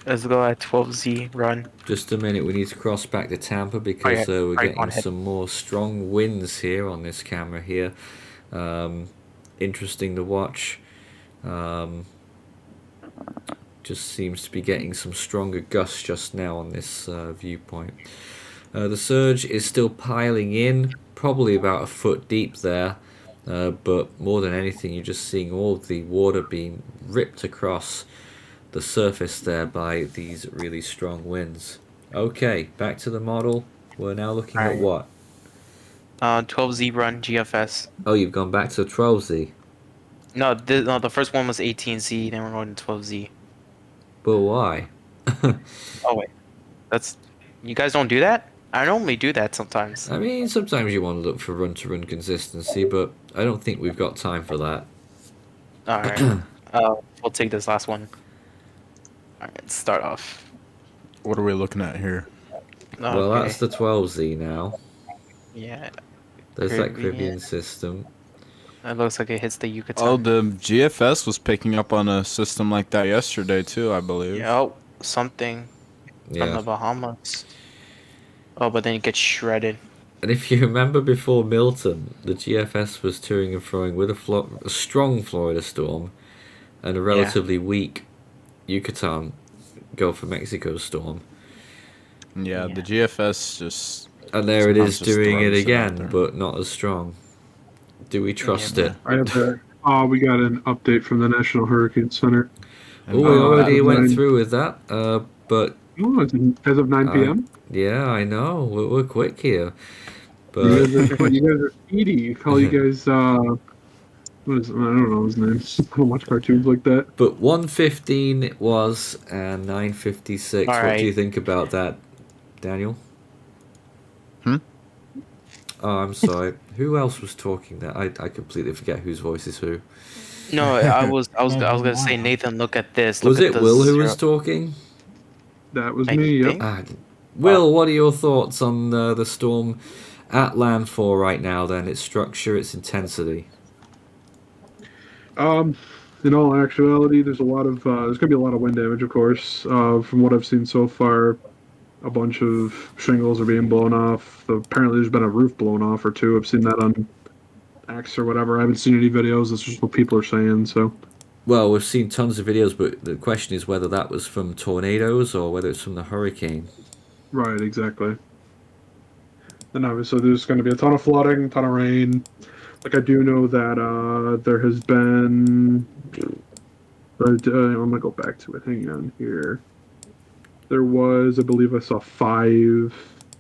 Let's go at 12Z run. Just a minute, we need to cross back to Tampa because we're getting some more strong winds here on this camera here. Interesting to watch. Just seems to be getting some stronger gusts just now on this viewpoint. The surge is still piling in, probably about a foot deep there. But more than anything, you're just seeing all of the water being ripped across the surface there by these really strong winds. Okay, back to the model. We're now looking at what? 12Z run GFS. Oh, you've gone back to 12Z. No, the first one was 18Z, then we're going to 12Z. But why? Oh wait, you guys don't do that? I normally do that sometimes. I mean, sometimes you want to look for run-to-run consistency, but I don't think we've got time for that. All right, we'll take this last one. All right, let's start off. What are we looking at here? Well, that's the 12Z now. Yeah. There's that Caribbean system. It looks like it hits the Yucatan. Oh, the GFS was picking up on a system like that yesterday too, I believe. Yep, something from the Bahamas. Oh, but then it gets shredded. And if you remember before Milton, the GFS was toing and froing with a strong Florida storm and a relatively weak Yucatan Gulf of Mexico storm. Yeah, the GFS just... And there it is doing it again, but not as strong. Do we trust it? We got an update from the National Hurricane Center. Oh, we already went through with that, but... Oh, as of 9 p.m.? Yeah, I know. We're quick here. But you guys are speedy. You call you guys, what is it? I don't know his name. I don't watch cartoons like that. But 1:15 it was, and 9:56. What do you think about that, Daniel? Oh, I'm sorry. Who else was talking there? I completely forget whose voice is who. No, I was gonna say, Nathan, look at this. Was it Will who was talking? That was me. Yep. Will, what are your thoughts on the storm at landfall right now? Then its structure, its intensity. In all actuality, there's a lot of there's gonna be a lot of wind damage, of course. From what I've seen so far, a bunch of shingles are being blown off. Apparently, there's been a roof blown off or two. I've seen that on acts or whatever. I haven't seen any videos. That's just what people are saying. So. Well, we've seen tons of videos, but the question is whether that was from tornadoes or whether it's from the hurricane. Right, exactly. And obviously there's going to be a ton of flooding, a ton of rain. Like, I do know that there has been... I'm going to go back to it. Hang on here. There was, I believe I saw 5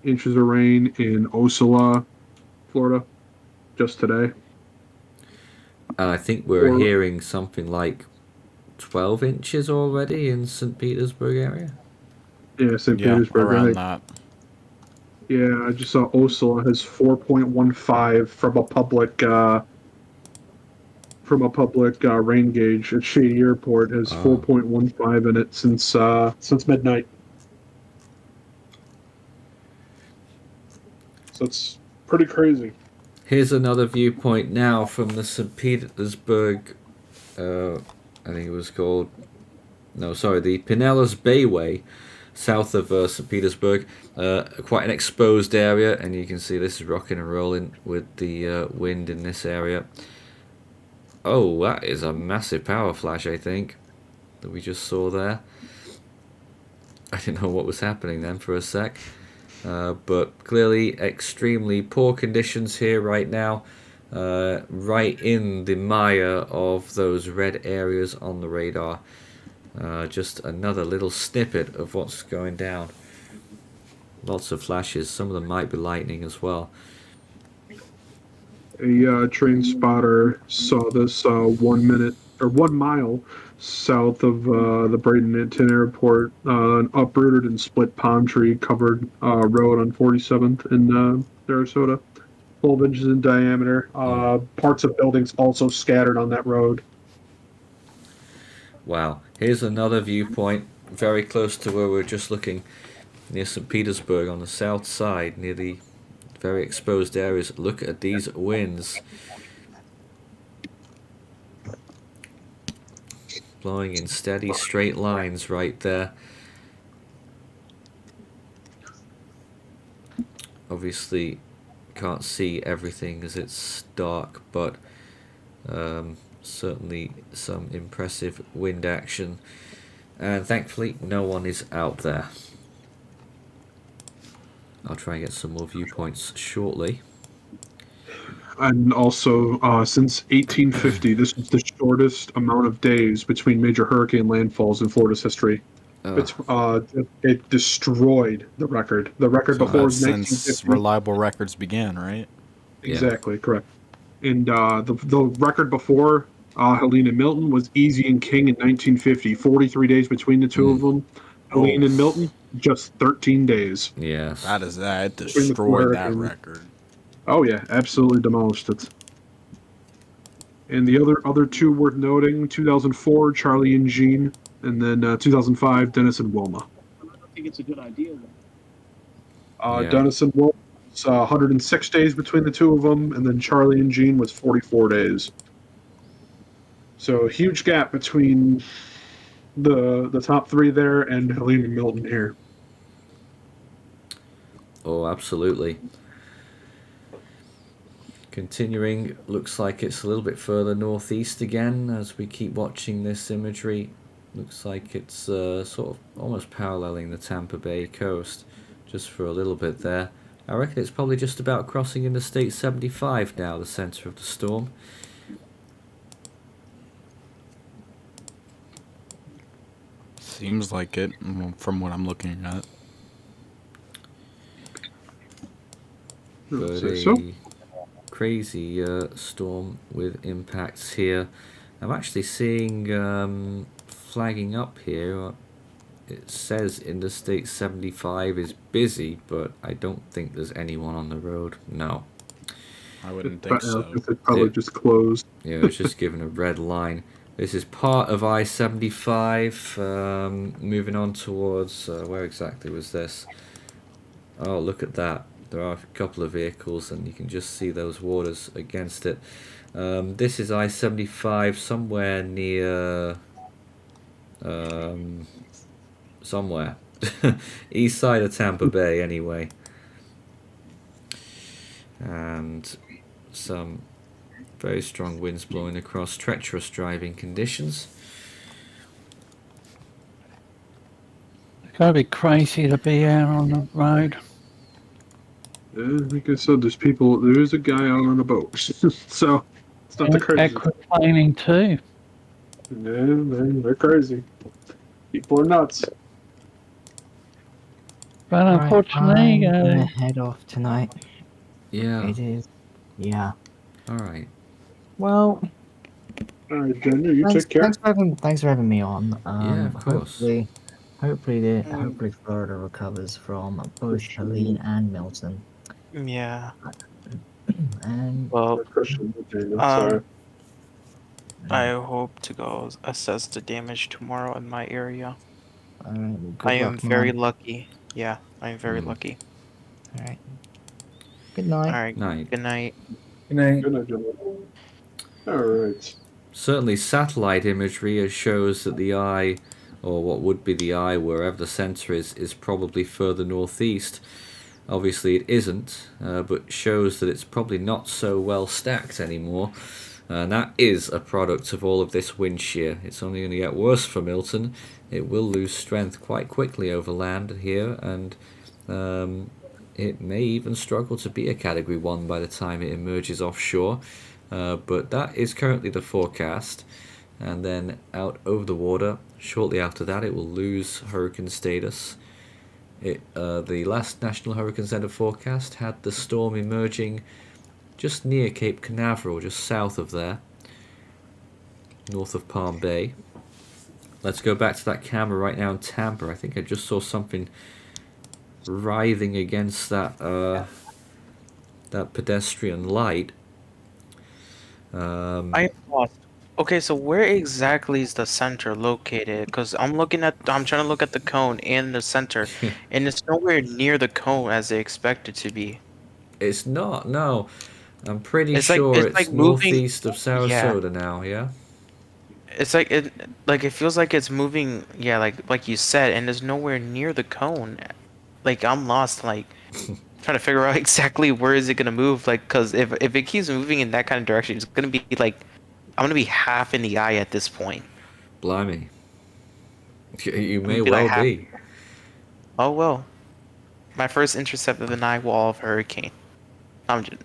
inches of rain in Ocala, Florida, just today. And I think we're hearing something like 12 inches already in St. Petersburg area. Yeah, St. Petersburg. Around that. Yeah, I just saw Ocala has 4.15 from a public rain gauge at Shady Airport has 4.15 in it since midnight. So it's pretty crazy. Here's another viewpoint now from the St. Petersburg, I think it was called, no, sorry, the Pinellas Bayway, south of St. Petersburg. Quite an exposed area, and you can see this is rocking and rolling with the wind in this area. Oh, that is a massive power flash, I think, that we just saw there. I didn't know what was happening then for a sec. But clearly extremely poor conditions here right now, right in the mire of those red areas on the radar. Just another little snippet of what's going down. Lots of flashes, some of them might be lightning as well. A train spotter saw this 1 mile south of the Bradenton Airport, an uprooted and split palm tree covered road on 47th in Sarasota, 12 inches in diameter. Parts of buildings also scattered on that road. Wow, here's another viewpoint very close to where we're just looking, near St. Petersburg on the south side, near the very exposed areas. Look at these winds. Blowing in steady straight lines right there. Obviously can't see everything as it's dark, but certainly some impressive wind action, and thankfully no one is out there. I'll try and get some more viewpoints shortly. And also, since 1850, this is the shortest amount of days between major hurricane landfalls in Florida's history. It destroyed the record. The record before was 1950. Since reliable records began, right? Exactly, correct. And the record before Helene and Milton was Easy and King in 1950. 43 days between the two of them. Helene and Milton, just 13 days. Yes. That destroyed that record. Oh yeah, absolutely demolished it. And the other two worth noting: 2004, Charlie and Jean, and then 2005, Dennis and Wilma. I don't think it's a good idea. Dennis and Wilma was 106 days between the two of them, and then Charlie and Jean was 44 days. So a huge gap between the top 3 there and Helene and Milton here. Oh, absolutely. Continuing, looks like it's a little bit further northeast again as we keep watching this imagery. Looks like it's sort of almost paralleling the Tampa Bay coast just for a little bit there. I reckon it's probably just about crossing Interstate 75 now, the center of the storm. Seems like it from what I'm looking at. But a crazy storm with impacts here. I'm actually seeing flagging up here. It says Interstate 75 is busy, but I don't think there's anyone on the road. No. I wouldn't think so. It's probably just closed. Yeah, it's just given a red line. This is part of I-75, moving on towards, where exactly was this? Oh, look at that. There are a couple of vehicles and you can just see those waters against it. This is I-75 somewhere near, somewhere. East side of Tampa Bay anyway. And some Very strong winds blowing across, treacherous driving conditions. It's gotta be crazy to be out on the road. Yeah, like I said, there is a guy out on a boat. So, it's not the crazy. Aquaplaning too. Yeah, they're crazy. People are nuts. But Right, unfortunately, I'm gonna head off tonight. Yeah. It is. Yeah. Alright. Well, alright, Jenny, you take care. Thanks for having me on. Yeah, of course. Hopefully Florida recovers from both Helene and Milton. Yeah. And Well, sorry. I hope to go assess the damage tomorrow in my area. Alright, I am very lucky. Yeah, I am very lucky. Alright. Good night. Alright. Night. Good night. Good night. Good night, Jenny. Alright. Certainly satellite imagery shows that the eye, or what would be the eye wherever the centre is probably further northeast. Obviously it isn't, but shows that it's probably not so well stacked anymore. And that is a product of all of this wind shear. It's only going to get worse for Milton. It will lose strength quite quickly over land here, and it may even struggle to be a Category 1 by the time it emerges offshore. But that is currently the forecast. And then out over the water, shortly after that, it will lose hurricane status. The last National Hurricane Center forecast had the storm emerging just near Cape Canaveral, just south of there, north of Palm Bay. Let's go back to that camera right now in Tampa. I think I just saw something writhing against that that pedestrian light. I lost. Okay, so where exactly is the center located? Because I'm trying to look at the cone and the center, and it's nowhere near the cone as they expect it to be. It's not, no. I'm pretty It's sure like- it's it's like moving- northeast of Sarasota now, yeah? It's like it feels like it's moving, yeah, like you said, and there's nowhere near the cone. Like I'm lost, like trying to figure out exactly where is it gonna move. Like, cause if it keeps moving in that kind of direction, it's gonna be like I'm gonna be half in the eye at this point. Blimey. You may Be well like half- be. Oh well, my first intercept of an eyewall of hurricane. I'm just,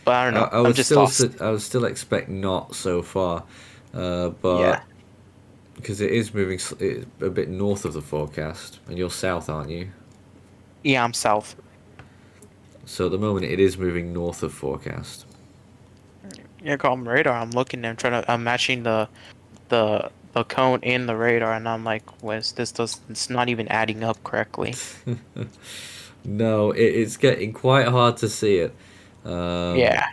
but I don't know. I would I'm just still lost. I would still expect not so far, but Yeah. because it is moving a bit north of the forecast, and you're south, aren't you? Yeah, I'm south. So at the moment it is moving north of forecast. Yeah, call them radar. I'm looking and I'm matching the cone and the radar, and I'm like, it's not even adding up correctly. No, it's getting quite hard to see it. Yeah.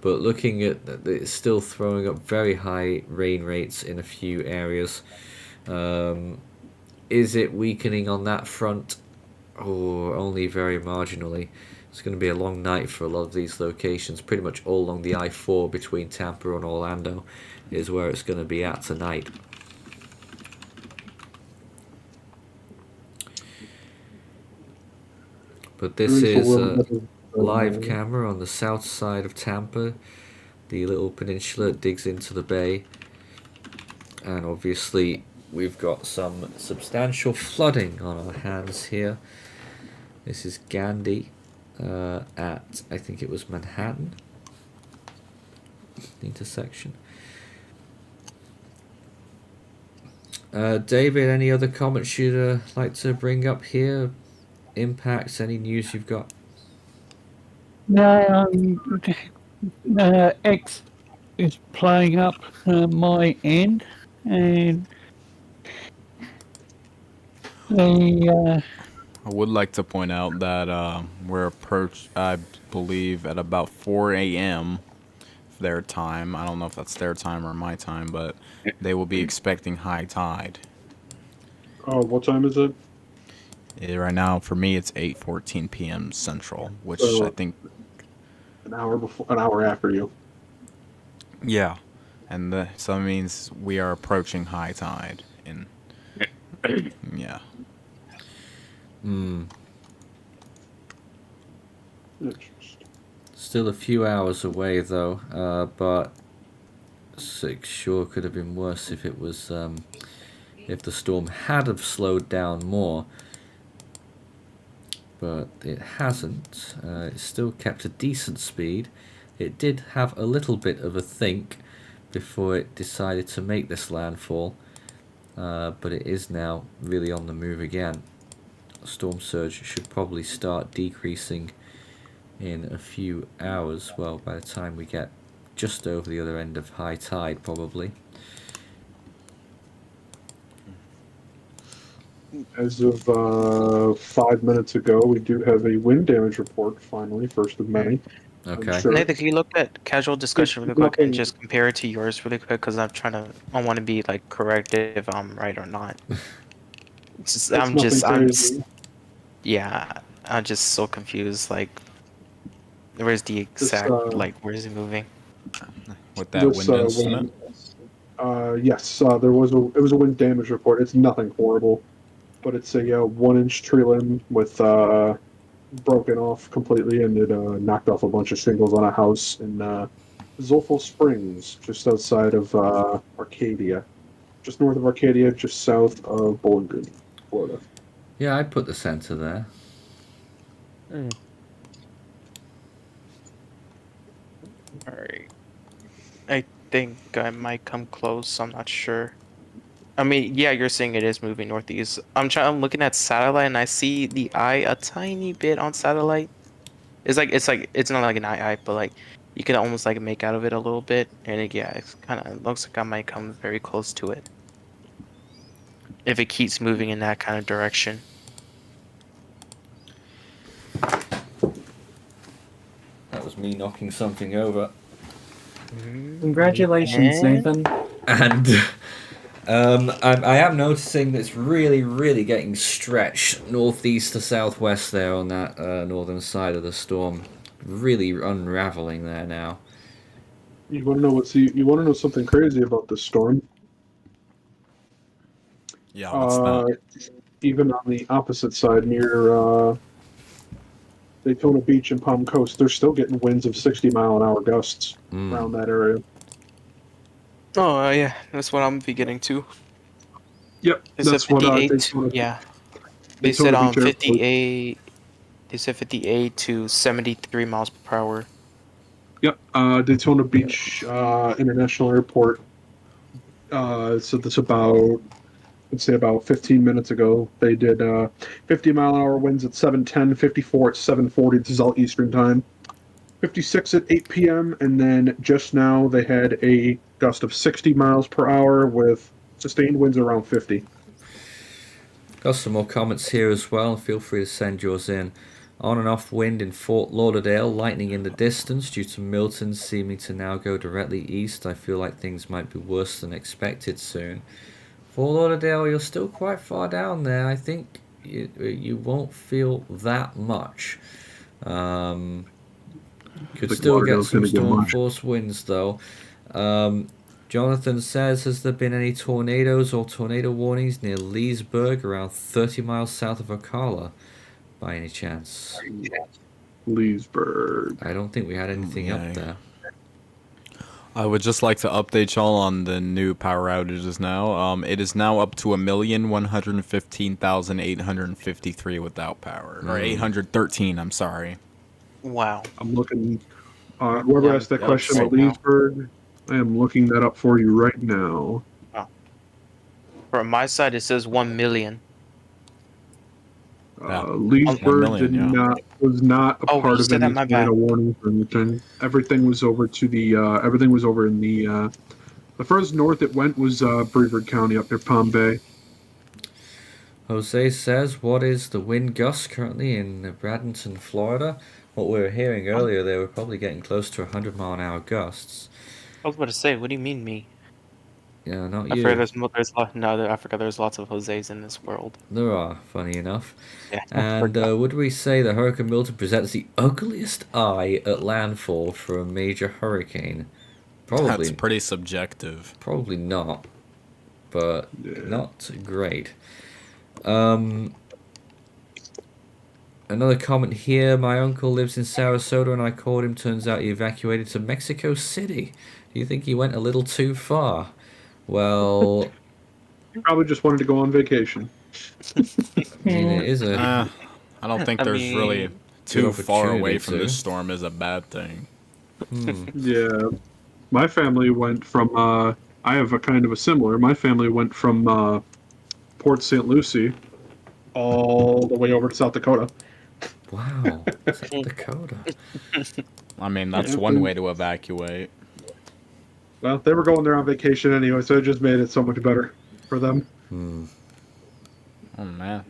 But looking at it's still throwing up very high rain rates in a few areas. Is it weakening on that front? Or only very marginally. It's going to be a long night for a lot of these locations. Pretty much all along the I-4 between Tampa and Orlando is where it's going to be at tonight. But this is a live camera on the south side of Tampa. The little peninsula digs into the bay. And obviously we've got some substantial flooding on our hands here. This is Gandhi at, I think it was Manhattan intersection. David, any other comments you'd like to bring up here? Impacts, any news you've got? No, X is playing up my end, and the I would like to point out that we're approached, I believe, at about 4 a.m. their time. I don't know if that's their time or my time, but they will be expecting high tide. Oh, what time is it? Right now, for me, it's 8:14 p.m. Central, which I think an hour after you. Yeah, and so that means we are approaching high tide. Yeah. Still still a few hours away though, but it sure could have been worse if it was if the storm had have slowed down more. But it hasn't. It still kept a decent speed. It did have a little bit of a think before it decided to make this landfall, but it is now really on the move again. Storm surge should probably start decreasing in a few hours. Well, by the time we get just over the other end of high tide, probably. As of 5 minutes ago, we do have a wind damage report, finally, first of many. Okay. Sure. Nathan, can you look at casual discussion really quick and just compare it to yours really quick? Because I want to be like correct if I'm right or not. Yeah, I'm just so confused. Like, where's the exact, where is it moving? With that wind estimate? Yes, it was a wind damage report. It's nothing horrible, but it's a 1-inch tree limb with broken off completely, and it knocked off a bunch of shingles on a house in Zolfo Springs, just outside of Arcadia, just north of Arcadia, just south of Bowling Green, Florida. Yeah, I'd put the center there. Alright. I think I might come close, I'm not sure. I mean, yeah, you're saying it is moving northeast. I'm looking at satellite and I see the eye a tiny bit on satellite. It's not like an eye, but like you can almost like make out of it a little bit, and it looks like I might come very close to it. If it keeps moving in that kind of direction. That was me knocking something over. Congratulations, Nathan. And I am noticing that it's really, really getting stretched northeast to southwest there on that northern side of the storm. Really unraveling there now. You want to know something crazy about this storm? Yeah, what's that? Even on the opposite side near Daytona Beach and Palm Coast, they're still getting winds of 60-mile-an-hour gusts around that area. Oh, yeah, that's what I'm beginning to. Yep, that's what yeah. They said 58. They said 58 to 73 miles per hour. Yep, Daytona Beach International Airport. So that's about, let's say about 15 minutes ago. They did 50-mile-an-hour winds at 7:10, 54 at 7:40. This is all Eastern time. 56 at 8 p.m. And then just now they had a gust of 60 miles per hour with sustained winds around 50. Got some more comments here as well. Feel free to send yours in. On and off wind in Fort Lauderdale, lightning in the distance due to Milton seeming to now go directly east. I feel like things might be worse than expected soon. Fort Lauderdale, you're still quite far down there. I think you won't feel that much. Could still get some storm force winds though. Jonathan says, has there been any tornadoes or tornado warnings near Leesburg, around 30 miles south of Ocala, by any chance? Leesburg. I don't think we had anything up there. I would just like to update y'all on the new power outages now. It is now up to 1,115,853 without power. Or 813, I'm sorry. Wow. I'm looking. Whoever asked that question about Leesburg, I am looking that up for you right now. Oh. From my side, it says 1 million. Leesburg was not a part of any tornado warnings or anything. Everything was over to the everything was over in the furthest north it went was Brevard County up near Palm Bay. Jose says, what is the wind gust currently in Bradenton, Florida? What we were hearing earlier, they were probably getting close to 100-mile-an-hour gusts. I was about to say, what do you mean me? Yeah, not I you. forgot I forgot there's lots of Jose's in this world. There are, funny enough. Yeah, and would we say that Hurricane Milton presents the ugliest eye at landfall for a major hurricane? Probably. That's pretty subjective. Probably not, but not great. Another comment here. My uncle lives in Sarasota and I called him. Turns out he evacuated to Mexico City. Do you think he went a little too far? Well... He probably just wanted to go on vacation. I mean, it is a... I don't think there's really too far away from this storm is a bad thing. Yeah. My family went from... I have a kind of a similar. My family went from Port St. Lucie all the way over to South Dakota. Wow. South Dakota. I mean, that's one way to evacuate. Well, they were going there on vacation anyway, so it just made it so much better for them. Oh, man.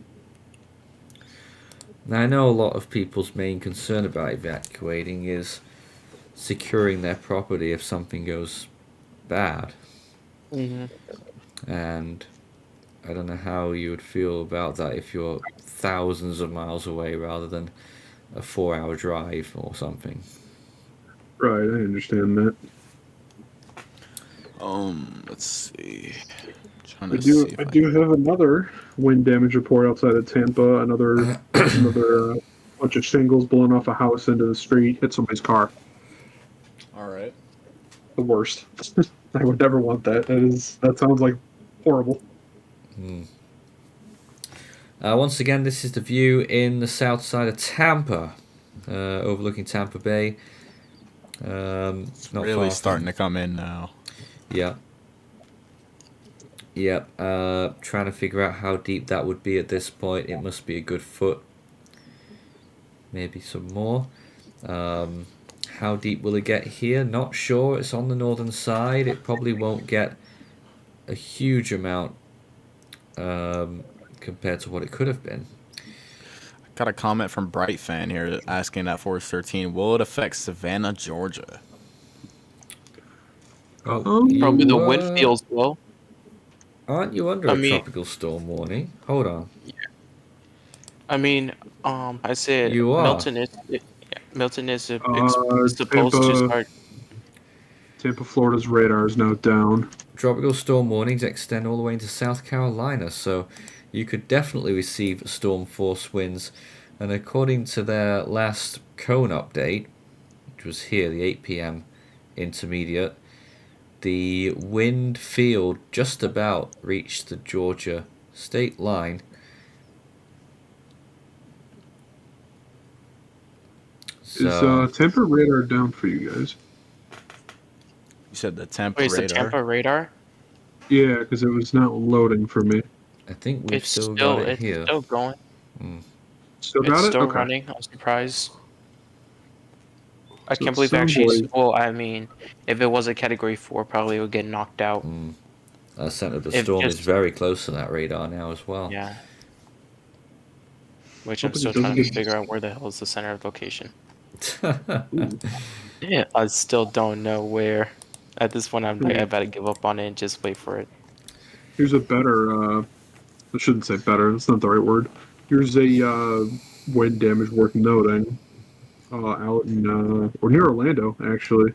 Now, I know a lot of people's main concern about evacuating is securing their property if something goes bad. And I don't know how you would feel about that if you're thousands of miles away rather than a 4-hour drive or something. Right, I understand that. Let's see. I do have another wind damage report outside of Tampa. Another bunch of shingles blowing off a house into the street, hit somebody's car. All right. The worst. I would never want that. That sounds like horrible. Once again, this is the view in the south side of Tampa, overlooking Tampa Bay. It's really starting to come in now. Yeah. Yep. Trying to figure out how deep that would be at this point. It must be a good foot. Maybe some more. How deep will it get here? Not sure. It's on the northern side. It probably won't get a huge amount compared to what it could have been. Got a comment from Bright Fan here asking at Force 13, will it affect Savannah, Georgia? Probably the wind feels low. Aren't you under a tropical storm warning? Hold on. I mean, I said you are. Milton is supposed to start. Tampa, Florida's radar is now down. Tropical storm warnings extend all the way into South Carolina, so you could definitely receive storm force winds. And according to their last cone update, which was here, the 8 p.m. intermediate, the wind field just about reached the Georgia state line. So, is Tampa radar down for you guys? You said the Tampa radar? The Tampa radar? Yeah, because it was not loading for me. I think we've still got it here. It's still going. Still got it's it? still Okay. running. I'm surprised. I So can't believe some actually. boy- Well, I mean, if it was a Category 4, probably it would get knocked out. The center of the If storm just- is very close to that radar now as well. Yeah. Which I'm Hopefully still it doesn't trying to get- figure out where the hell is the center of location. Yeah, I still don't know where. At this point, I'm like, I better give up on it and just wait for it. Here's a better, I shouldn't say better, that's not the right word. Here's a wind damage worth noting. Out in, or near Orlando, actually.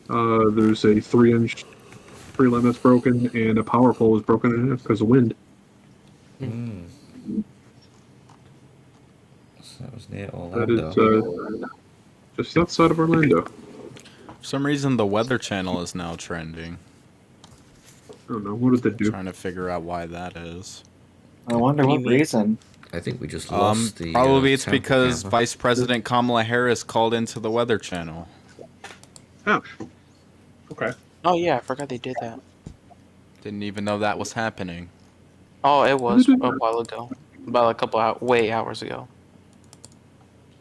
There's a 3-inch tree limb that's broken, and a power pole is broken in half because of wind. So that was near That Orlando. is just outside of Orlando. For some reason, the Weather Channel is now trending. I don't know, what did they do? Trying to figure out why that is. I wonder what reason. I think we just lost the... Probably it's Tampa because camera. Vice President Kamala Harris called into the Weather Channel. Oh. Okay. Oh yeah, I forgot they did that. Didn't even know that was happening. Oh, it was a while ago, about a couple hours ago.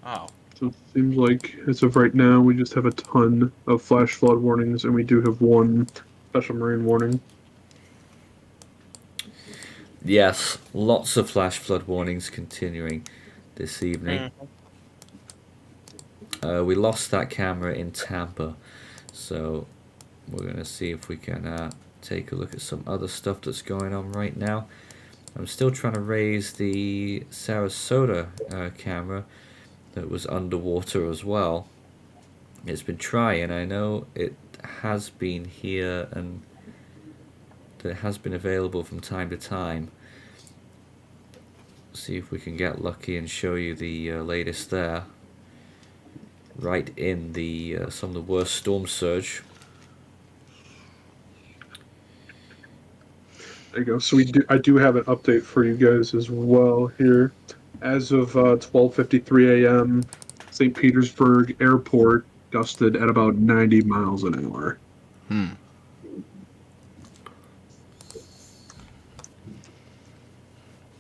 Oh. So it seems like, as of right now, we just have a ton of flash flood warnings, and we do have one special marine warning. Yes, lots of flash flood warnings continuing this evening. We lost that camera in Tampa, so we're going to see if we can take a look at some other stuff that's going on right now. I'm still trying to raise the Sarasota camera that was underwater as well. It's been trying. I know it has been here and that it has been available from time to time. see if we can get lucky and show you the latest there. Right in the some of the worst storm surge. There you go. So I do have an update for you guys as well here. As of 12:53 a.m., St. Petersburg Airport gusted at about 90 miles an hour. Hmm.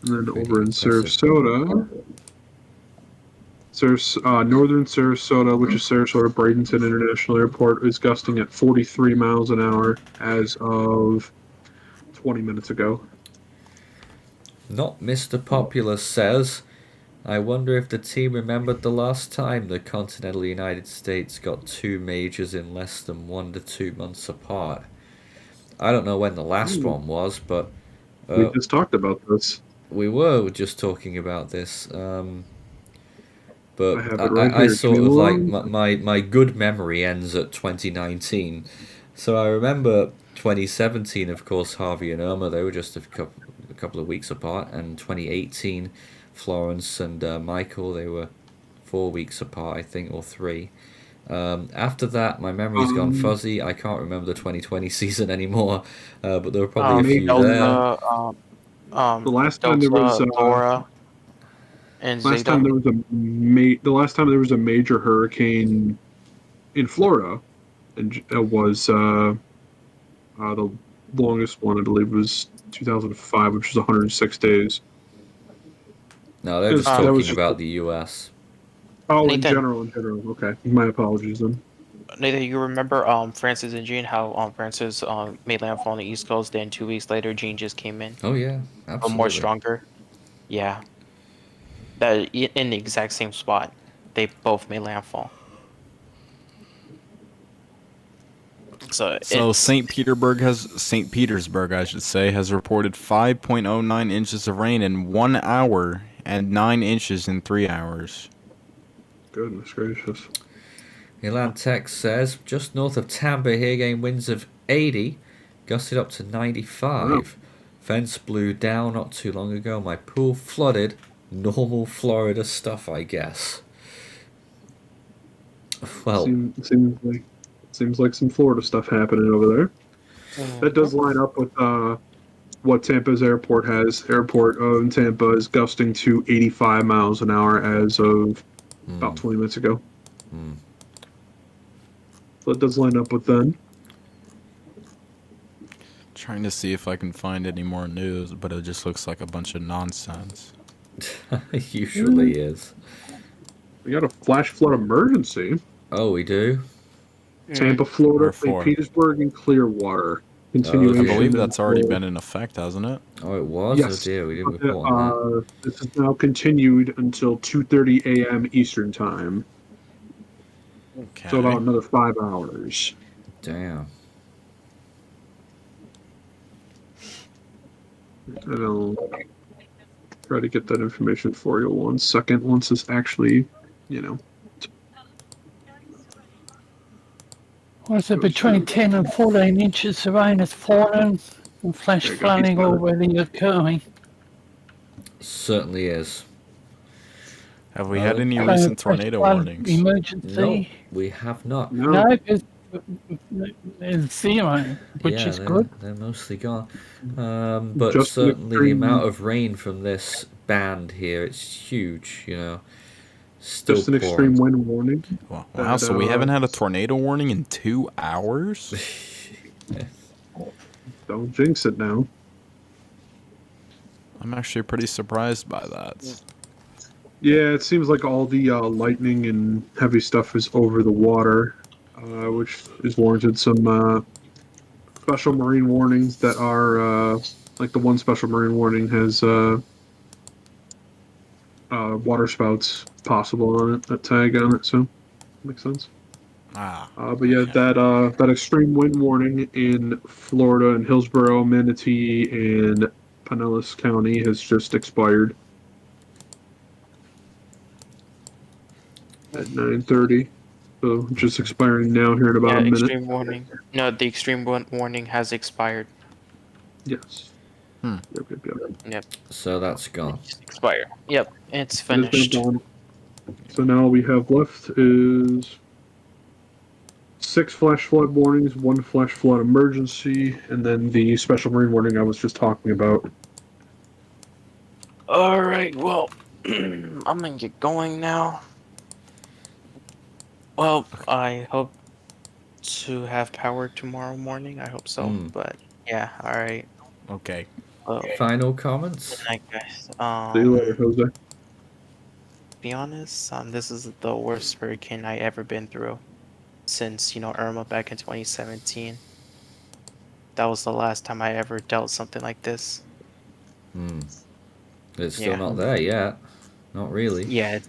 And then over in Sarasota, northern Sarasota, which is Sarasota Bradenton International Airport, is gusting at 43 miles an hour as of 20 minutes ago. Not Mr. Popular says, I wonder if the team remembered the last time the continental United States got two majors in less than 1 to 2 months apart. I don't know when the last one was, but... we just talked about this. We were just talking about this. But I sort of like, my good memory ends at 2019. So I remember 2017, of course, Harvey and Irma, they were just a couple of weeks apart. And 2018, Florence and Michael, they were 4 weeks apart, I think, or 3. After that, my memory's gone fuzzy. I can't remember the 2020 season anymore, but there were probably a few there. The last time there was Laura and the last time there was a major hurricane in Florida, and it was the longest one, I believe, was 2005, which was 106 days. No, they're just talking about the U.S. Oh, Nathan. in general. Okay, my apologies then. Nathan, you remember Francis and Jean, how Francis made landfall on the East Coast, then 2 weeks later Jean just came in? Oh yeah, absolutely. But more stronger. Yeah. That in the exact same spot. They both made landfall. So St. Petersburg, I should say, has reported 5.09 inches of rain in 1 hour and 9 inches in 3 hours. Goodness gracious. Elan Tech says, just north of Tampa here, getting winds of 80, gusted up to 95. Wow. Fence blew down not too long ago. My pool flooded. Normal Florida stuff, I guess. Well, seems like some Florida stuff happening over there. That does line up with what Tampa's airport has. Airport in Tampa is gusting to 85 miles an hour as of about 20 minutes ago. So it does line up with them. Trying to see if I can find any more news, but it just looks like a bunch of nonsense. It usually is. We got a flash flood emergency. Oh, we do? Tampa, Florida, St. Petersburg, and Clearwater. Continuation. I believe that's already been in effect, hasn't it? Oh, it was? Yes. Oh dear, we didn't report on that. This is now continued until 2:30 a.m. Eastern Time. Okay. So about another 5 hours. Damn. And I'll try to get that information for you 1 second once it's actually, Was it between 10 and 14 inches of rain has fallen and flash flooding already occurring? Certainly is. Have we had any recent tornado warnings? Emergency? No, we have not. No, it's zero, which is good. They're mostly gone. But Just certainly the amount of rain from this band here, it's huge, Still just an pouring. extreme wind warning. Wow, so we haven't had a tornado warning in 2 hours? Don't jinx it now. I'm actually pretty surprised by that. Yeah, it seems like all the lightning and heavy stuff is over the water, which is warranted some special marine warnings that are, like the one special marine warning has water spouts possible on it, that tag on it, so makes sense. But yeah, that extreme wind warning in Florida and Hillsborough, Manatee, and Pinellas County has just expired at 9:30. So just expiring now here in about a minute. Extreme warning. No, the extreme warning has expired. Yes. Yep. So that's gone. Expire. Yep, it's It is finished. gone. So now all we have left is 6 flash flood warnings, 1 flash flood emergency, and then the special marine warning I was just talking about. All right. Well, I'm gonna get going now. Well, I hope to have power tomorrow morning. I hope so. But yeah. All right. Okay. Well, Final comments? good night, guys. See you later, Jose. To be honest, this is the worst hurricane I ever been through since, Irma back in 2017. That was the last time I ever dealt something like this. It's still not there yet. Not really. Yeah,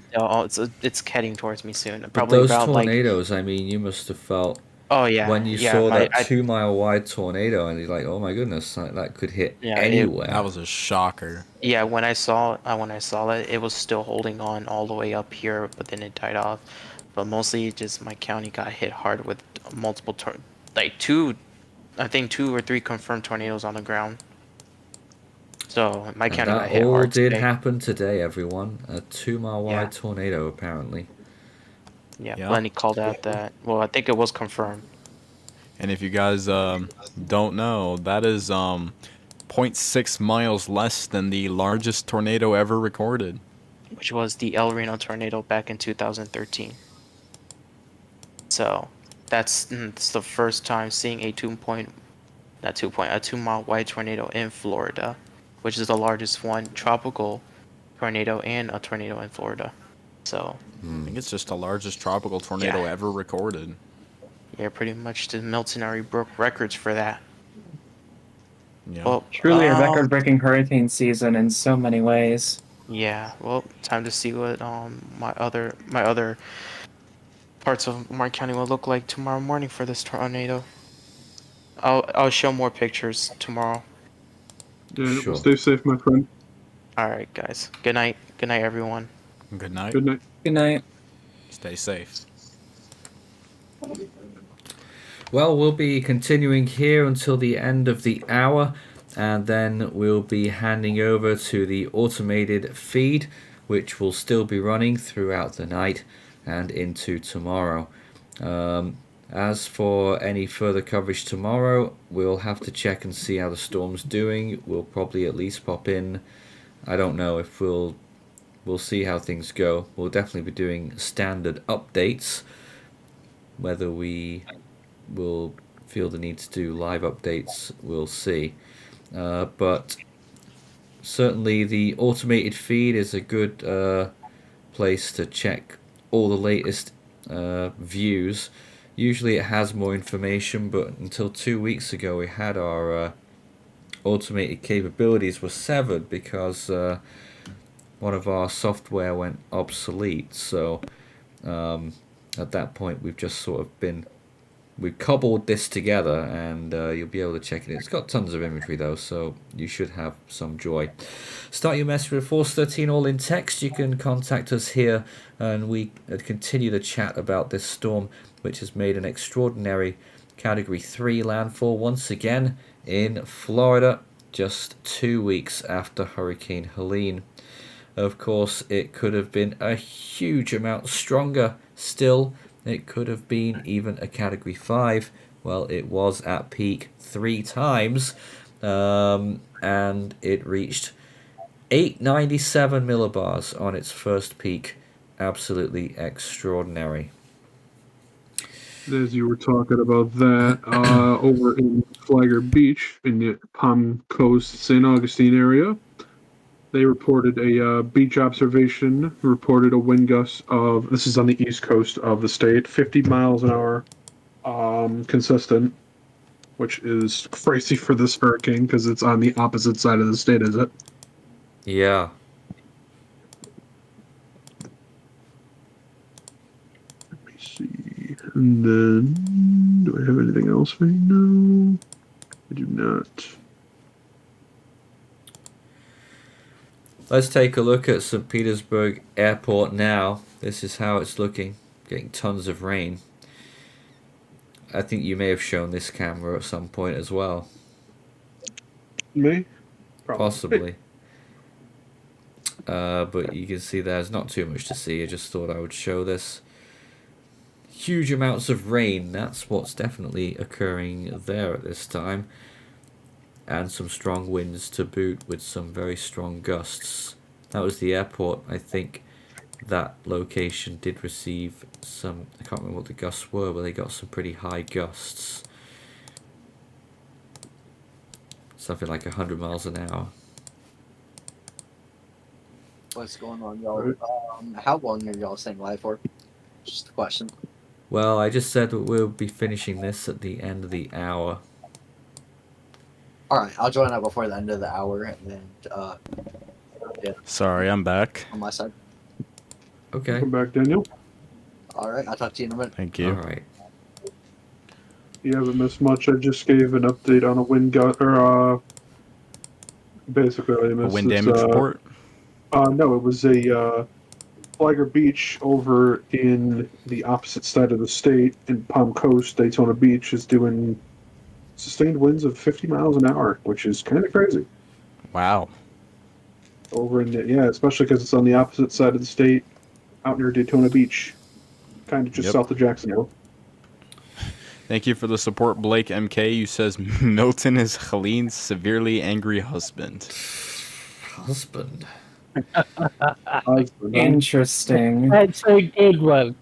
it's heading towards me soon. But Probably those about tornadoes, I mean, you must have felt. Oh yeah. When you saw that 2-mile wide tornado, and you're like, "Oh my goodness, that could hit anywhere." That was a shocker. Yeah, when I saw it, it was still holding on all the way up here, but then it died off. But mostly, just my county got hit hard with multiple two or three confirmed tornadoes on the ground. So my county got hit hard. That all did happen today, everyone. A 2-mile wide tornado, apparently. Yeah, Lenny called out that. Well, I think it was confirmed. And if you guys don't know, that is 0.6 miles less than the largest tornado ever recorded, which was the El Reno tornado back in 2013. So that's the first time seeing a 2-mile wide tornado in Florida, which is the largest one tropical tornado and a tornado in Florida. So I think it's just the largest tropical tornado ever recorded. Yeah, pretty much the Milton already broke records for that. Yeah. Well, truly a record-breaking hurricane season in so many ways. Yeah. Well, time to see what my other parts of my county will look like tomorrow morning for this tornado. I'll show more pictures tomorrow. Yeah, sure. Stay safe, my friend. All right, guys. Good night. Good night, everyone. Good night. Good night. Good night. Stay safe. Well, we'll be continuing here until the end of the hour, and then we'll be handing over to the automated feed, which will still be running throughout the night and into tomorrow. As for any further coverage tomorrow, we'll have to check and see how the storm's doing. We'll probably at least pop in. I don't know if we'll see how things go. We'll definitely be doing standard updates. Whether we will feel the need to do live updates, we'll see. But certainly the automated feed is a good place to check all the latest views. Usually it has more information, but until 2 weeks ago we had our automated capabilities were severed because one of our software went obsolete. So at that point we've just sort of we've cobbled this together, and you'll be able to check it. It's got tons of imagery though, so you should have some joy. Start your message with Force 13 all in text. You can contact us here, and we continue the chat about this storm, which has made an extraordinary Category 3 landfall once again in Florida, just 2 weeks after Hurricane Helene. Of course, it could have been a huge amount stronger still. It could have been even a Category 5. Well, it was at peak 3 times, and it reached 897 millibars on its first peak. Absolutely extraordinary. As you were talking about that, over in Flagler Beach, in the Palm Coast, St. Augustine area, they reported a beach observation, reported a wind gust of, this is on the east coast of the state, 50 miles an hour, consistent, which is crazy for this hurricane because it's on the opposite side of the state, is it? Yeah. Let me see. And then, do I have anything else right now? I do not. Let's take a look at St. Petersburg Airport now. This is how it's looking. Getting tons of rain. I think you may have shown this camera at some point as well. Me? Possibly. But you can see there's not too much to see. I just thought I would show this. Huge amounts of rain, that's what's definitely occurring there at this time. And some strong winds to boot with some very strong gusts. That was the airport. I think that location did receive some, I can't remember what the gusts were, but they got some pretty high gusts. Something like 100 miles an hour. What's going on, y'all? How long are y'all staying live for? Just a question. Well, I just said that we'll be finishing this at the end of the hour. Alright, I'll join up before the end of the hour, and then, yeah. Sorry, I'm back. On my side. Okay. Welcome back, Daniel. Alright, I'll talk to you in a minute. Thank you. Alright. You haven't missed much. I just gave an update on a wind gust, or basically I missed A wind damage report? No, it was a Flagler Beach over in the opposite side of the state in Palm Coast. Daytona Beach is doing sustained winds of 50 miles an hour, which is kind of crazy. Wow. Over in the, especially because it's on the opposite side of the state, out near Daytona Beach, kind of just south of Jacksonville. Thank you for the support, Blake MK. You says Milton is Helene's severely angry husband. Husband? Interesting. That's a good one.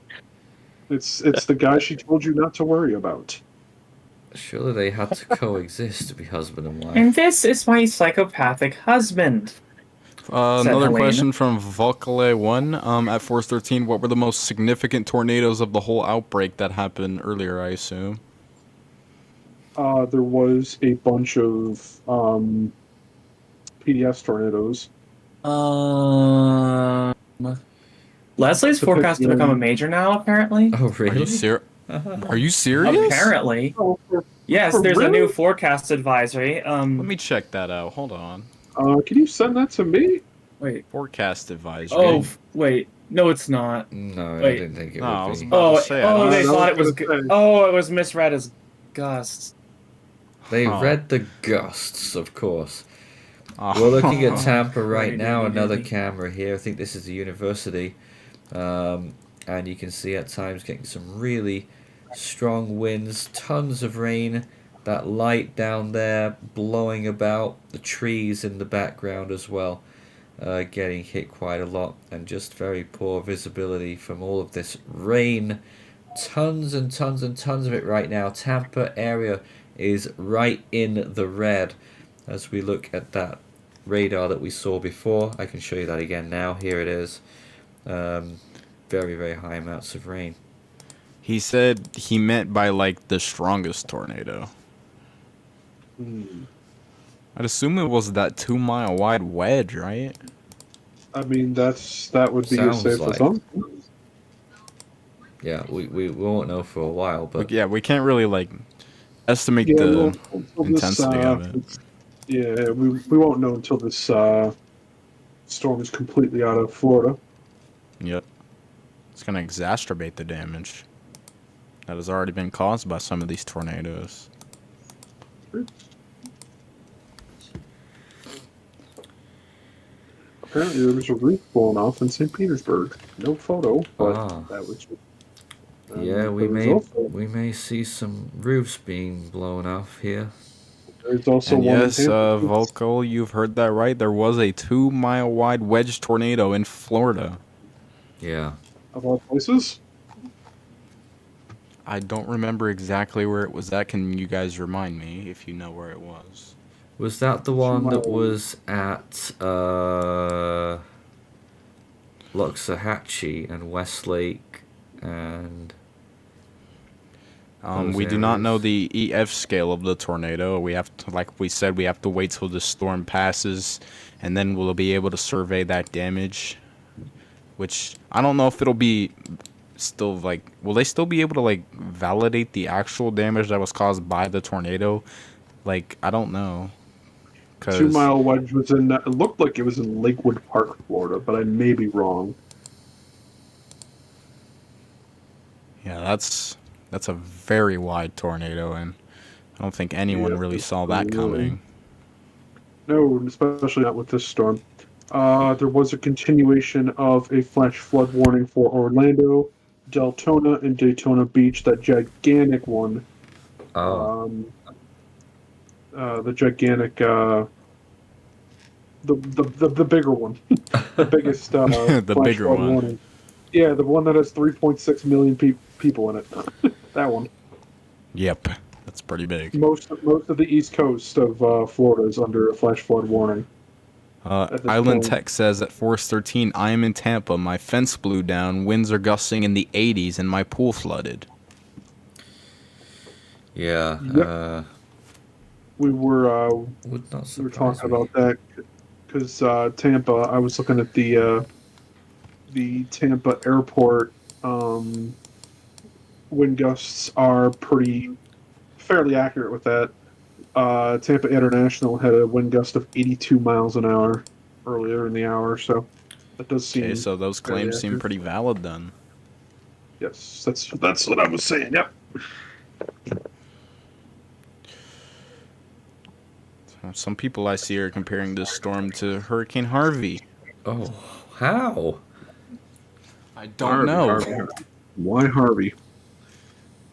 It's the guy she told you not to worry about. Surely they had to coexist to be husband and wife. And this is my psychopathic husband. Another question from Volkale1 at Force 13. What were the most significant tornadoes of the whole outbreak that happened earlier, I assume? There was a bunch of PDS tornadoes. Leslie's forecast to become a major now, apparently. Oh, really? Are you serious? Apparently. Yes, there's a new forecast advisory. Let me check that out. Hold on. Can you send that to me? Wait. Forecast advisory. Oh, wait. No, it's not. No, wait. I didn't think it No, I would was be. about to say, they thought it was. Oh, it was misread as gusts. They read the gusts, of course. We're looking at Tampa right now, another camera here. I think this is the university. And you can see at times getting some really strong winds, tons of rain, that light down there blowing about, the trees in the background as well, getting hit quite a lot, and just very poor visibility from all of this rain. Tons and tons and tons of it right now. Tampa area is right in the red as we look at that radar that we saw before. I can show you that again now. Here it is. Very, very high amounts of rain. He said he meant by like the strongest tornado. I'd assume it was that 2 mile wide wedge, right? I mean, that would be Sounds a safe like. assumption. Yeah, we won't know for a while, but Yeah, we can't really like estimate the intensity of it. Yeah, we won't know until this storm is completely out of Florida. Yep. It's going to exacerbate the damage that has already been caused by some of these tornadoes. Apparently there was a roof blown off in St. Petersburg. No photo, but that was... yeah, we may see some roofs being blown off here. There's also and one yes, in Tampa. Volko, you've heard that right. There was a 2 mile wide wedge tornado in Florida. Yeah. Of all places? I don't remember exactly where it was at. Can you guys remind me if you know where it was? Was that the one that was at Loxahatchee and Westlake and... we do not know the EF scale of the tornado. We have to, like we said, we have to wait till the storm passes, and then we'll be able to survey that damage. Which I don't know if it'll be still like. Will they still be able to like validate the actual damage that was caused by the tornado? Like I don't know. 2 mile wedge was in. It looked like it was in Lakewood Park, Florida, but I may be wrong. Yeah, that's a very wide tornado, and I don't think anyone really saw that coming. No, especially not with this storm. There was a continuation of a flash flood warning for Orlando, Deltona, and Daytona Beach. That gigantic one. Oh. The gigantic, the bigger one, the biggest the flash bigger flood one. warning. Yeah, the one that has 3.6 million people in it. That one. Yep, that's pretty big. Most of the east coast of Florida is under a flash flood warning. Island Tech says at Force 13, I am in Tampa. My fence blew down. Winds are gusting in the 80s, and my pool flooded. Yeah. Yep. We were talking about that because Tampa. I was looking at the Tampa airport. Wind gusts are fairly accurate with that. Tampa International had a wind gust of 82 miles an hour earlier in the hour, so that does seem. Okay, so those claims seem pretty valid then. Yes, that's what I was saying. Yep. Some people I see are comparing this storm to Hurricane Harvey. Oh, how? I don't know. Why Harvey?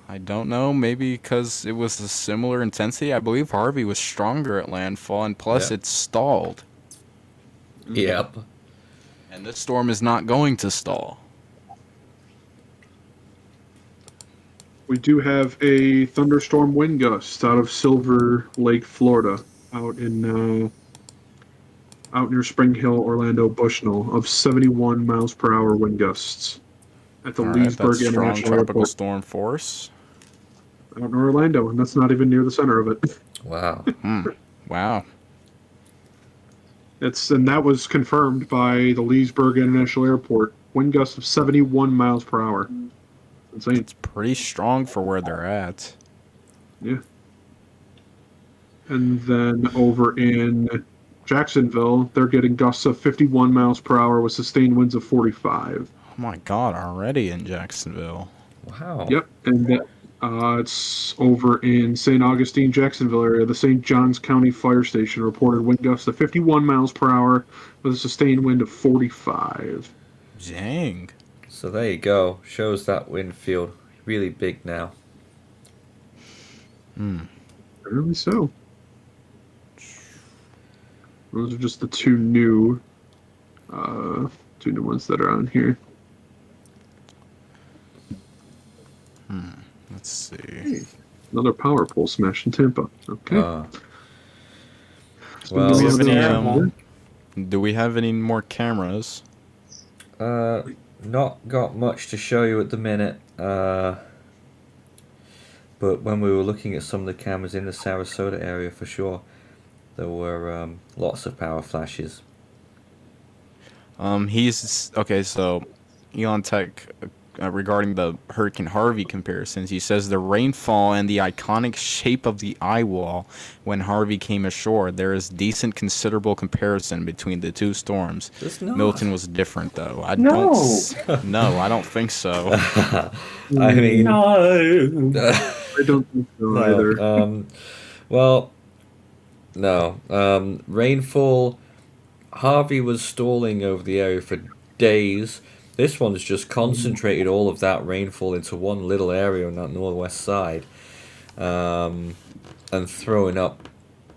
I don't know. Maybe because it was a similar intensity. I believe Harvey was stronger at landfall, and plus it stalled. Yep. And this storm is not going to stall. We do have a thunderstorm wind gust out of Silver Lake, Florida, out near Spring Hill, Orlando, Bushnell, of 71 miles per hour wind gusts at the Leesburg that's strong International tropical Airport. Storm force. Out in Orlando, and that's not even near the center of it. Wow. Wow. And that was confirmed by the Leesburg International Airport. Wind gusts of 71 miles per hour. Insane. It's pretty strong for where they're at. Yeah. And then over in Jacksonville, they're getting gusts of 51 miles per hour with sustained winds of 45. Oh my God, already in Jacksonville. Wow. Yep. And it's over in St. Augustine, Jacksonville area. The St. Johns County Fire Station reported wind gusts of 51 miles per hour with a sustained wind of 45. Dang. So there you go. Shows that wind field really big now. Apparently so. Those are just the two new ones that are on here. Let's see. Hey, another power pole smash in Tampa. Okay. Well, do we have any more cameras? Not got much to show you at the minute. But when we were looking at some of the cameras in the Sarasota area, for sure, there were lots of power flashes. Okay. So, Elon Tech, regarding the Hurricane Harvey comparisons, he says the rainfall and the iconic shape of the Eyewall when Harvey came ashore, there is decent considerable comparison between the two storms. Milton was different though. I don't think so. I mean, no. I don't think so either. Well, no. Rainfall. Harvey was stalling over the area for days. This one's just concentrated all of that rainfall into one little area on that northwest side, and throwing up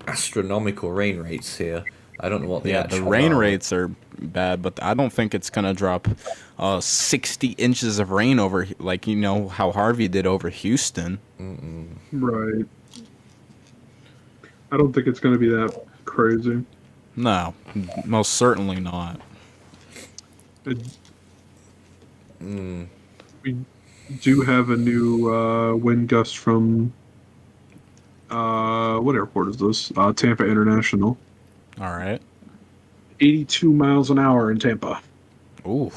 astronomical rain rates here. I don't know what the rain rates are bad, but I don't think it's gonna drop 60 inches of rain over, like how Harvey did over Houston. Right. I don't think it's gonna be that crazy. No, most certainly not. We do have a new wind gust from what airport is this? Tampa International. All right. 82 miles an hour in Tampa. Ooh.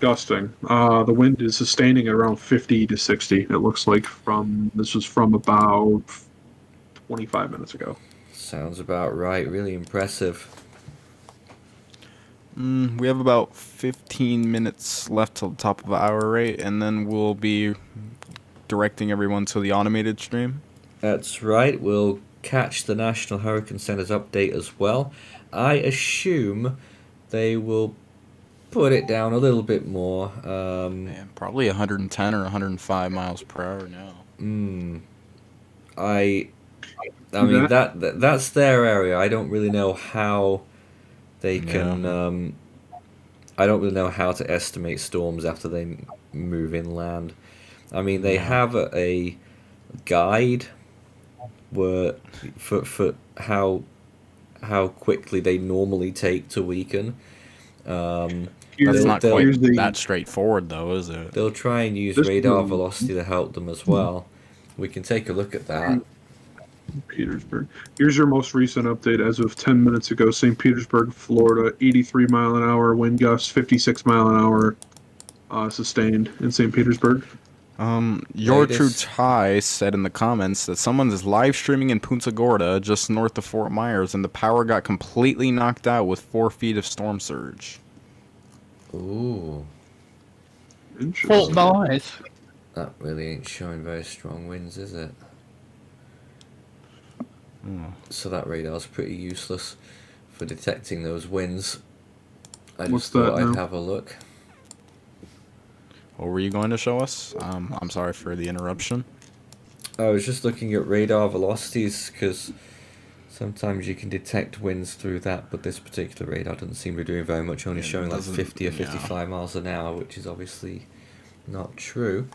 Gusting. The wind is sustaining at around 50 to 60. It looks like this was from about 25 minutes ago. Sounds about right. Really impressive. We have about 15 minutes left till the top of our rate, and then we'll be directing everyone to the automated stream. That's right. We'll catch the National Hurricane Center's update as well. I assume they will put it down a little bit more. Probably 110 or 105 miles per hour now. I mean that's their area. I don't really know how they can. I don't really know how to estimate storms after they move inland. I mean, they have a guide where for how quickly they normally take to weaken. That's not quite that straightforward, though, is it? They'll try and use radar velocity to help them as well. We can take a look at that. Petersburg. Here's your most recent update as of 10 minutes ago. St. Petersburg, Florida, 83 mile an hour wind gusts, 56 mile an hour sustained in St. Petersburg. Your True Ty said in the comments that someone is live streaming in Punta Gorda, just north of Fort Myers, and the power got completely knocked out with 4 feet of storm surge. Ooh. Fort Myers. That really ain't showing very strong winds, is it? So that radar's pretty useless for detecting those winds. I just thought I'd have a look. What were you going to show us? I'm sorry for the interruption. I was just looking at radar velocities because sometimes you can detect winds through that, but this particular radar doesn't seem to be doing very much, only showing like 50 or 55 miles an hour, which is obviously not true.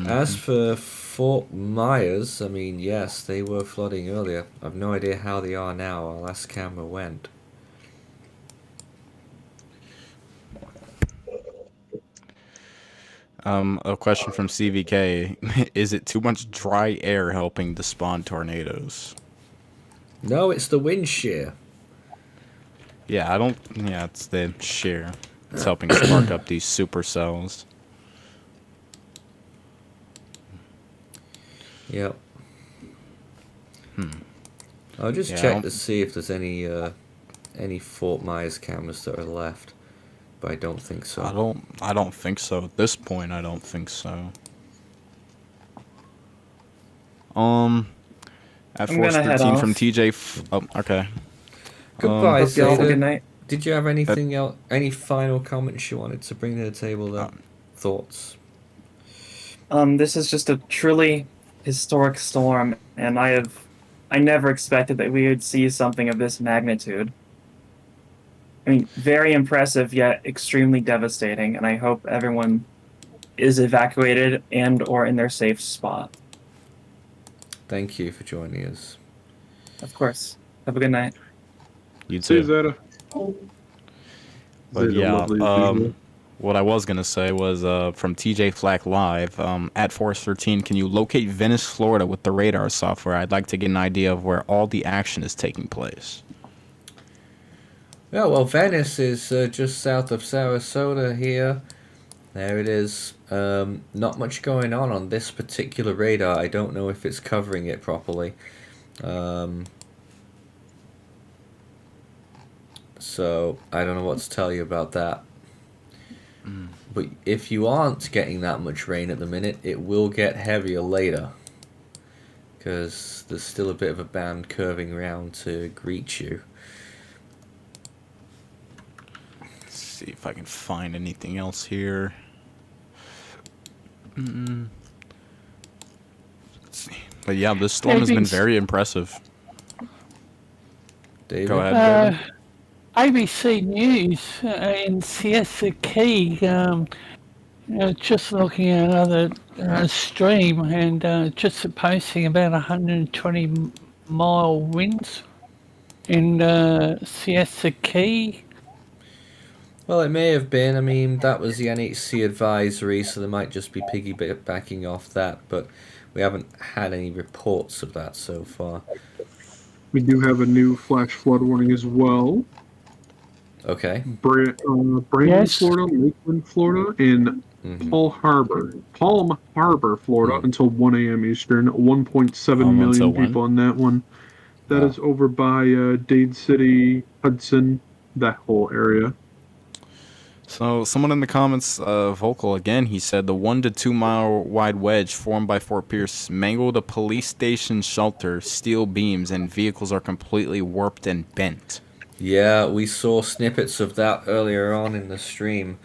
As for Fort Myers, I mean, yes, they were flooding earlier. I've no idea how they are now. Our last camera went. A question from CVK. Is it too much dry air helping to spawn tornadoes? No, it's the wind shear. Yeah, it's the shear. It's helping spark up these supercells. Yep. I'll just check to see if there's any Fort Myers cameras that are left, but I don't think so. I don't think so. At this point, I don't think so. At 4:13 from TJ. Oh, okay. Goodbye, Zeta. Good night. Did you have anything else? Any final comments you wanted to bring to the table? Thoughts? This is just a truly historic storm, and I never expected that we would see something of this magnitude. I mean, very impressive yet extremely devastating, and I hope everyone is evacuated and or in their safe spot. Thank you for joining us. Of course. Have a good night. You too. See you, Zeta. But yeah, what I was gonna say was from TJ Flack Live at Force 13. Can you locate Venice, Florida, with the radar software? I'd like to get an idea of where all the action is taking place. Yeah, well, Venice is just south of Sarasota here. There it is. Not much going on this particular radar. I don't know if it's covering it properly. So I don't know what to tell you about that. But if you aren't getting that much rain at the minute, it will get heavier later. Because there's still a bit of a band curving around to greet you. Let's see if I can find anything else here. Let's see. But yeah, this storm has been very impressive. David? Go ahead, David. ABC News in Siesta Key, just looking at another stream and just posting about 120-mile winds in Siesta Key. Well, it may have been. I mean, that was the NHC advisory, so they might just be piggybacking off that, but we haven't had any reports of that so far. We do have a new flash flood warning as well. Okay. Brandon, Florida, Lakeland, Florida, and Palm Harbor, Florida, until 1 a.m. Eastern. 1.7 million people on that one. That is over by Dade City, Hudson, that whole area. So, someone in the comments, vocal again, he said the 1 to 2 mile wide wedge formed by Fort Pierce mangled a police station shelter, steel beams, and vehicles are completely warped and bent. Yeah, we saw snippets of that earlier on in the stream,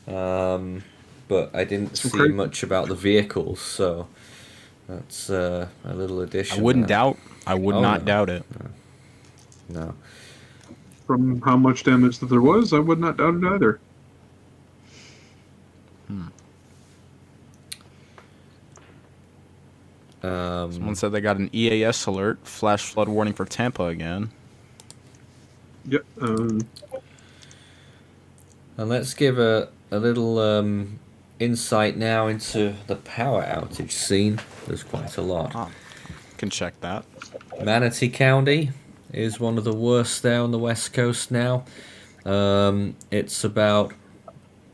but I didn't see much about the vehicles, so that's a little addition. I wouldn't doubt. I would not doubt it. No. From how much damage that there was, I would not doubt it either. Someone said they got an EAS alert, flash flood warning for Tampa again. Yep. And let's give a little insight now into the power outage scene. There's quite a lot. Can check that. Manatee County is one of the worst there on the west coast now. It's about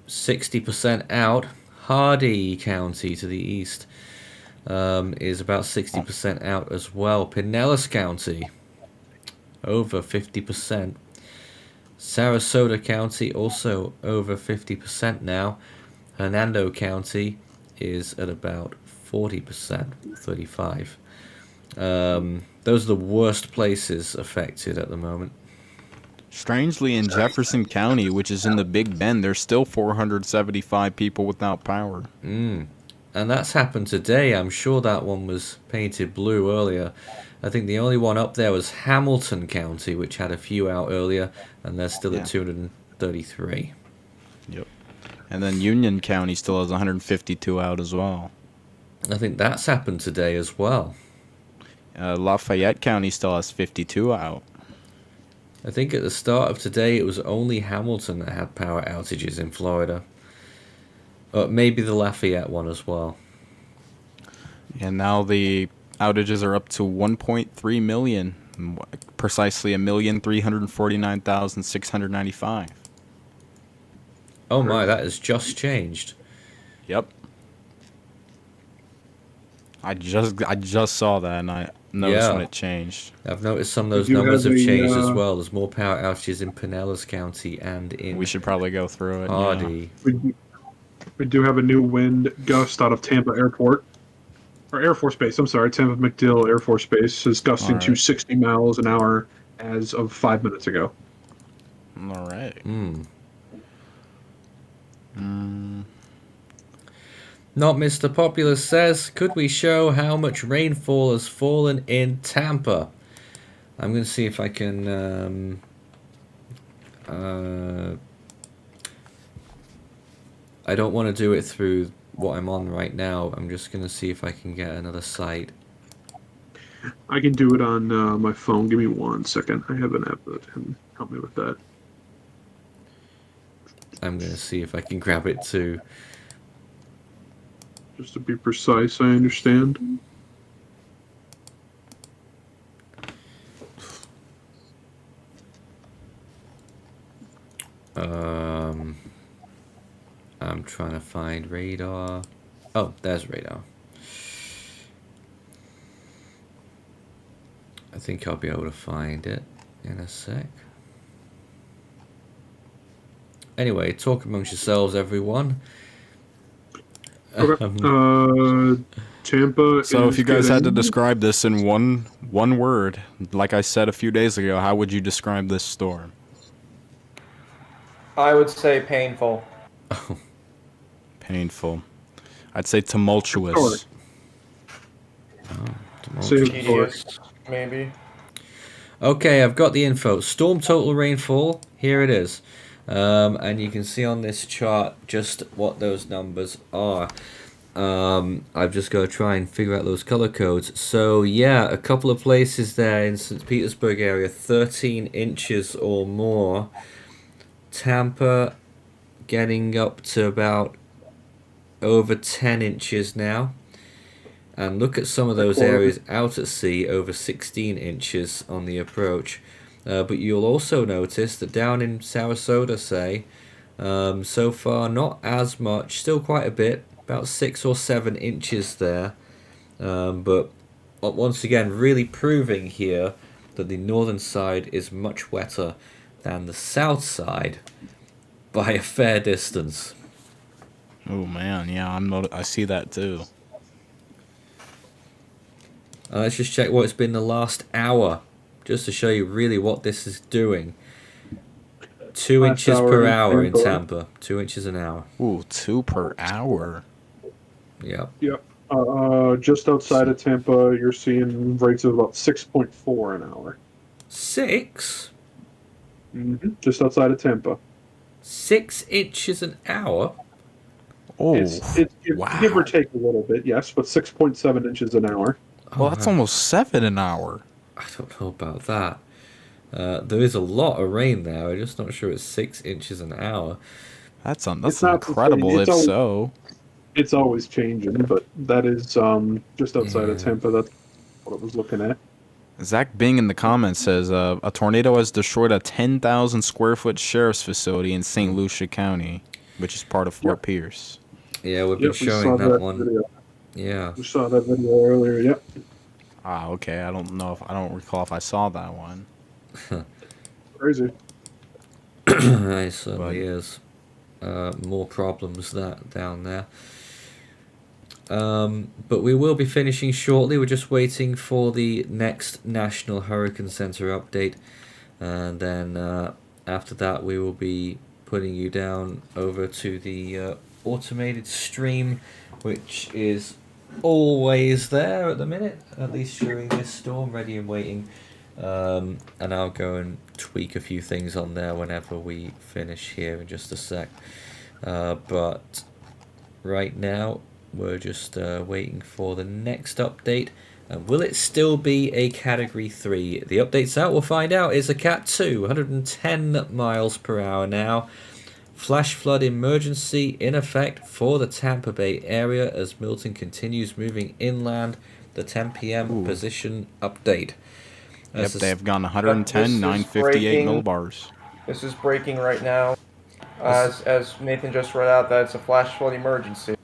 60% out. Hardy County to the east is about 60% out as well. Pinellas County, over 50%. Sarasota County, also over 50% now. Hernando County is at about 40%, 35. Those are the worst places affected at the moment. Strangely, in Jefferson County, which is in the Big Bend, there's still 475 people without power. And that's happened today. I'm sure that one was painted blue earlier. I think the only one up there was Hamilton County, which had a few out earlier, and they're still at 233. Yep. And then Union County still has 152 out as well. I think that's happened today as well. Lafayette County still has 52 out. I think at the start of today it was only Hamilton that had power outages in Florida. Maybe the Lafayette one as well. And now the outages are up to 1.3 million, precisely 1,349,695. Oh my, that has just changed. Yep. I just saw that and I noticed when it changed. I've noticed some of those numbers have changed as well. There's more power outages in Pinellas County and in We should probably go through it. Hardy. Yeah. We do have a new wind gust out of Tampa Airport. Or Air Force Base, I'm sorry. Tampa MacDill Air Force Base is gusting to 60 miles an hour as of 5 minutes ago. All right. Not Mr. Popular says, could we show how much rainfall has fallen in Tampa? I'm going to see if I can... I don't want to do it through what I'm on right now. I'm just going to see if I can get another site. I can do it on my phone. Give me 1 second. I have an app that can help me with that. I'm going to see if I can grab it too. Just to be precise, I understand. I'm trying to find radar. Oh, there's radar. I think I'll be able to find it in a sec. Anyway, talk amongst yourselves, everyone. Okay. Tampa. So, if you guys had to describe this in one word, like I said a few days ago, how would you describe this storm? I would say painful. Painful. I'd say tumultuous. Tedious, maybe. Okay, I've got the info. Storm total rainfall. Here it is. And you can see on this chart just what those numbers are. I've just got to try and figure out those color codes. So yeah, a couple of places there in St. Petersburg area, 13 inches or more. Tampa getting up to about over 10 inches now. And look at some of those areas out at sea, over 16 inches on the approach. But you'll also notice that down in Sarasota, say, so far not as much, still quite a bit, about 6 or 7 inches there. But once again, really proving here that the northern side is much wetter than the south side by a fair distance. Oh man, yeah, I see that too. Let's just check what it's been the last hour, just to show you really what this is doing. 2 Last inches hour per in hour in Tampa. Tampa. 2 inches an hour. Ooh, 2 per hour. Yep. Yep. Just outside of Tampa, you're seeing rates of about 6.4 an hour. 6? Just outside of Tampa. 6 inches an hour? Oh, It's wow. give or take a little bit, yes, but 6.7 inches an hour. Well, that's almost 7 an hour. I don't know about that. There is a lot of rain there. I'm just not sure it's 6 inches an hour. That's It's not the incredible same. if so. It's always changing, but that is just outside of Tampa. That's what I was looking at. Zach Bing in the comments says a tornado has destroyed a 10,000 square foot sheriff's facility in St. Lucia County, which is part of Fort Pierce. Yeah, we've been we showing saw that one. video. Yeah. We saw that video earlier, yep. Ah, okay. I don't recall if I saw that one. Crazy. It certainly is. More problems down there. But we will be finishing shortly. We're just waiting for the next National Hurricane Center update. And then after that, we will be putting you down over to the automated stream, which is always there at the minute, at least during this storm, ready and waiting. And I'll go and tweak a few things on there whenever we finish here in just a sec. But right now, we're just waiting for the next update. And will it still be a Category 3? The update's out, we'll find out. It's a Cat 2, 110 miles per hour now. Flash flood emergency in effect for the Tampa Bay area as Milton continues moving inland. The 10 p.m. position update. Yep, they have gone 110, 958 millibars. This is breaking right now. As Nathan just read out, that it's a flash flood emergency.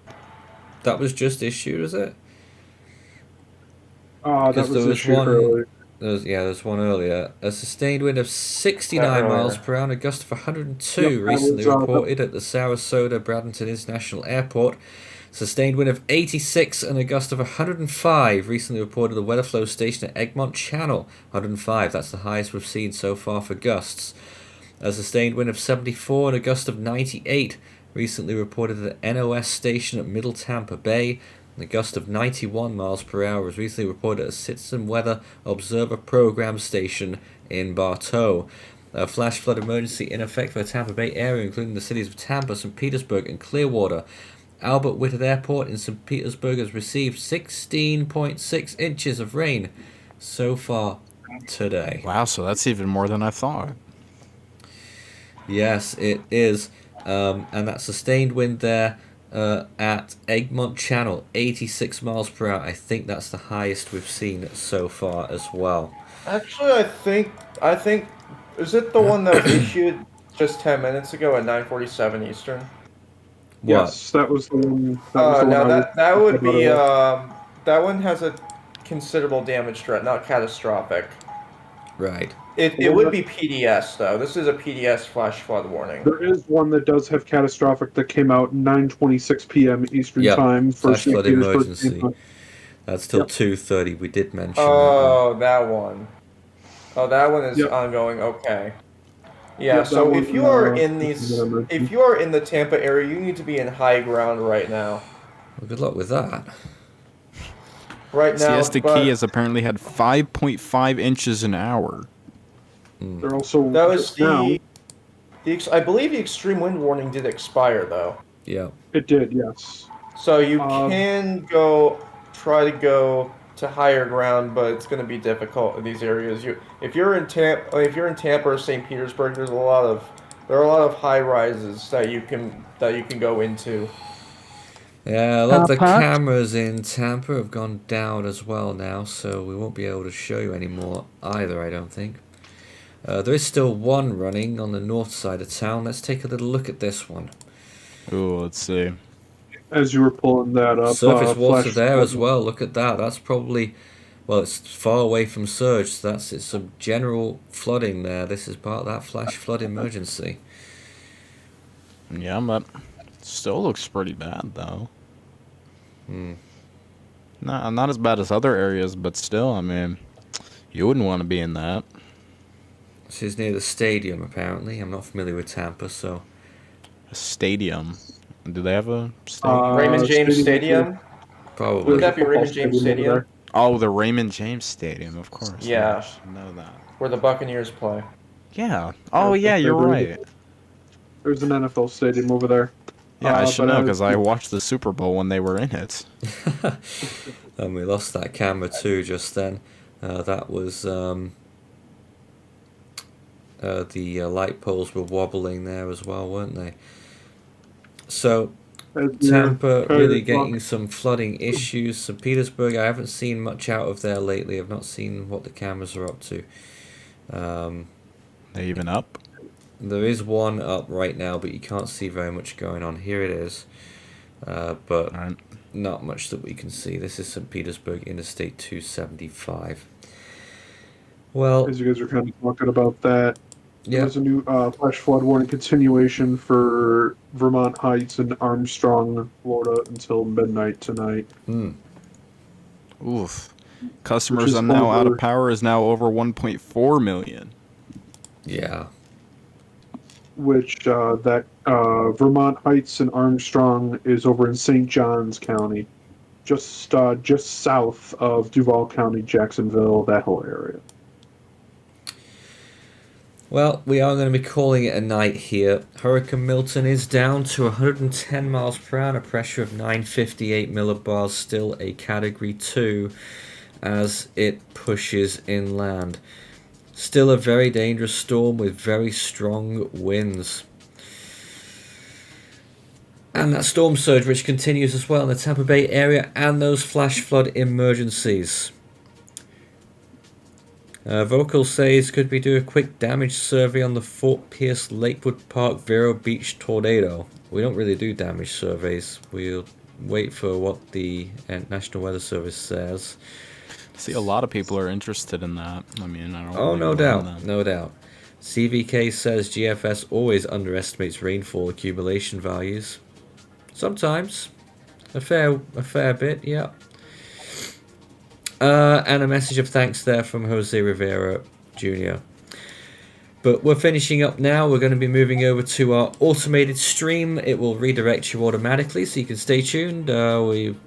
That was just issued, is it? That was issued earlier. There's one earlier. A sustained wind of 69 miles per hour and a gust of 102 recently reported at the Sarasota Bradenton International Airport. Sustained wind of 86 and a gust of 105 recently reported at the weather flow station at Egmont Channel. 105, that's the highest we've seen so far for gusts. A sustained wind of 74 and a gust of 98 recently reported at the NOS station at Middle Tampa Bay. And a gust of 91 miles per hour was recently reported at a Citizen Weather Observer Program station in Bartow. A flash flood emergency in effect for the Tampa Bay area, including the cities of Tampa, St. Petersburg, and Clearwater. Albert Whitted Airport in St. Petersburg has received 16.6 inches of rain so far today. Wow, so that's even more than I thought. Yes, it is. And that sustained wind there at Egmont Channel, 86 miles per hour. I think that's the highest we've seen so far as well. Actually, I think is it the one that was issued just 10 minutes ago at 9:47 Eastern? Yes, that was the one. That would be that one has a considerable damage threat, not catastrophic. Right. It would be PDS though. This is a PDS flash flood warning. There is one that does have catastrophic that came out 9:26 p.m. Eastern time for flash flood emergency. That's till 2:30. We did mention. That one. Oh, that one is ongoing. Okay. Yeah. So if you are in if you are in the Tampa area, you need to be in high ground right now. Well, good luck with that. Right now, Siesta Key has apparently had 5.5 inches an hour. They're also that was I believe the extreme wind warning did expire though. Yeah. It did, yes. So you can try to go to higher ground, but it's going to be difficult in these areas. If you're in Tampa or St. Petersburg, there are a lot of high rises that you can go into. Yeah, a lot of the cameras in Tampa have gone down as well now, so we won't be able to show you anymore either, I don't think. There is still one running on the north side of town. Let's take a little look at this one. Ooh, let's see. As you were pulling that up, surface water there as well. Look at that. That's probably, well, it's far away from surge. So it's some general flooding there. This is part of that flash flood emergency. Yeah, but still looks pretty bad though. Not as bad as other areas, but still, I mean, you wouldn't want to be in that. This is near the stadium, apparently. I'm not familiar with Tampa, so... A stadium? Do they have a stadium? Raymond James Stadium? Probably. Would that be Raymond James Stadium? Oh, the Raymond James Stadium, of course. Yeah. I should know that. Where the Buccaneers play. Yeah. Oh, yeah, you're right. There's an NFL stadium over there. Yeah, I should but know because I watched the Super Bowl when they were in it. And we lost that camera too just then. That was the light poles were wobbling there as well, weren't they? So Tampa really getting some flooding issues. St. Petersburg, I haven't seen much out of there lately. I've not seen what the cameras are up to. They even up? There is one up right now, but you can't see very much going on. Here it is. But not much that we can see. This is St. Petersburg, Interstate 275. Well, as you guys are kind of talking about that, yeah. There's a new flash flood warning continuation for Vermont Heights and Armstrong, Florida, until midnight tonight. Oof. Customers are now out of power is now over 1.4 million. Yeah. Which Vermont Heights and Armstrong is over in St. Johns County, just south of Duval County, Jacksonville, that whole area. Well, we are going to be calling it a night here. Hurricane Milton is down to 110 miles per hour, a pressure of 958 millibars, still a Category 2 as it pushes inland. Still a very dangerous storm with very strong winds. And that storm surge which continues as well in the Tampa Bay area and those flash flood emergencies. Vocal says, could we do a quick damage survey on the Fort Pierce Lakewood Park Vero Beach tornado? We don't really do damage surveys. We'll wait for what the National Weather Service says. See, a lot of people are interested in that. I mean, I don't. Oh, really no know doubt, them. no doubt. CVK says GFS always underestimates rainfall accumulation values. Sometimes, a fair bit, yeah. And a message of thanks there from Jose Rivera Jr. But we're finishing up now. We're going to be moving over to our automated stream. It will redirect you automatically, so you can stay tuned. We've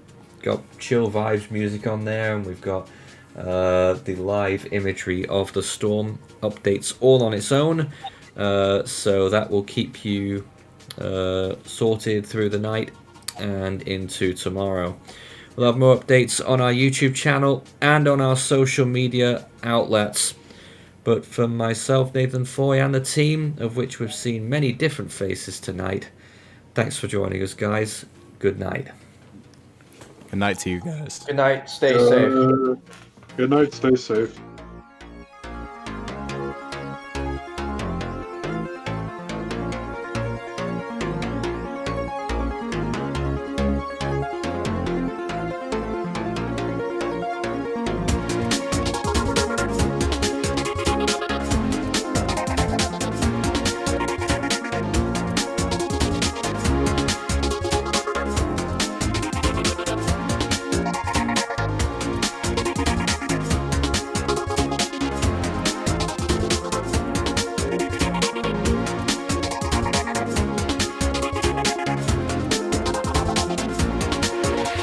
got chill vibes music on there, and we've got the live imagery of the storm updates all on its own. So that will keep you sorted through the night and into tomorrow. We'll have more updates on our YouTube channel and on our social media outlets. But from myself, Nathan Foy, and the team, of which we've seen many different faces tonight, thanks for joining us, guys. Good night. Good night to you guys. Good night. Stay safe. Good night. Stay safe.